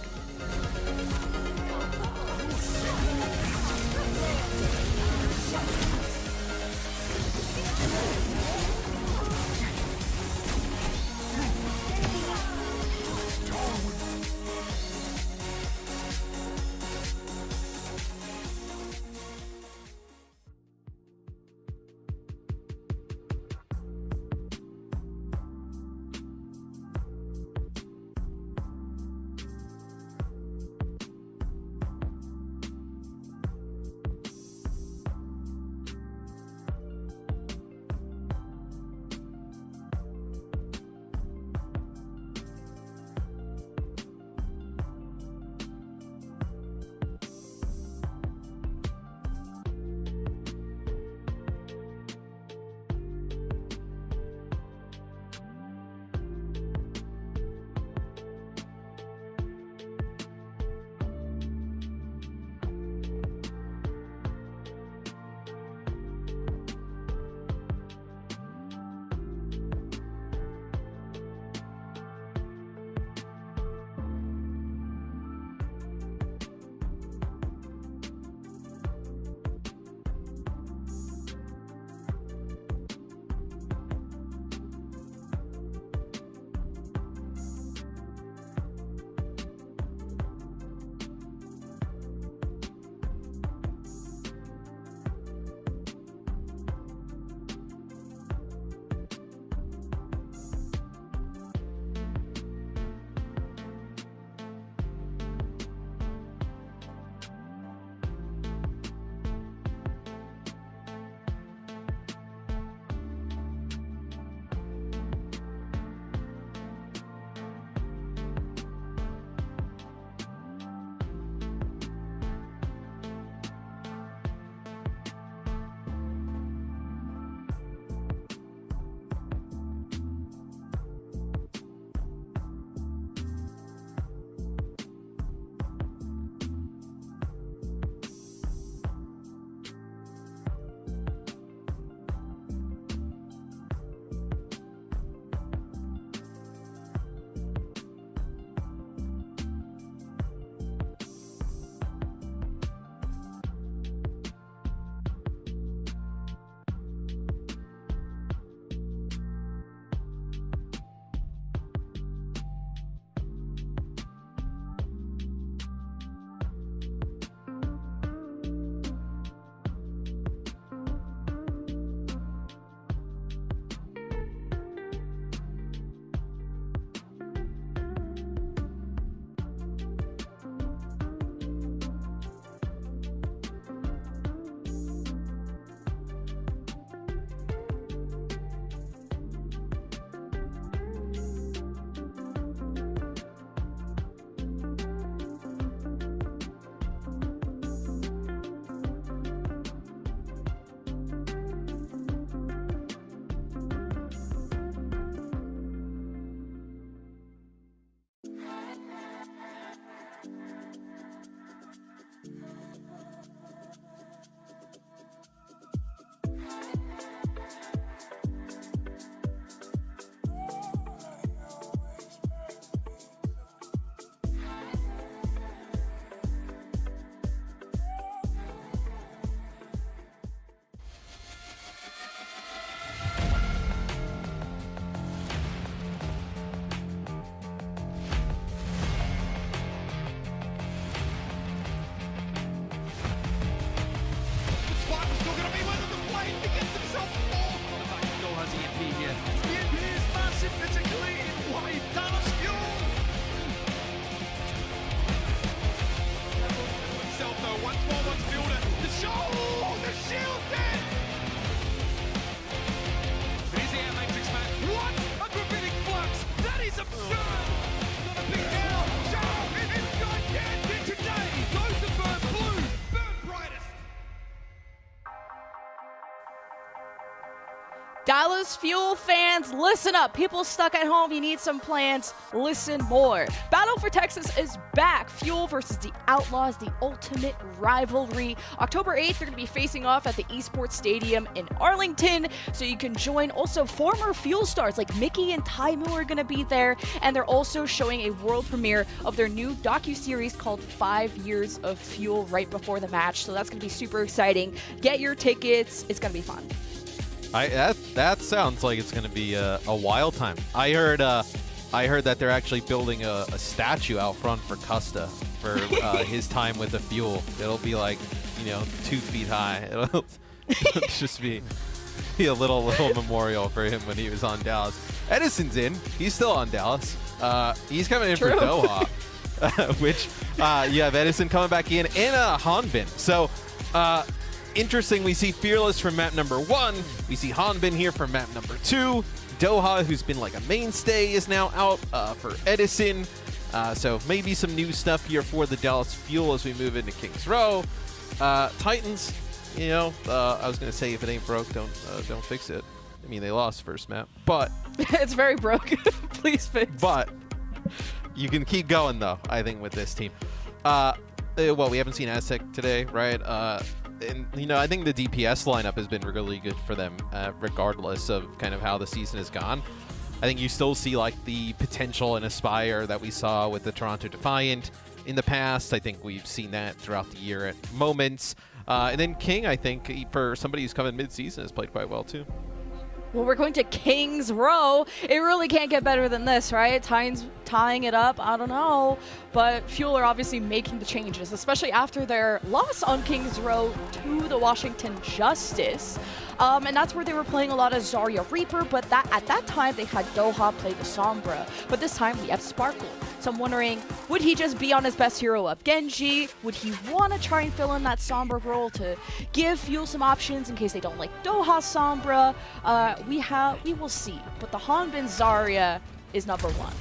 Dallas Fuel fans, listen up. People stuck at home, you need some plans. Listen more. Battle for Texas is back. Fuel versus the Outlaws, the ultimate rivalry. October 8th, they're going to be facing off at the Esports Stadium in Arlington. So you can join also former Fuel stars like Mickey and Taimu are going to be there. And they're also showing a world premiere of their new docuseries called 5 Years of Fuel right before the match. So that's going to be super exciting. Get your tickets. It's going to be fun. That sounds like it's going to be a wild time. I heard that they're actually building a statue out front for Custa for his time with the Fuel. It'll be like, 2 feet high. It'll just be a little memorial for him when he was on Dallas. Edison's in. He's still on Dallas. He's coming in for Doha, which you have Edison coming back in and Hanbin. So interesting, we see Fearless from map number 1. We see Hanbin here from map number 2. Doha, who's been like a mainstay, is now out for Edison. So maybe some new stuff here for the Dallas Fuel as we move into Kings Row. Titans, I was going to say if it ain't broke, don't fix it. I mean, they lost first map, but... It's very broke. Please fix. But you can keep going, though, I think, with this team. Well, we haven't seen Aztec today, right? And, I think the DPS lineup has been really good for them, regardless of kind of how the season has gone. I think you still see, like, the potential and Aspire that we saw with the Toronto Defiant in the past. I think we've seen that throughout the year at moments. And then King, I think, for somebody who's come in mid-season, has played quite well, too. Well, we're going to Kings Row. It really can't get better than this, right? Titans tying it up, I don't know. But Fuel are obviously making the changes, especially after their loss on Kings Row to the Washington Justice. And that's where they were playing a lot of Zarya Reaper, but at that time they had Doha play the Sombra. But this time we have Sparkle. So I'm wondering, would he just be on his best hero of Genji? Would he want to try and fill in that Sombra role to give Fuel some options in case they don't like Doha Sombra? We will see. But the Hanbin Zarya is number 1.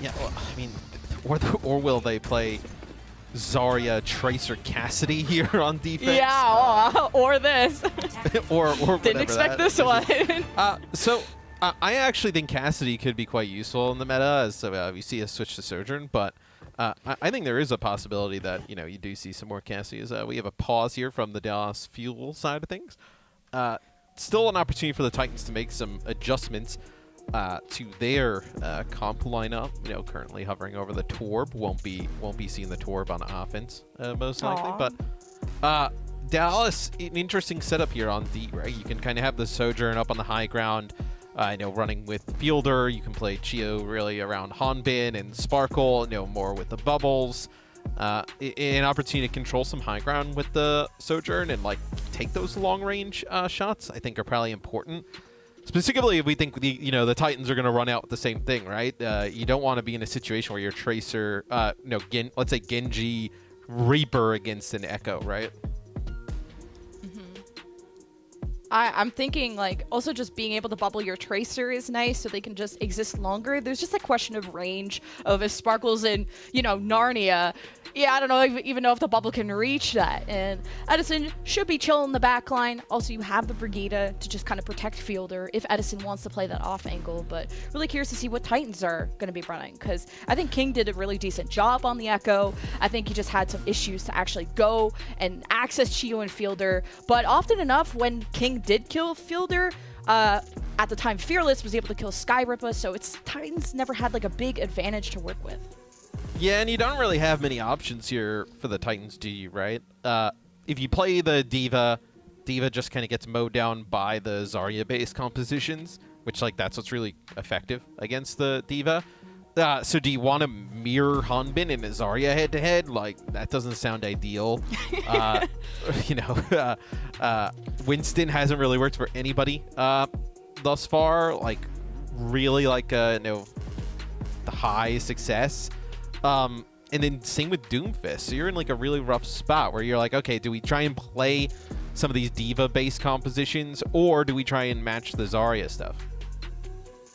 Yeah, well, I mean, or will they play Zarya, Tracer, Cassidy here on defense? Yeah, or this. or didn't expect this one. So I actually think Cassidy could be quite useful in the meta as we see a switch to Sojourn, but I think there is a possibility that you do see some more Cassidys. We have a pause here from the Dallas Fuel side of things. Still an opportunity for the Titans to make some adjustments to their comp lineup. Currently hovering over the Torb. Won't be seeing the Torb on offense most likely. But Dallas, an interesting setup here on D. Right, you can kind of have the Sojourn up on the high ground. Running with Fielder. You can play Chio really around Hanbin and Sparkle. More with the bubbles. An opportunity to control some high ground with the Sojourn and take those long range shots. I think are probably important. Specifically, if we think the Titans are going to run out with the same thing, right? You don't want to be in a situation where your Tracer, let's say Genji Reaper against an Echo, right? I'm thinking also just being able to bubble your Tracer is nice so they can just exist longer. There's just a question of range of if Sparkle's in, Narnia. Yeah, I don't know even know if the bubble can reach that. And Edison should be chill in the back line. Also, you have the Brigida to just kind of protect Fielder if Edison wants to play that off angle. But really curious to see what Titans are going to be running because I think King did a really decent job on the Echo. I think he just had some issues to actually go and access Chio and Fielder. But often enough, when King did kill Fielder, at the time Fearless was able to kill Skyripa, so Titans never had a big advantage to work with. Yeah, and you don't really have many options here for the Titans, do you, right? If you play the Diva just kind of gets mowed down by the Zarya-based compositions, which that's what's really effective against the Diva. So do you want to mirror Hanbin and Zarya head-to-head? That doesn't sound ideal. Winston hasn't really worked for anybody thus far. Really the high success. And then same with Doomfist. So you're in a really rough spot where you're okay, do we try and play some of these Diva-based compositions, or do we try and match the Zarya stuff?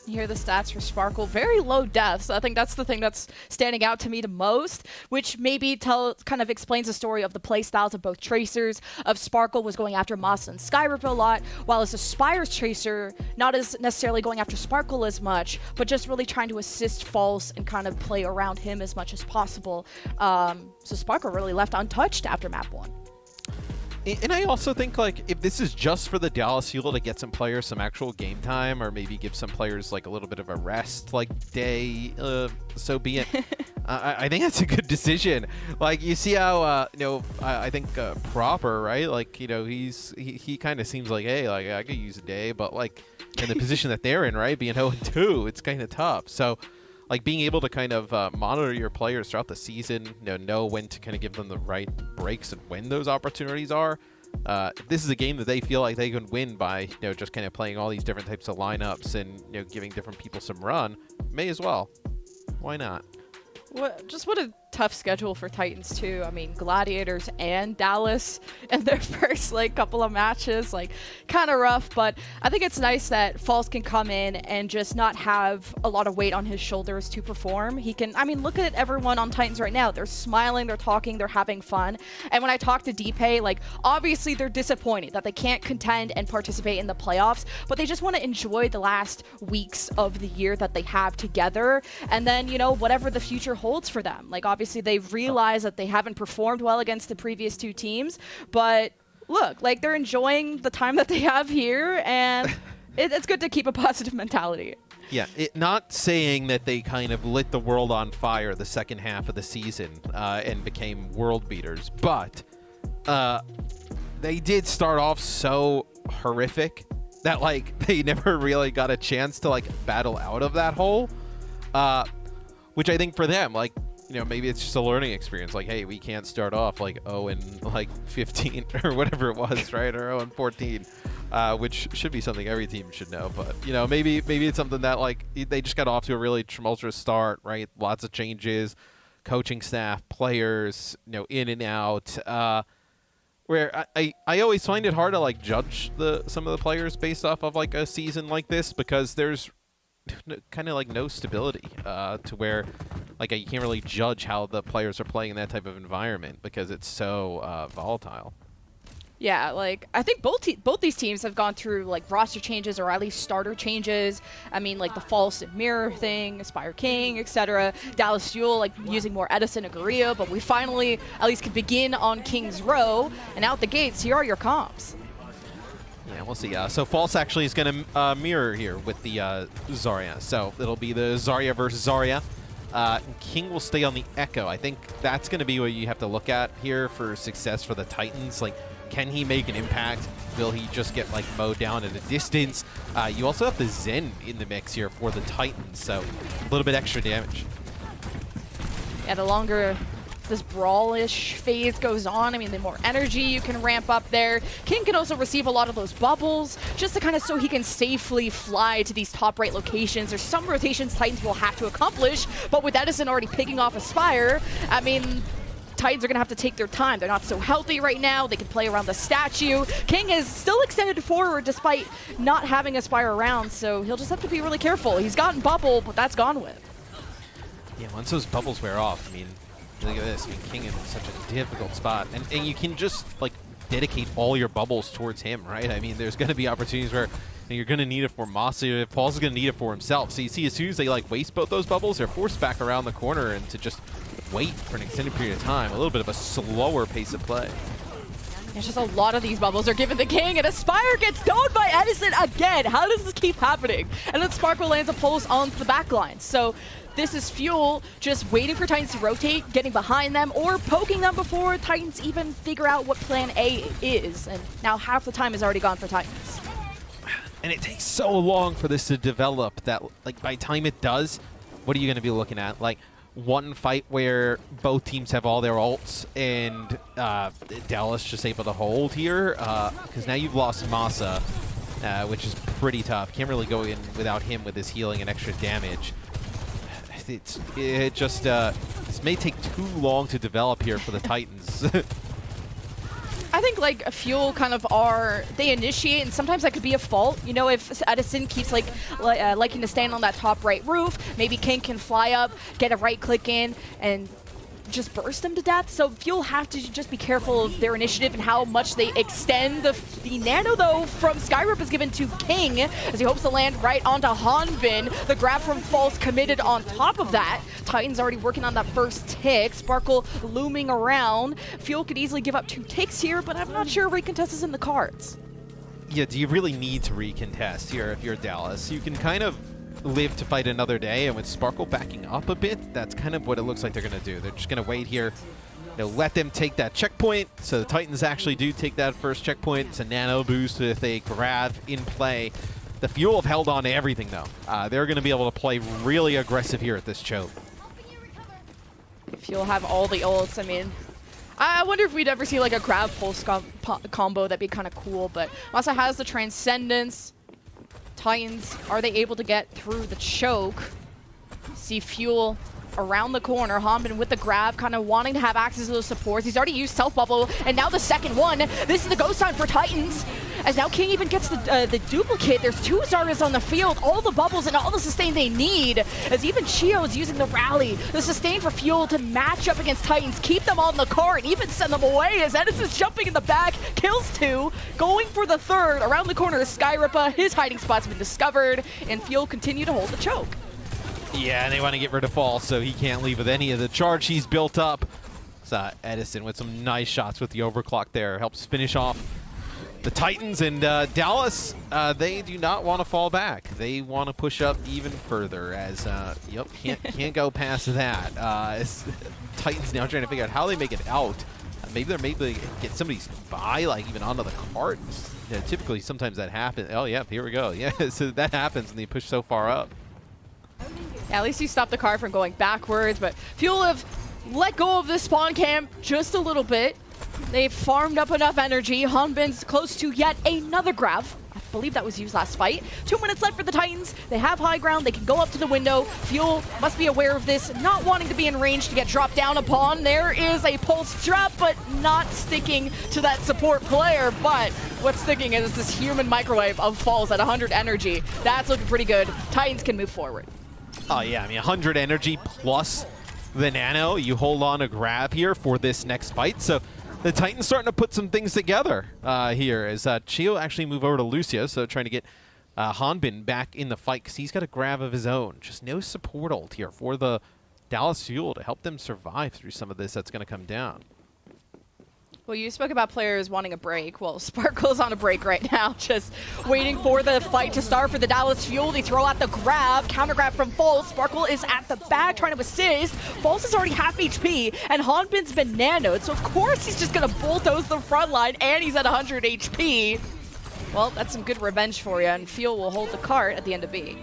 You hear the stats for Sparkle, very low deaths. I think that's the thing that's standing out to me the most, which maybe kind of explains the story of the play styles of both Tracers. Of Sparkle was going after Masa and Skyrip a lot, while as a Spire's Tracer, not as necessarily going after Sparkle as much, but just really trying to assist False and kind of play around him as much as possible. So Sparkle really left untouched after map 1. And I also think, like, if this is just for the Dallas Fuel to get some players some actual game time, or maybe give some players, like, a little bit of a rest, like, day, so be it. I think that's a good decision. Like, you see how, you know, I think Proper, right? Like, you know, he kind of seems like, hey, like, I could use a day, but, like, in the position that they're in, right, being 0-2, it's kind of tough. So, like, being able to kind of monitor your players throughout the season, know when to kind of give them the right breaks and when those opportunities are. If this is a game that they feel like they can win by, you know, just kind of playing all these different types of lineups and, you know, giving different people some run, may as well. Why not? What a tough schedule for Titans too. I mean, Gladiators and Dallas in their first like couple of matches, like kind of rough, but I think it's nice that False can come in and just not have a lot of weight on his shoulders to perform. He can, I mean, look at everyone on Titans right now. They're smiling, they're talking, they're having fun. And when I talk to DPay, like obviously they're disappointed that they can't contend and participate in the playoffs, but they just want to enjoy the last weeks of the year that they have together. And then, you know, whatever the future holds for them. Like obviously they've realized that they haven't performed well against the previous two teams, but look, like they're enjoying the time that they have here, and it's good to keep a positive mentality. Yeah, not saying that they kind of lit the world on fire the second half of the season and became world beaters, but they did start off so horrific that like they never really got a chance to like battle out of that hole, which I think for them, like, you know, maybe it's just a learning experience. Like, hey, we can't start off like 0-15 or whatever it was, right? Or 0-14, which should be something every team should know. But, you know, maybe it's something that like they just got off to a really tumultuous start, right? Lots of changes, coaching staff, players, you know, in and out. Where I always find it hard to like judge some of the players based off of like a season like this, because there's kind of like no stability to where like you can't really judge how the players are playing in that type of environment because it's so volatile. Yeah, like I think both these teams have gone through like roster changes or at least starter changes. I mean, like the False and Mirror thing, Aspire King, etc. Dallas Fuel like using more Edison and Korea, but we finally at least can begin on King's Row, and out the gates here are your comps. Yeah, we'll see. So False actually is going to mirror here with the Zarya. So it'll be the Zarya versus Zarya. King will stay on the Echo. I think that's going to be what you have to look at here for success for the Titans. Like, can he make an impact? Will he just get like mowed down at a distance? You also have the Zen in the mix here for the Titans, so a little bit extra damage. Yeah, the longer this brawlish phase goes on, I mean, the more energy you can ramp up there. King can also receive a lot of those bubbles just to kind of so he can safely fly to these top right locations. There's some rotations Titans will have to accomplish, but with Edison already picking off Aspire, I mean, Titans are going to have to take their time. They're not so healthy right now. They can play around the statue. King is still extended forward despite not having Aspire around, so he'll just have to be really careful. He's gotten bubble, but that's gone with. Yeah, once those bubbles wear off, I mean, look at this. I mean, King in such a difficult spot. And you can just, like, dedicate all your bubbles towards him, right? I mean, there's going to be opportunities where you're going to need it for Masa. Paul's going to need it for himself. So you see, as soon as they, like, waste both those bubbles, they're forced back around the corner and to just wait for an extended period of time. A little bit of a slower pace of play. It's just a lot of these bubbles are given to King, and Aspire gets stoned by Edison again. How does this keep happening? And then Sparkle lands a pulse on the back line. So this is Fuel just waiting for Titans to rotate, getting behind them, or poking them before Titans even figure out what plan A is. And now half the time is already gone for Titans. And it takes so long for this to develop that, like, by the time it does, what are you going to be looking at? Like, one fight where both teams have all their ults and Dallas just able to hold here, because now you've lost Masa, which is pretty tough. Can't really go in without him with his healing and extra damage. This may take too long to develop here for the Titans. I think like Fuel kind of they initiate, and sometimes that could be a fault. You know, if Edison keeps liking to stand on that top right roof, maybe King can fly up, get a right click in, and just burst them to death. So Fuel have to just be careful of their initiative and how much they extend. The nano though from Skyrip is given to King as he hopes to land right onto Hanbin. The grab from False committed on top of that. Titan's already working on that first tick. Sparkle looming around. Fuel could easily give up 2 ticks here, but I'm not sure recontest is in the cards. Yeah, do you really need to recontest here if you're Dallas? You can kind of live to fight another day, and with Sparkle backing up a bit, that's kind of what it looks like they're going to do. They're just going to wait here, let them take that checkpoint. So the Titans actually do take that first checkpoint. It's a nano boost with a grab in play. The Fuel have held on to everything, though. They're going to be able to play really aggressive here at this choke. Fuel have all the ults. I mean, I wonder if we'd ever see like a grab pulse combo. That'd be kind of cool, but Masa has the Transcendence. Titans, are they able to get through the choke? See Fuel around the corner. Hanbin with the grab, kind of wanting to have access to those supports. He's already used Self Bubble, and now the second one. This is the ghost time for Titans. As now King even gets the duplicate. There's 2 Zarya's on the field, all the bubbles and all the sustain they need. As even Chio is using the rally. The sustain for Fuel to match up against Titans, keep them on the cart, and even send them away as Edison's jumping in the back, kills 2, going for the third. Around the corner is Skyripa. His hiding spot's been discovered, and Fuel continue to hold the choke. Yeah, and they want to get rid of Fall, so he can't leave with any of the charge he's built up. So Edison with some nice shots with the overclock there. Helps finish off the Titans, and Dallas, they do not want to fall back. They want to push up even further as, can't go past that. As Titans now trying to figure out how they make it out. Maybe they're maybe get somebody's by, like even onto the cart. Typically, sometimes that happens. Oh, yeah, here we go. Yeah, so that happens, and they push so far up. Yeah, at least you stopped the car from going backwards, but Fuel have let go of this spawn camp just a little bit. They've farmed up enough energy. Hanbin's close to yet another grab. I believe that was used last fight. 2 minutes left for the Titans. They have high ground. They can go up to the window. Fuel must be aware of this, not wanting to be in range to get dropped down upon. There is a pulse drop, but not sticking to that support player. But what's sticking is this human microwave of Falls at 100 energy. That's looking pretty good. Titans can move forward. Oh, yeah, I mean, 100 energy plus the nano. You hold on a grab here for this next fight. So the Titans starting to put some things together here as Chio actually move over to Lucio, so trying to get Hanbin back in the fight because he's got a grab of his own. Just no support ult here for the Dallas Fuel to help them survive through some of this that's going to come down. Well, you spoke about players wanting a break. Well, Sparkle's on a break right now, just waiting for the fight to start for the Dallas Fuel. They throw out the grab, counter grab from False. Sparkle is at the back trying to assist. False is already half HP, and Hanbin's been nanoed, so of course he's just going to bulldoze the front line, and he's at 100 HP. Well, that's some good revenge for you, and Fuel will hold the cart at the end of B.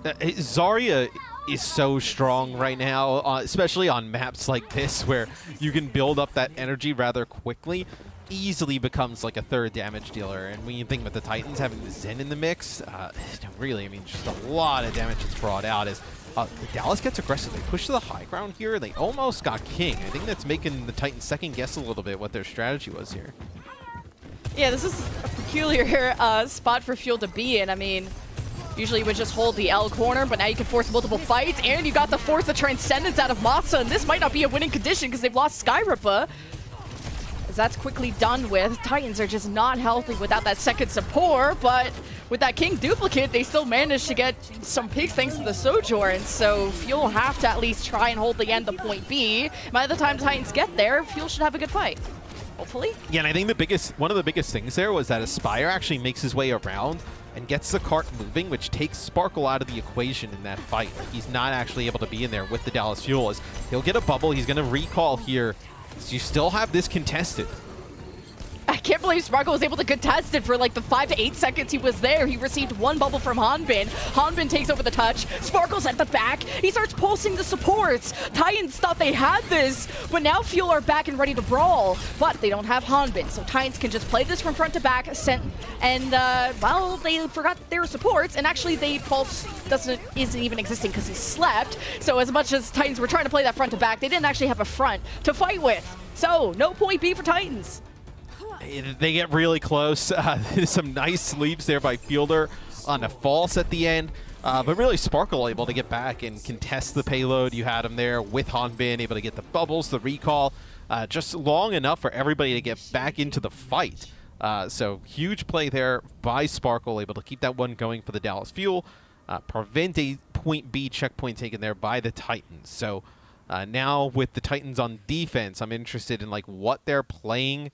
Zarya is so strong right now, especially on maps like this where you can build up that energy rather quickly. Easily becomes like a third damage dealer, and when you think about the Titans having the Zen in the mix, really, I mean, just a lot of damage that's brought out as Dallas gets aggressive. They push to the high ground here. They almost got King. I think that's making the Titans second guess a little bit what their strategy was here. Yeah, this is a peculiar spot for Fuel to be in. I mean, usually you would just hold the L corner, but now you can force multiple fights, and you got the force of Transcendence out of Masa, and this might not be a winning condition because they've lost Skyripa. As that's quickly done with. Titans are just not healthy without that second support, but with that King duplicate, they still managed to get some picks thanks to the Sojourn, so Fuel have to at least try and hold the end to point B. By the time Titans get there, Fuel should have a good fight. Hopefully. Yeah, and I think one of the biggest things there was that Aspire actually makes his way around and gets the cart moving, which takes Sparkle out of the equation in that fight. He's not actually able to be in there with the Dallas Fuel. As he'll get a bubble, he's going to recall here. So you still have this contested. I can't believe Sparkle was able to contest it for like the 5 to 8 seconds he was there. He received one bubble from Hanbin. Hanbin takes over the touch. Sparkle's at the back. He starts pulsing the supports. Titans thought they had this, but now Fuel are back and ready to brawl. But they don't have Hanbin, so Titans can just play this from front to back. Well, they forgot their supports, and actually the pulse isn't even existing because he slept. So as much as Titans were trying to play that front to back, they didn't actually have a front to fight with. So no point B for Titans. They get really close. Some nice sleeps there by Fielder on a false at the end. But really, Sparkle able to get back and contest the payload. You had him there with Hanbin, able to get the bubbles, the recall, just long enough for everybody to get back into the fight. So huge play there by Sparkle, able to keep that one going for the Dallas Fuel. Prevent a point B checkpoint taken there by the Titans. So now with the Titans on defense, I'm interested in like what they're playing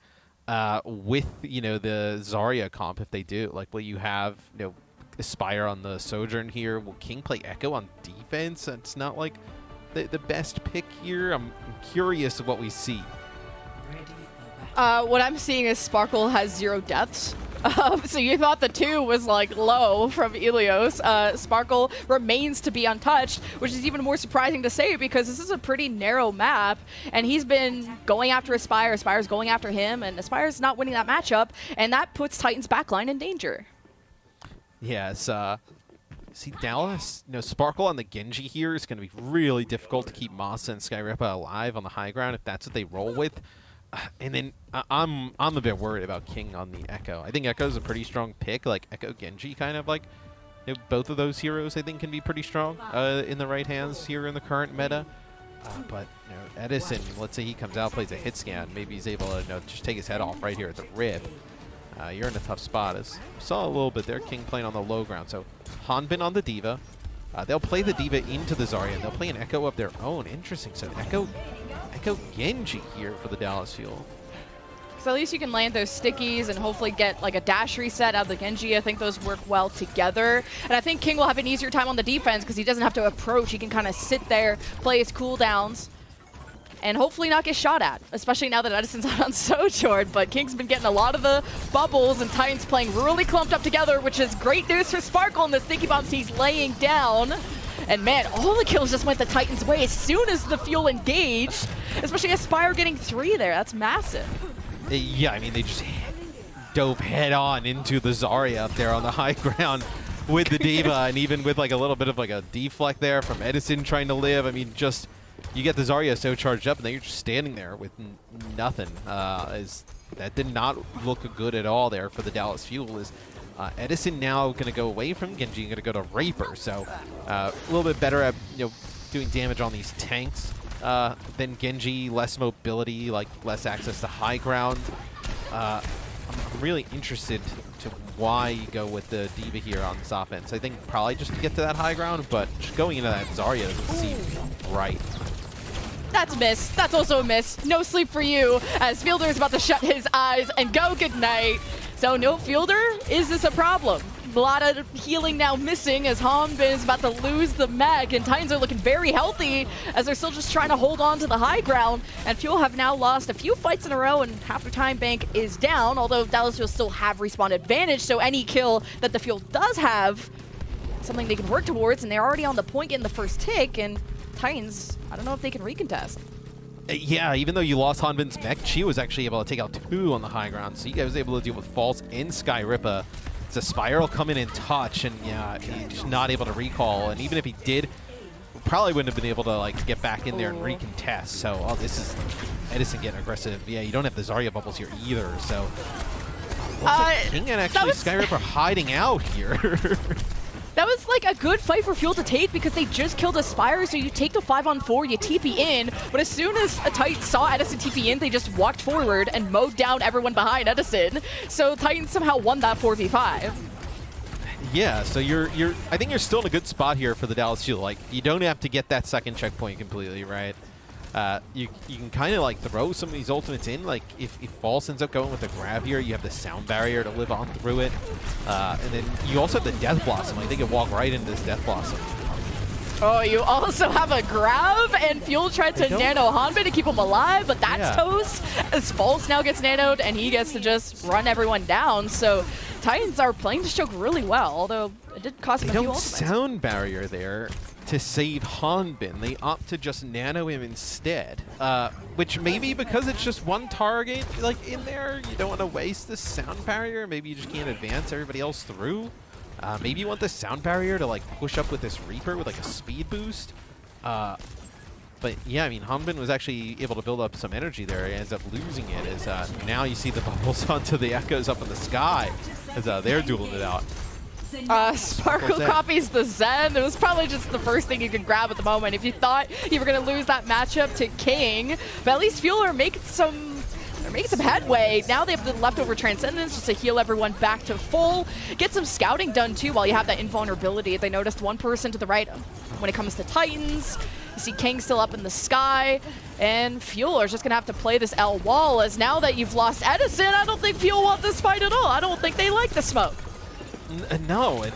with, you know, the Zarya comp if they do. Like, will you have, you know, Aspire on the Sojourn here? Will King play Echo on defense? It's not like the best pick here. I'm curious of what we see. What I'm seeing is Sparkle has 0 deaths. So you thought the 2 was like low from Ilios. Sparkle remains to be untouched, which is even more surprising to say because this is a pretty narrow map, and he's been going after Aspire. Aspire's going after him, and Aspire's not winning that matchup, and that puts Titan's backline in danger. Yes, see Dallas, you know, Sparkle on the Genji here is going to be really difficult to keep Masa and Skyripa alive on the high ground if that's what they roll with. And then I'm a bit worried about King on the Echo. I think Echo's a pretty strong pick, like Echo Genji kind of like, you know, both of those heroes I think can be pretty strong in the right hands here in the current meta. But you know, Edison, let's say he comes out, plays a hit scan, maybe he's able to, you know, just take his head off right here at the rib. You're in a tough spot. As we saw a little bit there, King playing on the low ground. So Hanbin on the D.Va. They'll play the D.Va into the Zarya, and they'll play an Echo of their own. Interesting. So Echo Genji here for the Dallas Fuel. So at least you can land those stickies and hopefully get like a dash reset out of the Genji. I think those work well together. And I think King will have an easier time on the defense because he doesn't have to approach. He can kind of sit there, play his cooldowns, and hopefully not get shot at, especially now that Edison's out on Sojourn. But King's been getting a lot of the bubbles, and Titans playing really clumped up together, which is great news for Sparkle and the sticky bombs he's laying down. And man, all the kills just went the Titans' way as soon as the Fuel engaged, especially Aspire getting 3 there. That's massive. Yeah, I mean, they just dove head on into the Zarya up there on the high ground with the D.Va, and even with like a little bit of like a deflect there from Edison trying to live. I mean, just you get the Zarya so charged up, and then you're just standing there with nothing. That did not look good at all there for the Dallas Fuel. Is Edison now going to go away from Genji and going to go to Raper, so a little bit better at, you know, doing damage on these tanks than Genji. Less mobility, like less access to high ground. I'm really interested to why you go with the D.Va here on this offense. I think probably just to get to that high ground, but just going into that Zarya doesn't seem right. That's a miss. That's also a miss. No sleep for you, as Fielder is about to shut his eyes and go goodnight. So no Fielder? Is this a problem? A lot of healing now missing as Hanbin is about to lose the mech, and Titans are looking very healthy as they're still just trying to hold on to the high ground. And Fuel have now lost a few fights in a row, and half their time bank is down, although Dallas will still have respawn advantage, so any kill that the Fuel does have, something they can work towards, and they're already on the point getting the first tick, and Titans, I don't know if they can recontest. Yeah, even though you lost Hanbin's mech, Chi was actually able to take out 2 on the high ground, so you guys was able to deal with False and Skyripa. It's a Spiral come in and touch, and yeah, he's just not able to recall, and even if he did, probably wouldn't have been able to like get back in there and recontest. So, oh, this is Edison getting aggressive. Yeah, you don't have the Zarya bubbles here either, so King and actually Skyripa are hiding out here. That was like a good fight for Fuel to take because they just killed Aspire, so you take the 5-on-4, you TP in, but as soon as a Titan saw Edison TP in, they just walked forward and mowed down everyone behind Edison. So Titans somehow won that 4v5. Yeah, so I think you're still in a good spot here for the Dallas Fuel. Like, you don't have to get that second checkpoint completely, right? You can kind of like throw some of these ultimates in. Like if False ends up going with the grab here, you have the sound barrier to live on through it, and then you also have the Death Blossom. Like they can walk right into this Death Blossom. Oh, you also have a grab, and Fuel tried to nano Hanbin to keep him alive, but that's toast. As False now gets nanoed, and he gets to just run everyone down. So Titans are playing this choke really well, although it did cost him a few ultimates. Sound barrier there to save Hanbin. They opt to just nano him instead, which maybe because it's just one target like in there, you don't want to waste the sound barrier. Maybe you just can't advance everybody else through. Maybe you want the sound barrier to like push up with this Reaper with like a speed boost. But yeah, I mean, Hanbin was actually able to build up some energy there. He ends up losing it as now you see the bubbles onto the Echoes up in the sky as they're dueling it out. Sparkle copies the Zen. It was probably just the first thing you could grab at the moment if you thought you were going to lose that matchup to King. But at least Fuel are making some headway. Now they have the leftover Transcendence just to heal everyone back to full. Get some scouting done too while you have that invulnerability. They noticed one person to the right when it comes to Titans. You see King still up in the sky. And Fuel are just going to have to play this L wall, as now that you've lost Edison, I don't think Fuel want this fight at all. I don't think they like the smoke. No, and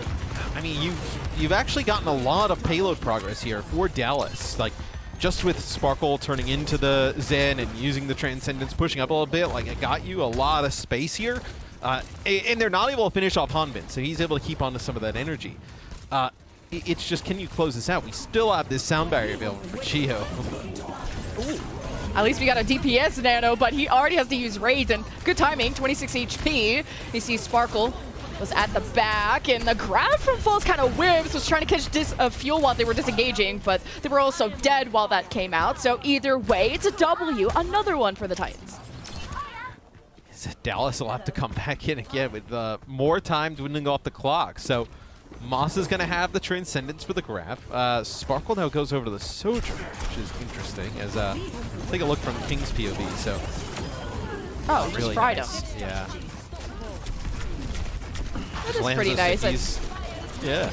I mean, you've actually gotten a lot of payload progress here for Dallas. Like, just with Sparkle turning into the Zen and using the Transcendence, pushing up a little bit, like, it got you a lot of space here. And they're not able to finish off Hanbin, so he's able to keep on to some of that energy. It's just, can you close this out? We still have this sound barrier available for Chiho. At least we got a DPS Nano, but he already has to use Rage, and good timing, 26 HP. You see Sparkle was at the back, and the grab from Falls kind of whims, was trying to catch Fuel while they were disengaging, but they were also dead while that came out. So either way, it's a W, another one for the Titans. Dallas will have to come back in again with more time dwindling off the clock. So Moss is going to have the Transcendence for the grab. Sparkle now goes over to the Sojourner, which is interesting, as take a look from King's POV. So just really fried nice. him. Yeah. That is pretty nice. Yeah.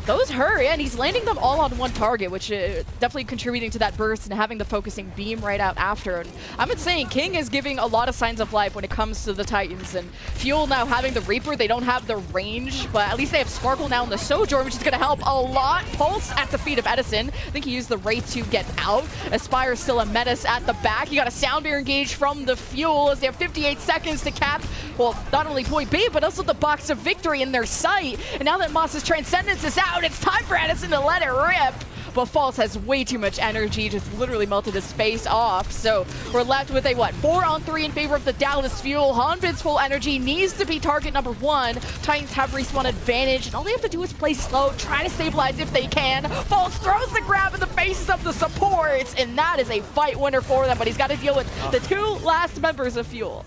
Those hurt, and he's landing them all on one target, which definitely contributing to that burst and having the focusing beam right out after. And I'm saying King is giving a lot of signs of life when it comes to the Titans, and Fuel now having the Reaper, they don't have the range, but at least they have Sparkle now in the Sojourn, which is going to help a lot. Pulse at the feet of Edison. I think he used the Wraith to get out. Aspire still a menace at the back. You got a Sound Bear engage from the Fuel as they have 58 seconds to cap, well, not only point B, but also the box of victory in their sight. And now that Moss's Transcendence is out, it's time for Edison to let it rip. But False has way too much energy, just literally melted his face off. So we're left with a, 4-on-3 in favor of the Dallas Fuel. Hanbin's full energy needs to be target number 1. Titans have respawn advantage, and all they have to do is play slow, try to stabilize if they can. False throws the grab in the faces of the supports, and that is a fight winner for them, but he's got to deal with the 2 last members of Fuel.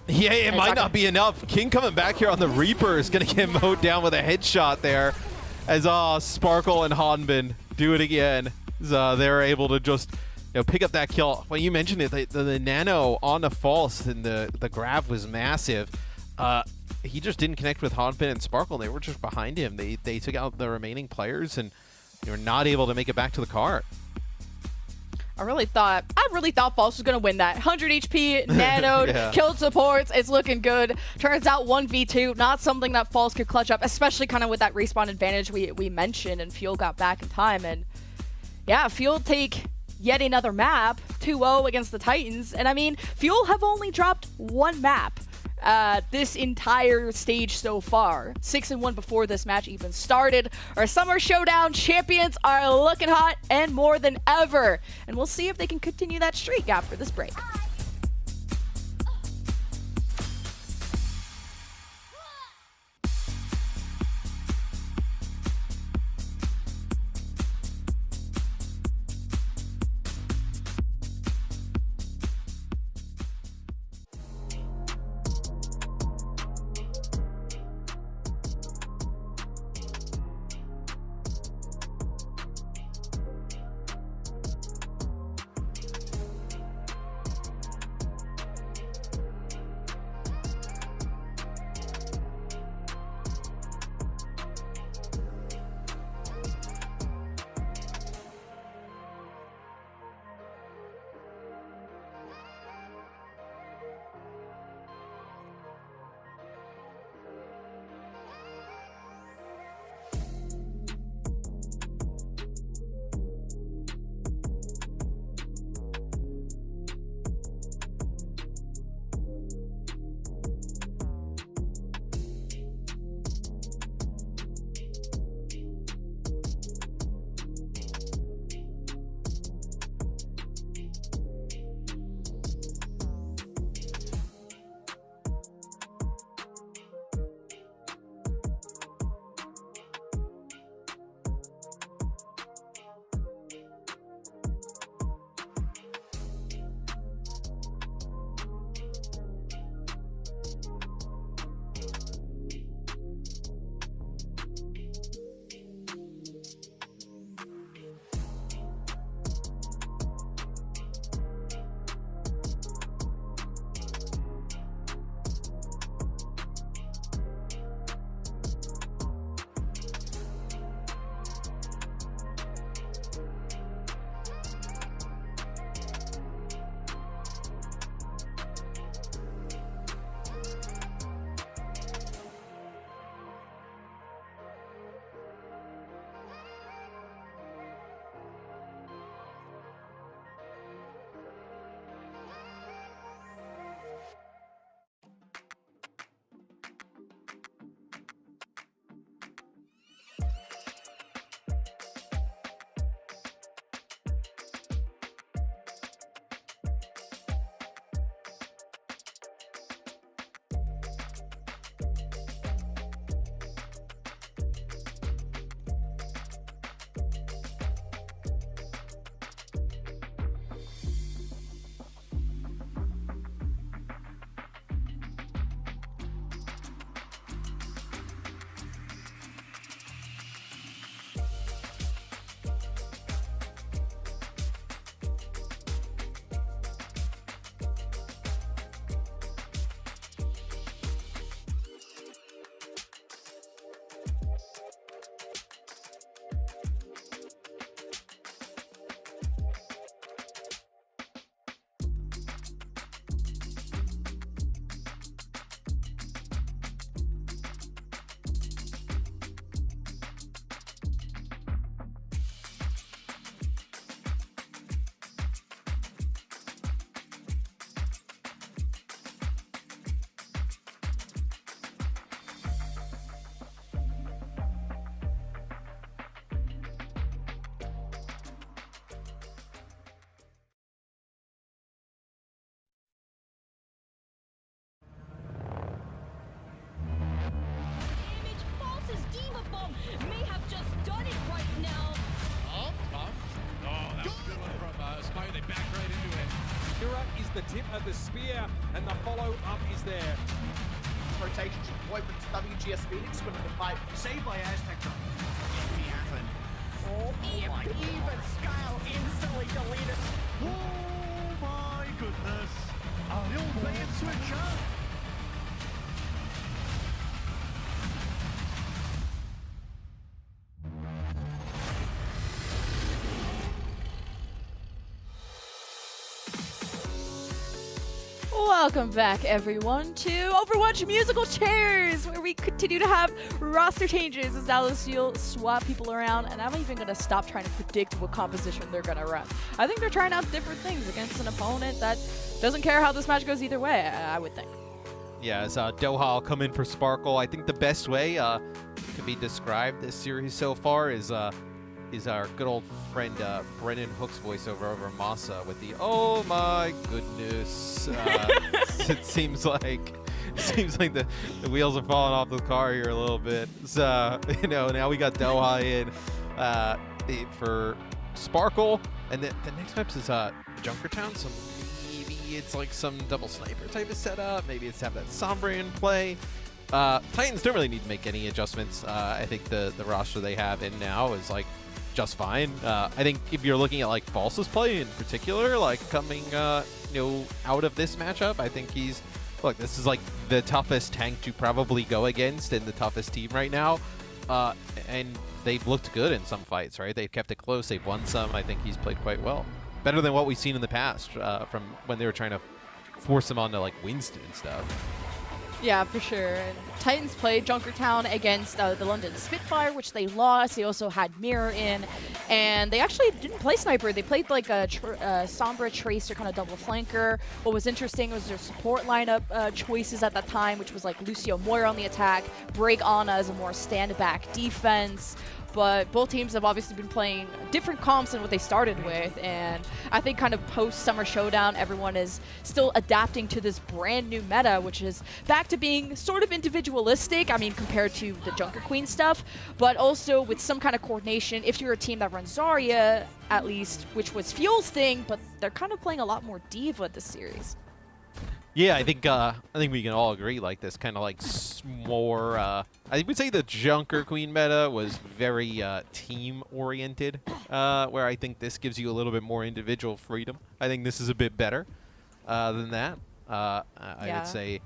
Yeah, it might not be enough. King coming back here on the Reaper is going to get mowed down with a headshot there. As Sparkle and Hanbin do it again. They're able to just pick up that kill. When you mentioned it, the Nano on the False and the grab was massive. He just didn't connect with Hanbin and Sparkle. They were just behind him. They took out the remaining players, and they were not able to make it back to the car. I really thought False was going to win that. 100 HP, nanoed, killed supports. It's looking good. Turns out 1v2, not something that False could clutch up, especially kind of with that respawn advantage we mentioned, and Fuel got back in time. And yeah, Fuel take yet another map, 2-0 against the Titans. And I mean, Fuel have only dropped 1 map this entire stage so far. 6-1 before this match even started. Our Summer Showdown champions are looking hot and more than ever. And we'll see if they can continue that streak after this break. the spear, and the follow-up is there. Rotation deployment to WGS Phoenix, winning the fight. Saved by Aztec. Oh, EMP, but Scale instantly deleted. Oh my goodness. A little bait and switcher. Welcome back, everyone, to Overwatch Musical Chairs, where we continue to have roster changes as LSU swap people around, and I'm even going to stop trying to predict what composition they're going to run. I think they're trying out different things against an opponent that doesn't care how this match goes either way, I would think. Yeah, as Doha will come in for Sparkle. I think the best way could be described this series so far is our good old friend Brennan Hook's voiceover over Masa with the "Oh my goodness." It seems like the wheels are falling off the car here a little bit. So now we got Doha in for Sparkle, and the next map is Junkertown. So maybe it's like some double sniper type of setup. Maybe it's to have that Sombra in play. Titans don't really need to make any adjustments. I think the roster they have in now is like just fine. I think if you're looking at like Falsa's play in particular, like coming out of this matchup, I think this is like the toughest tank to probably go against and the toughest team right now. And they've looked good in some fights, right? They've kept it close. They've won some. I think he's played quite well. Better than what we've seen in the past from when they were trying to force him onto like Winston and stuff. Yeah, for sure. And Titans played Junkertown against the London Spitfire, which they lost. They also had Mirror in, and they actually didn't play Sniper. They played like a Sombra Tracer kind of double flanker. What was interesting was their support lineup choices at that time, which was like Lucio Moira on the attack, Break Ana as a more stand-back defense. But both teams have obviously been playing different comps than what they started with, and I think kind of post-Summer Showdown, everyone is still adapting to this brand new meta, which is back to being sort of individualistic, I mean, compared to the Junker Queen stuff, but also with some kind of coordination. If you're a team that runs Zarya, at least, which was Fuel's thing, but they're kind of playing a lot more Diva this series. Yeah, I think we can all agree like this kind of like more. I would say the Junker Queen meta was very team oriented, where I think this gives you a little bit more individual freedom. I think this is a bit better than that. I would say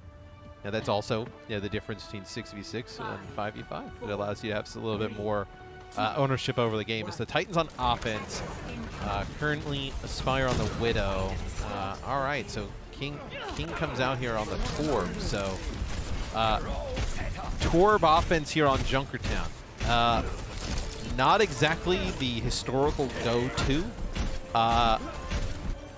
that's also the difference between 6v6 and 5v5. It allows you to have a little bit more ownership over the game. It's the Titans on offense, currently Aspire on the Widow. All right, so King comes out here on the Torb, so Torb offense here on Junkertown. Not exactly the historical go-to.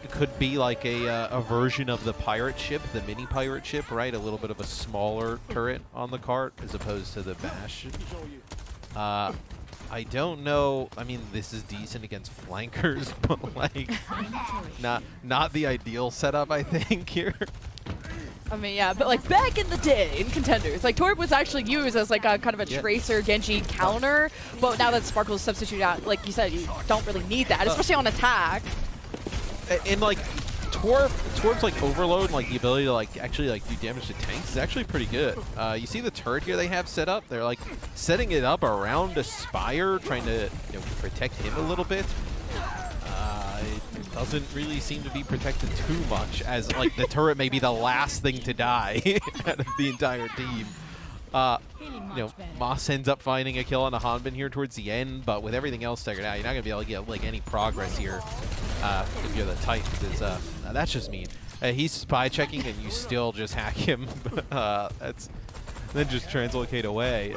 It could be like a version of the pirate ship, the mini pirate ship, right? A little bit of a smaller turret on the cart as opposed to the Bash. I don't know. I mean, this is decent against flankers, but like not the ideal setup, I think, here. I mean, yeah, but like back in the day in Contenders, like Torb was actually used as like a kind of a Tracer Genji counter, but now that Sparkle's substituted out, like you said, you don't really need that, especially on attack. And like Torb's like overload, like the ability to like actually like do damage to tanks is actually pretty good. You see the turret here they have set up? They're like setting it up around Aspire, trying to protect him a little bit. It doesn't really seem to be protected too much, as like the turret may be the last thing to die out of the entire team. Moss ends up finding a kill on a Hanbin here towards the end, but with everything else figured out, you're not gonna be able to get like any progress here if you're the Titans. That's just mean. He's spy checking and you still just hack him. Then just translocate away.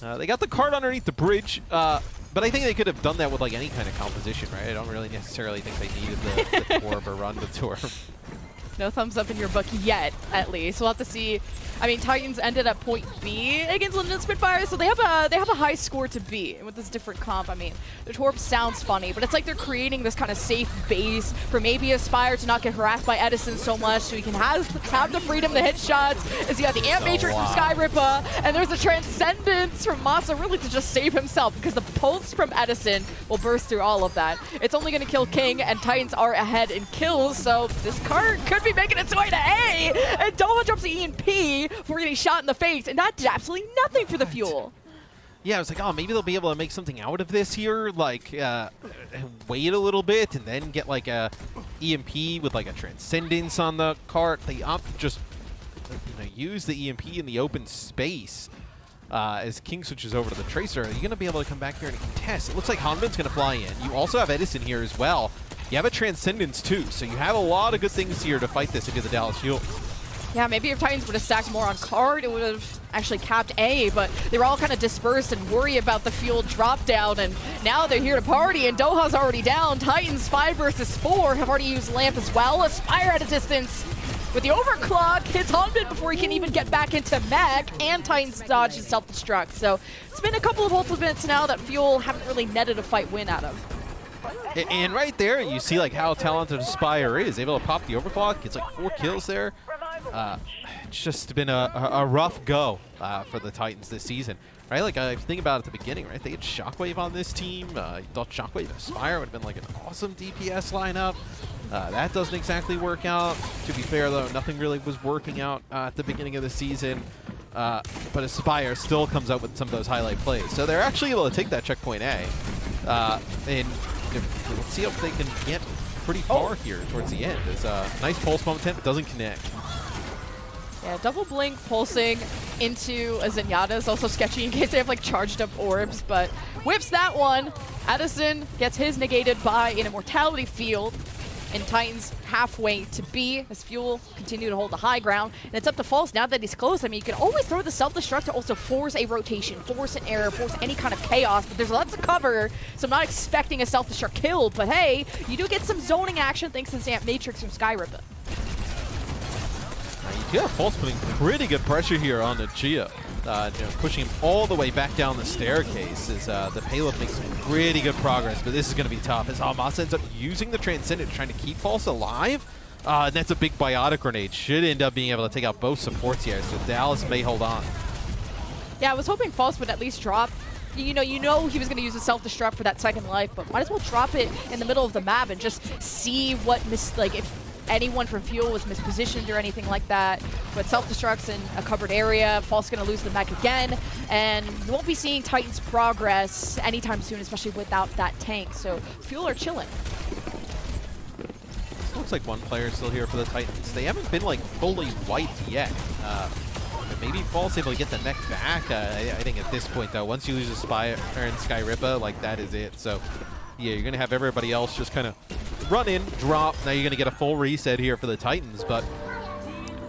They got the card underneath the bridge, but I think they could have done that with like any kind of composition, right? I don't really necessarily think they needed the Torb or run the Torb. No thumbs up in your book yet, at least. We'll have to see. I mean, Titans ended at point B against London Spitfire, so they have a high score to beat. And with this different comp, I mean, the Torp sounds funny, but it's like they're creating this kind of safe base for maybe Aspire to not get harassed by Edison so much, so he can have the freedom to hit shots. As you got the Amp Matrix from Skyrippa, and there's a Transcendence from Masa really to just save himself, because the pulse from Edison will burst through all of that. It's only going to kill King, and Titans are ahead in kills, so this card could be making its way to A, and Doma drops the EMP before getting shot in the face, and that did absolutely nothing for the Fuel. Yeah, I was like, oh, maybe they'll be able to make something out of this here, like wait a little bit and then get like a EMP with like a Transcendence on the cart. They opt to just use the EMP in the open space. As King switches over to the Tracer, are you going to be able to come back here and contest? It looks like Hanbin's going to fly in. You also have Edison here as well. You have a Transcendence too, so you have a lot of good things here to fight this into the Dallas Fuel. Yeah, maybe if Titans would have stacked more on card, it would have actually capped A, but they were all kind of dispersed and worry about the Fuel drop down, and now they're here to party, and Doha's already down. Titans 5 versus 4 have already used Lamp as well. Aspire at a distance with the overclock, hits Hanbin before he can even get back into Mag, and Titans dodge his self-destruct. So it's been a couple of ultimates now that Fuel haven't really netted a fight win out of. And right there, you see like how talented Aspire is. Able to pop the overclock, gets like 4 kills there. It's just been a rough go for the Titans this season, right? Like I think about it at the beginning, right? They had Shockwave on this team. You thought Shockwave and Aspire would have been like an awesome DPS lineup. That doesn't exactly work out. To be fair though, nothing really was working out at the beginning of the season. But Aspire still comes up with some of those highlight plays. So they're actually able to take that checkpoint A. And let's see if they can get pretty far here towards the end. It's a nice pulse bomb attempt, doesn't connect. Yeah, double blink pulsing into a Zenyatta is also sketchy in case they have like charged up orbs, but whips that one. Edison gets his negated by an Immortality Field, and Titans halfway to B as Fuel continue to hold the high ground. And it's up to False now that he's close. I mean, you can always throw the self-destruct to also force a rotation, force an error, force any kind of chaos, but there's lots of cover, so I'm not expecting a self-destruct kill, but hey, you do get some zoning action thanks to Zamp Matrix from Skyrippa. Yeah, False putting pretty good pressure here on the Geo. Pushing him all the way back down the staircase as the payload makes some pretty good progress, but this is going to be tough as Masa ends up using the Transcendent, trying to keep False alive. And that's a big biotic grenade. Should end up being able to take out both supports here, so Dallas may hold on. Yeah, I was hoping False would at least drop. You know he was going to use a self-destruct for that second life, but might as well drop it in the middle of the map and just see what if anyone from Fuel was mispositioned or anything like that. But self-destructs in a covered area, False going to lose the mech again, and you won't be seeing Titans progress anytime soon, especially without that tank. So Fuel are chilling. Looks like one player still here for the Titans. They haven't been like fully wiped yet. Maybe False able to get the mech back. I think at this point though, once you lose Aspire and Skyrippa, like that is it. So yeah, you're gonna have everybody else just kind of run in, drop. Now you're going to get a full reset here for the Titans, but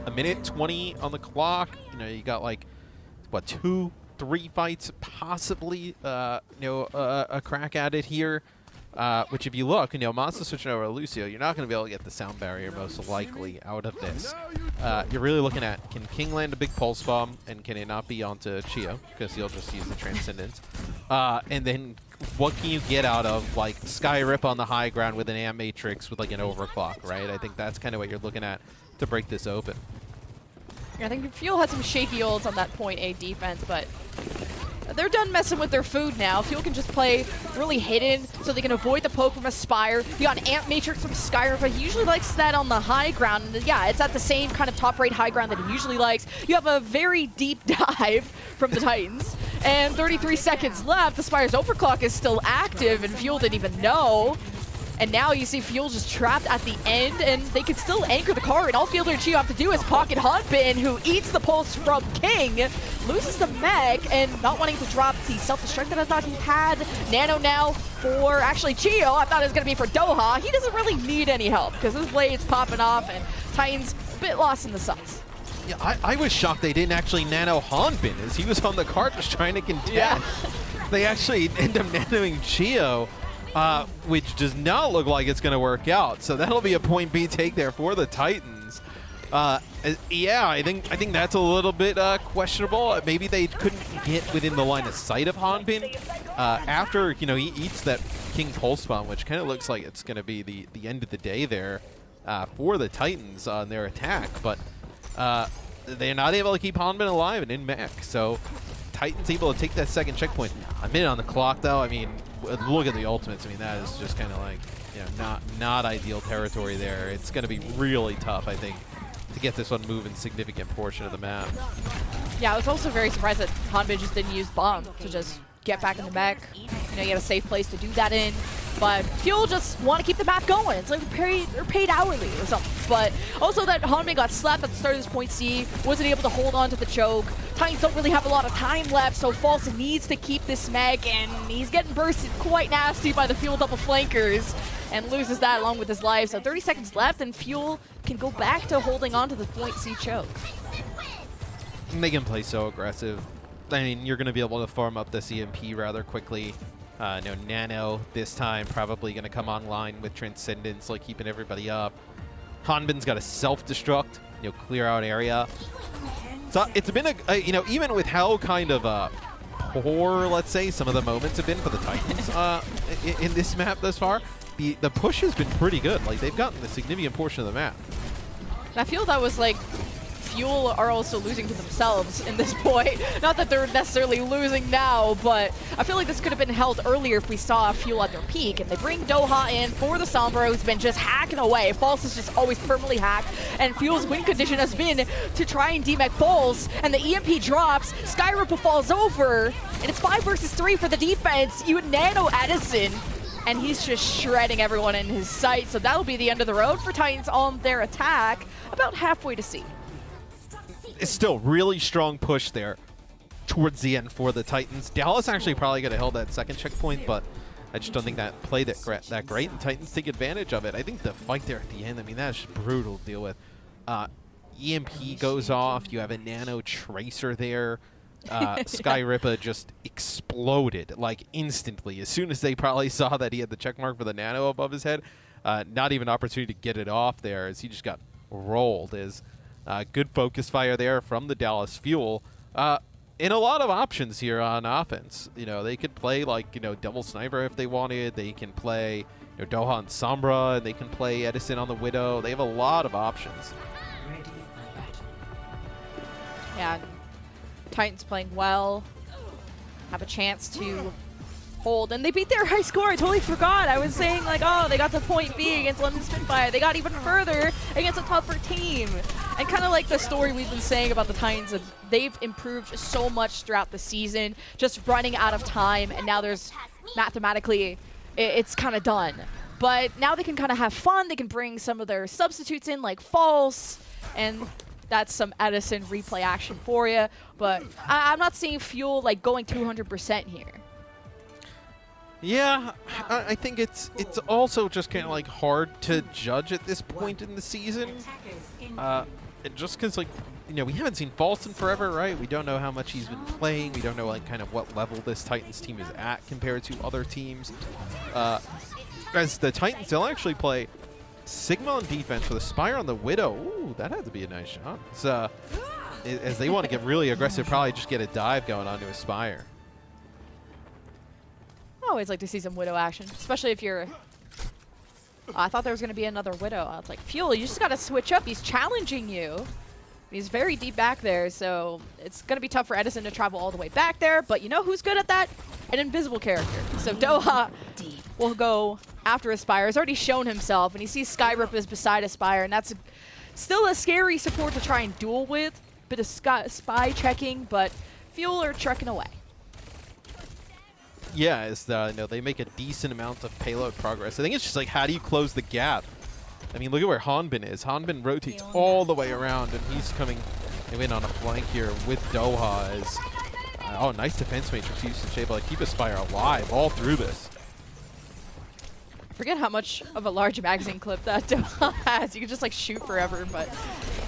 a minute 20 on the clock. You got like, what, 2-3 fights possibly, a crack at it here. Which if you look, Masa switching over to Lucio, you're not going to be able to get the sound barrier most likely out of this. You're really looking at, can King land a big pulse bomb, and can it not be onto Chio, because he'll just use the Transcendence. And then what can you get out of like Skyrip on the high ground with an Amp Matrix with like an overclock, right? I think that's kind of what you're looking at to break this open. Yeah, I think Fuel had some shaky ults on that point A defense, but they're done messing with their food now. Fuel can just play really hidden so they can avoid the poke from Aspire. You got an Amp Matrix from Skyrim, but he usually likes that on the high ground. And yeah, it's at the same kind of top rate high ground that he usually likes. You have a very deep dive from the Titans. And 33 seconds left. Aspire's overclock is still active, and Fuel didn't even know. And now you see Fuel just trapped at the end, and they can still anchor the car, and all Fielder and Chio have to do is pocket Hanbin, who eats the pulse from King, loses the mech, and not wanting to drop the self-destruct that I thought he had. Nano now for, actually Chio, I thought it was going to be for Doha. He doesn't really need any help, because his blade's popping off, and Titans a bit lost in the sauce. Yeah, I was shocked they didn't actually nano Hanbin, as he was on the cart just trying to contest. Yeah. They actually end up nanoing Chio. Which does not look like it's going to work out. So that'll be a point B take there for the Titans. Yeah, I think that's a little bit questionable. Maybe they couldn't get within the line of sight of Hanbin after he eats that King Pulse Bomb, which kind of looks like it's going to be the end of the day there for the Titans on their attack. But they're not able to keep Hanbin alive and in mech. So Titans able to take that second checkpoint. A minute on the clock, though. I mean, look at the ultimates. I mean, that is just kind of like not ideal territory there. It's going to be really tough, I think, to get this one moving significant portion of the map. Yeah, I was also very surprised that Hanbin just didn't use Bomb to just get back in the mech. You had a safe place to do that in. But Fuel just want to keep the map going. It's like they're paid hourly or something. But also that Hanbin got slapped at the start of this point C, wasn't able to hold on to the choke. Titans don't really have a lot of time left, so False needs to keep this mech, and he's getting bursted quite nasty by the Fuel double flankers, and loses that along with his life. So 30 seconds left, and Fuel can go back to holding on to the point C choke. They can play so aggressive. I mean, you're going to be able to farm up this EMP rather quickly. Nano this time probably going to come online with Transcendence, like keeping everybody up. Hanbin's got a self-destruct, clear out area. So it's been even with how kind of poor, let's say, some of the moments have been for the Titans in this map thus far, the push has been pretty good. Like, they've gotten a significant portion of the map. I feel that was like Fuel are also losing to themselves in this point. Not that they're necessarily losing now, but I feel like this could have been held earlier if we saw Fuel at their peak. And they bring Doha in for the Sombra, who's been just hacking away. False is just always permanently hacked, and Fuel's win condition has been to try and demech False, and the EMP drops, Skyripple falls over, and it's 5 versus 3 for the defense. You would Nano Edison, and he's just shredding everyone in his sight. So that'll be the end of the road for Titans on their attack, about halfway to C. It's still really strong push there towards the end for the Titans. Dallas actually probably could have held that second checkpoint, but I just don't think that played that great, and Titans take advantage of it. I think the fight there at the end, I mean, that's just brutal to deal with. EMP goes off. You have a Nano Tracer there. Skyrippa just exploded, like, instantly. As soon as they probably saw that he had the check mark for the Nano above his head, not even an opportunity to get it off there, as he just got rolled. Good focus fire there from the Dallas Fuel. And a lot of options here on offense. They could play like, double sniper if they wanted. They can play Doha and Sombra, and they can play Edison on the Widow. They have a lot of options. Yeah, Titans playing well, have a chance to hold, and they beat their high score. I totally forgot. I was saying, like, oh, they got to point B against London Spitfire. They got even further against a tougher team. And kind of like the story we've been saying about the Titans, they've improved so much throughout the season, just running out of time, and now there's mathematically, it's kind of done. But now they can kind of have fun. They can bring some of their substitutes in, like False, and that's some Edison replay action for you. But I'm not seeing Fuel like going 200% here. Yeah, I think it's also just kind of like hard to judge at this point in the season. Just because, like, we haven't seen False in forever, right? We don't know how much he's been playing. We don't know, like, kind of what level this Titans team is at compared to other teams. As the Titans, they'll actually play Sigma on defense for the Spire on the Widow. Ooh, that had to be a nice shot. As they want to get really aggressive, probably just get a dive going onto a Spire. I always like to see some Widow action, especially if you're... I thought there was going to be another Widow. I was like, Fuel, you just got to switch up. He's challenging you. He's very deep back there, so it's going to be tough for Edison to travel all the way back there. But you know who's good at that? An invisible character. So Doha will go after Aspire. He's already shown himself, and he sees Skyrip is beside Aspire, and that's still a scary support to try and duel with. Bit of spy checking, but Fuel are trekking away. Yeah, they make a decent amount of payload progress. I think it's just like, how do you close the gap? I mean, look at where Hanbin is. Hanbin rotates all the way around, and he's coming in on a flank here with Doha. Oh, nice defense matrix usage, able to keep Aspire alive all through this. forget how much of a large magazine clip that Doha has. You can just like shoot forever, but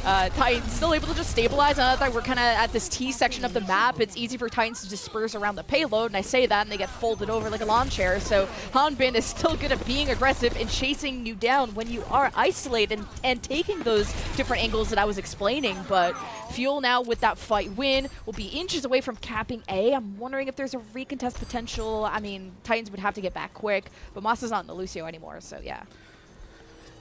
Titans still able to just stabilize. Now that we're kind of at this T section of the map, it's easy for Titans to disperse around the payload, and I say that and they get folded over like a lawn chair. So Hanbin is still good at being aggressive and chasing you down when you are isolated and taking those different angles that I was explaining. But Fuel now with that fight win will be inches away from capping A. I'm wondering if there's a recontest potential. I mean, Titans would have to get back quick, but Masa's not in the Lucio anymore, so yeah.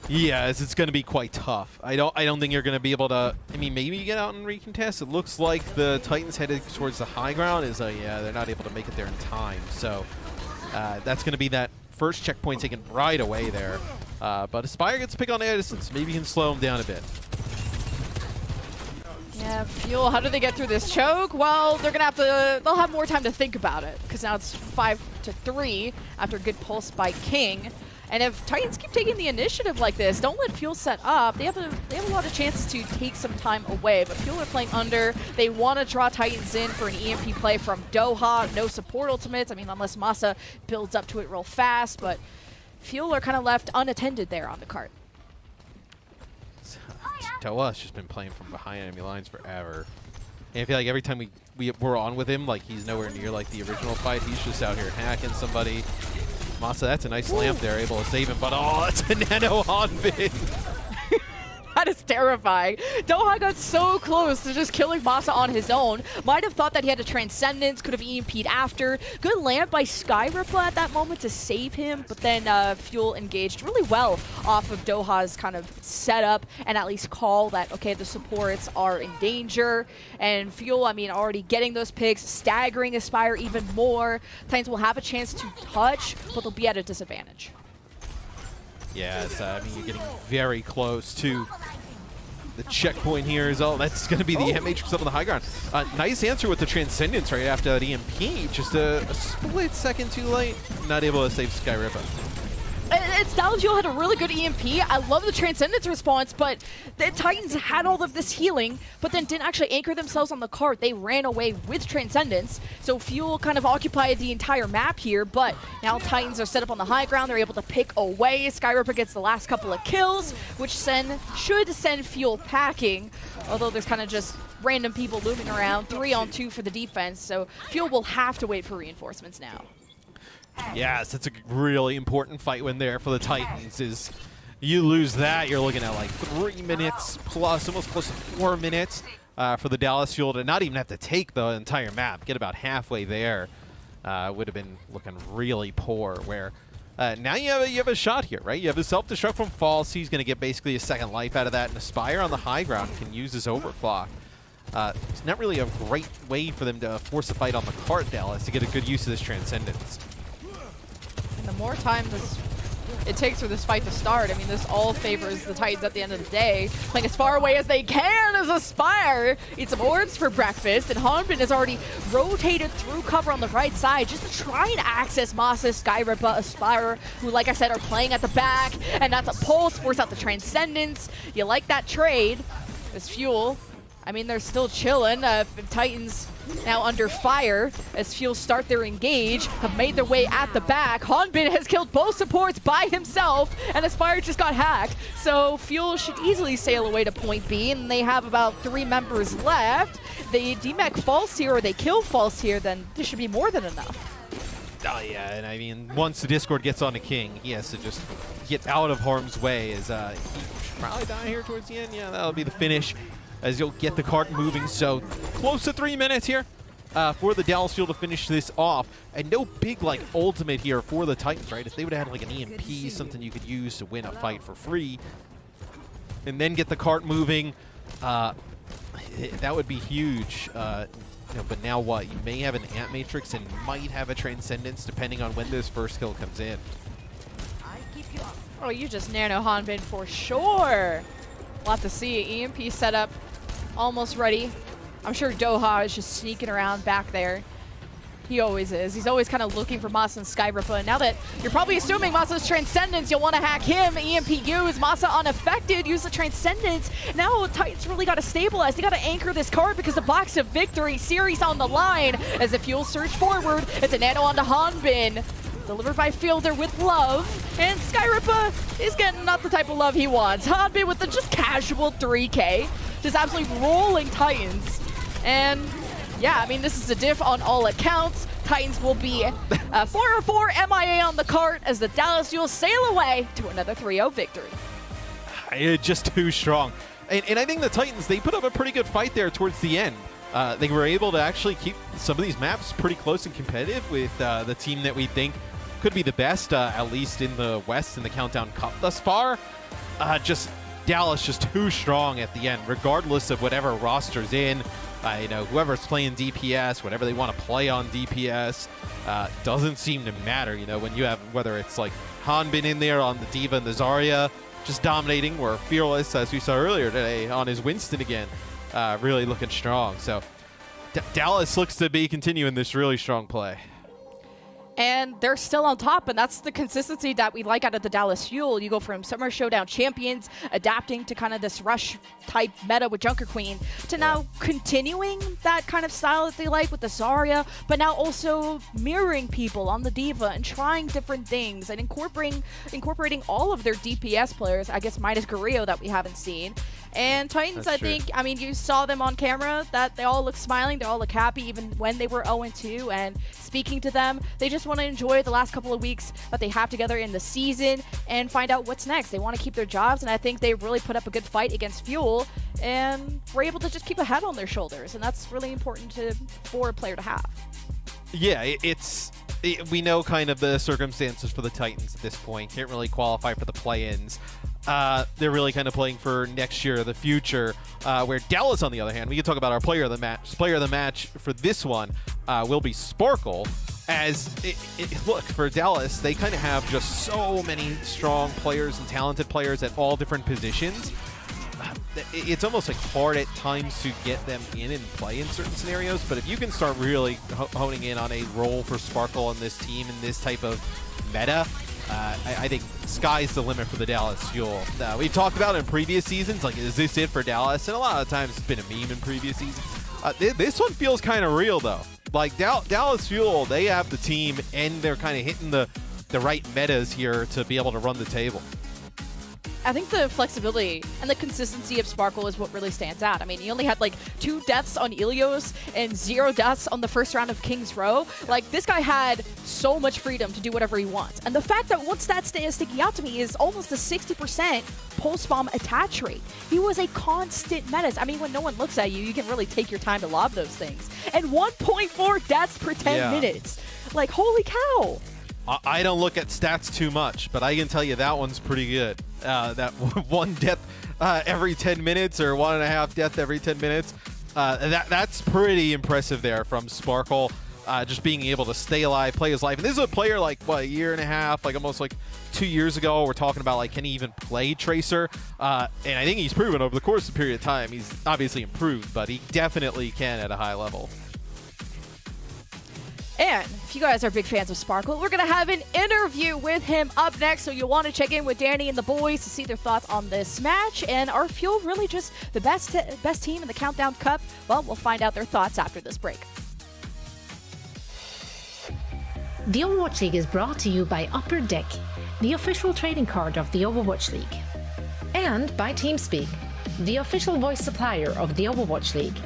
Yeah, it's going to be quite tough. I don't think you're going to be able to. I mean, maybe you get out and recontest. It looks like the Titans headed towards the high ground. Yeah, they're not able to make it there in time. So that's going to be that first checkpoint taken right away there. But Aspire gets a pick on Edison's. Maybe he can slow him down a bit. Yeah, Fuel, how do they get through this choke? Well, they're going to they'll have more time to think about it, because now it's 5-3 after a good pulse by King. And if Titans keep taking the initiative like this, don't let Fuel set up. They have a lot of chances to take some time away, but Fuel are playing under. They want to draw Titans in for an EMP play from Doha. No support ultimates. I mean, unless Masa builds up to it real fast, but Fuel are kind of left unattended there on the cart. Doha's just been playing from behind enemy lines forever. And I feel like every time we're on with him, like he's nowhere near like the original fight. He's just out here hacking somebody. Masa, that's a nice lamp there, able to save him, but oh, that's a nano Hanbin. That is terrifying. Doha got so close to just killing Masa on his own. Might have thought that he had a Transcendence, could have EMP'd after. Good lamp by Skyrippa at that moment to save him, but then Fuel engaged really well off of Doha's kind of setup and at least call that, okay, the supports are in danger. And Fuel, I mean, already getting those picks, staggering Aspire even more. Titans will have a chance to touch, but they'll be at a disadvantage. Yeah, I mean, you're getting very close to the checkpoint here. That's going to be the Ant Matrix up on the high ground. Nice answer with the Transcendence right after that EMP. Just a split second too late. Not able to save Skyrippa. It's Dallas Fuel had a really good EMP. I love the Transcendence response, but the Titans had all of this healing, but then didn't actually anchor themselves on the cart. They ran away with Transcendence, so Fuel kind of occupied the entire map here, but now Titans are set up on the high ground. They're able to pick away. Skyripper gets the last couple of kills, which should send Fuel packing, although there's kind of just random people looming around. 3-on-2 for the defense, so Fuel will have to wait for reinforcements now. Yes, it's a really important fight win there for the Titans. Is you lose that, you're looking at like 3 minutes plus, almost close to 4 minutes for the Dallas Fuel to not even have to take the entire map, get about halfway there. Would have been looking really poor. Where now you have a shot here, right? You have a self-destruct from False. He's going to get basically a second life out of that, and Aspire on the high ground can use his overclock. It's not really a great way for them to force a fight on the cart, Dallas, to get a good use of this Transcendence. The more time it takes for this fight to start, I mean, this all favors the Titans at the end of the day. Playing as far away as they can as Aspire. Eat some orbs for breakfast, and Hanbin has already rotated through cover on the right side just to try and access Masa, Skyrippa, Aspire, who, like I said, are playing at the back, and that's a pulse, force out the Transcendence. You like that trade. This Fuel, I mean, they're still chilling. Titans now under fire as Fuel start their engage, have made their way at the back. Hanbin has killed both supports by himself, and Aspire just got hacked. So Fuel should easily sail away to point B, and they have about 3 members left. They demech False here, or they kill False here, then this should be more than enough. Oh yeah, and I mean, once the Discord gets on a King, he has to just get out of harm's way. As he should probably die here towards the end. Yeah, that'll be the finish, as you'll get the cart moving. So close to 3 minutes here for the Dallas Fuel to finish this off. And no big like ultimate here for the Titans, right? If they would have had like an EMP, something you could use to win a fight for free, and then get the cart moving, that would be huge. But now what? You may have an Ant Matrix and might have a Transcendence depending on when this first kill comes in. Oh, you just nano Hanbin for sure. We'll have to see. EMP setup almost ready. I'm sure Doha is just sneaking around back there. He always is. He's always kind of looking for Masa and Skyrippa. Now that you're probably assuming Masa's Transcendence, you'll want to hack him. EMP use. Masa unaffected. Use the Transcendence. Now Titans really got to stabilize. They got to anchor this card because the box of victory series on the line. As the Fuel surge forward, it's a nano onto Hanbin. Delivered by Fielder with love, and Skyrippa is getting not the type of love he wants. Hanbin with the just casual 3K, just absolutely rolling Titans. And yeah, I mean, this is a diff on all accounts. Titans will be 4-4 MIA on the cart as the Dallas Fuel sail away to another 3-0 victory. Just too strong. And I think the Titans, they put up a pretty good fight there towards the end. They were able to actually keep some of these maps pretty close and competitive with the team that we think could be the best, at least in the West in the Countdown Cup thus far. Just Dallas just too strong at the end, regardless of whatever roster's in. Whoever's playing DPS, whatever they want to play on DPS, doesn't seem to matter. When you have, whether it's like Hanbin in there on the D.Va and the Zarya, just dominating, or Fearless, as we saw earlier today, on his Winston again, really looking strong. So Dallas looks to be continuing this really strong play. And they're still on top, and that's the consistency that we like out of the Dallas Fuel. You go from Summer Showdown champions, adapting to kind of this rush-type meta with Junker Queen, to now continuing that kind of style that they like with the Zarya, but now also mirroring people on the D.Va and trying different things and incorporating all of their DPS players, I guess minus Guerrero that we haven't seen. And Titans, That's true. I think, you saw them on camera, that they all look smiling, they all look happy, even when they were 0-2. And speaking to them, they just want to enjoy the last couple of weeks that they have together in the season and find out what's next. They want to keep their jobs, and I think they really put up a good fight against Fuel and were able to just keep a head on their shoulders. And that's really important for a player to have. Yeah, we know kind of the circumstances for the Titans at this point. Can't really qualify for the play-ins. They're really kind of playing for next year, the future, where Dallas, on the other hand, we can talk about our player of the match. Player of the match for this one will be Sparkle. As look, for Dallas, they kind of have just so many strong players and talented players at all different positions. It's almost like hard at times to get them in and play in certain scenarios, but if you can start really honing in on a role for Sparkle on this team in this type of meta, I think sky's the limit for the Dallas Fuel. We've talked about it in previous seasons, like, is this it for Dallas? And a lot of times it's been a meme in previous seasons. This one feels kind of real, though. Like, Dallas Fuel, they have the team, and they're kind of hitting the right metas here to be able to run the table. I think the flexibility and the consistency of Sparkle is what really stands out. I mean, he only had like 2 deaths on Ilios and 0 deaths on the first round of King's Row. Like, this guy had so much freedom to do whatever he wants. And the fact that one stat is sticking out to me is almost a 60% pulse bomb attach rate. He was a constant menace. I mean, when no one looks at you, you can really take your time to lob those things. And 1.4 deaths per 10 minutes. Like, holy cow. I don't look at stats too much, but I can tell you that one's pretty good. That 1 death every 10 minutes or 1.5 death every 10 minutes. That's pretty impressive there from Sparkle. Just being able to stay alive, play his life. And this is a player like, what, a year and a half, like almost like 2 years ago. We're talking about, like, can he even play Tracer? And I think he's proven over the course of a period of time. He's obviously improved, but he definitely can at a high level. And if you guys are big fans of Sparkle, we're going to have an interview with him up next, so you'll want to check in with Danny and the boys to see their thoughts on this match. And are Fuel really just the best team in the Countdown Cup? Well, we'll find out their thoughts after this break. The Overwatch League is brought to you by Upper Deck, the official trading card of the Overwatch League. And by TeamSpeak, the official voice supplier of the Overwatch League.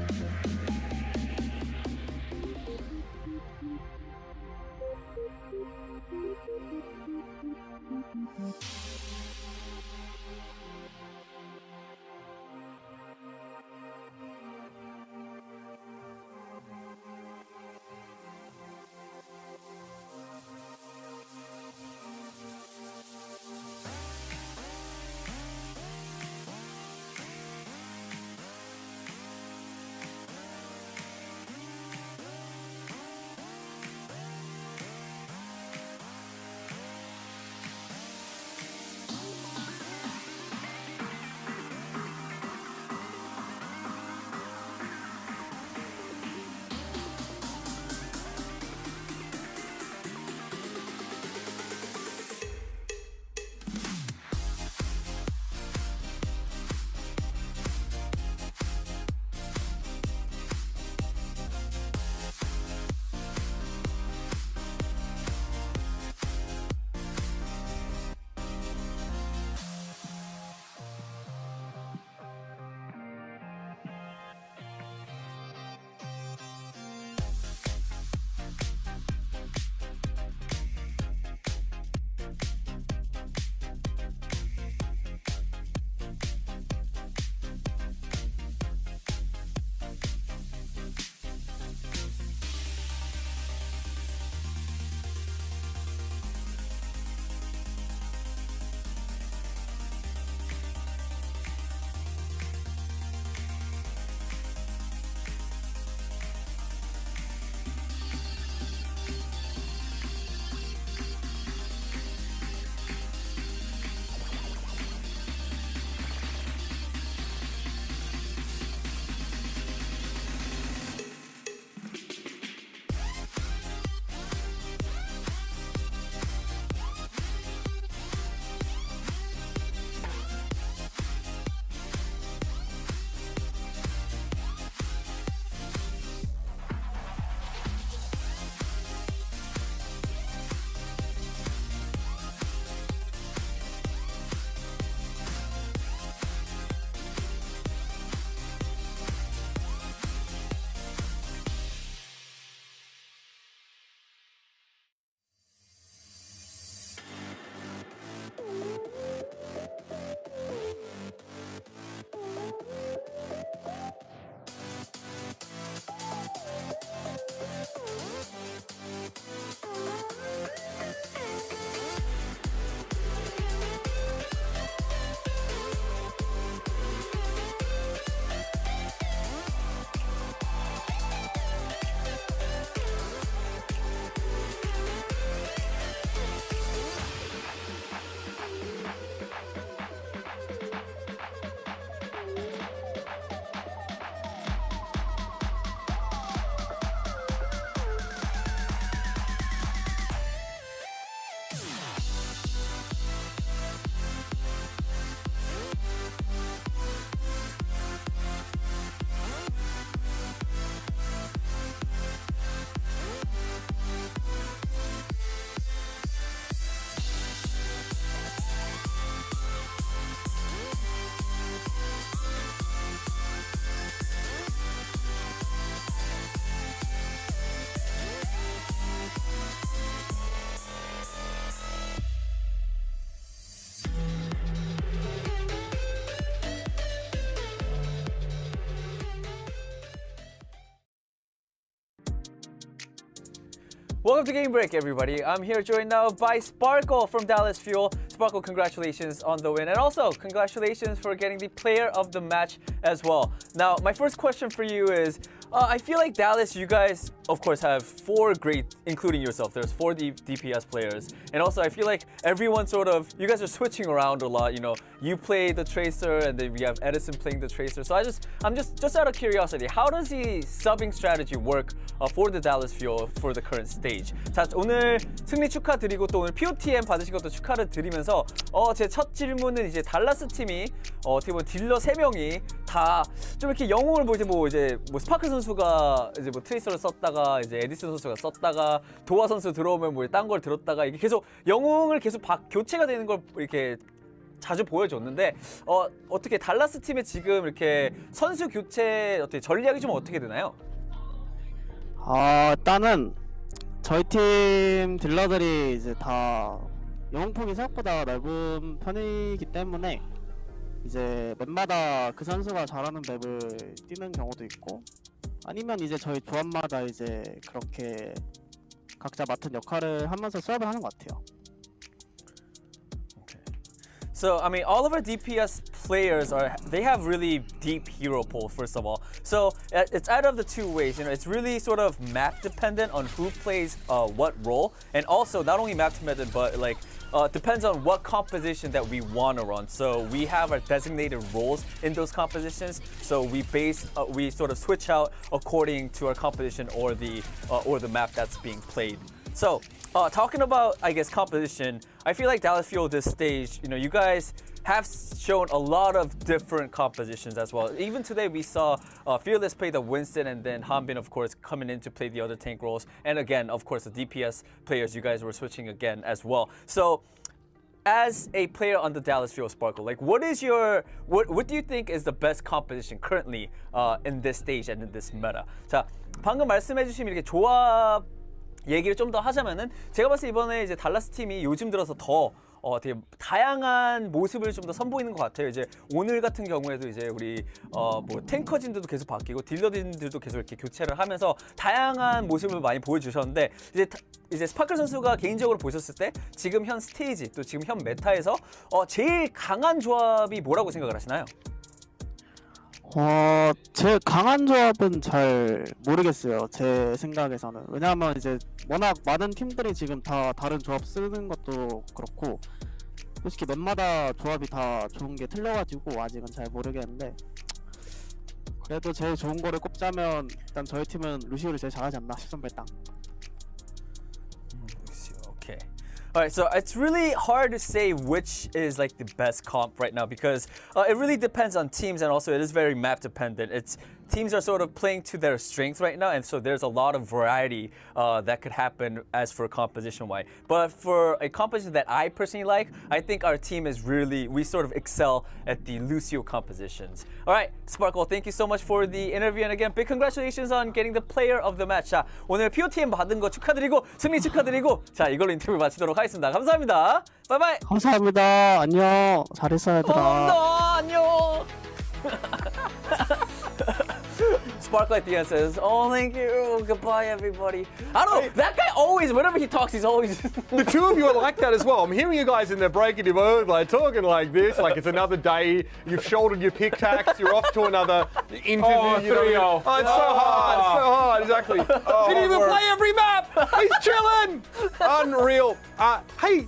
Welcome to Game Break, everybody. I'm here joined now by Sparkle from Dallas Fuel. Sparkle, congratulations on the win, and also congratulations for getting the player of the match as well. Now, my first question for you is, I feel like Dallas, you guys, of course, have 4 great, including yourself, there's 4 DPS players. And also, I feel like everyone you guys are switching around a lot. You know, you play the Tracer, and then we have Edison playing the Tracer. So I'm just out of curiosity, how does the subbing strategy work for the Dallas Fuel for the current stage? 자, 오늘 승리 축하드리고 또 오늘 POTM 받으신 것도 축하를 드리면서 제 첫 질문은 이제 달라스 팀이 어떻게 보면 딜러 3명이 다 좀 이렇게 영웅을 이제 스파클 선수가 이제 트레이서를 썼다가 이제 에디슨 선수가 썼다가 도화 선수 들어오면 딴 걸 들었다가 이게 계속 영웅을 계속 교체가 되는 걸 이렇게 자주 보여줬는데 어떻게 달라스 팀의 지금 이렇게 선수 교체 어떻게 전략이 좀 어떻게 되나요? 일단은 저희 팀 딜러들이 이제 다 영웅폭이 생각보다 넓은 편이기 때문에 이제 맵마다 그 선수가 잘하는 맵을 뛰는 경우도 있고 아니면 이제 저희 조합마다 이제 그렇게 각자 맡은 역할을 하면서 수업을 하는 것 같아요. So, I mean, all of our DPS players they have really deep hero pool, first of all. So, it's out of the 2 ways, you know, it's really sort of map dependent on who plays what role. And also, not only map dependent, but like, depends on what composition that we want to run. So, we have our designated roles in those compositions. So, we sort of switch out according to our composition or the map that's being played. So, talking about, I guess, composition, I feel like Dallas Fuel this stage, you know, you guys have shown a lot of different compositions as well. Even today we saw Fearless play the Winston and then Hanbin, of course, coming in to play the other tank roles. And again, of course, the DPS players, you guys were switching again as well. So, as a player on the Dallas Fuel Sparkle, like what do you think is the best composition currently in this stage and in this meta? 자, 방금 말씀해주신 이렇게 조합 얘기를 좀 더 하자면은 제가 봤을 때 이번에 이제 달라스 팀이 요즘 들어서 더 되게 다양한 모습을 좀 더 선보이는 것 같아요. 이제 오늘 같은 경우에도 이제 우리 탱커진들도 계속 바뀌고 딜러진들도 계속 이렇게 교체를 하면서 다양한 모습을 많이 보여주셨는데 이제 스파클 선수가 개인적으로 보셨을 때 지금 현 스테이지 또 지금 현 메타에서 제일 강한 조합이 뭐라고 생각을 하시나요? 제일 강한 조합은 잘 모르겠어요. 제 생각에서는. 왜냐하면 이제 워낙 많은 팀들이 지금 다 다른 조합 쓰는 것도 그렇고 솔직히 맵마다 조합이 다 좋은 게 틀려가지고 아직은 잘 모르겠는데 그래도 제일 좋은 거를 꼽자면 일단 저희 팀은 루시오를 제일 잘하지 않나 싶습니다. Okay. All right, so it's really hard to say which is like the best comp right now because it really depends on teams and also it is very map dependent. Teams are sort of playing to their strength right now, and so there's a lot of variety that could happen as for composition-wise. But for a composition that I personally like, I think our team we sort of excel at the Lucio compositions. All right, Sparkle, thank you so much for the interview, and again, big congratulations on getting the player of the match. 자, 오늘 POTM 받은 거 축하드리고 승리 축하드리고 자, 이걸로 인터뷰 마치도록 하겠습니다. 감사합니다. 바이바이. 감사합니다. 안녕. 잘했어 얘들아. 안녕. Sparkle at the end says, "Oh, thank you. Goodbye, everybody." I don't know. That guy always, whenever he talks, he's always. The 2 of you are like that as well. I'm hearing you guys in there breaking your mode, like talking like this, like it's another day. You've shouldered your pickaxe. You're off to another interview. Oh, it's so hard. It's so hard. Exactly. Didn't even play every map. He's chilling. Unreal. Hey,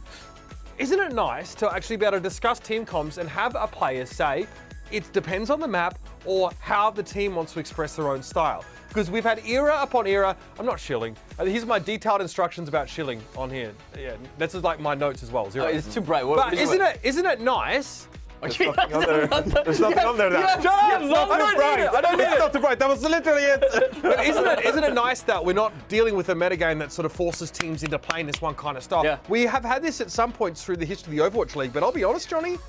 isn't it nice to actually be able to discuss team comps and have a player say it depends on the map or how the team wants to express their own style? Because we've had era upon era. I'm not shilling. Here's my detailed instructions about shilling on here. Yeah, this is like my notes as well. 0. It's too bright. But isn't it nice? There's nothing on there. There's nothing on there. Shut up! I don't need it. I don't need it. It's not too bright. That was literally it. But isn't it nice that we're not dealing with a metagame that sort of forces teams into playing this one kind of style? Yeah. We have had this at some points through the history of the Overwatch League, but I'll be honest, Johnny,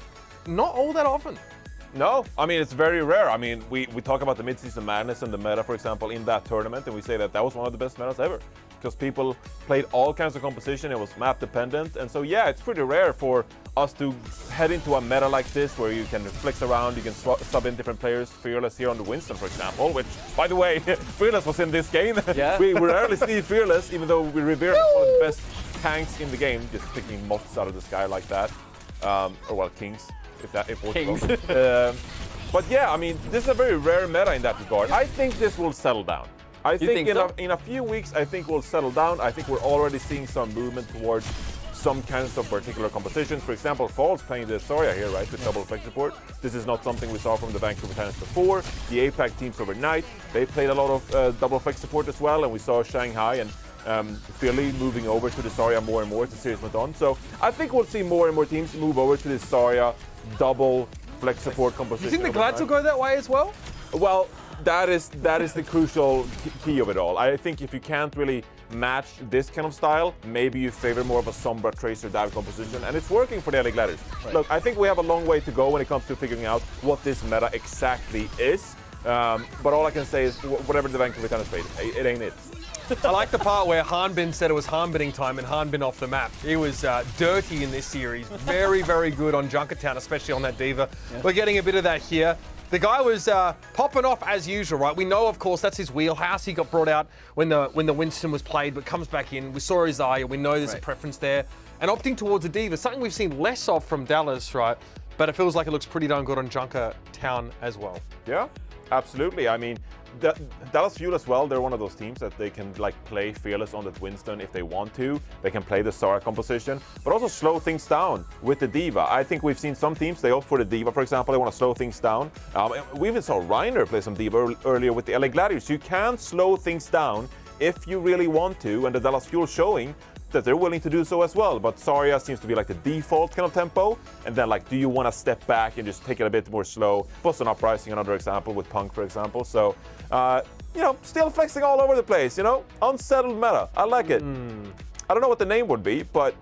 not all that often. No, I mean, it's very rare. I mean, we talk about the mid-season madness and the meta, for example, in that tournament, and we say that was one of the best metas ever. Because people played all kinds of composition, it was map dependent, and so yeah, it's pretty rare for us to head into a meta like this where you can flex around, you can sub in different players. Fearless here on the Winston, for example, which, by the way, Fearless was in this game. Yeah. we rarely see Fearless, even though we revere him as one of the best tanks in the game, just picking moths out of the sky like that. Or well, kings, if Portugal. But yeah, I mean, this is a very rare meta in that regard. I think this will settle down. I think in a few weeks, I think we'll settle down. I think we're already seeing some movement towards some kinds of particular compositions. For example, Fall's playing the Zarya here, right, with double effect support. This is not something we saw from the Vancouver Titans before. The APAC teams overnight, they played a lot of double effect support as well, and we saw Shanghai and Philly moving over to the Zarya more and more as the series went on. So I think we'll see more and more teams move over to this Zarya double flex support composition. You think the Glads will go that way as well? Well, that is the crucial key of it all. I think if you can't really match this kind of style, maybe you favor more of a Sombra Tracer dive composition, and it's working for the LA Gladiators. Right. Look, I think we have a long way to go when it comes to figuring out what this meta exactly is. But all I can say is whatever the Vancouver Titans played, it ain't it. I like the part where Hanbin said it was Hanbining time and Hanbin off the map. He was dirty in this series. Very, very good on Junkertown, especially on that Diva. Yeah. We're getting a bit of that here. The guy was popping off as usual, right? We know, of course, that's his wheelhouse. He got brought out when the Winston was played, but comes back in. We saw his eye. We know there's a preference there. And opting towards a Diva, something we've seen less of from Dallas, right? But it feels like it looks pretty darn good on Junkertown as well. Yeah, absolutely. I mean, Dallas Fuel as well, they're one of those teams that they can like play Fearless on that Winston if they want to. They can play the Zarya composition, but also slow things down with the Diva. I think we've seen some teams, they opt for the Diva, for example, they want to slow things down. We even saw Reiner play some Diva earlier with the LA Gladiators. You can slow things down if you really want to, and the Dallas Fuel showing that they're willing to do so as well. But Zarya seems to be like the default kind of tempo, and then like, do you want to step back and just take it a bit more slow? Boston Uprising, another example with Punk, for example. So, you know, still flexing all over the place, you know? Unsettled meta. I like it. I don't know what the name would be, but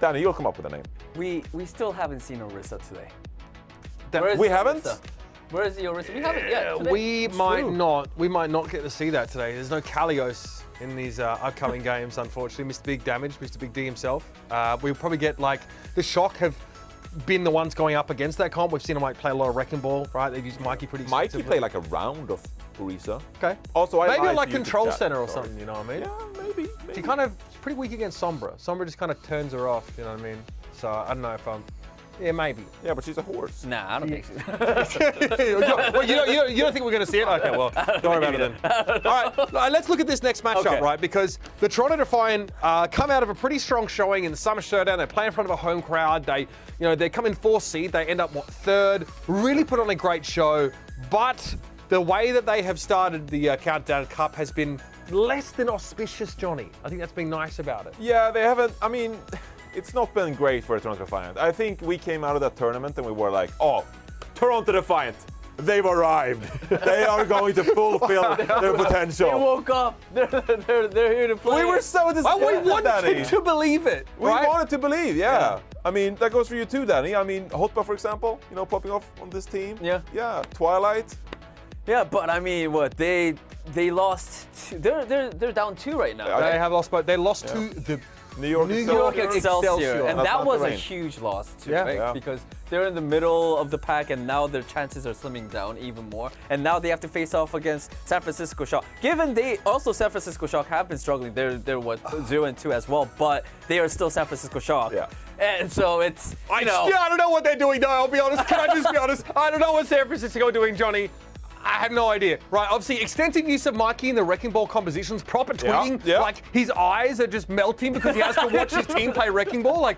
Danny, you'll come up with a name. We still haven't seen Orisa today. We haven't? Where is the Orisa? We haven't yet. Today. We might not get to see that today. There's no Kalios in these upcoming games, unfortunately. Mr. Big Damage, Mr. Big D himself. We'll probably get like the Shock have been the ones going up against that comp. We've seen him like play a lot of Wrecking Ball, right? They've used Mikey pretty extensively. Mikey play like a round of Orisa. Okay. Also, maybe like Control Center or something, you know what I mean? Yeah, maybe. She kind of pretty weak against Sombra. Sombra just kind of turns her off, you know what I mean? So I don't know if yeah, maybe. Yeah, but she's a horse. Nah, I don't think so. Well, you don't think we're going to see it? Okay, well, don't worry about it then. All right, let's look at this next matchup, right? Because the Toronto Defiant come out of a pretty strong showing in the Summer Showdown. They play in front of a home crowd. They come in 4th seed. They end up, third? Really put on a great show. But the way that they have started the Countdown Cup has been less than auspicious, Johnny. I think that's been nice about it. Yeah, they haven't, I mean, it's not been great for the Toronto Defiant. I think we came out of that tournament and we were like, oh, Toronto Defiant, they've arrived. They are going to fulfill their potential. They woke up. They're here to play. We were so disappointed, we wanted Danny. to believe it. Right? We wanted to believe, yeah. I mean, that goes for you too, Danny. I mean, Hotba, for example, popping off on this team. Yeah. Yeah, Twilight. Yeah, but I mean, what they lost. They're down 2 right now. They have lost, but they lost to the New York Excelsior. And that was a huge loss too, right? Yeah. Because they're in the middle of the pack and now their chances are slimming down even more. And now they have to face off against San Francisco Shock. Given San Francisco Shock have been struggling, they're 0-2 as well, but they are still San Francisco Shock. Yeah. And so it's, I don't know what they're doing, though, I'll be honest. Can I just be honest? I don't know what San Francisco are doing, Johnny. I have no idea. Right, obviously, extensive use of Mikey in the Wrecking Ball compositions, proper tweeting. Yeah. Like, his eyes are just melting because he has to watch his team play Wrecking Ball. Like,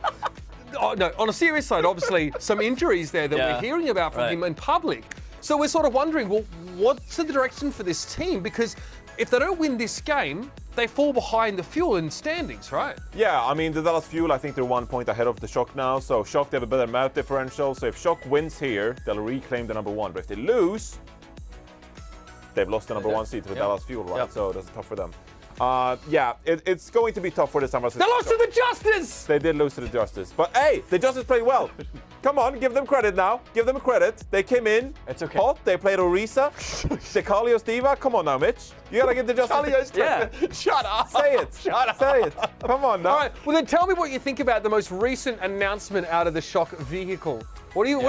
oh, no, on a serious side, obviously, some injuries there that we're hearing about from him in public. So we're sort of wondering, well, what's the direction for this team? Because if they don't win this game, they fall behind the Fuel in standings, right? Yeah, I mean, the Dallas Fuel, I think they're 1 point ahead of the Shock now. So Shock, they have a better map differential. So if Shock wins here, they'll reclaim the #1. But if they lose, they've lost the #1 seed to the Dallas Fuel, right? So that's tough for them. Yeah, it's going to be tough for the San Francisco. They lost to the Justice! They did lose to the Justice. But hey, the Justice played well. Come on, give them credit now. Give them credit. They came in hot. They played Orisa. Decalios Diva. Come on now, Mitch. You gotta give the Justice. Shut up. Say it. Shut up. Say it. Come on now. All right. Well, then tell me what you think about the most recent announcement out of the Shock vehicle. What do you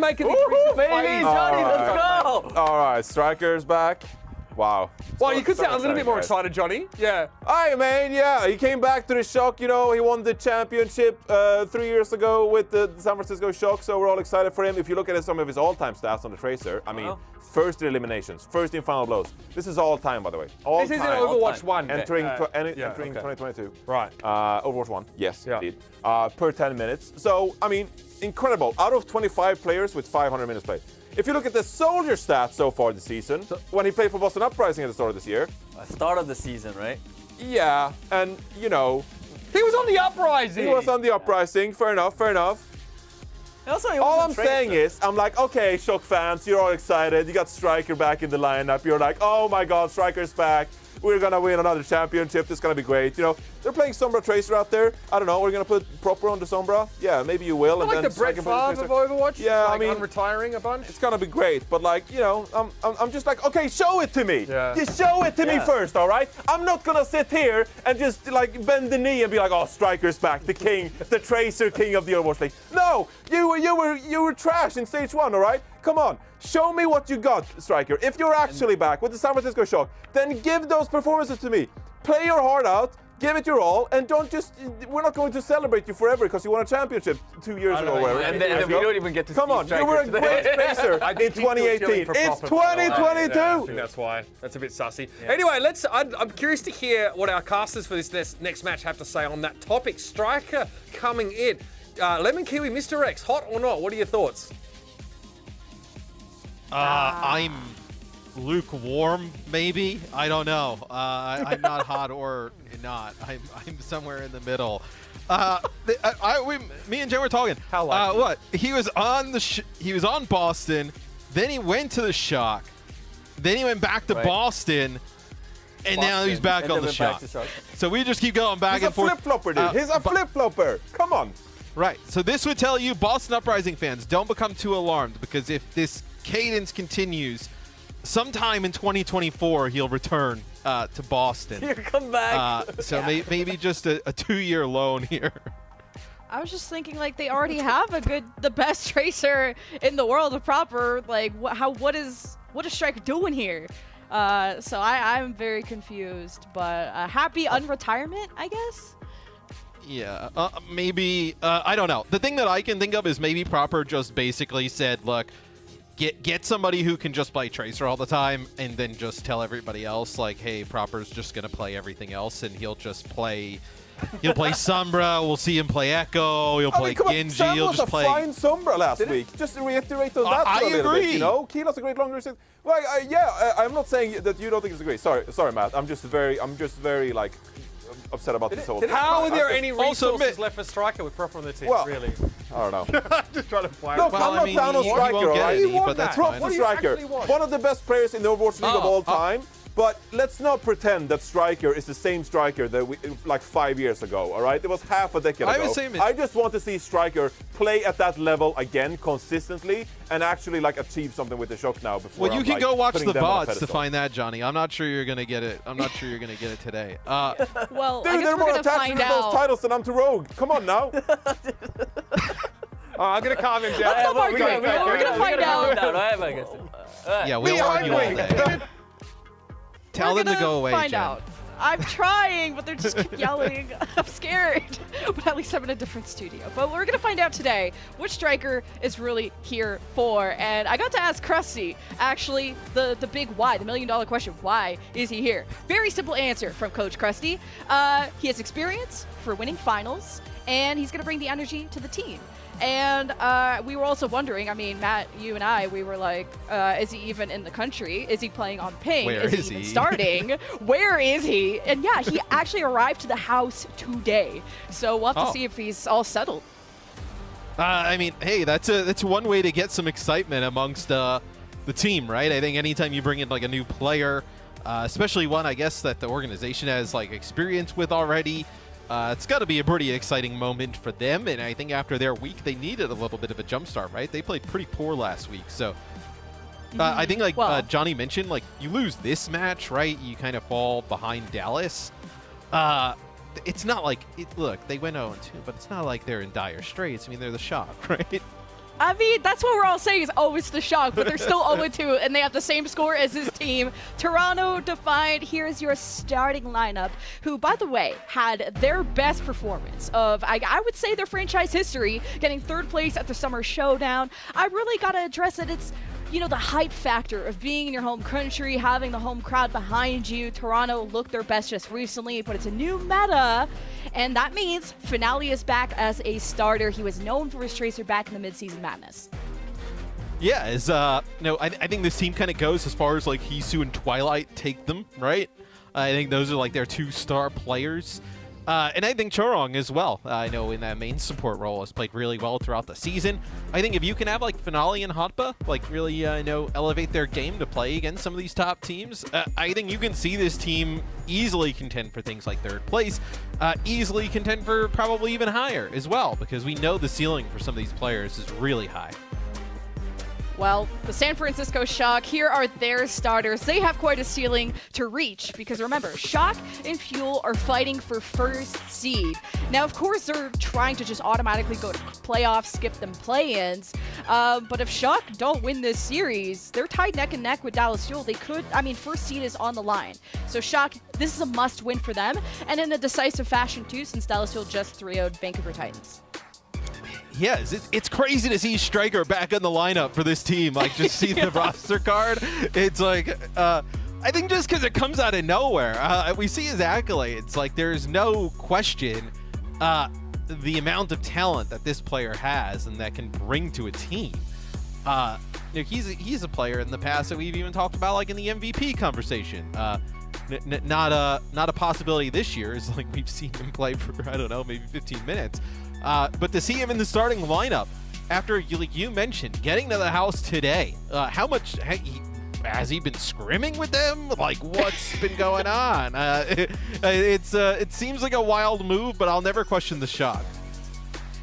make of these recent baby, Johnny, let's go. All right, Striker's back. Wow. Well, you could sound a little bit more excited, Johnny. Yeah. Hi, man. Yeah, he came back to the Shock. You know, he won the championship 3 years ago with the San Francisco Shock, so we're all excited for him. If you look at some of his all-time stats on the Tracer, I mean, first in eliminations, first in final blows. This is all-time, by the way. All this is in Overwatch 1. Entering 2022. Right. Overwatch 1. Yes, indeed. Per 10 minutes. So, I mean, incredible. Out of 25 players with 500 minutes played. If you look at the Soldier stats so far this season, when he played for Boston Uprising at the start of this year. Start of the season, right? Yeah, and, you know. He was on the Uprising. He was on the Uprising. Fair enough, fair enough. All I'm saying is, I'm like, okay, Shock fans, you're all excited. You got Striker back in the lineup. You're like, oh my God, Striker's back. We're going to win another championship. This is going to be great. You know, they're playing Sombra Tracer out there. I don't know. We're going to put Proper on the Sombra. Yeah, maybe you will. Like the Brett Favre of Overwatch? Yeah, like I mean, retiring a bunch? It's going to be great. But like, you know, I'm just like, okay, show it to me. Yeah. Just show it to me first, all right? I'm not going to sit here and just like bend the knee and be like, oh, Striker's back, the king, the Tracer king of the Overwatch League. No, you were trash in stage 1, all right? Come on, show me what you got, Striker. If you're actually back with the San Francisco Shock, then give those performances to me. Play your heart out, give it your all, and don't just, we're not going to celebrate you forever because you won a championship 2 years ago or whatever. And then we don't even get to Come on, you were a great Tracer in 2018. It's 2022! I think that's why. That's a bit sussy. Yeah. Anyway, I'm curious to hear what our casters for this next match have to say on that topic. Striker coming in. Lemon Kiwi, Mr. X, hot or not? What are your thoughts? I'm lukewarm, maybe. I don't know. I'm not hot or not. I'm somewhere in the middle. Me and Jen were talking. How likely? What? He was on he was on Boston, then he went to the Shock, then he went back to Boston, and now he's back on the Shock. So we just keep going back and forth. He's a flip-flopper, dude. He's a flip-flopper. Come on. Right. So this would tell you, Boston Uprising fans, don't become too alarmed, because if this cadence continues, sometime in 2024 he'll return to Boston. He'll come back. So maybe just a 2-year loan here. I was just thinking, like, they already have the best Tracer in the world of Proper. Like, what is Striker doing here? So I'm very confused, but happy unretirement, I guess. Yeah, maybe, I don't know. The thing that I can think of is maybe Proper just basically said, look, get somebody who can just play Tracer all the time, and then just tell everybody else, like, hey, Proper's just going to play everything else, and he'll just play... He'll play Sombra, we'll see him play Echo, he'll play Genji, he'll just play... Sam was a fine Sombra last week. Just to reiterate on that I a little agree. bit, you know? Kila's a great long range. Well, I'm not saying that you don't think it's great. Sorry, Matt. I'm just very, like... upset about this whole thing. How are there any resources left for Striker with Proper on the team, really? I don't know. Just trying to play. Look, I'm not down on Striker, alright? But that's Proper fine. Striker, one of the best players in the Overwatch League of all time. But let's not pretend that Striker is the same Striker that we like 5 years ago, all right? It was half a decade ago. I just want to see Striker play at that level again consistently and actually like achieve something with the Shock now. Before well, you can go watch the VODs to find that, Johnny. I'm not sure you're gonna get it. I'm not sure you're gonna get it today. Well, dude, I guess they're we're more gonna attached find to those out. titles than I'm to Rogue. Come on now. I'm gonna calm him down. Let's stop arguing. We're gonna find out. Yeah, we'll argue all day. Tell them to go away, find Jen. out. I'm trying, but they're just keep yelling. I'm scared. But at least I'm in a different studio. But we're going to find out today which Striker is really here for. And I got to ask Krusty, actually, the big why, the $1 million question. Why is he here? Very simple answer from Coach Krusty. He has experience for winning finals, and he's going to bring the energy to the team. And we were also wondering, I mean, Matt, you and I, we were like, is he even in the country? Is he playing on ping? Where is he even starting? Where is he? And yeah, he actually arrived to the house today. So we'll have to see if he's all settled. I mean, hey, that's one way to get some excitement amongst the team, right? I think anytime you bring in like a new player, especially one, I guess, that the organization has like experience with already. It's got to be a pretty exciting moment for them, and I think after their week, they needed a little bit of a jump start, right? They played pretty poor last week, so I think like Johnny mentioned, like you lose this match, right? You kind of fall behind Dallas. It's not like look, they went 0-2, but it's not like they're in dire straits. I mean, they're the Shock, right? I mean, that's what we're all saying is always the Shock, but they're still 0-2, and they have the same score as his team. Toronto defined. Here's your starting lineup, who, by the way, had their best performance of, I would say, their franchise history, getting 3rd place at the Summer Showdown. I really got to address it. It's, you know, the hype factor of being in your home country, having the home crowd behind you. Toronto looked their best just recently, but it's a new meta, and that means Finale is back as a starter. He was known for his tracer back in the mid-season madness. Yeah, I think this team kind of goes as far as like Hisu and Twilight take them, right? I think those are like their 2-star players. And I think Chorong as well, I know in that main support role has played really well throughout the season. I think if you can have like Finale and Hotba like really elevate their game to play against some of these top teams, I think you can see this team easily contend for things like 3rd place, easily contend for probably even higher as well, because we know the ceiling for some of these players is really high. Well, the San Francisco Shock, here are their starters. They have quite a ceiling to reach because remember, Shock and Fuel are fighting for 1st seed. Now, of course, they're trying to just automatically go to playoffs, skip them play-ins. But if Shock don't win this series, they're tied neck and neck with Dallas Fuel. They could, 1st seed is on the line. So Shock, this is a must win for them, and in a decisive fashion too, since Dallas Fuel just 3-0'd Vancouver Titans. Yes, it's crazy to see Striker back in the lineup for this team. Like, just see the roster card. It's like, I think just because it comes out of nowhere. We see his accolades. Like, there's no question the amount of talent that this player has and that can bring to a team. He's a player in the past that we've even talked about, like in the MVP conversation. Not a possibility this year. Is like we've seen him play for, I don't know, maybe 15 minutes. But to see him in the starting lineup after, like you mentioned, getting to the house today, how much has he been scrimming with them? Like, what's been going on? It seems like a wild move, but I'll never question the Shock.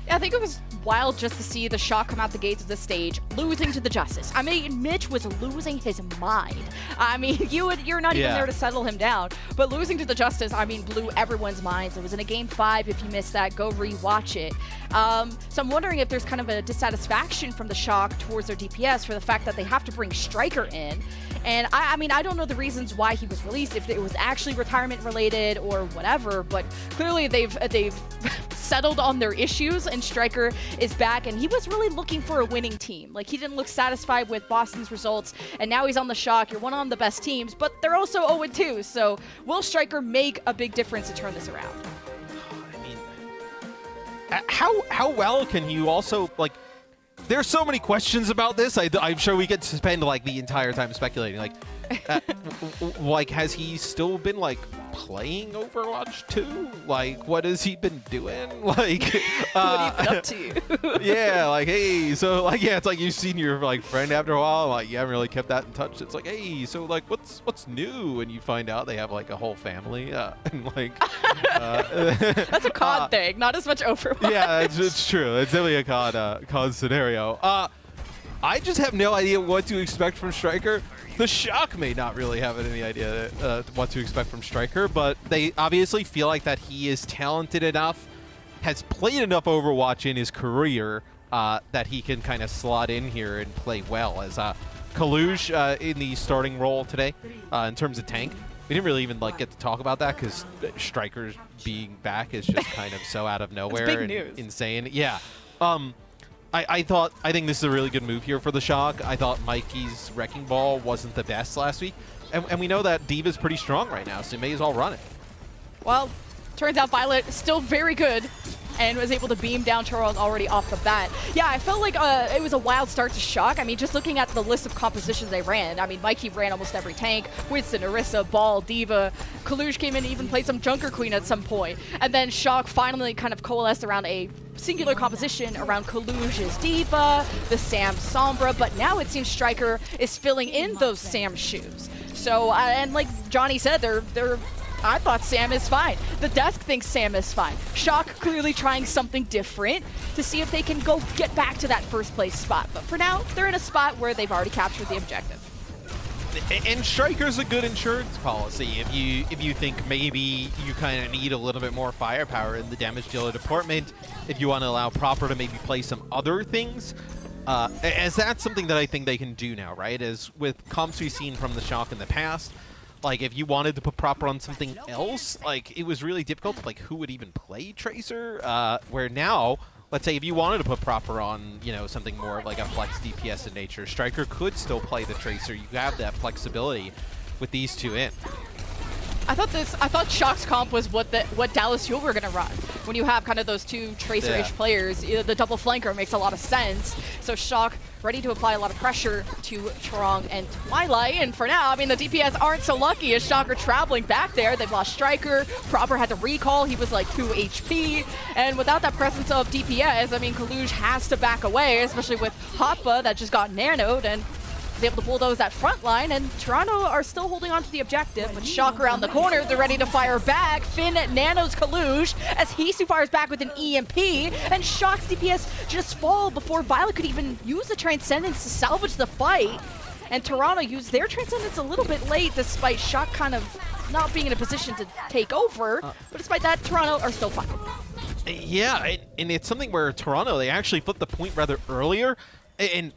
Yeah, I think it was wild just to see the Shock come out the gates of the stage, losing to the Justice. I mean, Mitch was losing his mind. I mean, you're not even there to settle him down. But losing to the Justice, blew everyone's minds. It was in a Game 5. If you missed that, go rewatch it. So I'm wondering if there's kind of a dissatisfaction from the Shock towards their DPS for the fact that they have to bring Striker in. And I don't know the reasons why he was released, if it was actually retirement related or whatever, but clearly they've settled on their issues and Striker is back, and he was really looking for a winning team. Like, he didn't look satisfied with Boston's results, and now he's on the Shock. You're one on the best teams, but they're also 0-2, so will Striker make a big difference to turn this around? How well can you also, like, there's so many questions about this. I'm sure we could spend like the entire time speculating. Like, like, has he still been like playing Overwatch 2? Like, what has he been doing? Like, what have you been up to? Yeah, like, hey, so like, yeah, it's like you've seen your like friend after a while. Like, you haven't really kept that in touch. It's like, hey, so like, what's new? And you find out they have like a whole family. And like, that's a COD thing, not as much Overwatch. Yeah, it's true. It's definitely a COD scenario. I just have no idea what to expect from Striker. The Shock may not really have any idea what to expect from Striker, but they obviously feel like that he is talented enough, has played enough Overwatch in his career that he can kind of slot in here and play well. As Kaluj in the starting role today in terms of tank. We didn't really even like get to talk about that because Striker being back is just kind of so out of nowhere and insane. Yeah. I think this is a really good move here for the Shock. I thought Mikey's Wrecking Ball wasn't the best last week. And we know that Diva's pretty strong right now, so you may as well run it. Well, turns out Violet is still very good and was able to beam down Charles already off the bat. Yeah, I felt like it was a wild start to Shock. I mean, just looking at the list of compositions they ran, Mikey ran almost every tank. Winston, Orisa, Ball, Diva. Kaluj came in and even played some Junker Queen at some point. And then Shock finally kind of coalesced around a singular composition around Kaluj's Diva, the Sam Sombra, but now it seems Striker is filling in those Sam shoes. So, and like Johnny said, I thought Sam is fine. The desk thinks Sam is fine. Shock clearly trying something different to see if they can go get back to that first place spot. But for now, they're in a spot where they've already captured the objective. And Striker's a good insurance policy if you think maybe you kind of need a little bit more firepower in the damage dealer department, if you want to allow Proper to maybe play some other things. As that's something that I think they can do now, right? As with comps we've seen from the Shock in the past, like if you wanted to put Proper on something else, like it was really difficult, like who would even play Tracer? Where now, let's say if you wanted to put Proper on, you know, something more of like a flex DPS in nature, Striker could still play the Tracer. You have that flexibility with these two in. I thought Shock's comp was what Dallas Fuel were gonna run. When you have kind of those two Tracer-ish players, the double flanker makes a lot of sense. So Shock ready to apply a lot of pressure to Trong and Twilight. And for now, I mean, the DPS aren't so lucky as Shock are traveling back there. They've lost Striker. Proper had to recall. He was like 2 HP. And without that presence of DPS, I mean, Kaluj has to back away, especially with Hoppa that just got nanoed and is able to bulldoze that front line, and Toronto are still holding on to the objective, but Shock around the corner, they're ready to fire back. Finn nanos Kaluj as Hisu fires back with an EMP, and Shock's DPS just fall before Violet could even use the Transcendence to salvage the fight, and Toronto used their Transcendence a little bit late despite Shock kind of not being in a position to take over, but despite that, Toronto are still fine. Yeah, and it's something where Toronto, they actually flipped the point rather earlier, and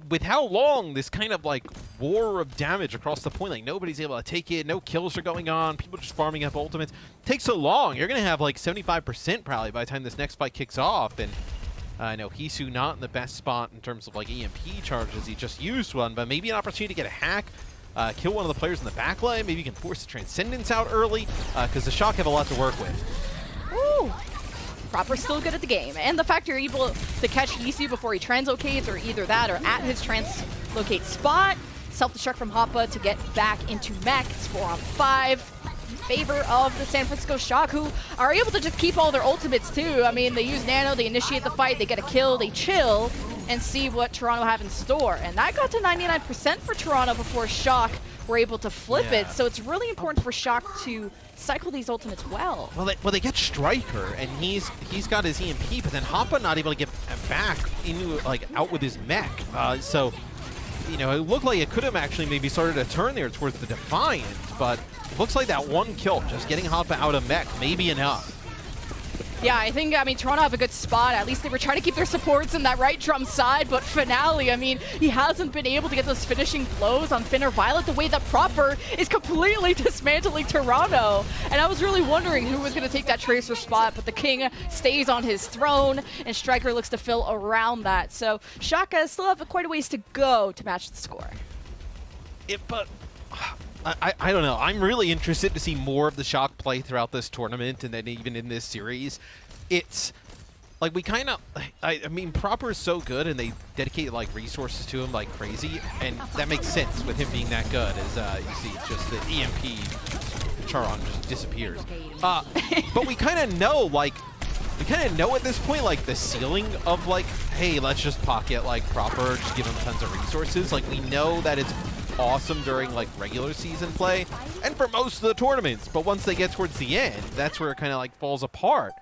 with how long this kind of like war of damage across the point, like nobody's able to take it, no kills are going on, people just farming up ultimates, takes so long. You're going to have like 75% probably by the time this next fight kicks off. And I know Hisu not in the best spot in terms of like EMP charges. He just used one, but maybe an opportunity to get a hack, kill one of the players in the back line. Maybe you can force the Transcendence out early because the Shock have a lot to work with. Ooh. Proper still good at the game, and the fact you're able to catch Hisu before he translocates, or either that or at his translocate spot, self-destruct from Hoppa to get back into mech. It's 4-on-5 in favor of the San Francisco Shock, who are able to just keep all their ultimates too. I mean, they use nano, they initiate the fight, they get a kill, they chill, and see what Toronto have in store. And that got to 99% for Toronto before Shock were able to flip it, so it's really important for Shock to cycle these ultimates well. Well, they get Striker, and he's got his EMP, but then Hoppa not able to get back into like out with his mech. So, you know, it looked like it could have actually maybe started a turn there towards the Defiant, but it looks like that one kill, just getting Hoppa out of mech, may be enough. Yeah, I mean, Toronto have a good spot. At least they were trying to keep their supports in that right drum side, but Finale, I mean, he hasn't been able to get those finishing blows on Finn or Violet the way that Proper is completely dismantling Toronto. And I was really wondering who was going to take that Tracer spot, but the King stays on his throne, and Striker looks to fill around that. So Shaka still have quite a ways to go to match the score. But I don't know. I'm really interested to see more of the Shock play throughout this tournament and then even in this series. It's like we kind of, I mean, Proper is so good and they dedicate like resources to him like crazy, and that makes sense with him being that good. As you see, just the EMP Charon just disappears. But we kind of know, like, at this point, like the ceiling of like, hey, let's just pocket like Proper, just give him tons of resources. Like we know that it's awesome during like regular season play and for most of the tournaments, but once they get towards the end, that's where it kind of like falls apart.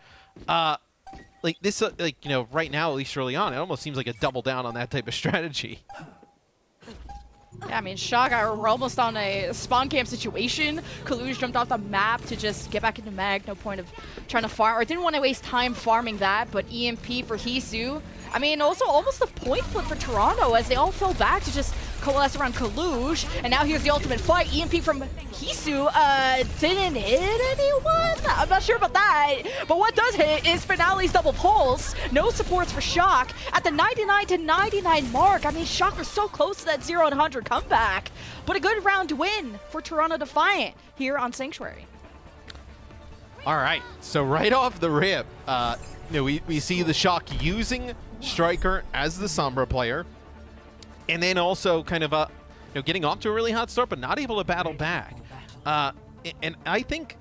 Like this, like, you know, right now, at least early on, it almost seems like a double down on that type of strategy. Yeah, I mean, Shock, we're almost on a spawn camp situation. Kaluj jumped off the map to just get back into mag. No point of trying to farm. I didn't want to waste time farming that, but EMP for Hisu. I mean, also almost a point flip for Toronto as they all fell back to just coalesce around Kaluj. And now here's the ultimate fight. EMP from Hisu didn't hit anyone? I'm not sure about that. But what does hit is Finale's double pulse. No supports for Shock at the 99-99 mark. I mean, Shock are so close to that 0-100 comeback. But a good round win for Toronto Defiant here on Sanctuary. All right, so right off the rip, you know, we see the Shock using Striker as the Sombra player, and then also kind of you know, getting off to a really hot start, but not able to battle back. And I think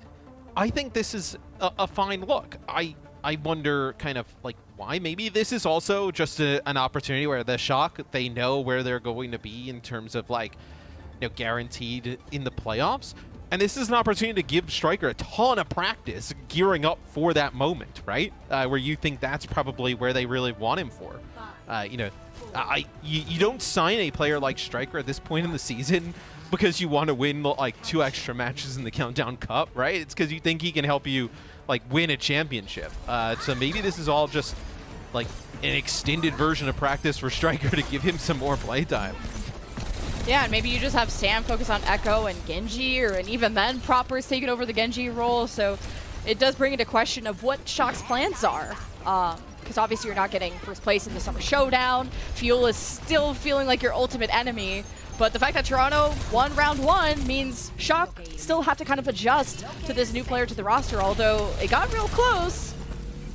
this is a fine look. I wonder kind of like why. Maybe this is also just an opportunity where the Shock, they know where they're going to be in terms of like, you guaranteed in the playoffs. And this is an opportunity to give Striker a ton of practice gearing up for that moment, right? Where you think that's probably where they really want him for. You don't sign a player like Striker at this point in the season because you want to win like 2 extra matches in the Countdown Cup, right? It's because you think he can help you like win a championship. So maybe this is all just like an extended version of practice for Striker to give him some more playtime. Yeah, and maybe you just have Sam focus on Echo and Genji, and even then Proper's taking over the Genji role, so it does bring into question of what Shock's plans are. Because obviously you're not getting first place in the Summer Showdown. Fuel is still feeling like your ultimate enemy, but the fact that Toronto won round 1 means Shock still have to kind of adjust to this new player to the roster, although it got real close,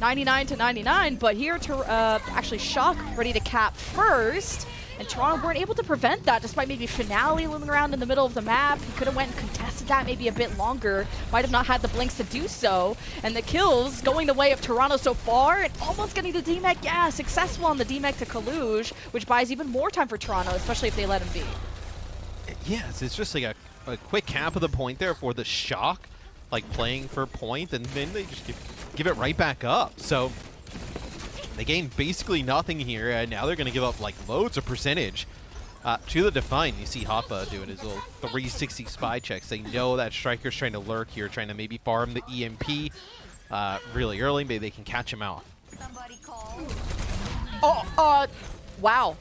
99-99, but here actually Shock ready to cap first. And Toronto weren't able to prevent that despite maybe Finale looming around in the middle of the map. He could have went and contested that maybe a bit longer. Might have not had the blinks to do so. And the kills going the way of Toronto so far and almost getting the DMEC, yeah, successful on the DMEC to Kaluj, which buys even more time for Toronto, especially if they let him be. Yes, it's just like a quick cap of the point there for the Shock, like playing for point, and then they just give it right back up. So they gained basically nothing here, and now they're going to give up like loads of percentage to the Defiant. You see Hoppa doing his little 360 spy checks. They know that Striker's trying to lurk here, trying to maybe farm the EMP really early. Maybe they can catch him off. Wow.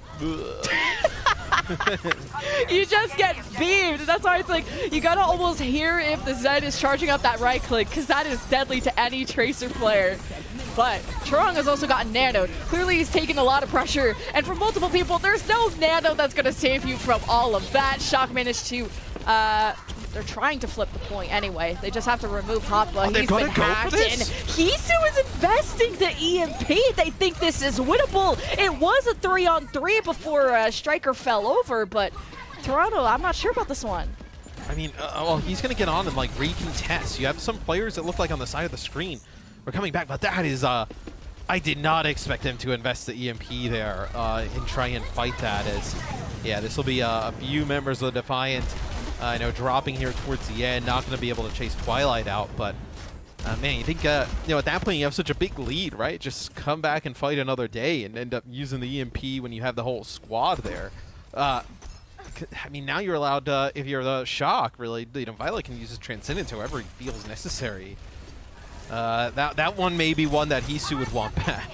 You just get beamed. That's why it's like, you gotta almost hear if the Zen is charging up that right click, because that is deadly to any Tracer player. But Chorong has also gotten nanoed. Clearly he's taken a lot of pressure, and for multiple people, there's no nano that's gonna save you from all of that. Shock managed to, they're trying to flip the point anyway. They just have to remove Hoppa. He's been hacked, and Hisu is investing the EMP. They think this is winnable. It was a 3-on-3 before Striker fell over, but Toronto, I'm not sure about this one. I mean, well, he's going to get on and like recontest. You have some players that look like on the side of the screen are coming back, but that is, I did not expect him to invest the EMP there and try and fight that. As, yeah, this will be a few members of the Defiant. I know dropping here towards the end, not going to be able to chase Twilight out, but man, you think, at that point you have such a big lead, right? Just come back and fight another day and end up using the EMP when you have the whole squad there. I mean, now you're allowed, if you're the Shock, really, Violet can use his Transcendence however he feels necessary. That one may be one that Hisu would want back.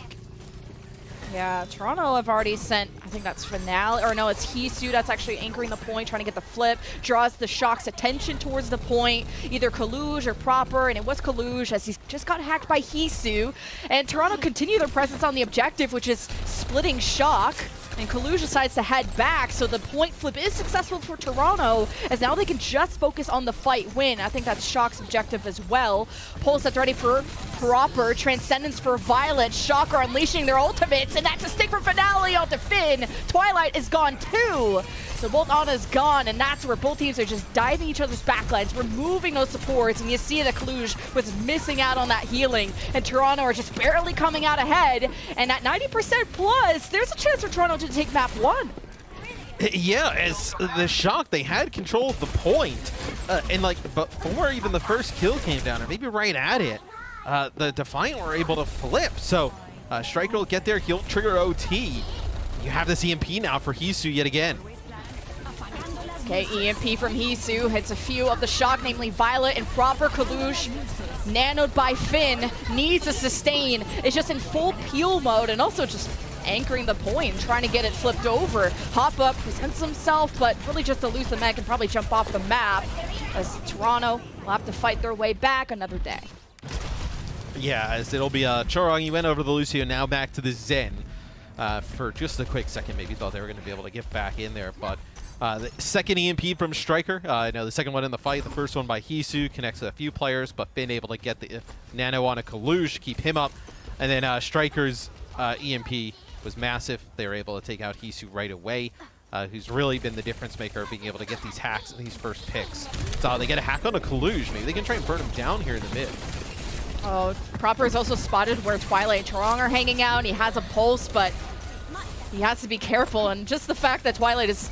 Yeah, Toronto have already sent, I think that's Finale, or no, it's Hisu that's actually anchoring the point, trying to get the flip, draws the Shock's attention towards the point, either Kaluj or Proper, and it was Kaluj as he just got hacked by Hisu. And Toronto continue their presence on the objective, which is splitting Shock. And Kaluj decides to head back, so the point flip is successful for Toronto, as now they can just focus on the fight win. I think that's Shock's objective as well. Pulse that's ready for Proper, Transcendence for Violet, Shock are unleashing their ultimates, and that's a stick from Finale onto Finn. Twilight is gone too. So both Ana's gone, and that's where both teams are just diving each other's backlines, removing those supports, and you see that Kaluj was missing out on that healing, and Toronto are just barely coming out ahead, and at 90% plus, there's a chance for Toronto to take map 1. Yeah, as the Shock, they had control of the point, and like before even the first kill came down, or maybe right at it, the Defiant were able to flip, so Striker will get there, he'll trigger OT. You have this EMP now for Hisu yet again. Okay, EMP from Hisu hits a few of the Shock, namely Violet and Proper. Kaluj, nanoed by Finn, needs a sustain. It's just in full peel mode and also just anchoring the point, trying to get it flipped over. Hoppa presents himself, but really just to lose the mech and probably jump off the map, as Toronto will have to fight their way back another day. Yeah, as it'll be Chorong, he went over to the Lucio, now back to the Zen. For just a quick second, maybe thought they were going to be able to get back in there, but the second EMP from Striker, the second one in the fight, the first one by Hisu, connects a few players, but Finn able to get the nano on a Kaluj, keep him up, and then Striker's EMP was massive. They were able to take out Hisu right away, who's really been the difference maker of being able to get these hacks and these first picks. So they get a hack on a Kaluj, maybe they can try and burn him down here in the mid. Oh, Proper is also spotted where Twilight and Chorong are hanging out, and he has a pulse, but he has to be careful, and just the fact that Twilight is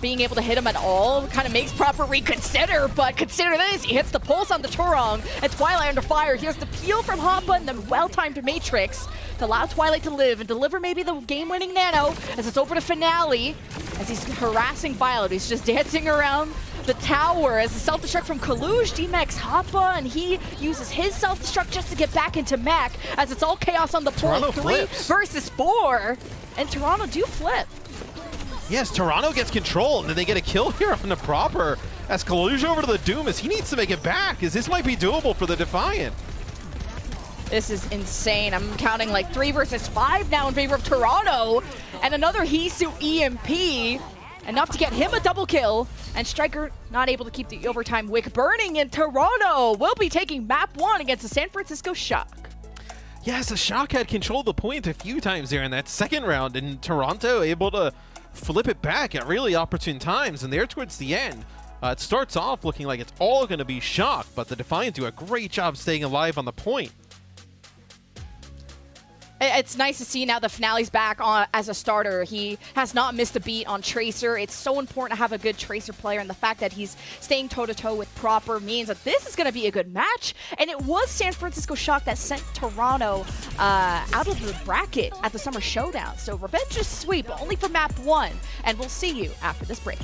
being able to hit him at all kind of makes Proper reconsider, but consider this, he hits the pulse on the Turong, and Twilight under fire. Here's the peel from Hoppa and then well-timed Matrix to allow Twilight to live and deliver maybe the game-winning nano as it's over to Finale, as he's harassing Violet. He's just dancing around the tower as the self-destruct from Kaluj DMAX Hoppa, and he uses his self-destruct just to get back into Mac as it's all chaos on the pole. 3 versus 4, and Toronto do flip. Yes, Toronto gets control, and then they get a kill here on the Proper as Kaluj over to the Doom as he needs to make it back, as this might be doable for the Defiant. This is insane. I'm counting like 3 versus 5 now in favor of Toronto, and another Hisu EMP. Enough to get him a double kill, and Striker not able to keep the overtime wick burning, and Toronto will be taking map 1 against the San Francisco Shock. Yes, the Shock had controlled the point a few times there in that second round, and Toronto able to flip it back at really opportune times, and there towards the end, it starts off looking like it's all going to be Shock, but the Defiant do a great job staying alive on the point. It's nice to see now the Finale's back on as a starter. He has not missed a beat on Tracer. It's so important to have a good Tracer player, and the fact that he's staying toe-to-toe with Proper means that this is going to be a good match. And it was San Francisco Shock that sent Toronto out of the bracket at the Summer Showdown. So revenge is sweet, but only for map 1. And we'll see you after this break.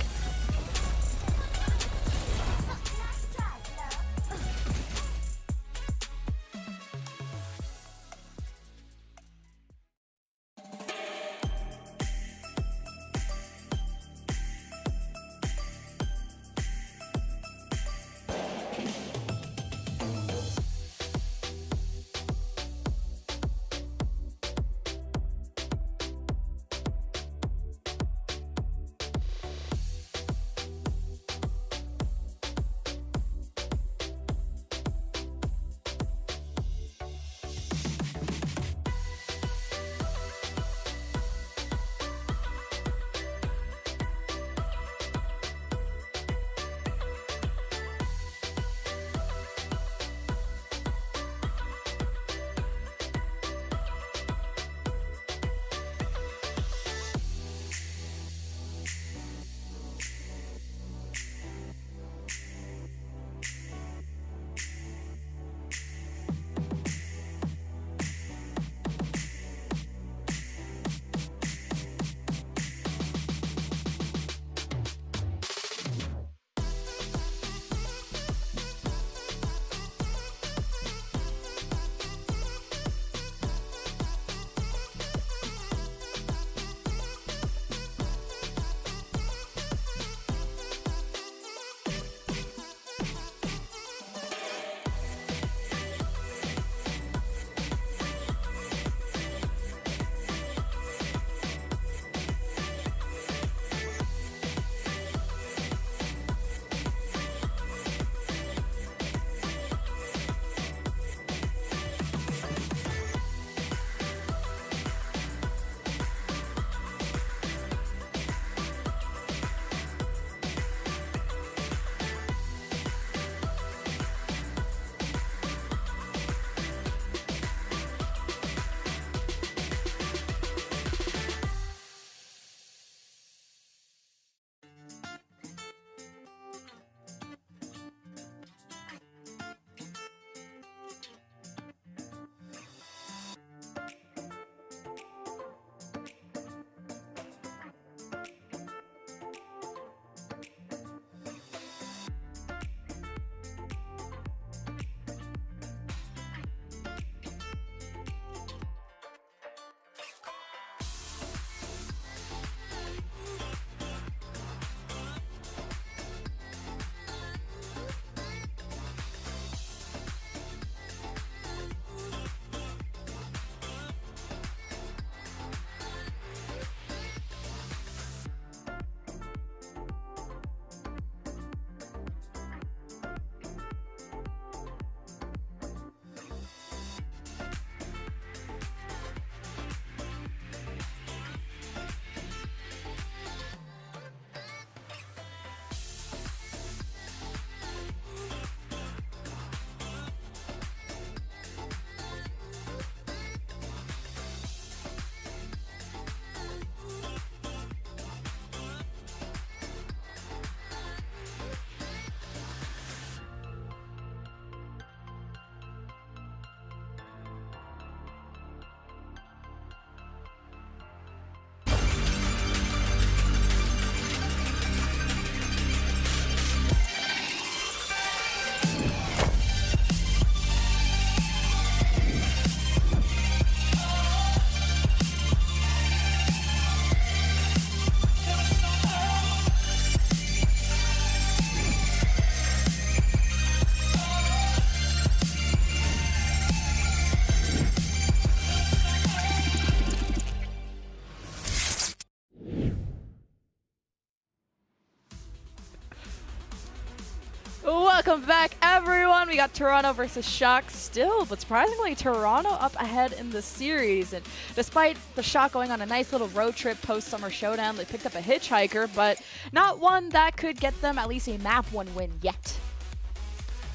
Welcome back, everyone. We got Toronto versus Shock still, but surprisingly, Toronto up ahead in the series. And despite the Shock going on a nice little road trip post-Summer Showdown, they picked up a hitchhiker, but not one that could get them at least a map 1 win yet.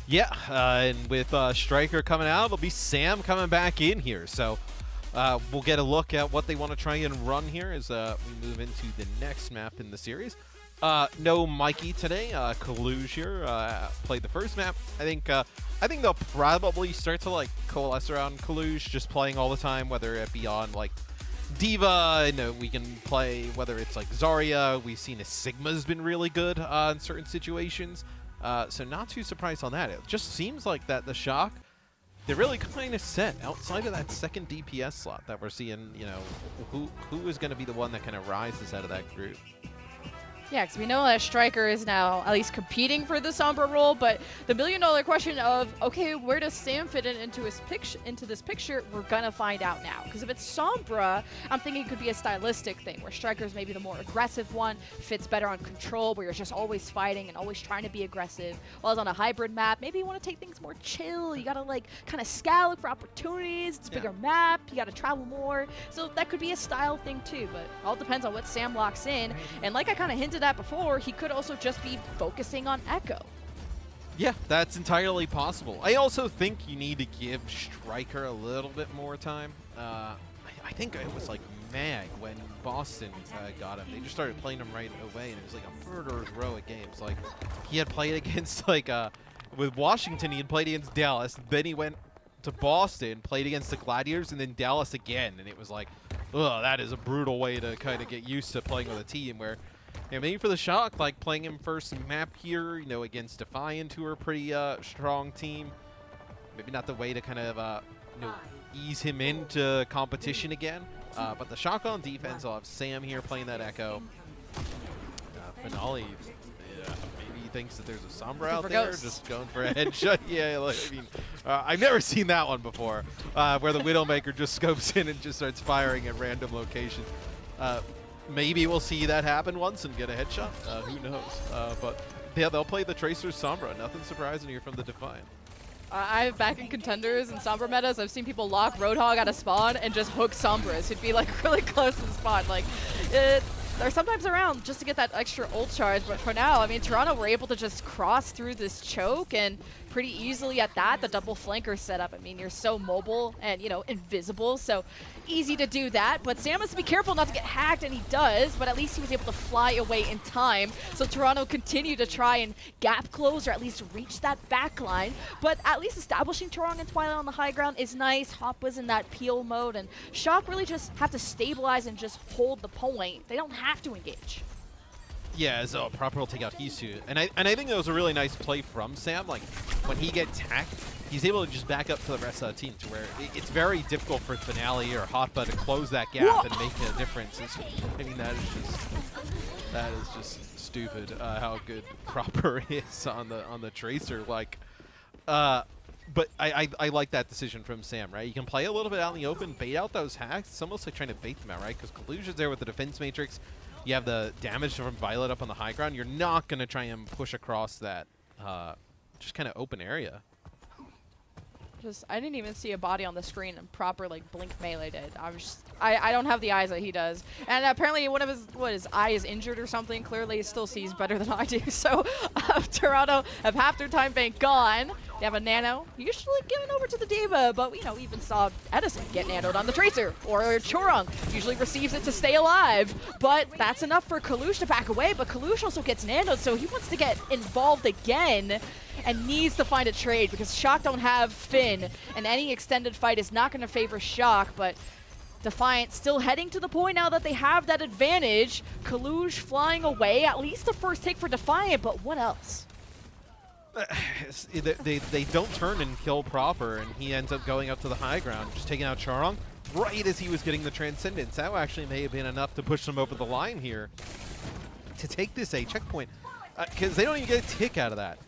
Yeah, and with Striker coming out, it'll be Sam coming back in here. So we'll get a look at what they want to try and run here as we move into the next map in the series. No Mikey today. Kaluge here played the first map. I think they'll probably start to like coalesce around Kaluge, just playing all the time, whether it be on like Diva. You know, we can play whether it's like Zarya. We've seen a Sigma's been really good in certain situations. So not too surprised on that. It just seems like that the Shock, they're really kind of set outside of that second DPS slot that we're seeing. You know, who is going to be the one that kind of rises out of that group. Yeah, because we know that Striker is now at least competing for the Sombra role, but the million-dollar question of, okay, where does Sam fit into this picture, we're going to find out now. Because if it's Sombra, I'm thinking it could be a stylistic thing, where Striker's maybe the more aggressive one, fits better on Control, where you're just always fighting and always trying to be aggressive. While it's on a hybrid map, maybe you want to take things more chill. You got to, like, kind of scout for opportunities. It's a bigger map. You got to travel more. So that could be a style thing, too, but it all depends on what Sam locks in. And like I kind of hinted at before, he could also just be focusing on Echo. Yeah, that's entirely possible. I also think you need to give Striker a little bit more time. I think it was like Mag when Boston got him. They just started playing him right away, and it was like a murderer's row of games. Like, he had played against, like, with Washington, he had played against Dallas. Then he went to Boston, played against the Gladiators, and then Dallas again. And it was like, ugh, that is a brutal way to kind of get used to playing with a team where, yeah, maybe for the Shock, like playing him first map here, you know, against Defiant, who are a pretty strong team. Maybe not the way to kind of, you know, ease him into competition again. But the Shock on defense, I'll have Sam here playing that Echo. Finale, yeah, maybe he thinks that there's a Sombra out there, just going for a headshot. Yeah, like, I mean, I've never seen that one before, where the Widowmaker just scopes in and just starts firing at random locations. Maybe we'll see that happen once and get a headshot. Who knows? But yeah, they'll play the Tracer's Sombra. Nothing surprising here from the Defiant. I've back in contenders and Sombra metas, I've seen people lock Roadhog out of spawn and just hook Sombras who'd be like really close to the spawn. Like, they're sometimes around just to get that extra ult charge, but for now, I mean, Toronto were able to just cross through this choke and pretty easily at that, the double flanker setup. I mean, you're so mobile and, you know, invisible, so easy to do that, but Sam has to be careful not to get hacked, and he does, but at least he was able to fly away in time, so Toronto continued to try and gap close or at least reach that back line, but at least establishing Torong and Twilight on the high ground is nice. Hop was in that peel mode, and Shock really just have to stabilize and just hold the point. They don't have to engage. Yeah, so Proper will take out Hisu. And I think that was a really nice play from Sam. Like, when he gets hacked, he's able to just back up to the rest of the team to where it's very difficult for Finale or Hotba to close that gap and make a difference. I mean, that is just stupid how good Proper is on the Tracer. Like, but I like that decision from Sam, right? You can play a little bit out in the open, bait out those hacks. It's almost like trying to bait them out, right? Because Collusion's there with the defense matrix. You have the damage from Violet up on the high ground. You're not going to try and push across that just kind of open area. I didn't even see a body on the screen and Proper like blink melee did. I don't have the eyes that he does. And apparently one of his eye is injured or something. Clearly he still sees better than I do. So Dorado have half their time bank gone. They have a nano, usually given over to the Diva, but we even saw Edison get nanoed on the Tracer, or Chorong usually receives it to stay alive. But that's enough for Kalush to back away, but Kalush also gets nanoed, so he wants to get involved again and needs to find a trade because Shock don't have Finn, and any extended fight is not going to favor Shock, but Defiant still heading to the point now that they have that advantage. Kalush flying away, at least the first take for Defiant, but what else? They don't turn and kill Proper, and he ends up going up to the high ground, just taking out Charong right as he was getting the Transcendence. That actually may have been enough to push them over the line here to take this A checkpoint, because they don't even get a tick out of that.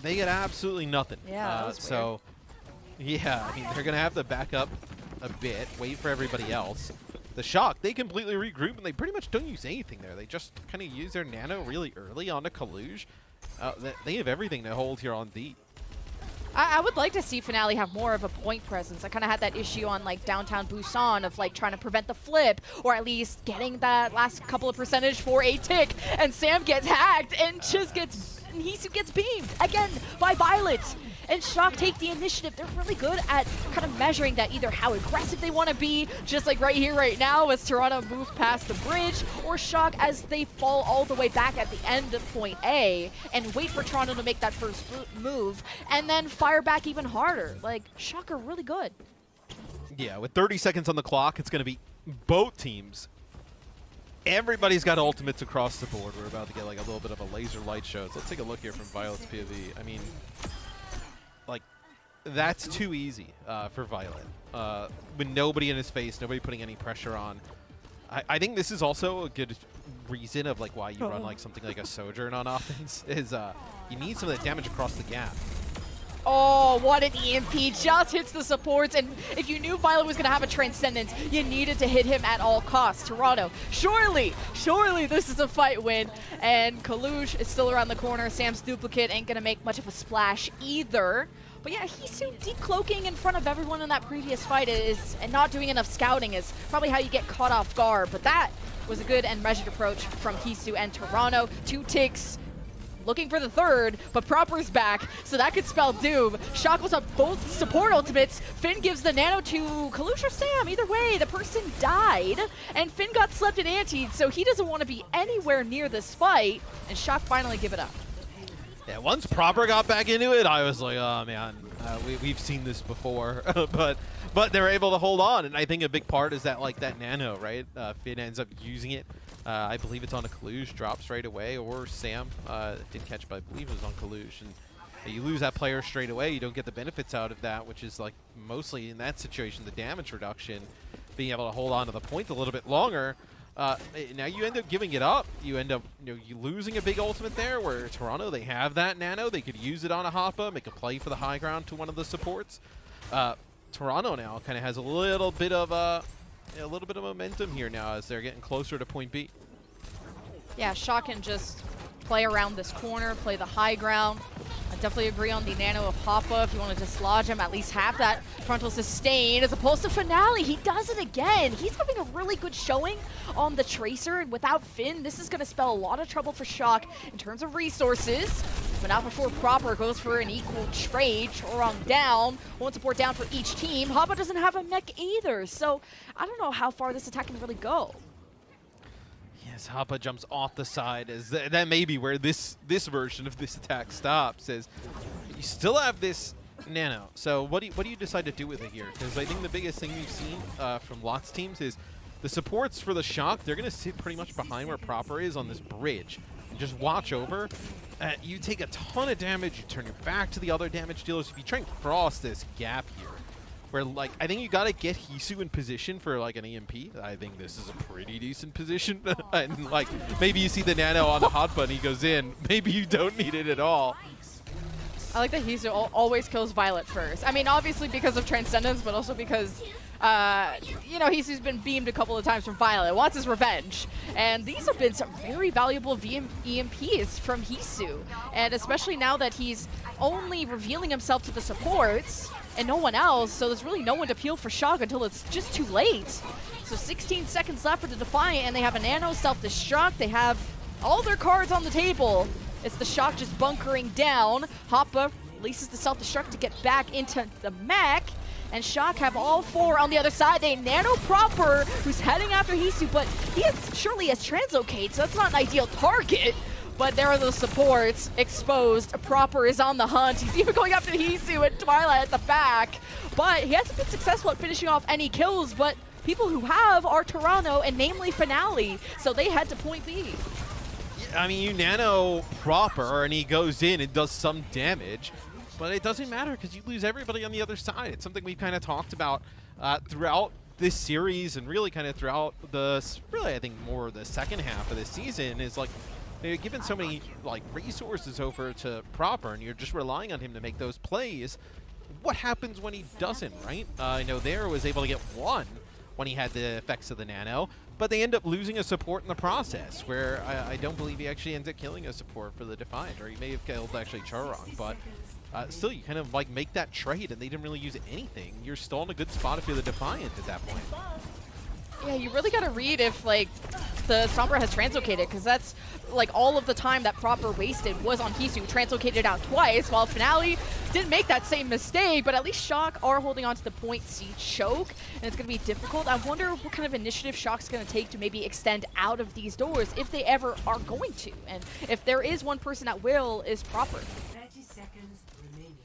They get absolutely nothing. Yeah, so yeah, I mean, they're gonna have to back up a bit, wait for everybody else. The Shock, they completely regroup, and they pretty much don't use anything there. They just kind of use their nano really early onto Kaluge. They have everything to hold here on D. I would like to see Finale have more of a point presence. I kind of had that issue on like downtown Busan of like trying to prevent the flip, or at least getting that last couple of percentage for a tick, and Sam gets hacked and just gets, and Hisu gets beamed again by Violet. And Shock take the initiative. They're really good at kind of measuring that, either how aggressive they want to be, just like right here, right now, as Toronto moves past the bridge, or Shock as they fall all the way back at the end of point A and wait for Toronto to make that first move and then fire back even harder. Like, Shock are really good. Yeah, with 30 seconds on the clock, it's going to be both teams. Everybody's got ultimates across the board. We're about to get like a little bit of a laser light show. So let's take a look here from Violet's POV. I mean, like, that's too easy for Violet. With nobody in his face, nobody putting any pressure on. I think this is also a good reason of like why you run like something like a Sojourn on offense is you need some of that damage across the gap. Oh, what an EMP. Just hits the supports, and if you knew Violet was going to have a Transcendence, you needed to hit him at all costs. Toronto, surely this is a fight win, and Kalush is still around the corner. Sam's duplicate ain't going to make much of a splash either. But yeah, Hisu decloaking in front of everyone in that previous fight and not doing enough scouting is probably how you get caught off guard. But that was a good and measured approach from Hisu and Toronto. 2 ticks. Looking for the third, but Proper's back, so that could spell doom. Shock was on both support ultimates. Finn gives the nano to Kalush or Sam. Either way, the person died, and Finn got slept and antied, so he doesn't want to be anywhere near this fight, and Shock finally give it up. Yeah, once Proper got back into it, I was like, oh man, we've seen this before, but they're able to hold on, and I think a big part is that like that nano, right? Finn ends up using it. I believe it's on a Kalush, drops right away, or Sam didn't catch, but I believe it was on Kalush. And you lose that player straight away, you don't get the benefits out of that, which is like mostly in that situation the damage reduction, being able to hold on to the point a little bit longer. Now you end up giving it up. You end up you losing a big ultimate there, where Toronto, they have that nano, they could use it on a Hoppa, make a play for the high ground to one of the supports. Toronto now kind of has a little bit of momentum here now as they're getting closer to point B. Yeah, Shock can just play around this corner, play the high ground. I definitely agree on the nano of Hoppa. If you want to dislodge him, at least have that frontal sustain. As opposed to Finale, he does it again. He's having a really good showing on the Tracer, and without Finn, this is going to spell a lot of trouble for Shock in terms of resources. But not before Proper goes for an equal trade. Chorong down, one support down for each team. Hoppa doesn't have a mech either, so I don't know how far this attack can really go. Yes, Hoppa jumps off the side. That may be where this version of this attack stops. As you still have this nano. So what do you decide to do with it here? Because I think the biggest thing we've seen from lots of teams is the supports for the Shock. They're going to sit pretty much behind where Proper is on this bridge and just watch over. You take a ton of damage. You turn your back to the other damage dealers. If you try and cross this gap here, where like I think you gotta get Hisu in position for like an EMP. I think this is a pretty decent position. And like maybe you see the nano on the hot button, he goes in. Maybe you don't need it at all. I like that Hisu always kills Violet first. I mean, obviously because of Transcendence, but also because Hisu's been beamed a couple of times from Violet. Wants his revenge. And these have been some very valuable EMPs from Hisu. And especially now that he's only revealing himself to the supports and no one else, so there's really no one to peel for Shock until it's just too late. So 16 seconds left for the Defiant, and they have a nano self-destruct. They have all their cards on the table. It's the Shock just bunkering down. Hoppa releases the self-destruct to get back into the mech. And Shock have all 4 on the other side. They nano Proper, who's heading after Hisu, but he surely has translocate, so that's not an ideal target. But there are the supports exposed. Proper is on the hunt. He's even going after Hisu and Twilight at the back. But he hasn't been successful at finishing off any kills, but people who have are Toronto and namely Finale. So they head to point B. I mean, you nano Proper and he goes in and does some damage, but it doesn't matter because you lose everybody on the other side. It's something we've kind of talked about throughout this series and really kind of throughout I think more the second half of this season is like, you're giving so many like resources over to Proper and you're just relying on him to make those plays. What happens when he doesn't, right? I know there was able to get one when he had the effects of the Nano, but they end up losing a support in the process, where I don't believe he actually ends up killing a support for the Defiant, or he may have killed actually Charong, but still, you kind of like make that trade, and they didn't really use anything. You're still in a good spot if you're the Defiant at that point. Yeah, you really got to read if, like, the Sombra has translocated, because that's, like, all of the time that Proper wasted was on Hisu, translocated out twice, while Finale didn't make that same mistake, but at least Shock are holding on to the point C choke, and it's going to be difficult. I wonder what kind of initiative Shock's going to take to maybe extend out of these doors, if they ever are going to, and if there is one person that will, is Proper. 30 seconds remaining.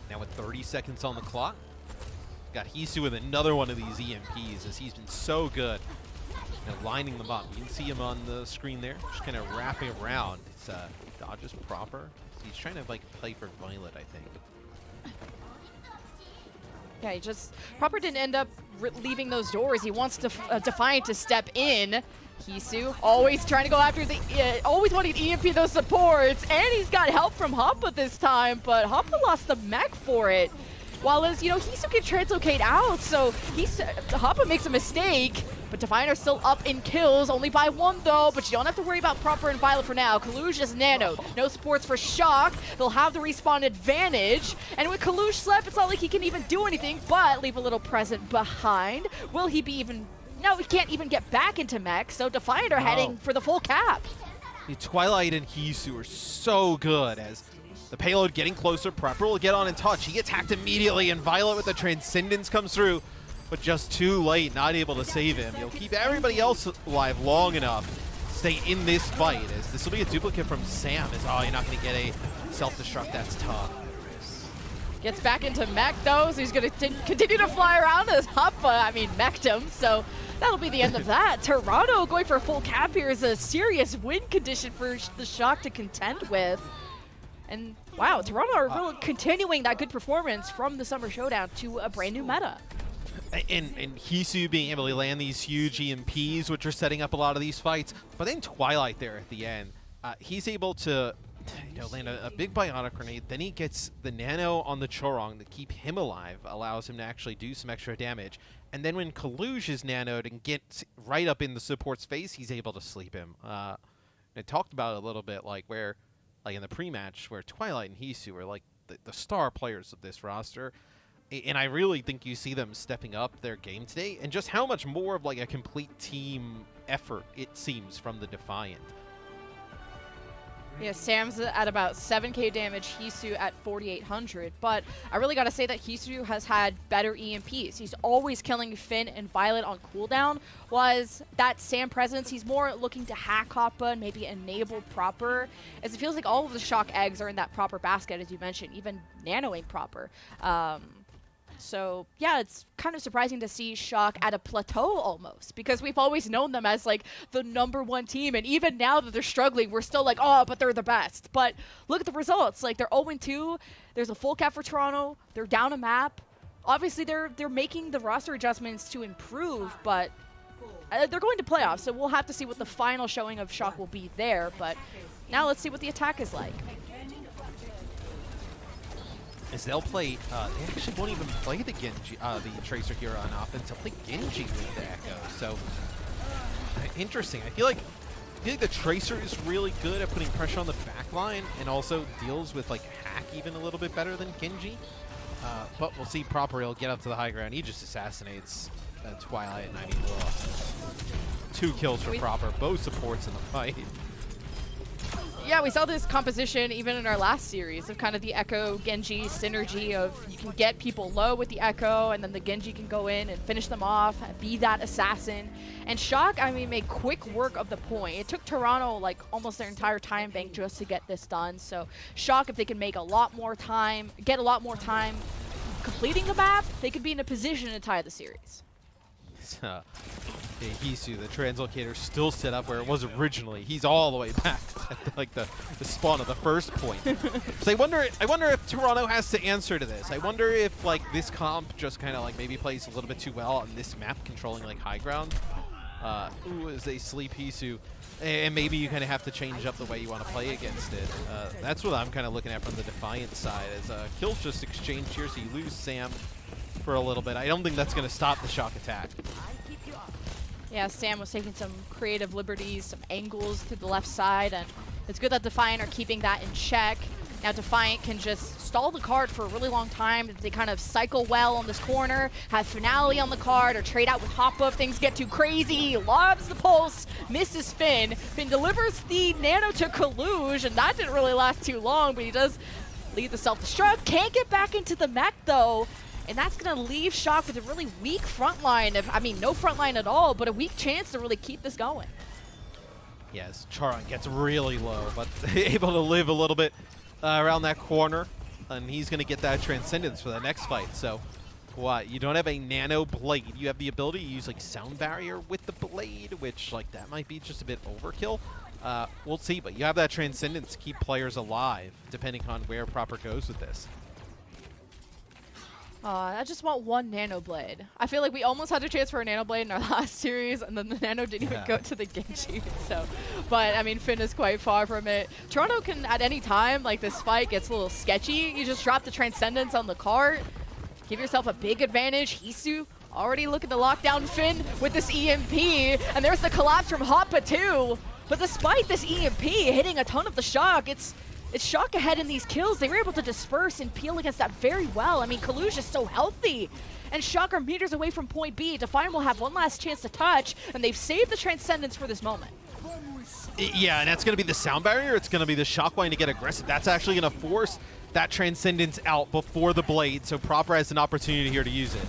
Now with 30 seconds on the clock, got Hisu with another one of these EMPs, as he's been so good at lining them up. You can see him on the screen there, just kind of wrapping around. It's dodges Proper. He's trying to like play for Violet, I think. Yeah, he just Proper didn't end up leaving those doors. He wants Defiant to step in. Hisu always trying to go after the, always wanting to EMP those supports, and he's got help from Hoppa this time, but Hoppa lost the mech for it. While as, you know, Hisu can translocate out, so Hoppa makes a mistake, but Defiant are still up in kills, only by 1 though, but you don't have to worry about Proper and Violet for now. Kaluj just nanoed. No supports for Shock. They'll have the respawn advantage, and with Kaluj slept, it's not like he can even do anything, but leave a little present behind. Will he be even... No, he can't even get back into mech, so Defiant are heading for the full cap. Twilight and Hisu are so good, as the payload getting closer. Proper will get on and touch. He gets hacked immediately, and Violet with the Transcendence comes through, but just too late, not able to save him. He'll keep everybody else alive long enough to stay in this fight, as this will be a duplicate from Sam. As, oh, you're not going to get a self-destruct. That's tough. Gets back into mech though, so he's going to continue to fly around as Hoppa, meched him, so that'll be the end of that. Dorado going for a full cap here is a serious win condition for the Shock to contend with. And wow, Toronto are really continuing that good performance from the Summer Showdown to a brand new meta. And Hisu being able to land these huge EMPs, which are setting up a lot of these fights. But then Twilight there at the end, he's able to land a big bionic grenade. Then he gets the nano on the Chorong to keep him alive, allows him to actually do some extra damage. And then when Kaluj is nanoed and gets right up in the support's face, he's able to sleep him. I talked about it a little bit, like where, like in the pre-match, where Twilight and Hisu are like the star players of this roster. And I really think you see them stepping up their game today, and just how much more of like a complete team effort it seems from the Defiant. Yeah, Sam's at about 7k damage, Hisu at 4,800, but I really gotta say that Hisu has had better EMPs. He's always killing Finn and Violet on cooldown, was that Sam presence, he's more looking to hack Hoppa and maybe enable Proper, as it feels like all of the Shock eggs are in that Proper basket, as you mentioned, even nanoing Proper. So yeah, it's kind of surprising to see Shock at a plateau almost, because we've always known them as like the #1 team, and even now that they're struggling, we're still like, oh, but they're the best. But look at the results, like they're 0-2, there's a full cap for Toronto, they're down a map. Obviously they're making the roster adjustments to improve, but they're going to playoffs, so we'll have to see what the final showing of Shock will be there. But now let's see what the attack is like. As they'll play, they actually won't even play the Genji, the Tracer here on offense. They'll play Genji with the Echo. So interesting. I feel like the Tracer is really good at putting pressure on the back line, and also deals with like hack even a little bit better than Genji. But we'll see. Proper, he'll get up to the high ground. He just assassinates Twilight, and 2 kills for Proper. Both supports in the fight. Yeah, we saw this composition even in our last series of kind of the Echo Genji synergy of you can get people low with the Echo, and then the Genji can go in and finish them off, be that assassin. And Shock, made quick work of the point. It took Toronto like almost their entire time bank just to get this done. So Shock, if they can make a lot more time, get a lot more time completing the map, they could be in a position to tie the series. Hisu, the translocator, still set up where it was originally. He's all the way back at like the spawn of the first point. So I wonder if Toronto has to answer to this. I wonder if like this comp just kind of like maybe plays a little bit too well on this map, controlling like high ground. As they sleep Hisu, and maybe you kind of have to change up the way you want to play against it. That's what I'm kind of looking at from the Defiant side. As kills just exchanged here, so you lose Sam for a little bit. I don't think that's going to stop the Shock attack. Yeah, Sam was taking some creative liberties, some angles through the left side, and it's good that Defiant are keeping that in check. Now Defiant can just stall the card for a really long time. If they kind of cycle well on this corner, have Finale on the card, or trade out with Hoppa if things get too crazy. He lobs the pulse, misses Finn. Finn delivers the nano to Kaluj, and that didn't really last too long, but he does lead the self-destruct. Can't get back into the mech though. And that's going to leave Shock with a really weak front line. I mean, no front line at all, but a weak chance to really keep this going. Yes, Charon gets really low, but able to live a little bit around that corner. And he's going to get that Transcendence for the next fight. So, what? You don't have a Nano Blade. You have the ability to use, like, Sound Barrier with the Blade, which, like, that might be just a bit overkill. We'll see, but you have that Transcendence to keep players alive, depending on where Proper goes with this. I just want one Nano Blade. I feel like we almost had a chance for a Nano Blade in our last series, and then the Nano didn't even go to the Genji. So, but I mean, Finn is quite far from it. Toronto can, at any time, like this fight gets a little sketchy, you just drop the Transcendence on the cart, give yourself a big advantage. Hisu already looking to lock down Finn with this EMP, and there's the collapse from Hoppa too. But despite this EMP hitting a ton of the Shock, it's Shock ahead in these kills. They were able to disperse and peel against that very well. I mean, Kaluj is so healthy. And Shock are meters away from point B. Defiant will have one last chance to touch, and they've saved the Transcendence for this moment. Yeah, and that's going to be the Sound Barrier. It's going to be the Shockline to get aggressive. That's actually going to force that Transcendence out before the Blade, so Proper has an opportunity here to use it.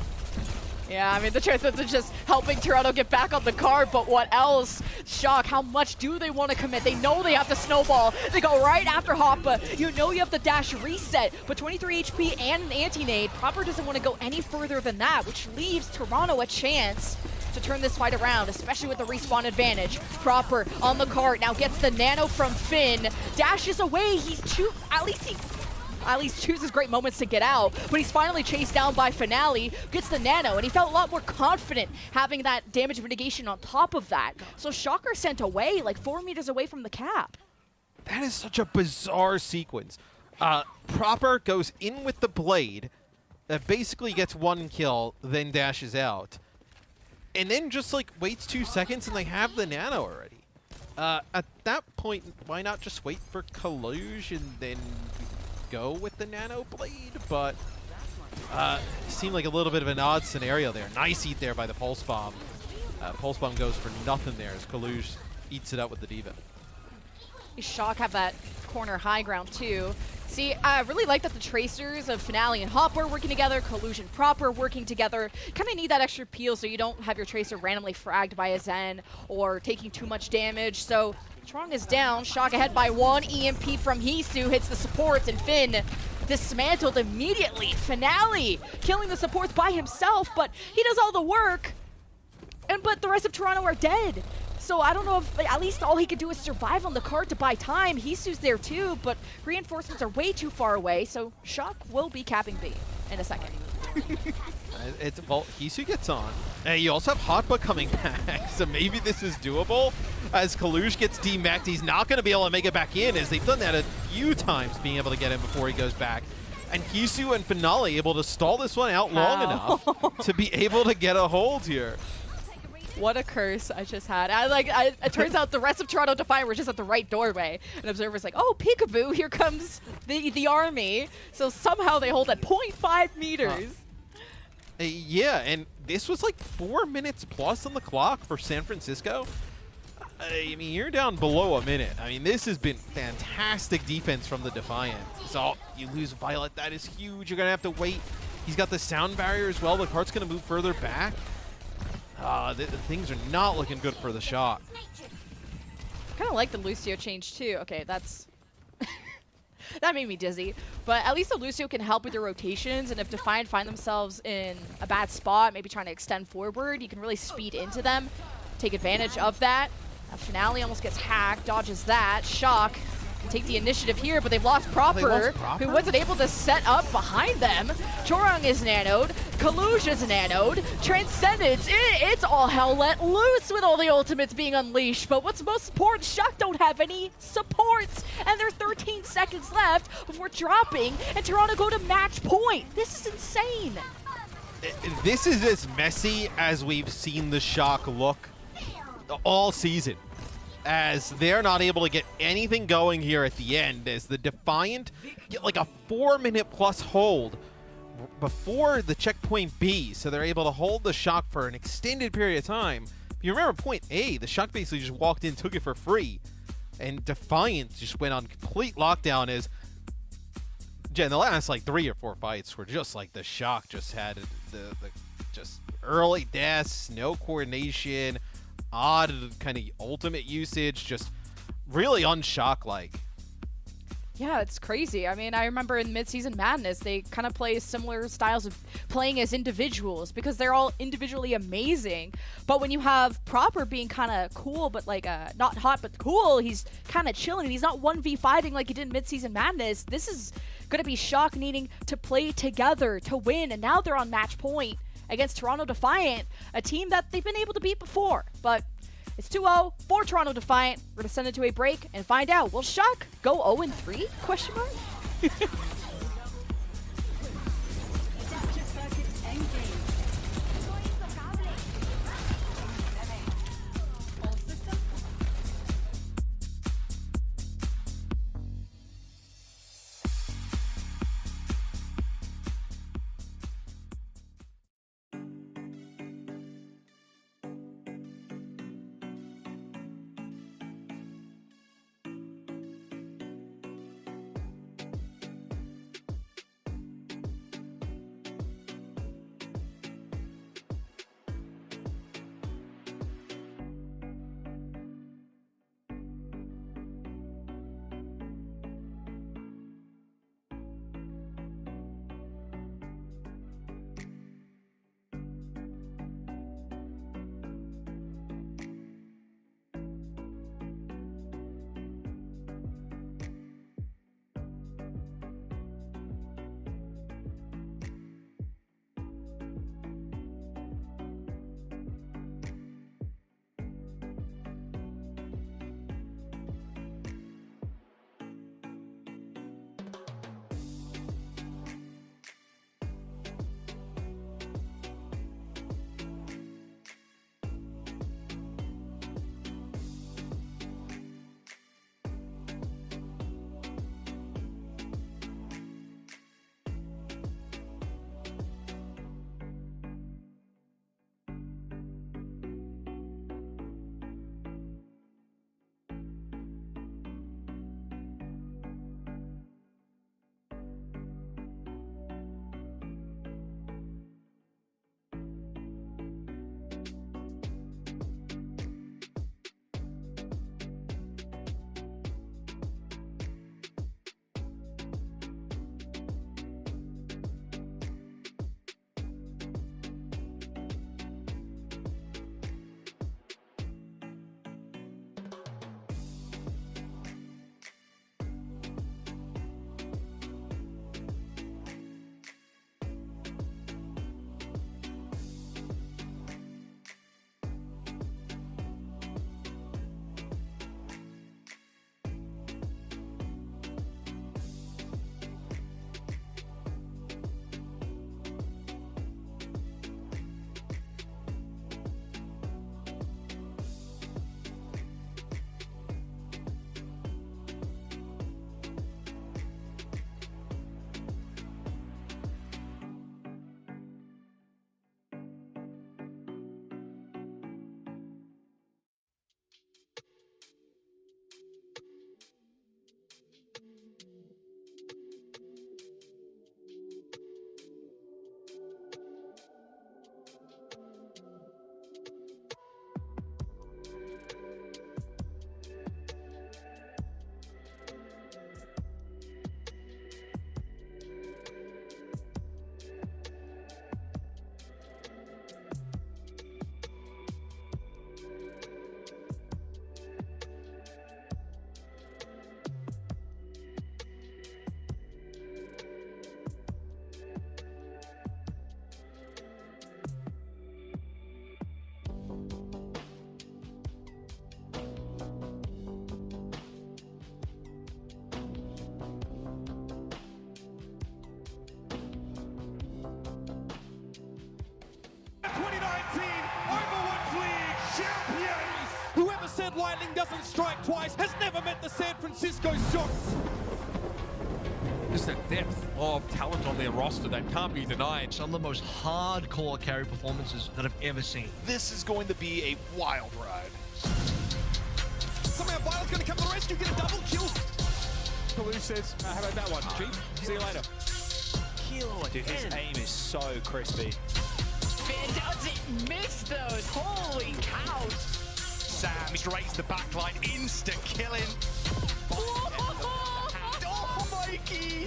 Yeah, I mean, the Transcendence just helping Toronto get back on the card, but what else? Shock, how much do they want to commit? They know they have to snowball. They go right after Hoppa. You know you have the dash reset, but 23 HP and an anti-nade. Proper doesn't want to go any further than that, which leaves Toronto a chance to turn this fight around, especially with the respawn advantage. Proper on the cart, now gets the nano from Finn. Dashes away, at least chooses great moments to get out, but he's finally chased down by Finale, gets the nano, and he felt a lot more confident having that damage mitigation on top of that. So Shocker sent away, like 4 meters away from the cap. That is such a bizarre sequence. Proper goes in with the Blade, that basically gets 1 kill, then dashes out. And then just like waits 2 seconds and they have the nano already. At that point, why not just wait for Kaluj and then go with the Nano Blade? But seemed like a little bit of an odd scenario there. Nice eat there by the Pulse Bomb. Pulse Bomb goes for nothing there as Kaluj eats it up with the Diva. Shock have that corner high ground too. See, I really like that the Tracers of Finale and Hopper are working together, Collusion Proper working together. Kind of need that extra peel so you don't have your Tracer randomly fragged by a Zen or taking too much damage. So Trong is down, Shock ahead by 1. EMP from Hisu hits the supports, and Finn dismantled immediately. Finale killing the supports by himself, but he does all the work. But the rest of Toronto are dead. So I don't know if at least all he could do is survive on the cart to buy time. Hisu's there too, but reinforcements are way too far away, so Shock will be capping B in a second. Well, Hisu gets on. And you also have Hotba coming back, so maybe this is doable. As Kaluj gets demeched, he's not going to be able to make it back in, as they've done that a few times, being able to get him before he goes back. And Hisu and Finale able to stall this one out long enough to be able to get a hold here. What a curse I just had. It turns out the rest of Toronto Defiant were just at the right doorway. And Observer's like, oh, peekaboo, here comes the army. So somehow they hold at 0.5 meters. Yeah, and this was like 4 minutes plus on the clock for San Francisco. I mean, you're down below a minute. I mean, this has been fantastic defense from the Defiant. So you lose Violet, that is huge. You're going to have to wait. He's got the sound barrier as well. The cart's going to move further back. Things are not looking good for the Shock. Kind of like the Lucio change too. Okay, that's that made me dizzy. But at least the Lucio can help with the rotations, and if Defiant find themselves in a bad spot, maybe trying to extend forward, you can really speed into them, take advantage of that. Finale almost gets hacked, dodges that. Shock can take the initiative here, but they've lost Proper, who wasn't able to set up behind them. Chorong is nanoed, Kaluj is nanoed, Transcendence, it's all hell let loose with all the ultimates being unleashed. But what's most important, Shock don't have any supports, and there's 13 seconds left before dropping, and Toronto go to match point. This is insane. this is as messy as we've seen the Shock look all season, as they're not able to get anything going here at the end, as the Defiant get like a 4-minute plus hold before the checkpoint B, so they're able to hold the Shock for an extended period of time. If you remember point A, the Shock basically just walked in, took it for free, and Defiant just went on complete lockdown as in the last like 3 or 4 fights were just like the Shock just had the just early deaths, no coordination, odd kind of ultimate usage, just really unshock-like. Yeah, it's crazy. I mean, I remember in Mid-Season Madness, they kind of play similar styles of playing as individuals because they're all individually amazing. But when you have Proper being kind of cool, but like not hot but cool, he's kind of chilling. He's not 1v5ing like he did in Mid-Season Madness. This is going to be Shock needing to play together to win, and now they're on match point against Toronto Defiant, a team that they've been able to beat before. But it's 2-0 for Toronto Defiant. We're going to send it to a break and find out, will Shock go 0-3? Question mark? but lightning doesn't strike twice, has never met the San Francisco shots. Just the depth of talent on their roster that can't be denied. Some of the most hardcore carry performances that I've ever seen. This is going to be a wild ride. Somehow Violet's going to come to the rescue, get a double kill. Kalu says, how about that one, Chief? See you later. Dude, his aim is so crispy. Man doesn't miss those. Holy cow. Sam, he raised the backline, insta-killing. Oh, Mikey.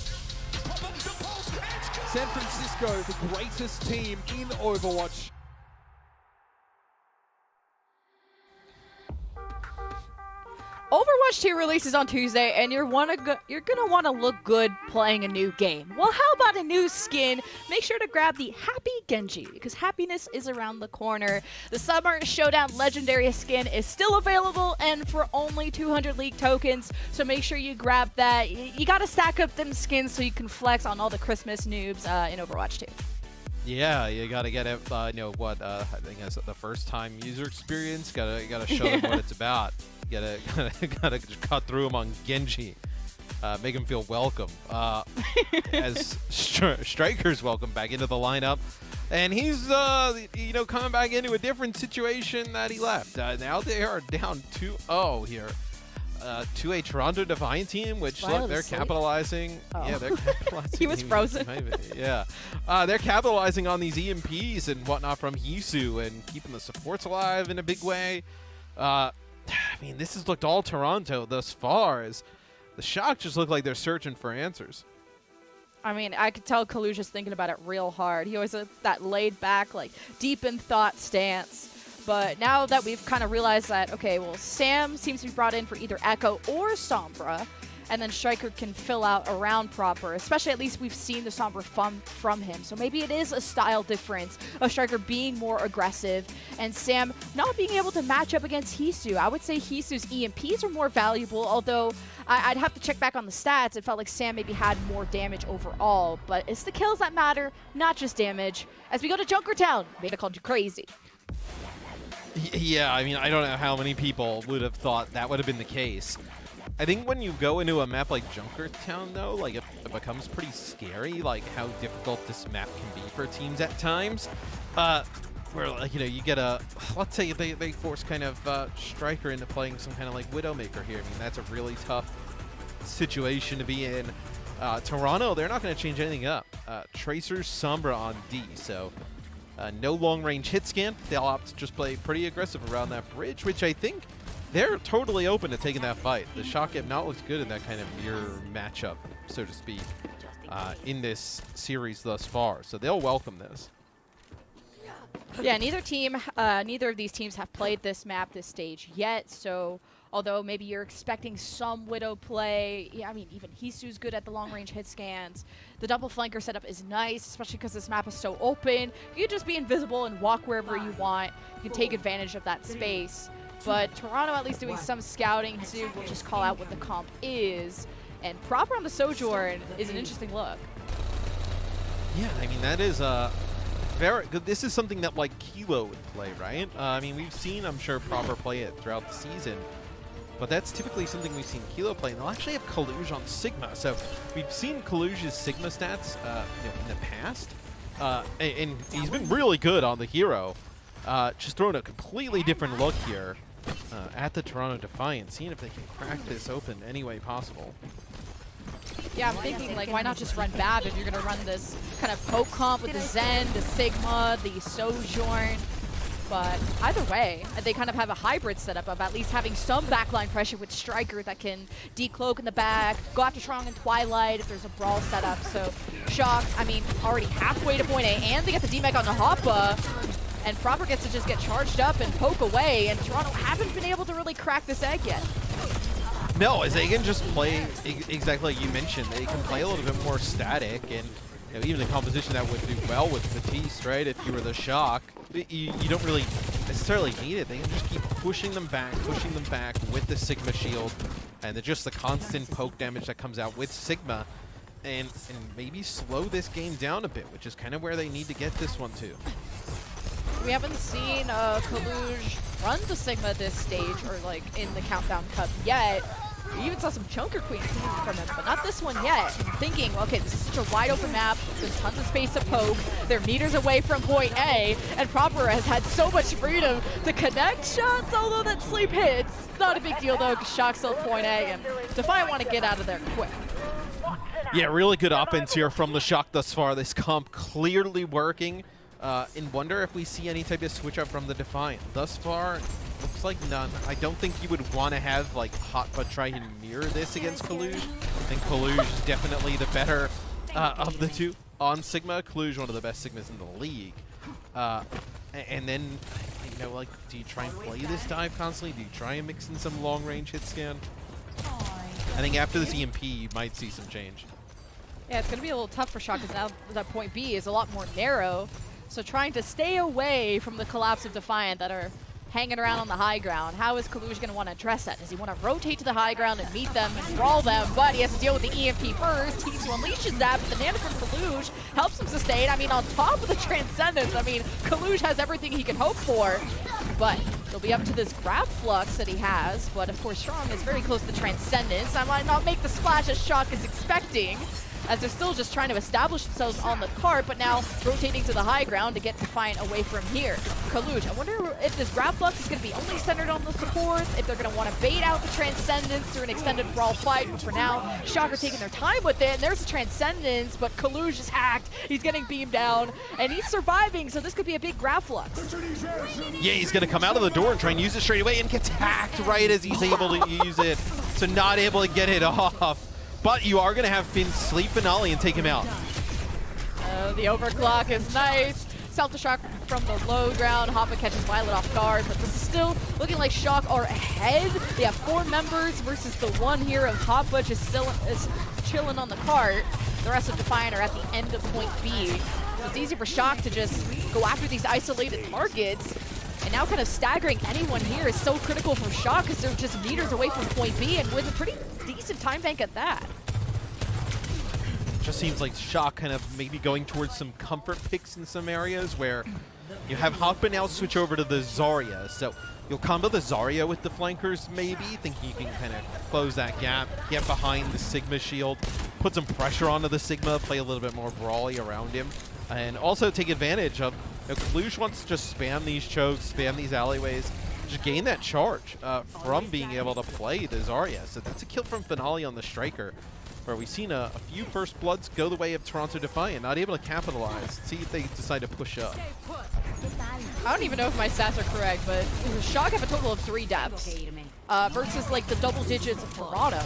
San Francisco, the greatest team in Overwatch. Overwatch 2 releases on Tuesday, and you're gonna want to look good playing a new game. Well, how about a new skin? Make sure to grab the Happy Genji, because happiness is around the corner. The Summer Showdown Legendary skin is still available, and for only 200 League tokens, so make sure you grab that. You gotta stack up them skins so you can flex on all the Christmas noobs in Overwatch 2. Yeah, you gotta get it. I think that's the first time user experience. Gotta show them what it's about. Gotta cut through them on Genji. Make them feel welcome. As Striker's welcome back into the lineup, and he's coming back into a different situation that he left. Now they are down 2-0 here. To a Toronto Defiant team, which look, they're capitalizing. Oh. Yeah, they're capitalizing. He was frozen. Yeah, they're capitalizing on these EMPs and whatnot from Hisu and keeping the supports alive in a big way. I mean, this has looked all Toronto thus far. As the Shock just look like they're searching for answers. I mean, I could tell Kaluja's thinking about it real hard. He always has that laid back, like deep in thought stance. But now that we've kind of realized that, okay, well, Sam seems to be brought in for either Echo or Sombra, and then Striker can fill out around Proper, especially at least we've seen the Sombra from him. So maybe it is a style difference of Striker being more aggressive and Sam not being able to match up against Hisu. I would say Hisu's EMPs are more valuable, although I'd have to check back on the stats. It felt like Sam maybe had more damage overall, but it's the kills that matter, not just damage. As we go to Junkertown, maybe I called you crazy. Yeah, I mean, I don't know how many people would have thought that would have been the case. I think when you go into a map like Junkertown, though, like it becomes pretty scary, like how difficult this map can be for teams at times. Where, like, you get a, let's say they force kind of Striker into playing some kind of like Widowmaker here. I mean, that's a really tough situation to be in. Toronto, they're not going to change anything up. Tracer's Sombra on D, so no long-range hit scan. They'll opt to just play pretty aggressive around that bridge, which I think they're totally open to taking that fight. The Shock have not looked good in that kind of mirror matchup, so to speak, in this series thus far. So they'll welcome this. Yeah, neither of these teams have played this map, this stage yet. So although maybe you're expecting some Widow play, yeah, I mean, even Hisu's good at the long-range hit scans. The double flanker setup is nice, especially because this map is so open. You can just be invisible and walk wherever you want. You can take advantage of that space. But Toronto at least doing some scouting. Hisu will just call out what the comp is. And Proper on the Sojourn is an interesting look. Yeah, I mean, that is very good. This is something that, like, Kilo would play, right? I mean, we've seen, I'm sure, Proper play it throughout the season. But that's typically something we've seen Kilo play. And they'll actually have Kaluj on Sigma. So we've seen Kaluj's Sigma stats in the past. And he's been really good on the hero. Just throwing a completely different look here at the Toronto Defiant, seeing if they can crack this open any way possible. Yeah, I'm thinking, like, why not just run Bab if you're going to run this kind of poke comp with the Zen, the Sigma, the Sojourn. But either way, they kind of have a hybrid setup of at least having some backline pressure with Striker that can decloak in the back, go after Strong and Twilight if there's a brawl setup. So Shock, I mean, already halfway to point A, and they get the D-Mech on the Hoppa. And Proper gets to just get charged up and poke away, and Toronto haven't been able to really crack this egg yet. No, as they can just play exactly like you mentioned. They can play a little bit more static, and even the composition that would do well with Batiste, right? If you were the Shock, you don't really necessarily need it. They can just keep pushing them back with the Sigma shield, and just the constant poke damage that comes out with Sigma, and maybe slow this game down a bit, which is kind of where they need to get this one to. We haven't seen Kaluj run to Sigma this stage or like in the Countdown Cup yet. We even saw some Chunker Queen from him, but not this one yet. I'm thinking, okay, this is such a wide open map. There's tons of space to poke. They're meters away from point A, and Proper has had so much freedom to connect shots, although that sleep hits. It's not a big deal though, because Shock's still at point A, and Defiant want to get out of there quick. Yeah, really good offense here from the Shock thus far. This comp clearly working. And wonder if we see any type of switch up from the Defiant. Thus far, looks like none. I don't think you would want to have like Hotba try and mirror this against Kaluj. I think Kaluj is definitely the better of the two on Sigma. Kaluj, one of the best Sigmas in the league. And then, you know, like, do you try and play this dive constantly? Do you try and mix in some long-range hit scan? I think after this EMP, you might see some change. Yeah, it's going to be a little tough for Shock because now that point B is a lot more narrow. So trying to stay away from the collapse of Defiant that are hanging around on the high ground. How is Kaluj going to want to address that? Does he want to rotate to the high ground and meet them and brawl them? But he has to deal with the EMP first. He unleashes that, but the Nano from Kaluj helps him sustain. I mean, on top of the Transcendence, I mean, Kaluj has everything he can hope for. But it'll be up to this grab flux that he has. But of course, Strong is very close to Transcendence. I might not make the splash as Shock is expecting, as they're still just trying to establish themselves on the cart, but now rotating to the high ground to get Defiant away from here. Kaluj, I wonder if this grab flux is going to be only centered on the supports, if they're going to want to bait out the Transcendence through an extended brawl fight, but for now, Shock are taking their time with it, and there's the Transcendence, but Kaluj is hacked, he's getting beamed down, and he's surviving, so this could be a big grab flux. Yeah, he's going to come out of the door and try and use it straight away, and gets hacked right as he's able to use it, so not able to get it off. But you are going to have Finn sleep Finale and take him out. The overclock is nice. Self-destruct from the low ground. Hoppa catches Violet off guard, but this is still looking like Shock are ahead. They have 4 members versus the one here of Hoppa just still is chilling on the cart. The rest of Defiant are at the end of point B. So it's easy for Shock to just go after these isolated targets. And now kind of staggering anyone here is so critical for Shock because they're just meters away from point B and with a pretty decent time bank at that. Just seems like Shock kind of maybe going towards some comfort picks in some areas where you have Hotba now switch over to the Zarya. So you'll combo the Zarya with the flankers maybe, thinking you can kind of close that gap, get behind the Sigma shield, put some pressure onto the Sigma, play a little bit more brawly around him, and also take advantage of, you know, Kaluj wants to just spam these chokes, spam these alleyways, just gain that charge from being able to play the Zarya. So that's a kill from Finale on the Striker, where we've seen a few First Bloods go the way of Toronto Defiant, not able to capitalize. See if they decide to push up. I don't even know if my stats are correct, but Shock have a total of 3 deaths versus like the double digits of Toronto.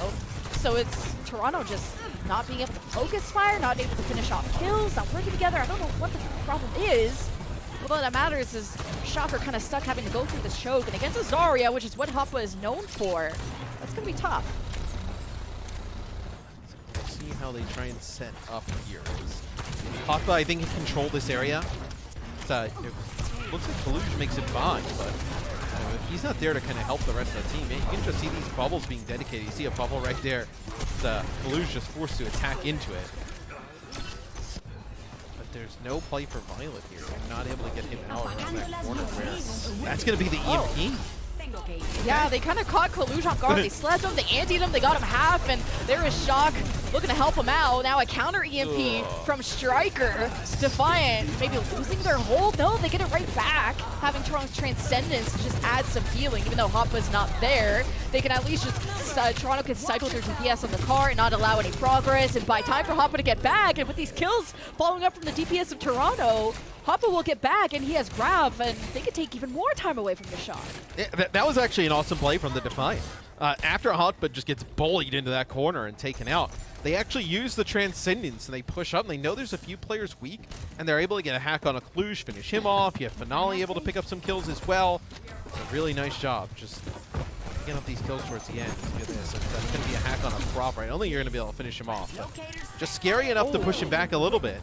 So it's Toronto just not being able to focus fire, not able to finish off kills, not working together. I don't know what the problem is. All that matters is Shock are kind of stuck having to go through this choke, and against a Zarya, which is what Hoppa is known for, that's going to be tough. We'll see how they try and set up here. Hotba, I think, can control this area. It looks like Kaluj makes it fine, but if he's not there to kind of help the rest of the team, you can just see these bubbles being dedicated. You see a bubble right there. Kaluj just forced to attack into it. But there's no play for Violet here. They're not able to get him out around that corner where that's going to be the EMP. Yeah, they kind of caught Kaluj off guard. They slept him, they antied him, they got him half, and there is Shock looking to help him out. Now a counter EMP from Striker. Defiant maybe losing their hold. No, they get it right back. Having Toronto's Transcendence just add some healing, even though Hoppa's not there. They can at least just, Toronto can cycle their DPS on the car and not allow any progress, and buy time for Hoppa to get back. And with these kills following up from the DPS of Toronto, Hoppa will get back, and he has grab, and they can take even more time away from the Shock. Yeah, that was actually an awesome play from the Defiant. After Hotba just gets bullied into that corner and taken out, they actually use the Transcendence, and they push up, and they know there's a few players weak, and they're able to get a hack on a Kaluj, finish him off. You have Finale able to pick up some kills as well. It's a really nice job, just picking up these kills towards the end. Look at this. That's going to be a hack on a prop, right? Only you're going to be able to finish him off. But just scary enough to push him back a little bit.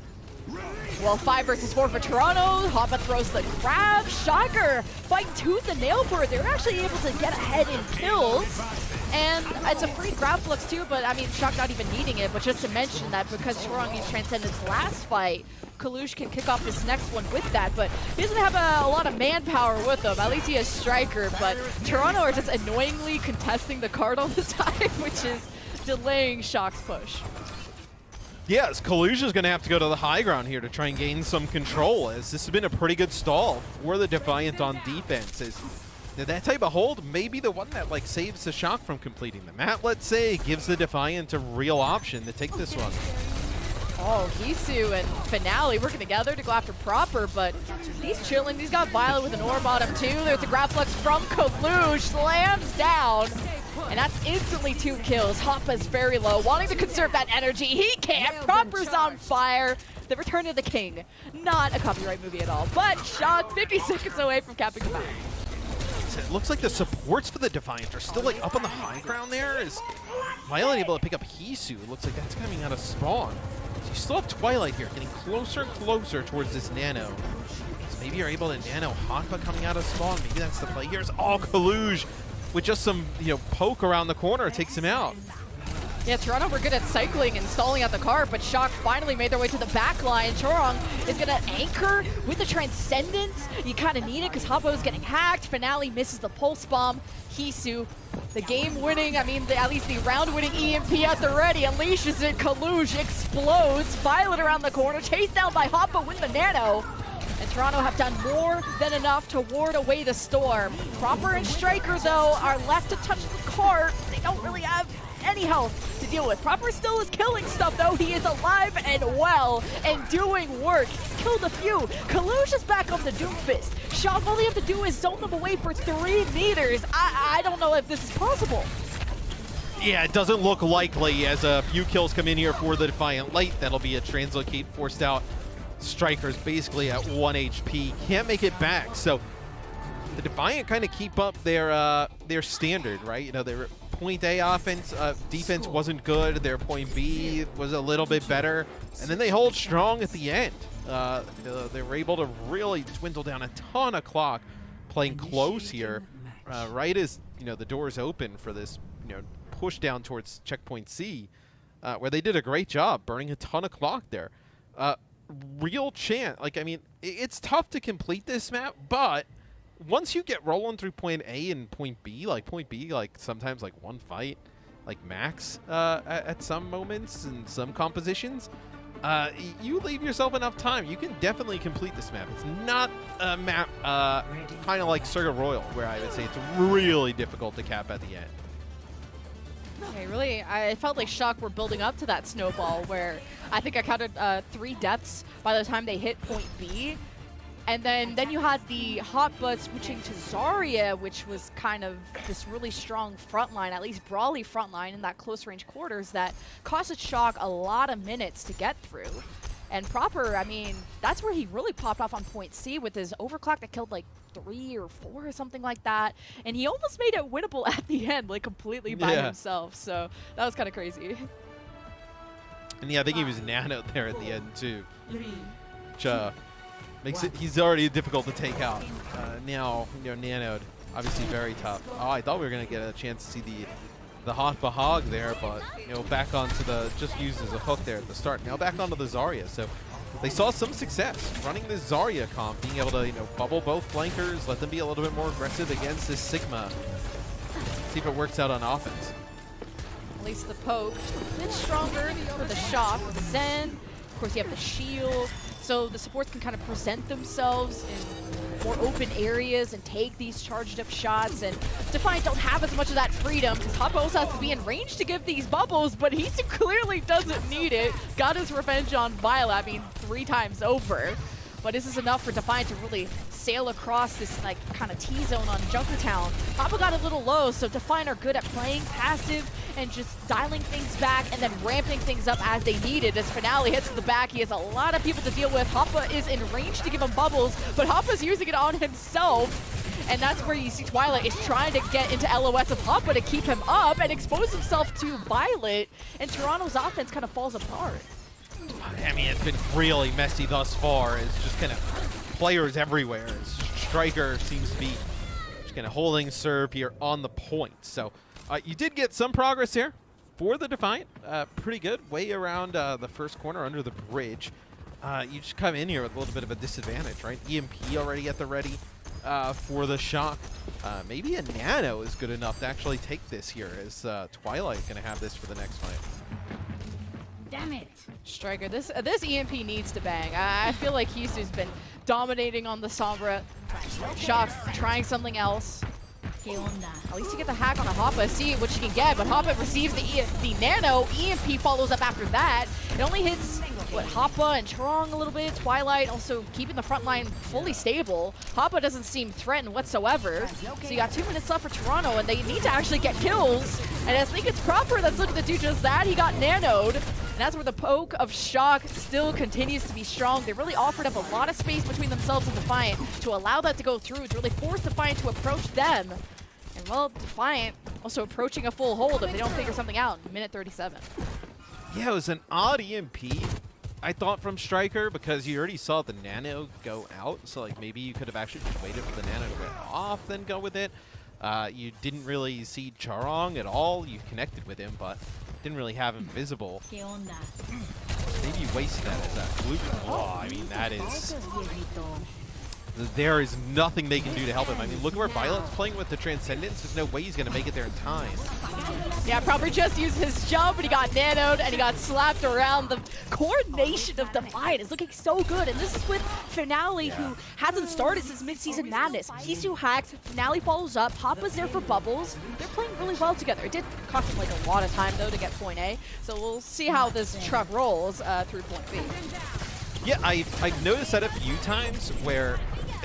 Well, 5 versus 4 for Toronto. Hoppa throws the grab. Shocker fighting tooth and nail for it. They're actually able to get ahead in kills. And it's a free grab flux too, but I mean, Shock not even needing it. But just to mention that because Toronto used Transcendence last fight, Kalush can kick off this next one with that, but he doesn't have a lot of manpower with him. At least he has Striker, but Toronto are just annoyingly contesting the card all the time, which is delaying Shock's push. Yes, Kalush is going to have to go to the high ground here to try and gain some control, as this has been a pretty good stall for the Defiant on defense. That type of hold may be the one that like saves the Shock from completing the map, let's say, gives the Defiant a real option to take this one. Oh, Hisu and Finale working together to go after Proper, but he's chilling. He's got Violet with an orb on him too. There's a grab flex from Kalush, slams down, and that's instantly 2 kills. Hoppa's very low, wanting to conserve that energy. He can't. Proper's on fire. The Return of the King. Not a copyright movie at all, but Shock 50 seconds away from capping the match. It looks like the supports for the Defiant are still like up on the high ground there. Is Violet able to pick up Hisu? It looks like that's coming out of spawn. So you still have Twilight here, getting closer and closer towards this Nano. So maybe you're able to Nano Hotba coming out of spawn. Maybe that's the play. Here's all Kalush with just some, poke around the corner, takes him out. Yeah, Toronto were good at cycling and stalling out the car, but Shock finally made their way to the back line. Chorong is going to anchor with the Transcendence. You kind of need it because Hoppo is getting hacked. Finale misses the Pulse Bomb. Hisu, the game-winning, at least the round-winning EMP at the ready, unleashes it. Kalush explodes. Violet around the corner, chased down by Hoppo with the Nano. And Toronto have done more than enough to ward away the storm. Proper and Striker, though, are left to touch the cart. They don't really have any health to deal with. Proper still is killing stuff, though. He is alive and well and doing work. He's killed a few. Kalush is back on the Doomfist. Shock, all they have to do is zone them away for 3 meters. I don't know if this is possible. Yeah, it doesn't look likely as a few kills come in here for the Defiant Light. That'll be a Translocate forced out. Striker's basically at 1 HP. Can't make it back. So the Defiant kind of keep up their standard, right? Their point A offense, defense wasn't good. Their point B was a little bit better. And then they hold strong at the end. They were able to really dwindle down a ton of clock playing close here. Right as, the doors open for this, push down towards checkpoint C, where they did a great job burning a ton of clock there. Real chance. It's tough to complete this map, but once you get rolling through point A and point B, sometimes one fight, max at some moments and some compositions, you leave yourself enough time. You can definitely complete this map. It's not a map kind of like Circuit Royal, where I would say it's really difficult to cap at the end. Okay, I felt like Shock were building up to that snowball where I think I counted 3 deaths by the time they hit point B. And then you had the Hotba switching to Zarya, which was kind of this really strong front line, at least brawly front line in that close range quarters that costed Shock a lot of minutes to get through. And Proper, that's where he really popped off on point C with his overclock that killed 3 or 4 or something like that. And he almost made it winnable at the end, completely by himself. So that was kind of crazy. And yeah, I think he was nanoed there at the end too. Which, makes it, he's already difficult to take out. Now, nanoed, obviously very tough. Oh, I thought we were going to get a chance to see the Hotba Hog there, but, back onto the, just used as a hook there at the start. Now back onto the Zarya. So they saw some success running this Zarya comp, being able to, bubble both flankers, let them be a little bit more aggressive against this Sigma. See if it works out on offense. At least the poke, a bit stronger for the Shock with the Zen. Of course, you have the shield. So the supports can kind of present themselves in more open areas and take these charged up shots. And Defiant don't have as much of that freedom because Hoppa also has to be in range to give these bubbles, but he clearly doesn't need it. Got his revenge on Violet, 3 times over. But this is enough for Defiant to really sail across this kind of T-zone on Junkertown. Hoppa got a little low, so Defiant are good at playing passive and just dialing things back and then ramping things up as they need it. As Finale hits the back, he has a lot of people to deal with. Hoppa is in range to give him bubbles, but Hoppa's using it on himself. And that's where you see Twilight is trying to get into LOS of Hoppa to keep him up and expose himself to Violet, and Toronto's offense kind of falls apart. It's been really messy thus far. It's just kind of players everywhere. Striker seems to be just kind of holding serve here on the point. So you did get some progress here for the Defiant. Pretty good. Way around the first corner under the bridge. you just come in here with a little bit of a disadvantage, right? EMP already at the ready for the Shock. Maybe a Nano is good enough to actually take this here. Is Twilight going to have this for the next fight? Damn it. Striker, this EMP needs to bang. I feel like Hisu's been dominating on the Sombra. Shock trying something else. At least you get the hack on a Hoppa, see what you can get, but Hoppa receives the Nano. EMP follows up after that. It only hits, what, Hoppa and Trong a little bit. Twilight also keeping the front line fully stable. Hoppa doesn't seem threatened whatsoever. So you got 2 minutes left for Toronto, and they need to actually get kills. And I think it's Proper that's looking to do just that. He got nanoed. And that's where the poke of Shock still continues to be strong. They really offered up a lot of space between themselves and Defiant to allow that to go through, to really force Defiant to approach them. And well, Defiant also approaching a full hold if they don't figure something out in minute 37. Yeah, it was an odd EMP, I thought, from Striker, because you already saw the Nano go out. So like maybe you could have actually just waited for the Nano to go off, then go with it. You didn't really see Charong at all. You connected with him, but didn't really have him visible. Maybe you wasted that as that blue. Oh, I mean, that is... There is nothing they can do to help him. I mean, look at where Violet's playing with the Transcendence. There's no way he's going to make it there in time. Yeah, probably just used his jump, but he got nanoed, and he got slapped around. The coordination of Defiant is looking so good, and this is with Finale, who hasn't started since Mid-Season Madness. Hisu hacks, Finale follows up, Hoppa's there for Bubbles. They're playing really well together. It did cost him like a lot of time, though, to get point A, so we'll see how this truck rolls through point B. Yeah, I've noticed that a few times where,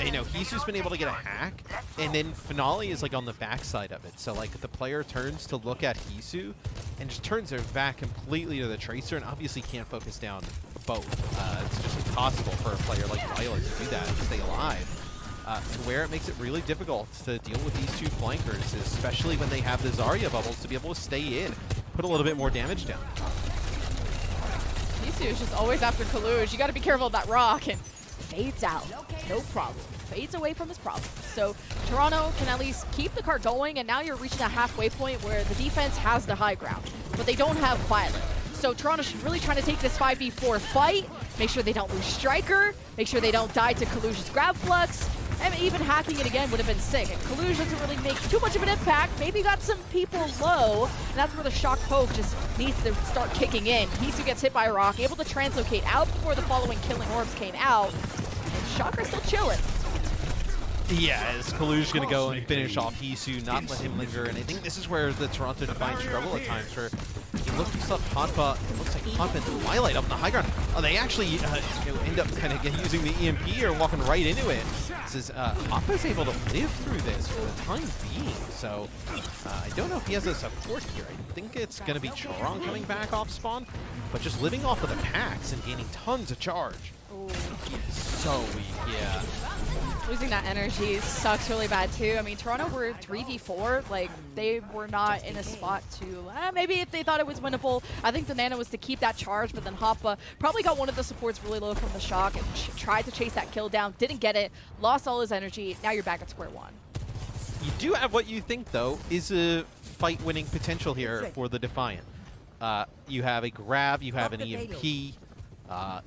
you know, Hisu's been able to get a hack, and then Finale is like on the backside of it. So like the player turns to look at Hisu and just turns their back completely to the Tracer, and obviously can't focus down both. It's just impossible for a player like Violet to do that and stay alive. To where it makes it really difficult to deal with these two flankers, especially when they have the Zarya bubbles to be able to stay in, put a little bit more damage down. Hisu is just always after Kaluj. You got to be careful of that rock, and fades out. No problem. Fades away from his problem. So Toronto can at least keep the card going, and now you're reaching a halfway point where the defense has the high ground, but they don't have Violet. So Toronto should really try to take this 5v4 fight, make sure they don't lose Striker, make sure they don't die to Kaluj's grab flux, and even hacking it again would have been sick. And Kaluj doesn't really make too much of an impact, maybe got some people low, and that's where the Shock poke just needs to start kicking in. Hisu gets hit by a rock, able to translocate out before the following killing orbs came out, and Shock are still chilling. Yeah, as Kalu's going to go and finish off Hisu, not let him linger, and I think this is where the Toronto Defiant struggle at times, where you look yourself, Hanpa, it looks like Hanpa and Twilight up on the high ground. Oh, they actually you know, end up kind of using the EMP or walking right into it. This is, Hanpa's able to live through this for the time being, so I don't know if he has a support here. I think it's going to be Charong coming back off spawn, but just living off of the packs and gaining tons of charge. Ooh. He is so weak, yeah. Losing that energy sucks really bad too. I mean, Toronto were 3v4. Like, they were not in a spot to, maybe if they thought it was winnable. I think the Nano was to keep that charge, but then Hoppa probably got one of the supports really low from the Shock and tried to chase that kill down. Didn't get it, lost all his energy. Now you're back at square one. You do have what you think, though, is a fight-winning potential here for the Defiant. You have a grab, you have an EMP.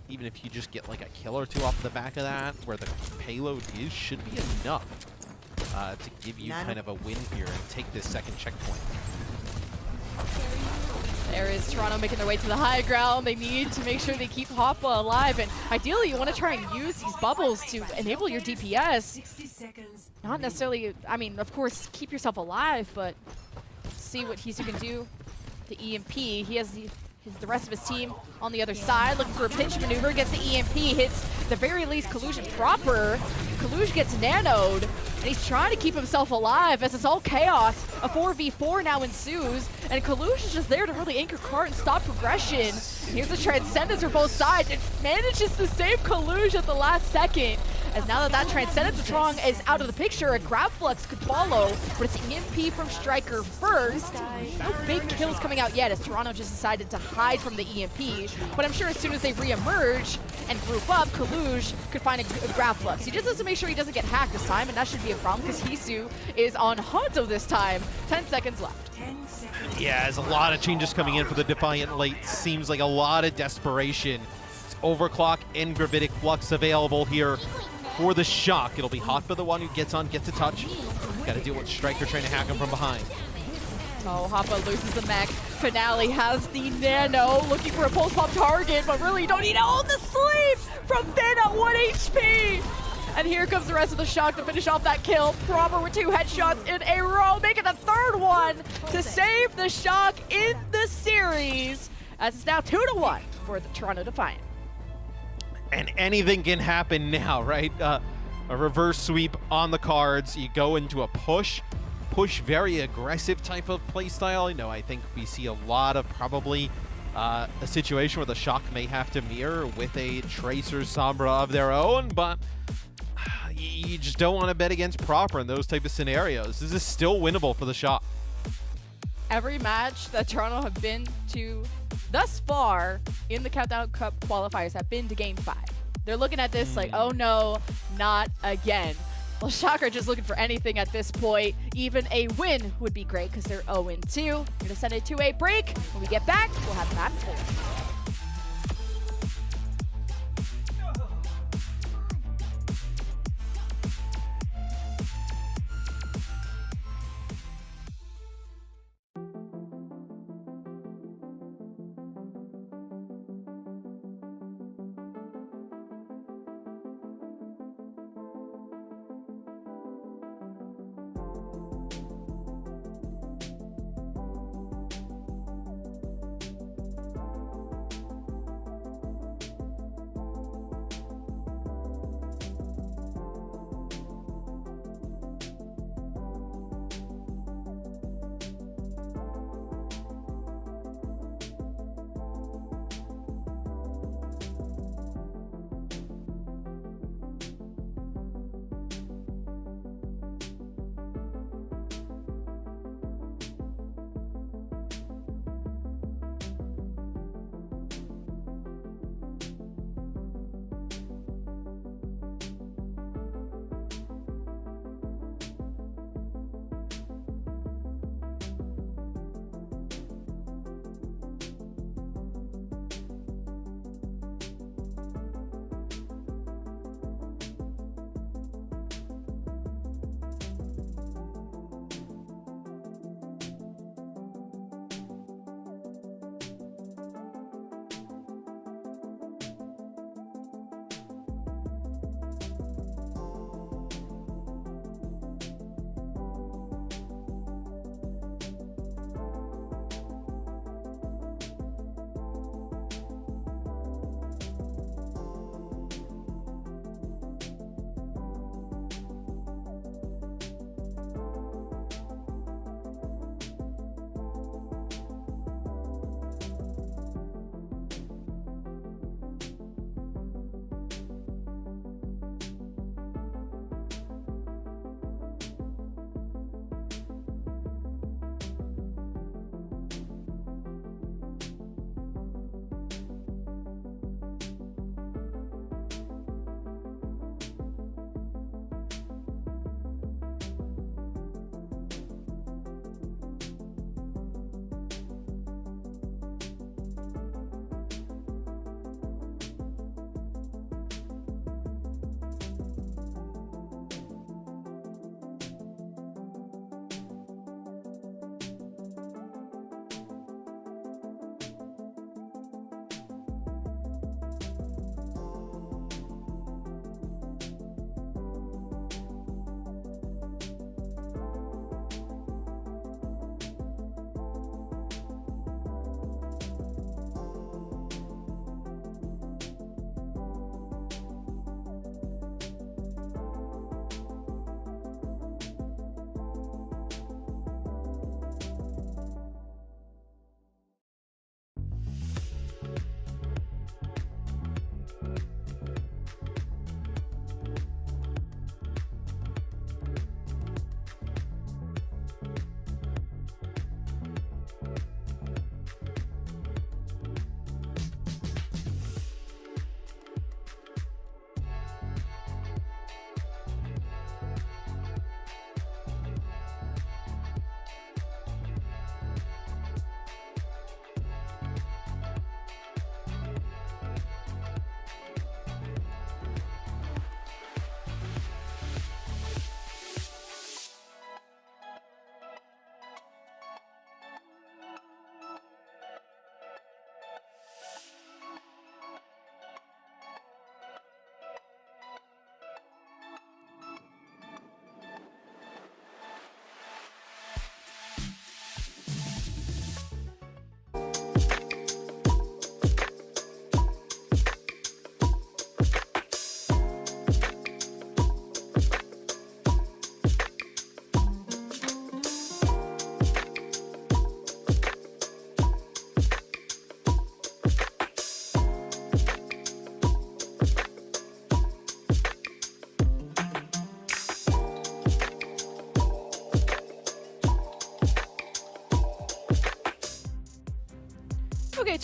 Even if you just get like a kill or two off the back of that, where the payload is, should be enough to give you kind of a win here and take this second checkpoint. There is Toronto making their way to the high ground. They need to make sure they keep Hoppa alive, and ideally you want to try and use these bubbles to enable your DPS. Not necessarily, I mean, of course, keep yourself alive, but see what Hisu can do. The EMP, he has the rest of his team on the other side, looking for a pinch maneuver, gets the EMP, hits the very least Kaluj proper. Kaluj gets nanoed, and he's trying to keep himself alive as it's all chaos. A 4v4 now ensues, and Kaluj is just there to really anchor cart and stop progression. Here's the Transcendence for both sides. It manages to save Kaluj at the last second. As now that Transcendence Strong is out of the picture, a grab flux could follow, but it's EMP from Striker first. No big kills coming out yet as Toronto just decided to hide from the EMP, but I'm sure as soon as they re-emerge and group up, Kaluj could find a grab flux. He just has to make sure he doesn't get hacked this time, and that should be a problem because Hisu is on Hanzo this time. 10 seconds left. Yeah, there's a lot of changes coming in for the Defiant late. Seems like a lot of desperation. Overclock and Gravitic Flux available here for the Shock. It'll be Hotba the one who gets a touch. Got to deal with Striker trying to hack him from behind. Oh, Hoppa loses the mech. Finale has the Nano looking for a pulse pop target, but really you don't need all the sleep from Finn at 1 HP. And here comes the rest of the Shock to finish off that kill. Proper with 2 headshots in a row, making the 3rd one to save the Shock in the series, as it's now 2-1 for the Toronto Defiant. And anything can happen now, right? A reverse sweep on the cards. You go into a push, very aggressive type of playstyle. You know, I think we see a lot of probably a situation where the Shock may have to mirror with a Tracer Sombra of their own, but you just don't want to bet against Proper in those type of scenarios. This is still winnable for the Shock. Every match that Toronto have been to thus far in the Countdown Cup qualifiers have been to Game 5. They're looking at this like, oh no, not again. Well, Shock are just looking for anything at this point. Even a win would be great because they're 0-2. We're going to send it to a break. When we get back, we'll have map 4.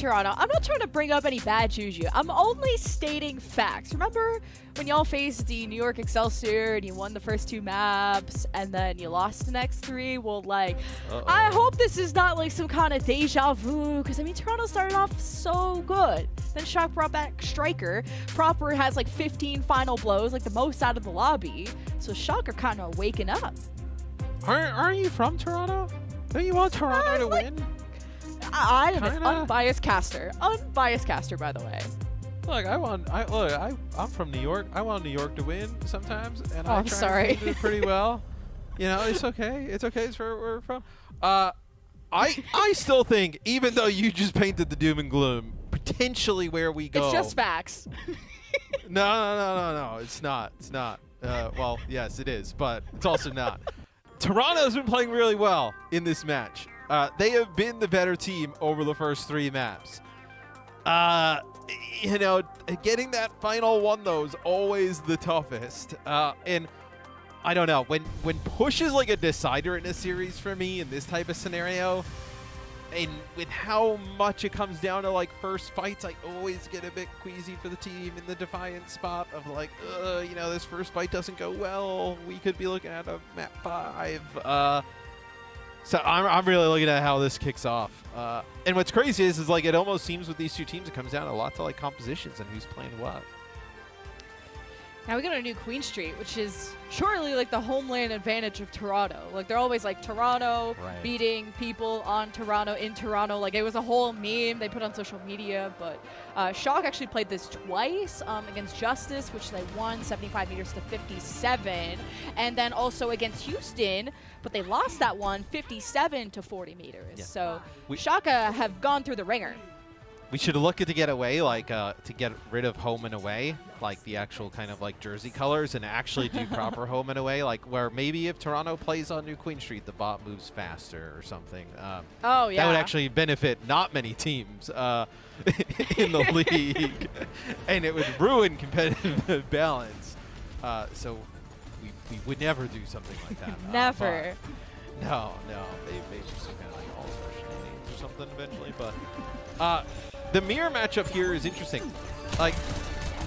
Toronto, I'm not trying to bring up any bad juju. I'm only stating facts. Remember when y'all faced the New York Excelsior and you won the first 2 maps and then you lost the next 3? Well, like, I hope this is not like some kind of deja vu, because I mean, Toronto started off so good. Then Shock brought back Striker. Proper has like 15 final blows, like the most out of the lobby. So Shock are kind of waking up. Aren't you from Toronto? Don't you want Toronto to win? I am an unbiased caster. Unbiased caster, by the way. Look, I'm from New York. I want New York to win sometimes, and I I'm try sorry. and do it pretty well. You know, it's okay. It's okay. It's where we're from. I still think, even though you just painted the doom and gloom, potentially where we go. It's just facts. No. It's not. It's not. Well, yes, it is, but it's also not. Toronto's been playing really well in this match. They have been the better team over the first 3 maps. You know, getting that final one, though, is always the toughest. And I don't know, when push is like a decider in a series for me in this type of scenario, and with how much it comes down to like first fights, I always get a bit queasy for the team in the Defiant spot of like, you know, this first fight doesn't go well. We could be looking at a map 5. So I'm really looking at how this kicks off. And what's crazy is like it almost seems with these 2 teams, it comes down a lot to like compositions and who's playing what. Now we got a new Queen Street, which is surely like the homeland advantage of Toronto. Like they're always like Toronto beating people on Toronto in Toronto. Like it was a whole meme they put on social media. But Shock actually played this twice against Justice, which they won 75 meters to 57, and then also against Houston, but they lost that one 57 to 40 meters. Yeah. So Shock have gone through the ringer. We should look to get away, like to get rid of home and away, like the actual kind of like jersey colors, and actually do proper home and away, like where maybe if Toronto plays on New Queen Street, the bot moves faster or something. Oh, yeah. That would actually benefit not many teams in the league, and it would ruin competitive balance. So we would never do something like that. Never. No. They just kind of like all-star shenanigans or something eventually, but. The mirror matchup here is interesting. Like,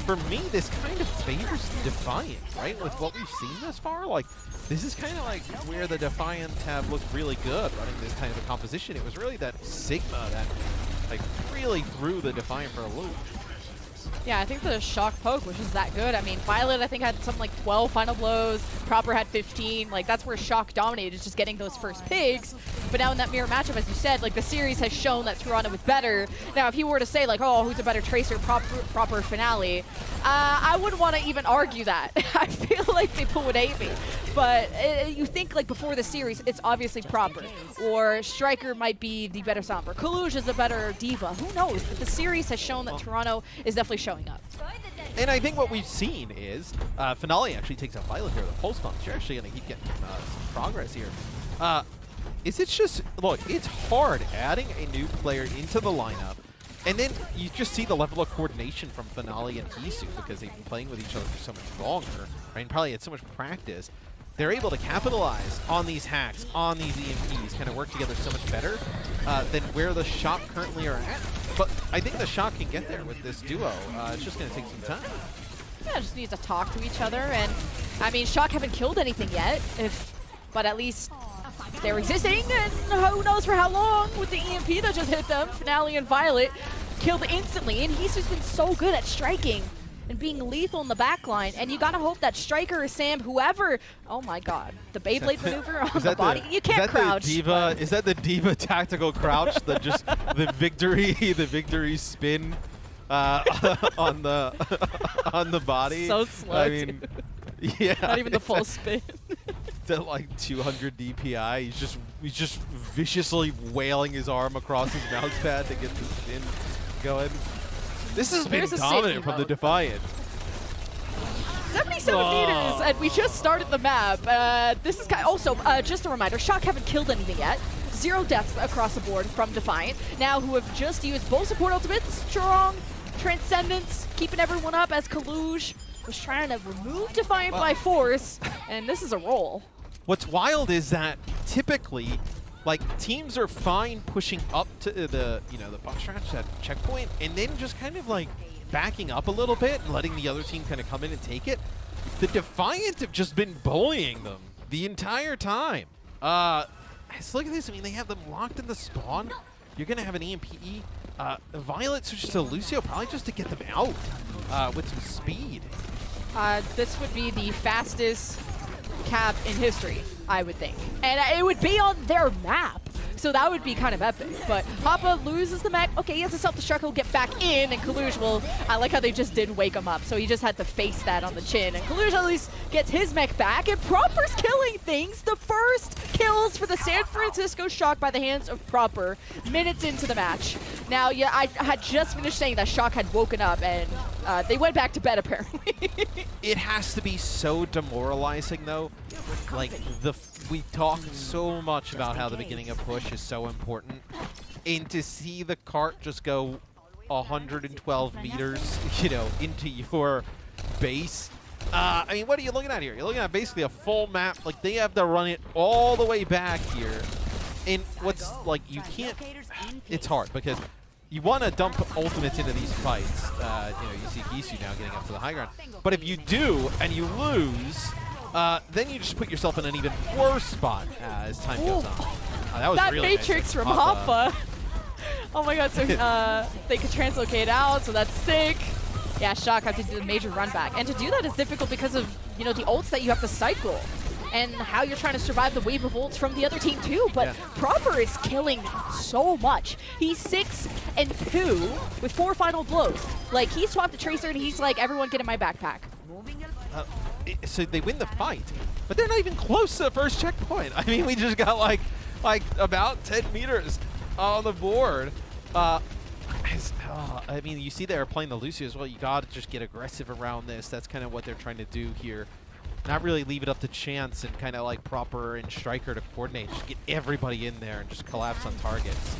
for me, this kind of favors Defiant, right? With what we've seen thus far, like, this is kind of like where the Defiant have looked really good running this kind of a composition. It was really that Sigma that, like, really threw the Defiant for a loop. Yeah, I think the Shock poke was just that good. I mean, Violet, I think, had something like 12 final blows. Proper had 15. Like, that's where Shock dominated, just getting those first pigs. But now in that mirror matchup, as you said, like, the series has shown that Toronto was better. Now, if you were to say, like, oh, who's a better Tracer, proper Finale, I wouldn't want to even argue that. I feel like people would hate me. But you think, like, before the series, it's obviously Proper. Or Striker might be the better Sombra. Kaluj is a better Diva. Who knows? But the series has shown that Toronto is definitely showing up. And I think what we've seen is Finale actually takes out Violet here with a pulse punch. You're actually going to keep getting some progress here. It's just, look, it's hard adding a new player into the lineup. And then you just see the level of coordination from Finale and Hisu because they've been playing with each other for so much longer, right? And probably had so much practice. They're able to capitalize on these hacks, on these EMPs, kind of work together so much better than where the Shock currently are at. But I think the Shock can get there with this duo. It's just going to take some time. Yeah, just need to talk to each other. And, I mean, Shock haven't killed anything yet, but at least they're existing, and who knows for how long with the EMP that just hit them. Finale and Violet killed instantly, and Hisu's been so good at striking and being lethal in the backline, and you gotta hope that Striker or Sam, whoever, oh my god, the Beyblade maneuver on the body, you can't crouch. Is that the Diva tactical crouch, the victory spin on the body? So slow, I mean, yeah. Not even the full spin. At like 200 DPI, he's just viciously wailing his arm across his mouse pad to get the spin going. This has been dominant from the Defiant. 77 meters, and we just started the map. This is also, just a reminder, Shock haven't killed anything yet. 0 deaths across the board from Defiant. Now who have just used both support ultimates, Strong, Transcendence, keeping everyone up as Kaluj was trying to remove Defiant by force, and this is a roll. What's wild is that typically like teams are fine pushing up to the the box stretch at checkpoint, and then just kind of like backing up a little bit and letting the other team kind of come in and take it. The Defiant have just been bullying them the entire time. Let's look at this. I mean, they have them locked in the spawn. You're gonna have an EMPE. Violet switches to Lucio probably just to get them out with some speed. This would be the fastest cap in history, I would think. And it would be on their map. So that would be kind of epic. But Papa loses the mech. Okay, he has a self-destruct. He'll get back in, and Kaluj will... I like how they just didn't wake him up. So he just had to face that on the chin. And Kaluj at least gets his mech back. And Proper's killing things. The first kills for the San Francisco Shock by the hands of Proper minutes into the match. Now, yeah, I had just finished saying that Shock had woken up, and they went back to bed, apparently. It has to be so demoralizing, though. Like, we talk so much about how the beginning of push is so important, and to see the cart just go 112 meters, into your base. I mean, what are you looking at here? You're looking at basically a full map. Like, they have to run it all the way back here. And what's, like, you can't... It's hard, because you want to dump ultimates into these fights. You see Gisu now getting up to the high ground. But if you do, and you lose... then you just put yourself in an even worse spot as time goes on. That was really Matrix nice from Hoppa. Oh my god, so they could translocate out, so that's sick. Yeah, Shock have to do the major run back. And to do that is difficult because of, the ults that you have to cycle. And how you're trying to survive the wave of ults from the other team too. But Proper is killing so much. He's 6-2 with 4 final blows. Like, he swapped the Tracer and he's like, everyone get in my backpack. So they win the fight, but they're not even close to the first checkpoint. I mean, we just got like about 10 meters on the board. I mean, you see they're playing the Lucio as well. You got to just get aggressive around this. That's kind of what they're trying to do here. Not really leave it up to chance and kind of like Proper and Striker to coordinate. Just get everybody in there and just collapse on targets.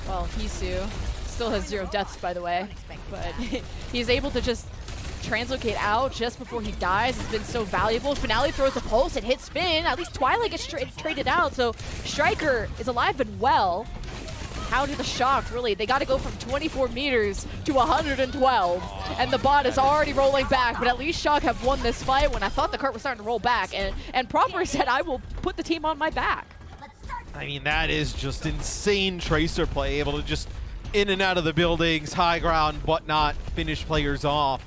Well, Hisu still has 0 deaths, by the way, but he's able to just translocate out just before he dies. Has been so valuable. Finale throws a pulse, it hits spin. At least Twilight gets traded out, so Striker is alive and well. How do the Shock really? They got to go from 24 meters to 112, and the bot is already rolling back. But at least Shock have won this fight when I thought the cart was starting to roll back. And Proper said, "I will put the team on my back." I mean, that is just insane Tracer play, able to just in and out of the buildings, high ground, whatnot, finish players off.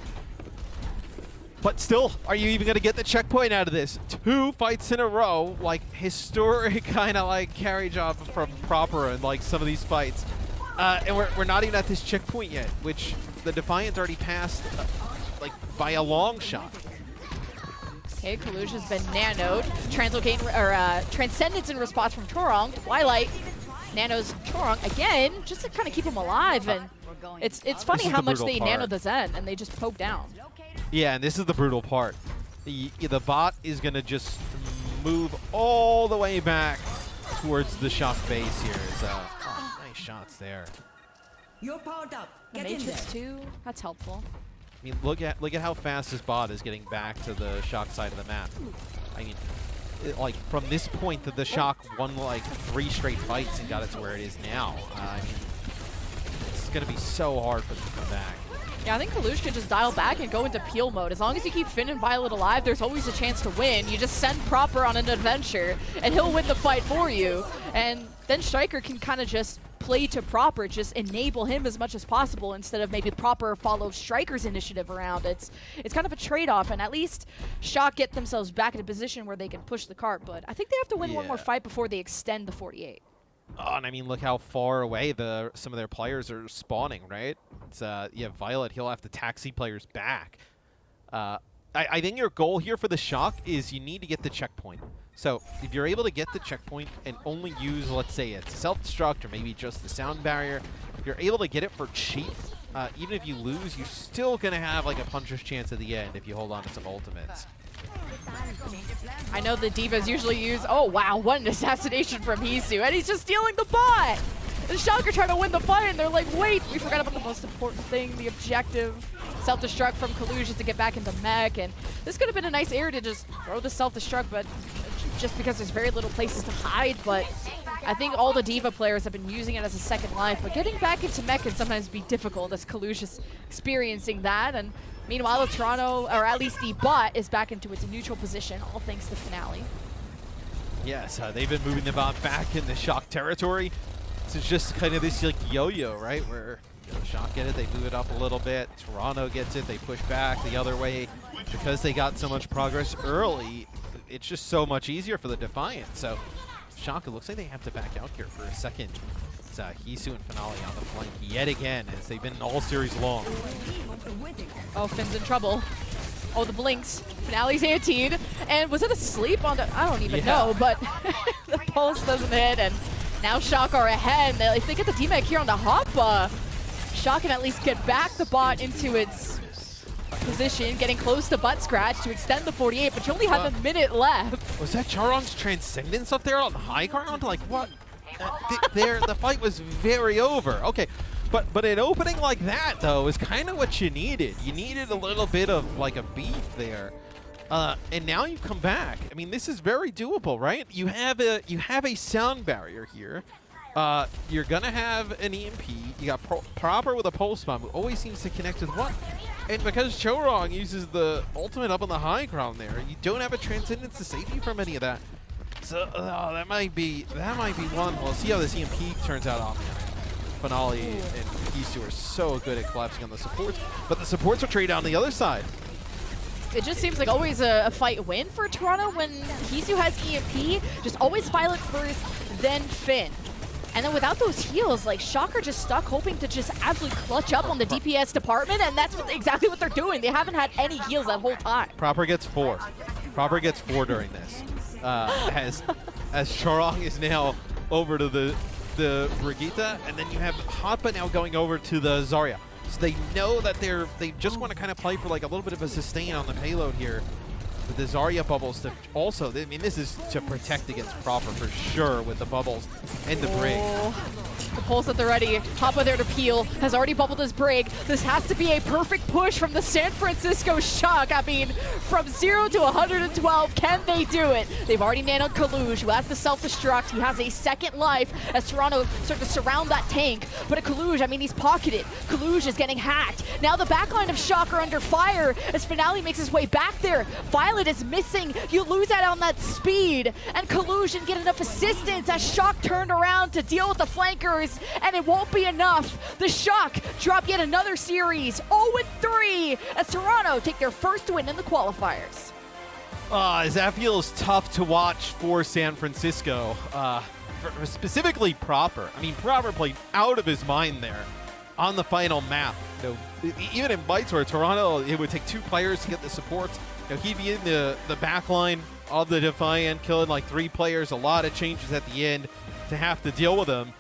But still, are you even going to get the checkpoint out of this? 2 fights in a row, like historic kind of like carry job from Proper in like some of these fights. And we're not even at this checkpoint yet, which the Defiant already passed like by a long shot. Okay, Kaluj has been nanoed. Transcendence in response from Chorong. Twilight nanos Chorong again, just to kind of keep him alive. And it's funny how much they nano the Zen and they just poke down. Yeah, and this is the brutal part. The bot is going to just move all the way back towards the Shock base here. Nice shots there. You're powered up. Get Matrix too. That's helpful. I mean, look at how fast this bot is getting back to the Shock side of the map. I mean, like from this point that the Shock won like 3 straight fights and got it to where it is now. I mean, it's going to be so hard for them to come back. Yeah, I think Kaluj can just dial back and go into peel mode. As long as you keep Finn and Violet alive, there's always a chance to win. You just send Proper on an adventure, and he'll win the fight for you. And then Striker can kind of just play to Proper, just enable him as much as possible instead of maybe Proper follow Striker's initiative around. It's kind of a trade-off, and at least Shock get themselves back in a position where they can push the cart. But I think they have to win one more fight before they extend the 48. Oh, and I mean, look how far away some of their players are spawning, right? It's Violet, he'll have to taxi players back. I think your goal here for the Shock is you need to get the checkpoint. So if you're able to get the checkpoint and only use, let's say it's self-destruct or maybe just the sound barrier, you're able to get it for cheap. Even if you lose, you're still going to have like a puncher's chance at the end if you hold on to some ultimates. I know the Divas usually use, oh wow, what an assassination from Hisu, and he's just stealing the bot! The Shock are trying to win the fight, and they're like, wait, we forgot about the most important thing, the objective. Self-destruct from Kaluj is to get back into mech, and this could have been a nice area to just throw the self-destruct, but just because there's very little places to hide, but I think all the Diva players have been using it as a second life, but getting back into mech can sometimes be difficult, as Kalush is experiencing that. And meanwhile, the Toronto, or at least the bot, is back into its neutral position, all thanks to Finale. Yes, they've been moving the bot back in the Shock territory. So it's just kind of this like yo-yo, right? Where Shock get it, they move it up a little bit. Toronto gets it, they push back the other way. Because they got so much progress early, it's just so much easier for the Defiant. So Shock, it looks like they have to back out here for a second. It's Hisu and Finale on the flank yet again, as they've been all series long. Oh, Finn's in trouble. Oh, the blinks. Finale's antied. And was it asleep on the... I don't even know, but the pulse doesn't hit, and now Shock are ahead. If they get the D-Mech here on the hop, Shock can at least get back the bot into its position, getting close to butt scratch to extend the 48, but you only have a minute left. Was that Charong's Transcendence up there on the high ground? Like, what? The fight was very over. Okay, but an opening like that, though, is kind of what you needed. You needed a little bit of, like, a beef there. And now you've come back. I mean, this is very doable, right? You have a sound barrier here. You're gonna have an EMP. You got Proper with a pulse bomb, who always seems to connect with one. And because Chorong uses the ultimate up on the high ground there, you don't have a Transcendence to save you from any of that. So that might be one. We'll see how this EMP turns out on Finale and Hisu are so good at collapsing on the supports, but the supports are traded on the other side. It just seems like always a fight win for Toronto when Hisu has EMP. Just always Violet first, then Finn. And then without those heals, like, Shock are just stuck hoping to just absolutely clutch up on the DPS department, and that's exactly what they're doing. They haven't had any heals that whole time. Proper gets 4. Proper gets 4 during this. As Chorong is now over to the Brigitte, and then you have Hotba now going over to the Zarya. So they know that they just want to kind of play for like a little bit of a sustain on the payload here. With the Zarya bubbles to also, I mean, this is to protect against Proper for sure with the bubbles and the Brig. The pulse at the ready. Hoppa there to peel. Has already bubbled his Brig. This has to be a perfect push from the San Francisco Shock. I mean, from 0 to 112, can they do it? They've already nanoed Kalush, who has the self-destruct. He has a second life as Toronto start to surround that tank. But a Kalush, I mean, he's pocketed. Kalush is getting hacked. Now the backline of Shock are under fire as Finale makes his way back there. Violet is missing. You lose out on that speed. And Kalush didn't get enough assistance as Shock turned around to deal with the flankers. And it won't be enough. The Shock drop yet another series, 0-3, as Toronto take their first win in the qualifiers. That feels tough to watch for San Francisco, specifically Proper. I mean, Proper played out of his mind there on the final map. You know, even in fights where Toronto, it would take 2 players to get the supports. You know, he'd be in the back line of the Defiant, killing like 3 players, a lot of changes at the end to have to deal with them.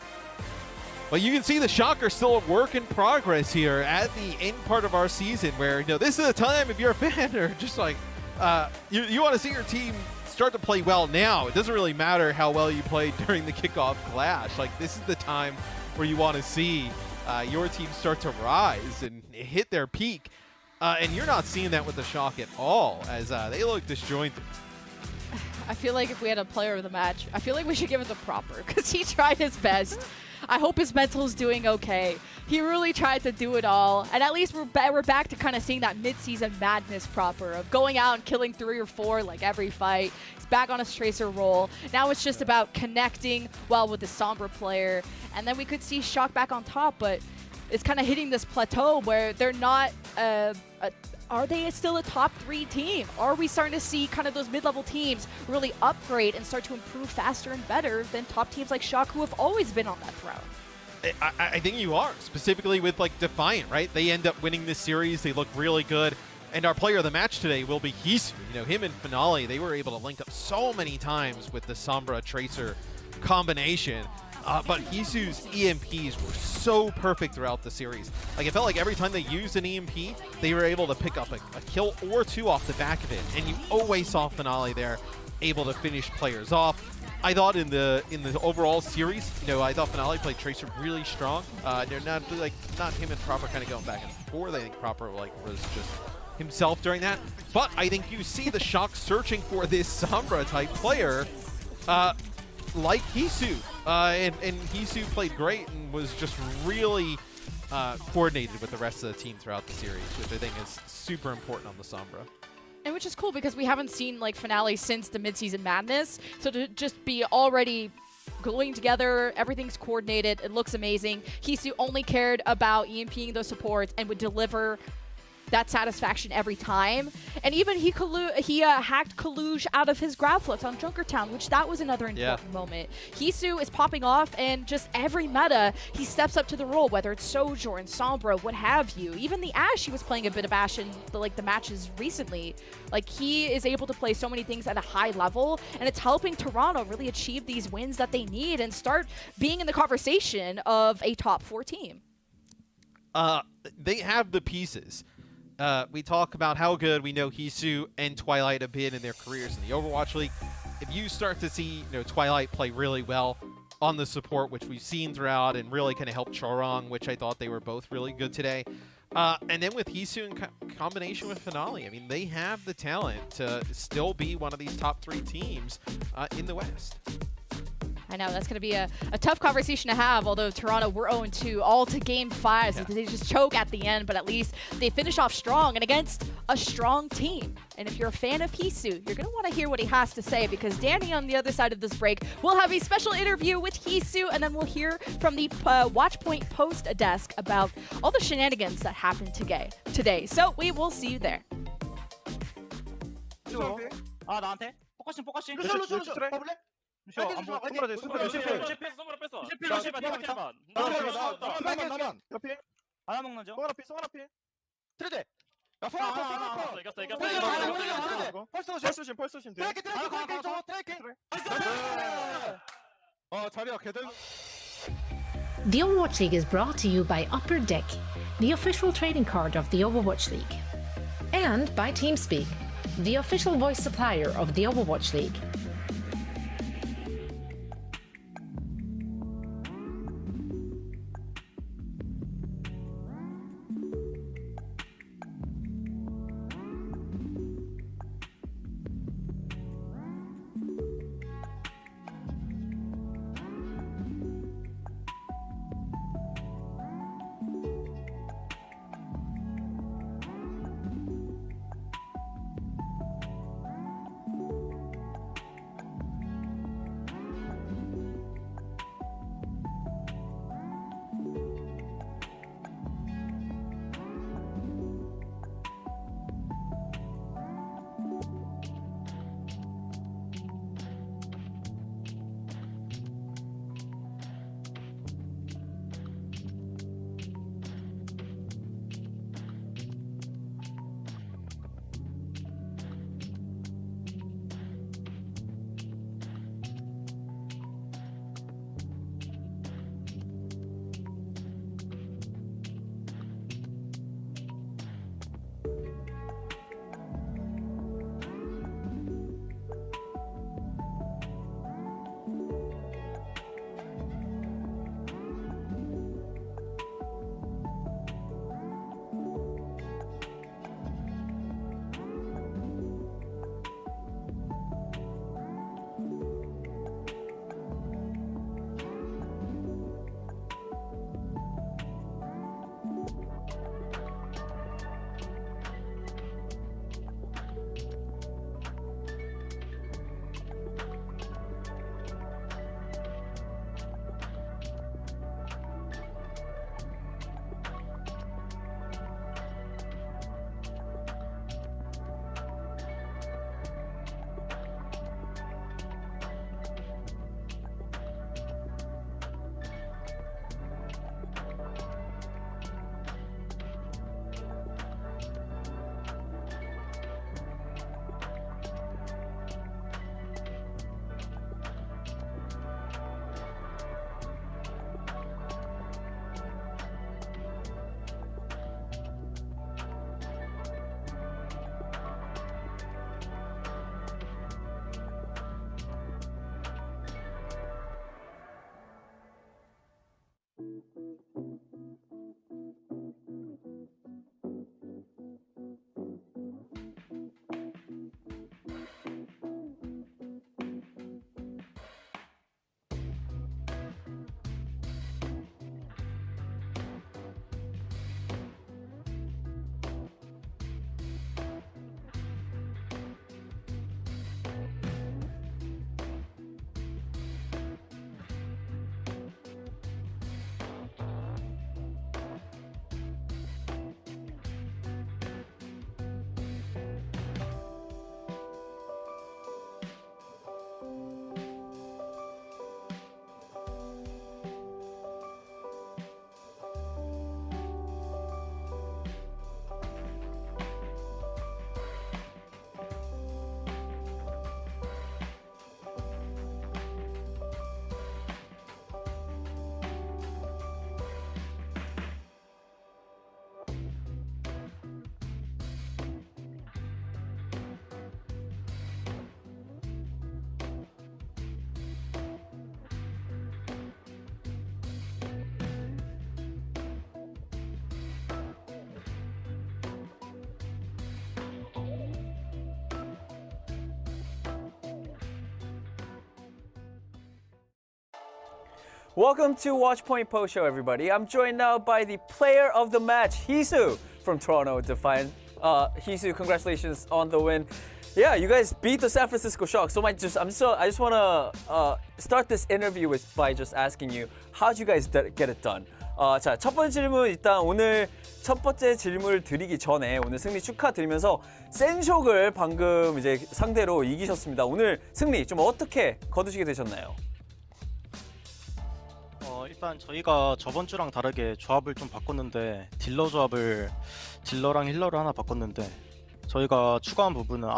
But you can see the Shock are still a work in progress here at the end part of our season where, you know, this is a time if you're a fan or just like, you want to see your team start to play well now. It doesn't really matter how well you played during the kickoff clash. Like, this is the time where you want to see your team start to rise and hit their peak. And you're not seeing that with the Shock at all, as they look disjointed. I feel like if we had a player of the match, I feel like we should give it to Proper because he tried his best. I hope his mental's doing okay. He really tried to do it all, and at least we're back to kind of seeing that mid-season madness Proper of going out and killing 3 or 4 like every fight. He's back on his Tracer role. Now it's just about connecting well with the Sombra player, and then we could see Shock back on top, but it's kind of hitting this plateau where they're not are they still a top 3 team? Are we starting to see kind of those mid-level teams really upgrade and start to improve faster and better than top teams like Shock, who have always been on that throne? I think you are, specifically with like Defiant, right? They end up winning this series. They look really good. And our player of the match today will be Hisu. You know, him and Finale, they were able to link up so many times with the Sombra Tracer combination. But Hisu's EMPs were so perfect throughout the series. Like, it felt like every time they used an EMP, they were able to pick up a kill or 2 off the back of it. And you always saw Finale there, able to finish players off. I thought in the overall series, you know, I thought Finale played Tracer really strong. They're not him and Proper kind of going back and forth. I think Proper was just himself during that. But I think you see the Shock searching for this Sombra type player. like Hisu. And Hisu played great and was just really coordinated with the rest of the team throughout the series, which I think is super important on the Sombra. And which is cool because we haven't seen like finale since the midseason madness. So to just be already gluing together, everything's coordinated, it looks amazing. Hisu only cared about EMPing those supports and would deliver that satisfaction every time. And even he hacked Kaluj out of his grab flips on Junkertown, which that was another important moment. Hisu is popping off, and just every meta, he steps up to the role, whether it's Sojourn, Sombra, what have you. Even the Ashe, he was playing a bit of Ashe in the matches recently. Like, he is able to play so many things at a high level, and it's helping Toronto really achieve these wins that they need and start being in the conversation of a top 4 team. They have the pieces. We talk about how good we know Hisu and Twilight have been in their careers in the Overwatch League. If you start to see Twilight play really well on the support, which we've seen throughout, and really kind of help Chorong, which I thought they were both really good today. And then with Hisu in combination with Finale, I mean, they have the talent to still be one of these top 3 teams in the West. I know, that's going to be a tough conversation to have, although Toronto were 0-2 all to Game 5, so they just choke at the end, but at least they finish off strong and against a strong team. And if you're a fan of Hisu, you're going to want to hear what he has to say, because Danny on the other side of this break will have a special interview with Hisu, and then we'll hear from the Watchpoint post desk about all the shenanigans that happened today. So we will see you there. 나한테? 포커싱. 하나 먹는 중. 트레드. 야, 펄스 조심. 자리야, 걔들. The Overwatch League is brought to you by Upper Deck, the official trading card of the Overwatch League. And by TeamSpeak, the official voice supplier of the Overwatch League. Welcome to Watchpoint Post Show, everybody. I'm joined now by the player of the match, Hisu from Toronto Defiant. Hisu, congratulations on the win. Yeah, you guys beat the San Francisco Shock. So I just want to start this interview by just asking you, how'd you guys get it done? 자, 첫 번째 질문 일단 오늘 첫 번째 질문을 드리기 전에 오늘 승리 축하드리면서 센쇼크를 방금 이제 상대로 이기셨습니다. 오늘 승리 좀 어떻게 거두시게 되셨나요? 일단 저희가 저번 주랑 다르게 조합을 좀 바꿨는데 딜러랑 힐러를 하나 바꿨는데 저희가 추가한 부분은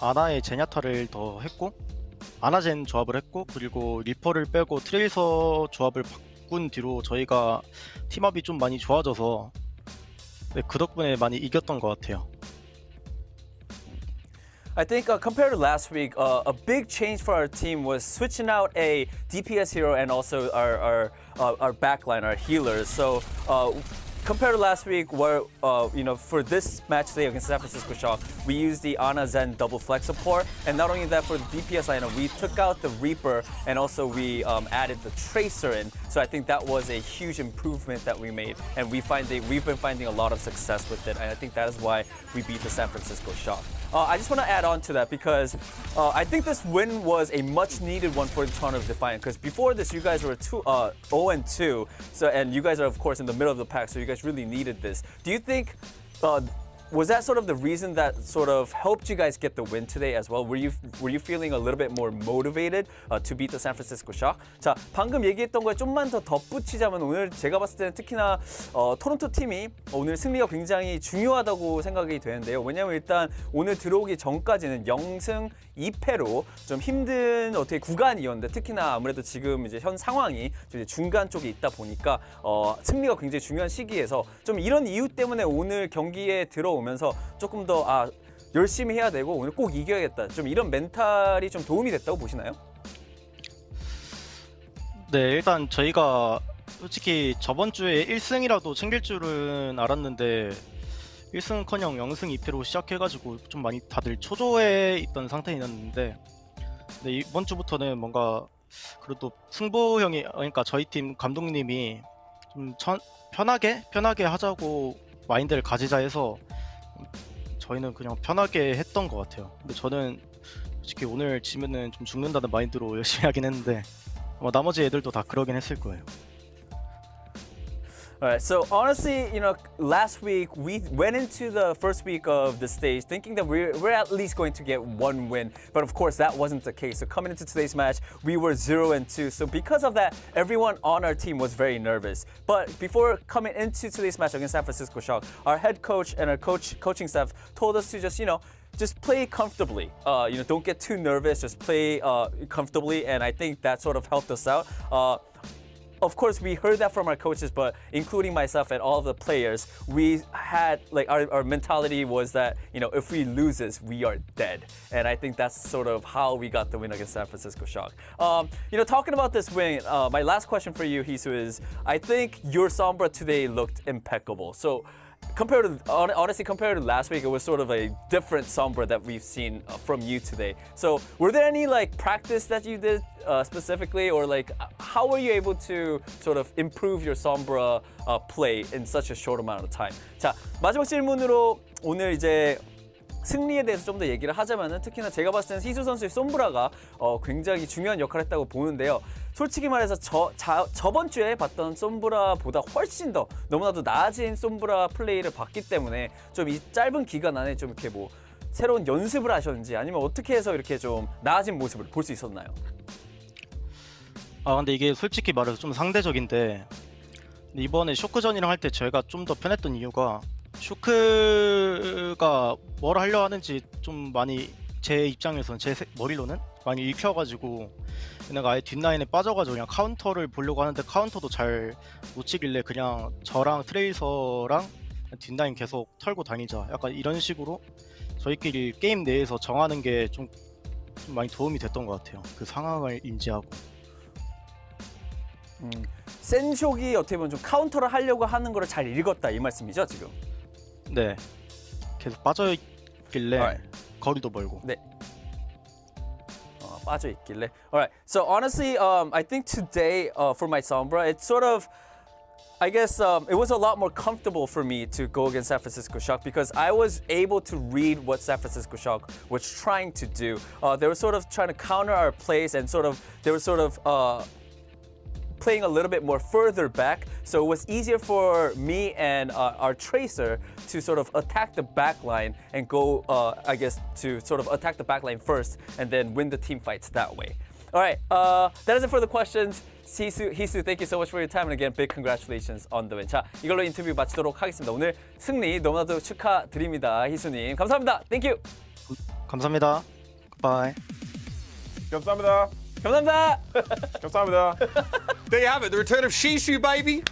아나의 제냐타를 더 했고 아나젠 조합을 했고 그리고 리퍼를 빼고 트레이서 조합을 바꾼 뒤로 저희가 팀업이 좀 많이 좋아져서 그 덕분에 많이 이겼던 것 같아요. I think compared to last week, a big change for our team was switching out a DPS hero and also our backline, our healers. So compared to last week, where for this match today against San Francisco Shock, we used the Ana Zen double flex support, and not only that, for the DPS lineup, we took out the Reaper and also we added the Tracer in. So I think that was a huge improvement that we made, and we've been finding a lot of success with it, and I think that is why we beat the San Francisco Shock. I just want to add on to that because I think this win was a much needed one for the Toronto Defiant, because before this you guys were 0-2, and you guys are of course in the middle of the pack, so you guys really needed this. Do you think was that sort of the reason that sort of helped you guys get the win today as well? Were you feeling a little bit more motivated to beat the San Francisco Shock? 자, 방금 얘기했던 거에 좀만 더 덧붙이자면 오늘 제가 봤을 때는 특히나 토론토 팀이 오늘 승리가 굉장히 중요하다고 생각이 되는데요. 왜냐면 일단 오늘 들어오기 전까지는 0승 2패로 좀 힘든 어떻게 구간이었는데 특히나 아무래도 지금 이제 현 상황이 좀 이제 중간 쪽에 있다 보니까 승리가 굉장히 중요한 시기에서 좀 이런 이유 때문에 오늘 경기에 들어오면서 조금 더 열심히 해야 되고 오늘 꼭 이겨야겠다. 좀 이런 멘탈이 좀 도움이 됐다고 보시나요? 네, 일단 저희가 솔직히 저번 주에 1승이라도 챙길 줄은 알았는데 1승커녕 0승 2패로 시작해가지고 좀 많이 다들 초조해 있던 상태였는데 근데 이번 주부터는 뭔가 그래도 승부형이 그러니까 저희 팀 감독님이 좀 편하게 하자고 마인드를 가지자 해서 저희는 그냥 편하게 했던 것 같아요. 근데 저는 솔직히 오늘 지면은 좀 죽는다는 마인드로 열심히 하긴 했는데 나머지 애들도 다 그러긴 했을 거예요. Alright, so honestly, last week we went into the first week of the stage thinking that we're at least going to get one win, but of course that wasn't the case. So coming into today's match, we were 0-2. So because of that, everyone on our team was very nervous. But before coming into today's match against San Francisco Shock, our head coach and our coaching staff told us to just play comfortably. Don't get too nervous. Just play comfortably, and I think that sort of helped us out. Of course, we heard that from our coaches, but including myself and all of the players, we had our mentality was that if we lose this, we are dead, and I think that's sort of how we got the win against San Francisco Shock. Talking about this win, my last question for you, Hisu, is I think your Sombra today looked impeccable. So. Honestly, compared to last week, it was sort of a different Sombra that we've seen from you today. So, were there any practice that you did specifically, or how were you able to sort of improve your Sombra play in such a short amount of time? 자, 마지막 질문으로 오늘 이제 승리에 대해서 좀 더 얘기를 하자면은 특히나 제가 봤을 때는 희수 선수의 솜브라가 굉장히 중요한 역할을 했다고 보는데요. 솔직히 말해서 저번 주에 봤던 솜브라보다 훨씬 더 너무나도 나아진 솜브라 플레이를 봤기 때문에 좀 이 짧은 기간 안에 좀 이렇게 새로운 연습을 하셨는지 아니면 어떻게 해서 이렇게 좀 나아진 모습을 볼 수 있었나요? 근데 이게 솔직히 말해서 좀 상대적인데 이번에 쇼크전이랑 할 때 저희가 좀 더 편했던 이유가 쇼크가 뭘 하려 하는지 좀 많이 제 입장에서는 제 머리로는 많이 읽혀가지고 내가 아예 뒷라인에 빠져가지고 그냥 카운터를 보려고 하는데 카운터도 잘 못 치길래 그냥 저랑 트레이서랑 뒷라인 계속 털고 다니자 약간 이런 식으로 저희끼리 게임 내에서 정하는 게 좀 많이 도움이 됐던 것 같아요. 그 상황을 인지하고. 센쇼기 어떻게 보면 좀 카운터를 하려고 하는 거를 잘 읽었다 이 말씀이죠 지금? 네. 계속 빠져있길래 거리도 멀고. 네. 빠져 있길래. Alright, so honestly, I think today for my Sombra, it's sort of, I guess it was a lot more comfortable for me to go against San Francisco Shock because I was able to read what San Francisco Shock was trying to do. They were sort of trying to counter our plays and they were sort of playing a little bit more further back, so it was easier for me and our tracer to sort of attack the back line and go, I guess, to sort of attack the back line first and then win the team fights that way. All right, that is it for the questions. 희수, thank you so much for your time, and again, big congratulations on the win. 자, 이걸로 인터뷰 마치도록 하겠습니다. 오늘 승리 너무나도 축하드립니다, 희수님. 감사합니다. Thank you. 감사합니다. Goodbye. 감사합니다. 감사합니다. 감사합니다. There you have it, the return of Shishu, baby.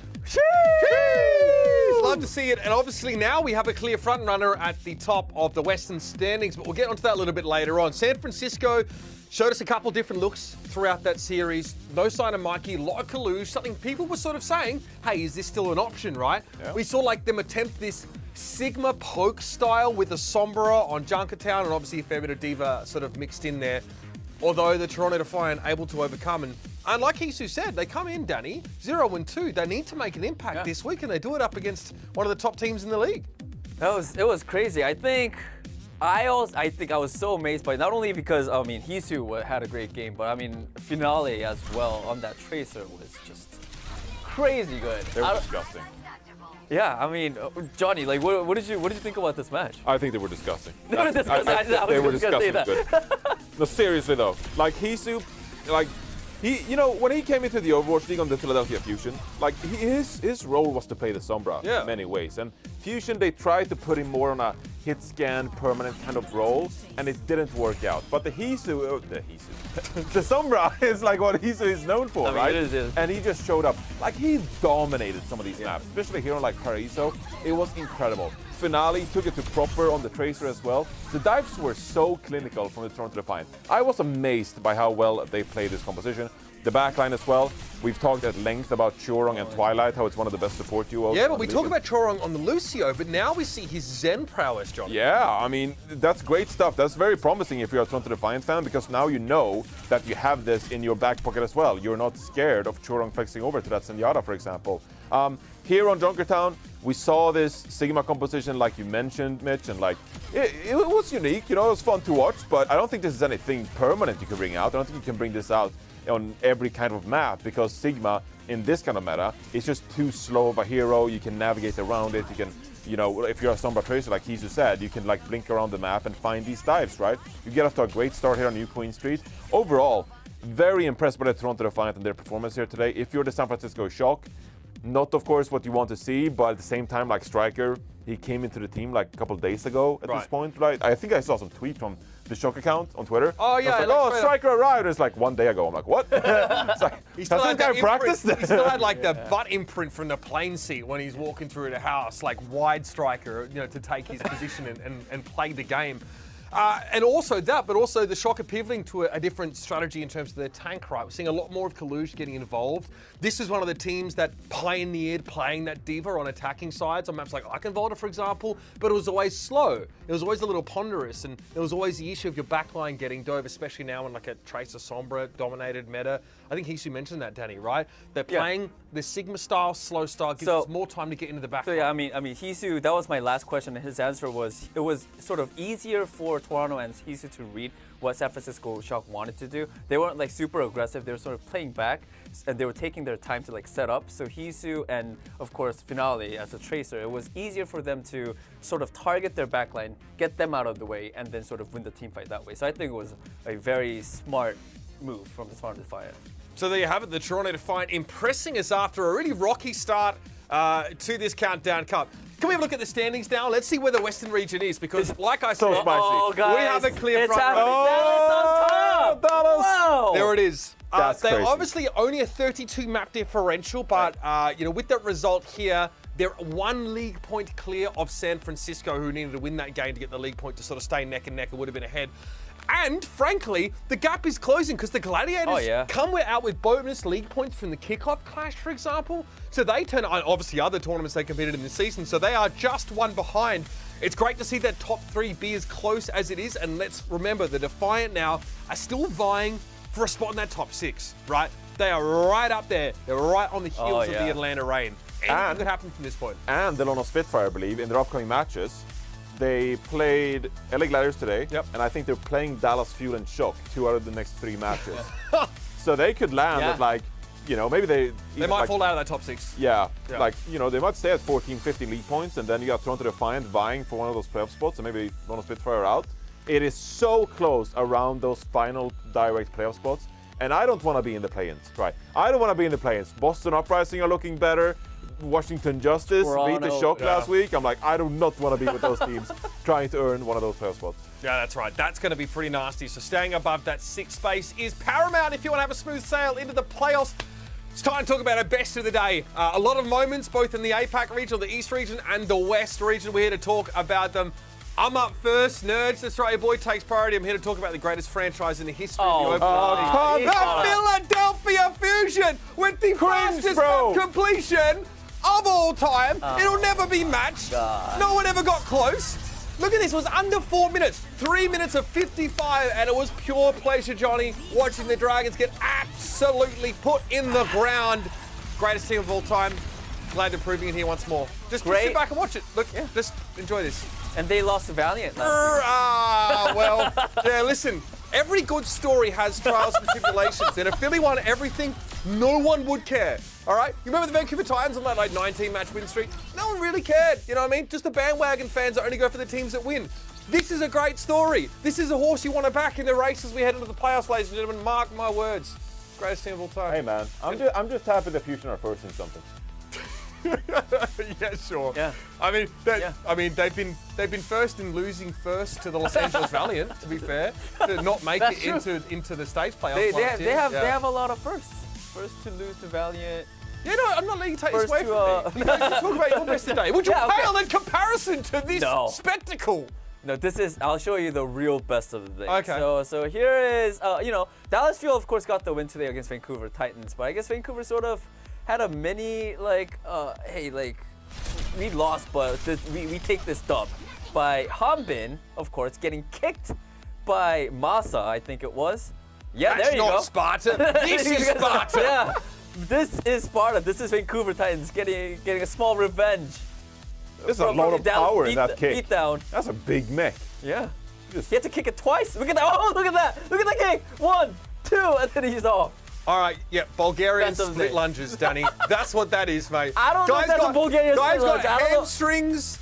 Love to see it, and obviously now we have a clear front runner at the top of the Western standings, but we'll get onto that a little bit later on. San Francisco showed us a couple different looks throughout that series. No sign of Mikey, a lot of Kalush, something people were sort of saying, hey, is this still an option, right? Yeah. We saw like them attempt this Sigma poke style with a Sombra on Junkertown, and obviously a fair bit of Diva sort of mixed in there. Although the Toronto Defiant able to overcome, and like Hisu said, they come in, Danny, 0-2. They need to make an impact this week, and they do it up against one of the top teams in the league. It was crazy. I think I was so amazed by, not only because Hisu had a great game, but Finale as well on that tracer was just crazy good. They were disgusting. Yeah, Johnny, like what did you think about this match? I think they were disgusting. They were disgusting. They were disgusting good. No, seriously though, like Hisu, like when he came into the Overwatch League on the Philadelphia Fusion, like his role was to play the Sombra in many ways. And Fusion, they tried to put him more on a hit scan permanent kind of role, and it didn't work out. But the Sombra is like what Hisu is known for, right? It is. And he just showed up. Like he dominated some of these maps, especially here on like Paraiso. It was incredible. Finale took it to proper on the tracer as well. The dives were so clinical from the Toronto Defiant. I was amazed by how well they played this composition. The backline as well. We've talked at length about Chorong and Twilight, how it's one of the best support duos. Yeah, but we talk about Chorong on the Lucio, but now we see his Zen prowess, John. Yeah, that's great stuff. That's very promising if you're a Toronto Defiant fan, because now you know that you have this in your back pocket as well. You're not scared of Chorong flexing over to that Zenyatta, for example. Here on Junkertown, we saw this Sigma composition like you mentioned, Mitch, and like it was unique, it was fun to watch, but I don't think this is anything permanent you can bring out. I don't think you can bring this out on every kind of map, because Sigma in this kind of meta is just too slow of a hero. You can navigate around it. You can, if you're a Sombra Tracer, like Hisu said, you can like blink around the map and find these dives, right? You get off to a great start here on New Queen Street. Overall, very impressed by the Toronto Defiant and their performance here today. If you're the San Francisco Shock, not of course what you want to see, but at the same time, like Striker, he came into the team like a couple of days ago at this point, right? I think I saw some tweet from the Shock account on Twitter. Oh yeah, like, Striker arrived. It's like 1 day ago. I'm like, what? It's like, he still had guy practiced? He still had like the butt imprint from the plane seat when he's walking through the house, like wide Striker, to take his position and play the game. And also that, but also the Shock are pivoting to a different strategy in terms of their tank, right? We're seeing a lot more of Kalush getting involved. This is one of the teams that pioneered playing that Diva on attacking sides on maps like Eichenwalde, for example, but it was always slow. It was always a little ponderous, and there was always the issue of your backline getting dove, especially now in like a Tracer Sombra dominated meta. I think Hisu mentioned that, Danny, right? They're playing the Sigma style, slow style, gives us more time to get into the backline. So yeah, Hisu, that was my last question, and his answer was, it was sort of easier for Toronto and Hisu to read what San Francisco Shock wanted to do. They weren't like super aggressive, they were sort of playing back, and they were taking their time to like set up. So Hisu and of course Finale as a tracer, it was easier for them to sort of target their backline, get them out of the way, and then sort of win the team fight that way. So I think it was a very smart move from the Toronto Defiant. So there you have it, the Toronto Defiant impressing us after a really rocky start to this Countdown Cup. Can we have a look at the standings now? Let's see where the Western region is, because like I said, spicy. We have a clear front runner. Dallas on top! Dallas! Wow. There it is. They're crazy. obviously only a 32 map differential, but with that result here, they're 1 league point clear of San Francisco, who needed to win that game to get the league point to sort of stay neck and neck. It would have been ahead. And frankly, the gap is closing because the Gladiators come out with bonus league points from the kickoff clash, for example. So they turn on, obviously, other tournaments they competed in this season. So they are just one behind. It's great to see that top 3 be as close as it is, and let's remember the Defiant now are still vying for a spot in that top 6, right? They are right up there. They're right on the heels of the Atlanta Reign. Anything could happen from this point. And the London Spitfire, I believe, in their upcoming matches, they played LA Gladiators today, and I think they're playing Dallas Fuel and Shock 2 out of the next 3 matches. So they could land at like, you know, maybe they might fall out of that top 6. Yeah, like, you know, they might stay at 14, 15 league points, and then you got Toronto Defiant vying for one of those playoff spots, and maybe London Spitfire are out. It is so close around those final direct playoff spots, and I don't want to be in the play-ins, right? I don't want to be in the play-ins. Boston Uprising are looking better. Washington Justice beat the Shock last week. I'm like, I do not want to be with those teams trying to earn one of those playoff spots. Yeah, that's right. That's going to be pretty nasty. So staying above that 6th space is paramount if you want to have a smooth sail into the playoffs. It's time to talk about our best of the day. A lot of moments, both in the APAC region, the East region, and the West region. We're here to talk about them. I'm up first. Nerds, that's right, your boy takes priority. I'm here to talk about the greatest franchise in the history of the Open League. The Philadelphia Fusion with the fastest map completion of all time. It'll never be matched. No one ever got close. Look at this, it was under 4 minutes. 3 minutes of 55, and it was pure pleasure, Johnny, watching the Dragons get absolutely put in the ground. Greatest team of all time. Glad they're proving it here once more. Just sit back and watch it. Look, just enjoy this. And they lost to Valiant last week. Well, yeah, listen. Every good story has trials and tribulations. And if Philly won everything, no one would care. All right? You remember the Vancouver Titans on that 19-match win streak? No one really cared. You know what I mean? Just the bandwagon fans that only go for the teams that win. This is a great story. This is a horse you want to back in the race as we head into the playoffs, ladies and gentlemen. Mark my words. Greatest team of all time. Hey, man. I'm just happy the Fusion are first in something. Yeah, sure. Yeah. I mean, they've been first in losing first to the Los Angeles Valiant. To be fair, to not make it into the stage playoffs. They have a lot of firsts. First to lose to Valiant. Yeah, no, I'm not letting you take this away from me. Talk about your best today. Would you pale in comparison to this spectacle? No, I'll show you the real best of the day. Okay. So here is, Dallas Fuel, of course, got the win today against Vancouver Titans, but I guess Vancouver sort of had a mini, we lost, but we take this dub. By Hanbin, of course, getting kicked by Masa, I think it was. Yeah, That's there you go. not Sparta. This is Sparta. Yeah, this is Sparta. This is Vancouver Titans getting a small revenge. There's a lot of power in that kick. Beat down. That's a big mech. Yeah. He had to kick it twice. Look at that. Oh, look at that. Look at that kick. 1, 2, and then he's off. All right, Bulgarian split lunges, Danny. That's what that is, mate. I don't know if that's a Bulgarian split lunge. Guys got hamstrings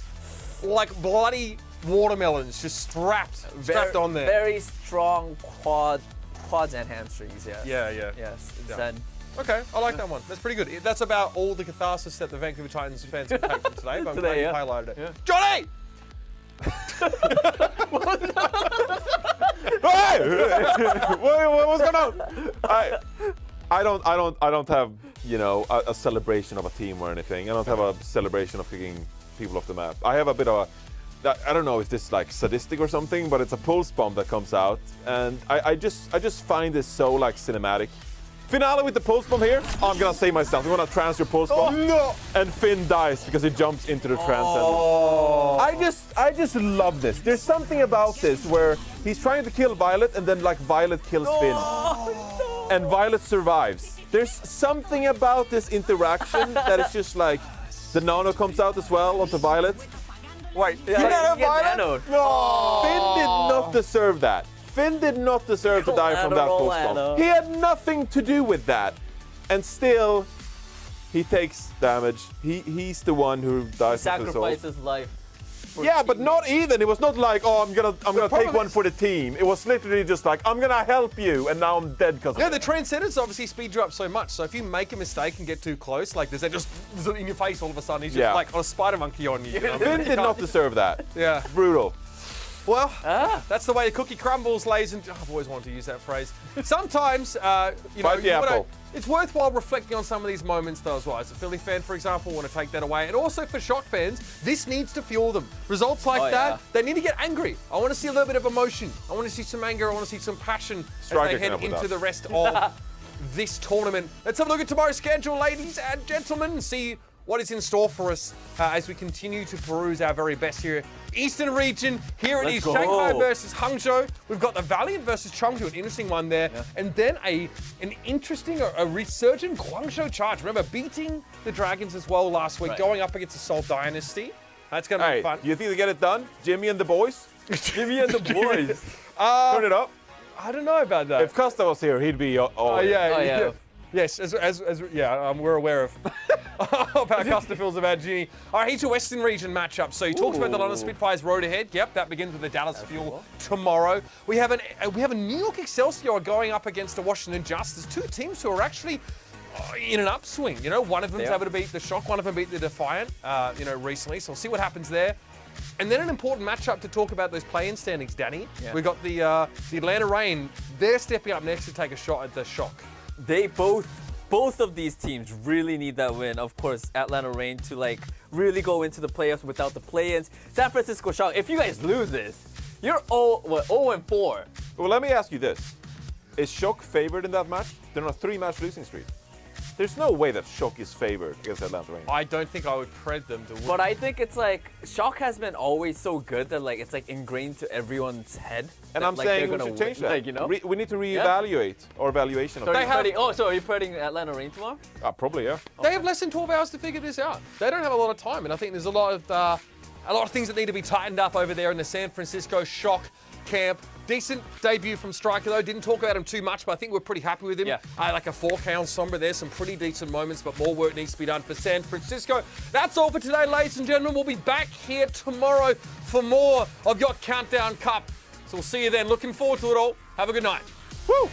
like bloody watermelons just strapped on there. Very strong quads and hamstrings, yes. Yeah. Yes, yeah. Okay, I like that one. That's pretty good. That's about all the catharsis that the Vancouver Titans fans can take from today, but I'm glad you highlighted it. Yeah. Johnny! What's going on? I don't have, a celebration of a team or anything. I don't have a celebration of kicking people off the map. I have a bit of I don't know if this is like sadistic or something, but it's a pulse bomb that comes out, and I just find this so cinematic. Finale with the pulse bomb here. I'm gonna save myself. I'm gonna transfer pulse bomb. No! And Finn dies because he jumps into the transcendence. I just love this. There's something about this where he's trying to kill Violet, and then Violet kills Finn. And Violet survives. There's something about this interaction that is just the nano comes out as well onto Violet. Wait, you have Violet? No. Finn did not deserve that. Finn did not deserve to die from that pulse bomb. He had nothing to do with that. And still, he takes damage. He's the one who dies. He sacrificed his life. Yeah, but not even. It was not I'm gonna take one for the team. It was literally just I'm gonna help you, and now I'm dead because of it. The transcendence obviously speeds you up so much. So if you make a mistake and get too close, there's that just in your face all of a sudden. He's just on a spider monkey on you. Finn did not deserve that. Yeah, brutal. Well, that's the way the cookie crumbles, ladies and I've always wanted to use that phrase. Sometimes, it's worthwhile reflecting on some of these moments, though, as well. As a Philly fan, for example, want to take that away. And also for Shock fans, this needs to fuel them. Results like that, they need to get angry. I want to see a little bit of emotion. I want to see some anger. I want to see some passion as they head into the rest of this tournament. Let's have a look at tomorrow's schedule, ladies and gentlemen, and see what is in store for us as we continue to peruse our very best here. Eastern region, here it is Shanghai versus Hangzhou. We've got the Valiant versus Chengdu, an interesting one there. Yeah. And then an interesting, a resurgent Guangzhou Charge. Remember, beating the Dragons as well last week, going up against the Seoul Dynasty. That's going to be fun. Do you think they get it done? Jimmy and the boys? Jimmy and the boys. Turn it up. I don't know about that. If Costa was here, he'd be all yeah. Yes, we're aware of how Costa feels about Ginny. All right, here's your Western region matchup. So you talked about the London Spitfires road ahead. Yep, that begins with the Dallas Fuel tomorrow. We have a New York Excelsior going up against the Washington Justice. Two teams who are actually in an upswing. You know, one of them's able to beat the Shock, one of them beat the Defiant. Recently. So we'll see what happens there. And then an important matchup to talk about those play-in standings, Danny. Yeah. We've got the Atlanta Reign. They're stepping up next to take a shot at the Shock. They both of these teams really need that win. Of course, Atlanta Reign to really go into the playoffs without the play-ins. San Francisco Shock, if you guys lose this, you're 0-4. Well, let me ask you this. Is Shock favored in that match? They're on a 3-match losing streak. There's no way that Shock is favored against Atlanta Reign. I don't think I would credit them to win. But I think it's Shock has been always so good that it's ingrained to everyone's head. And I'm saying we should change that. We need to reevaluate our evaluation of it. So are you putting Atlanta Reign tomorrow? Probably, yeah. They have less than 12 hours to figure this out. They don't have a lot of time, and I think there's a lot of things that need to be tightened up over there in the San Francisco Shock camp. Decent debut from Striker, though. Didn't talk about him too much, but I think we're pretty happy with him. Yeah. Like a 4K on Sombra. There's some pretty decent moments, but more work needs to be done for San Francisco. That's all for today, ladies and gentlemen. We'll be back here tomorrow for more of your Countdown Cup. So we'll see you then. Looking forward to it all. Have a good night. Woo!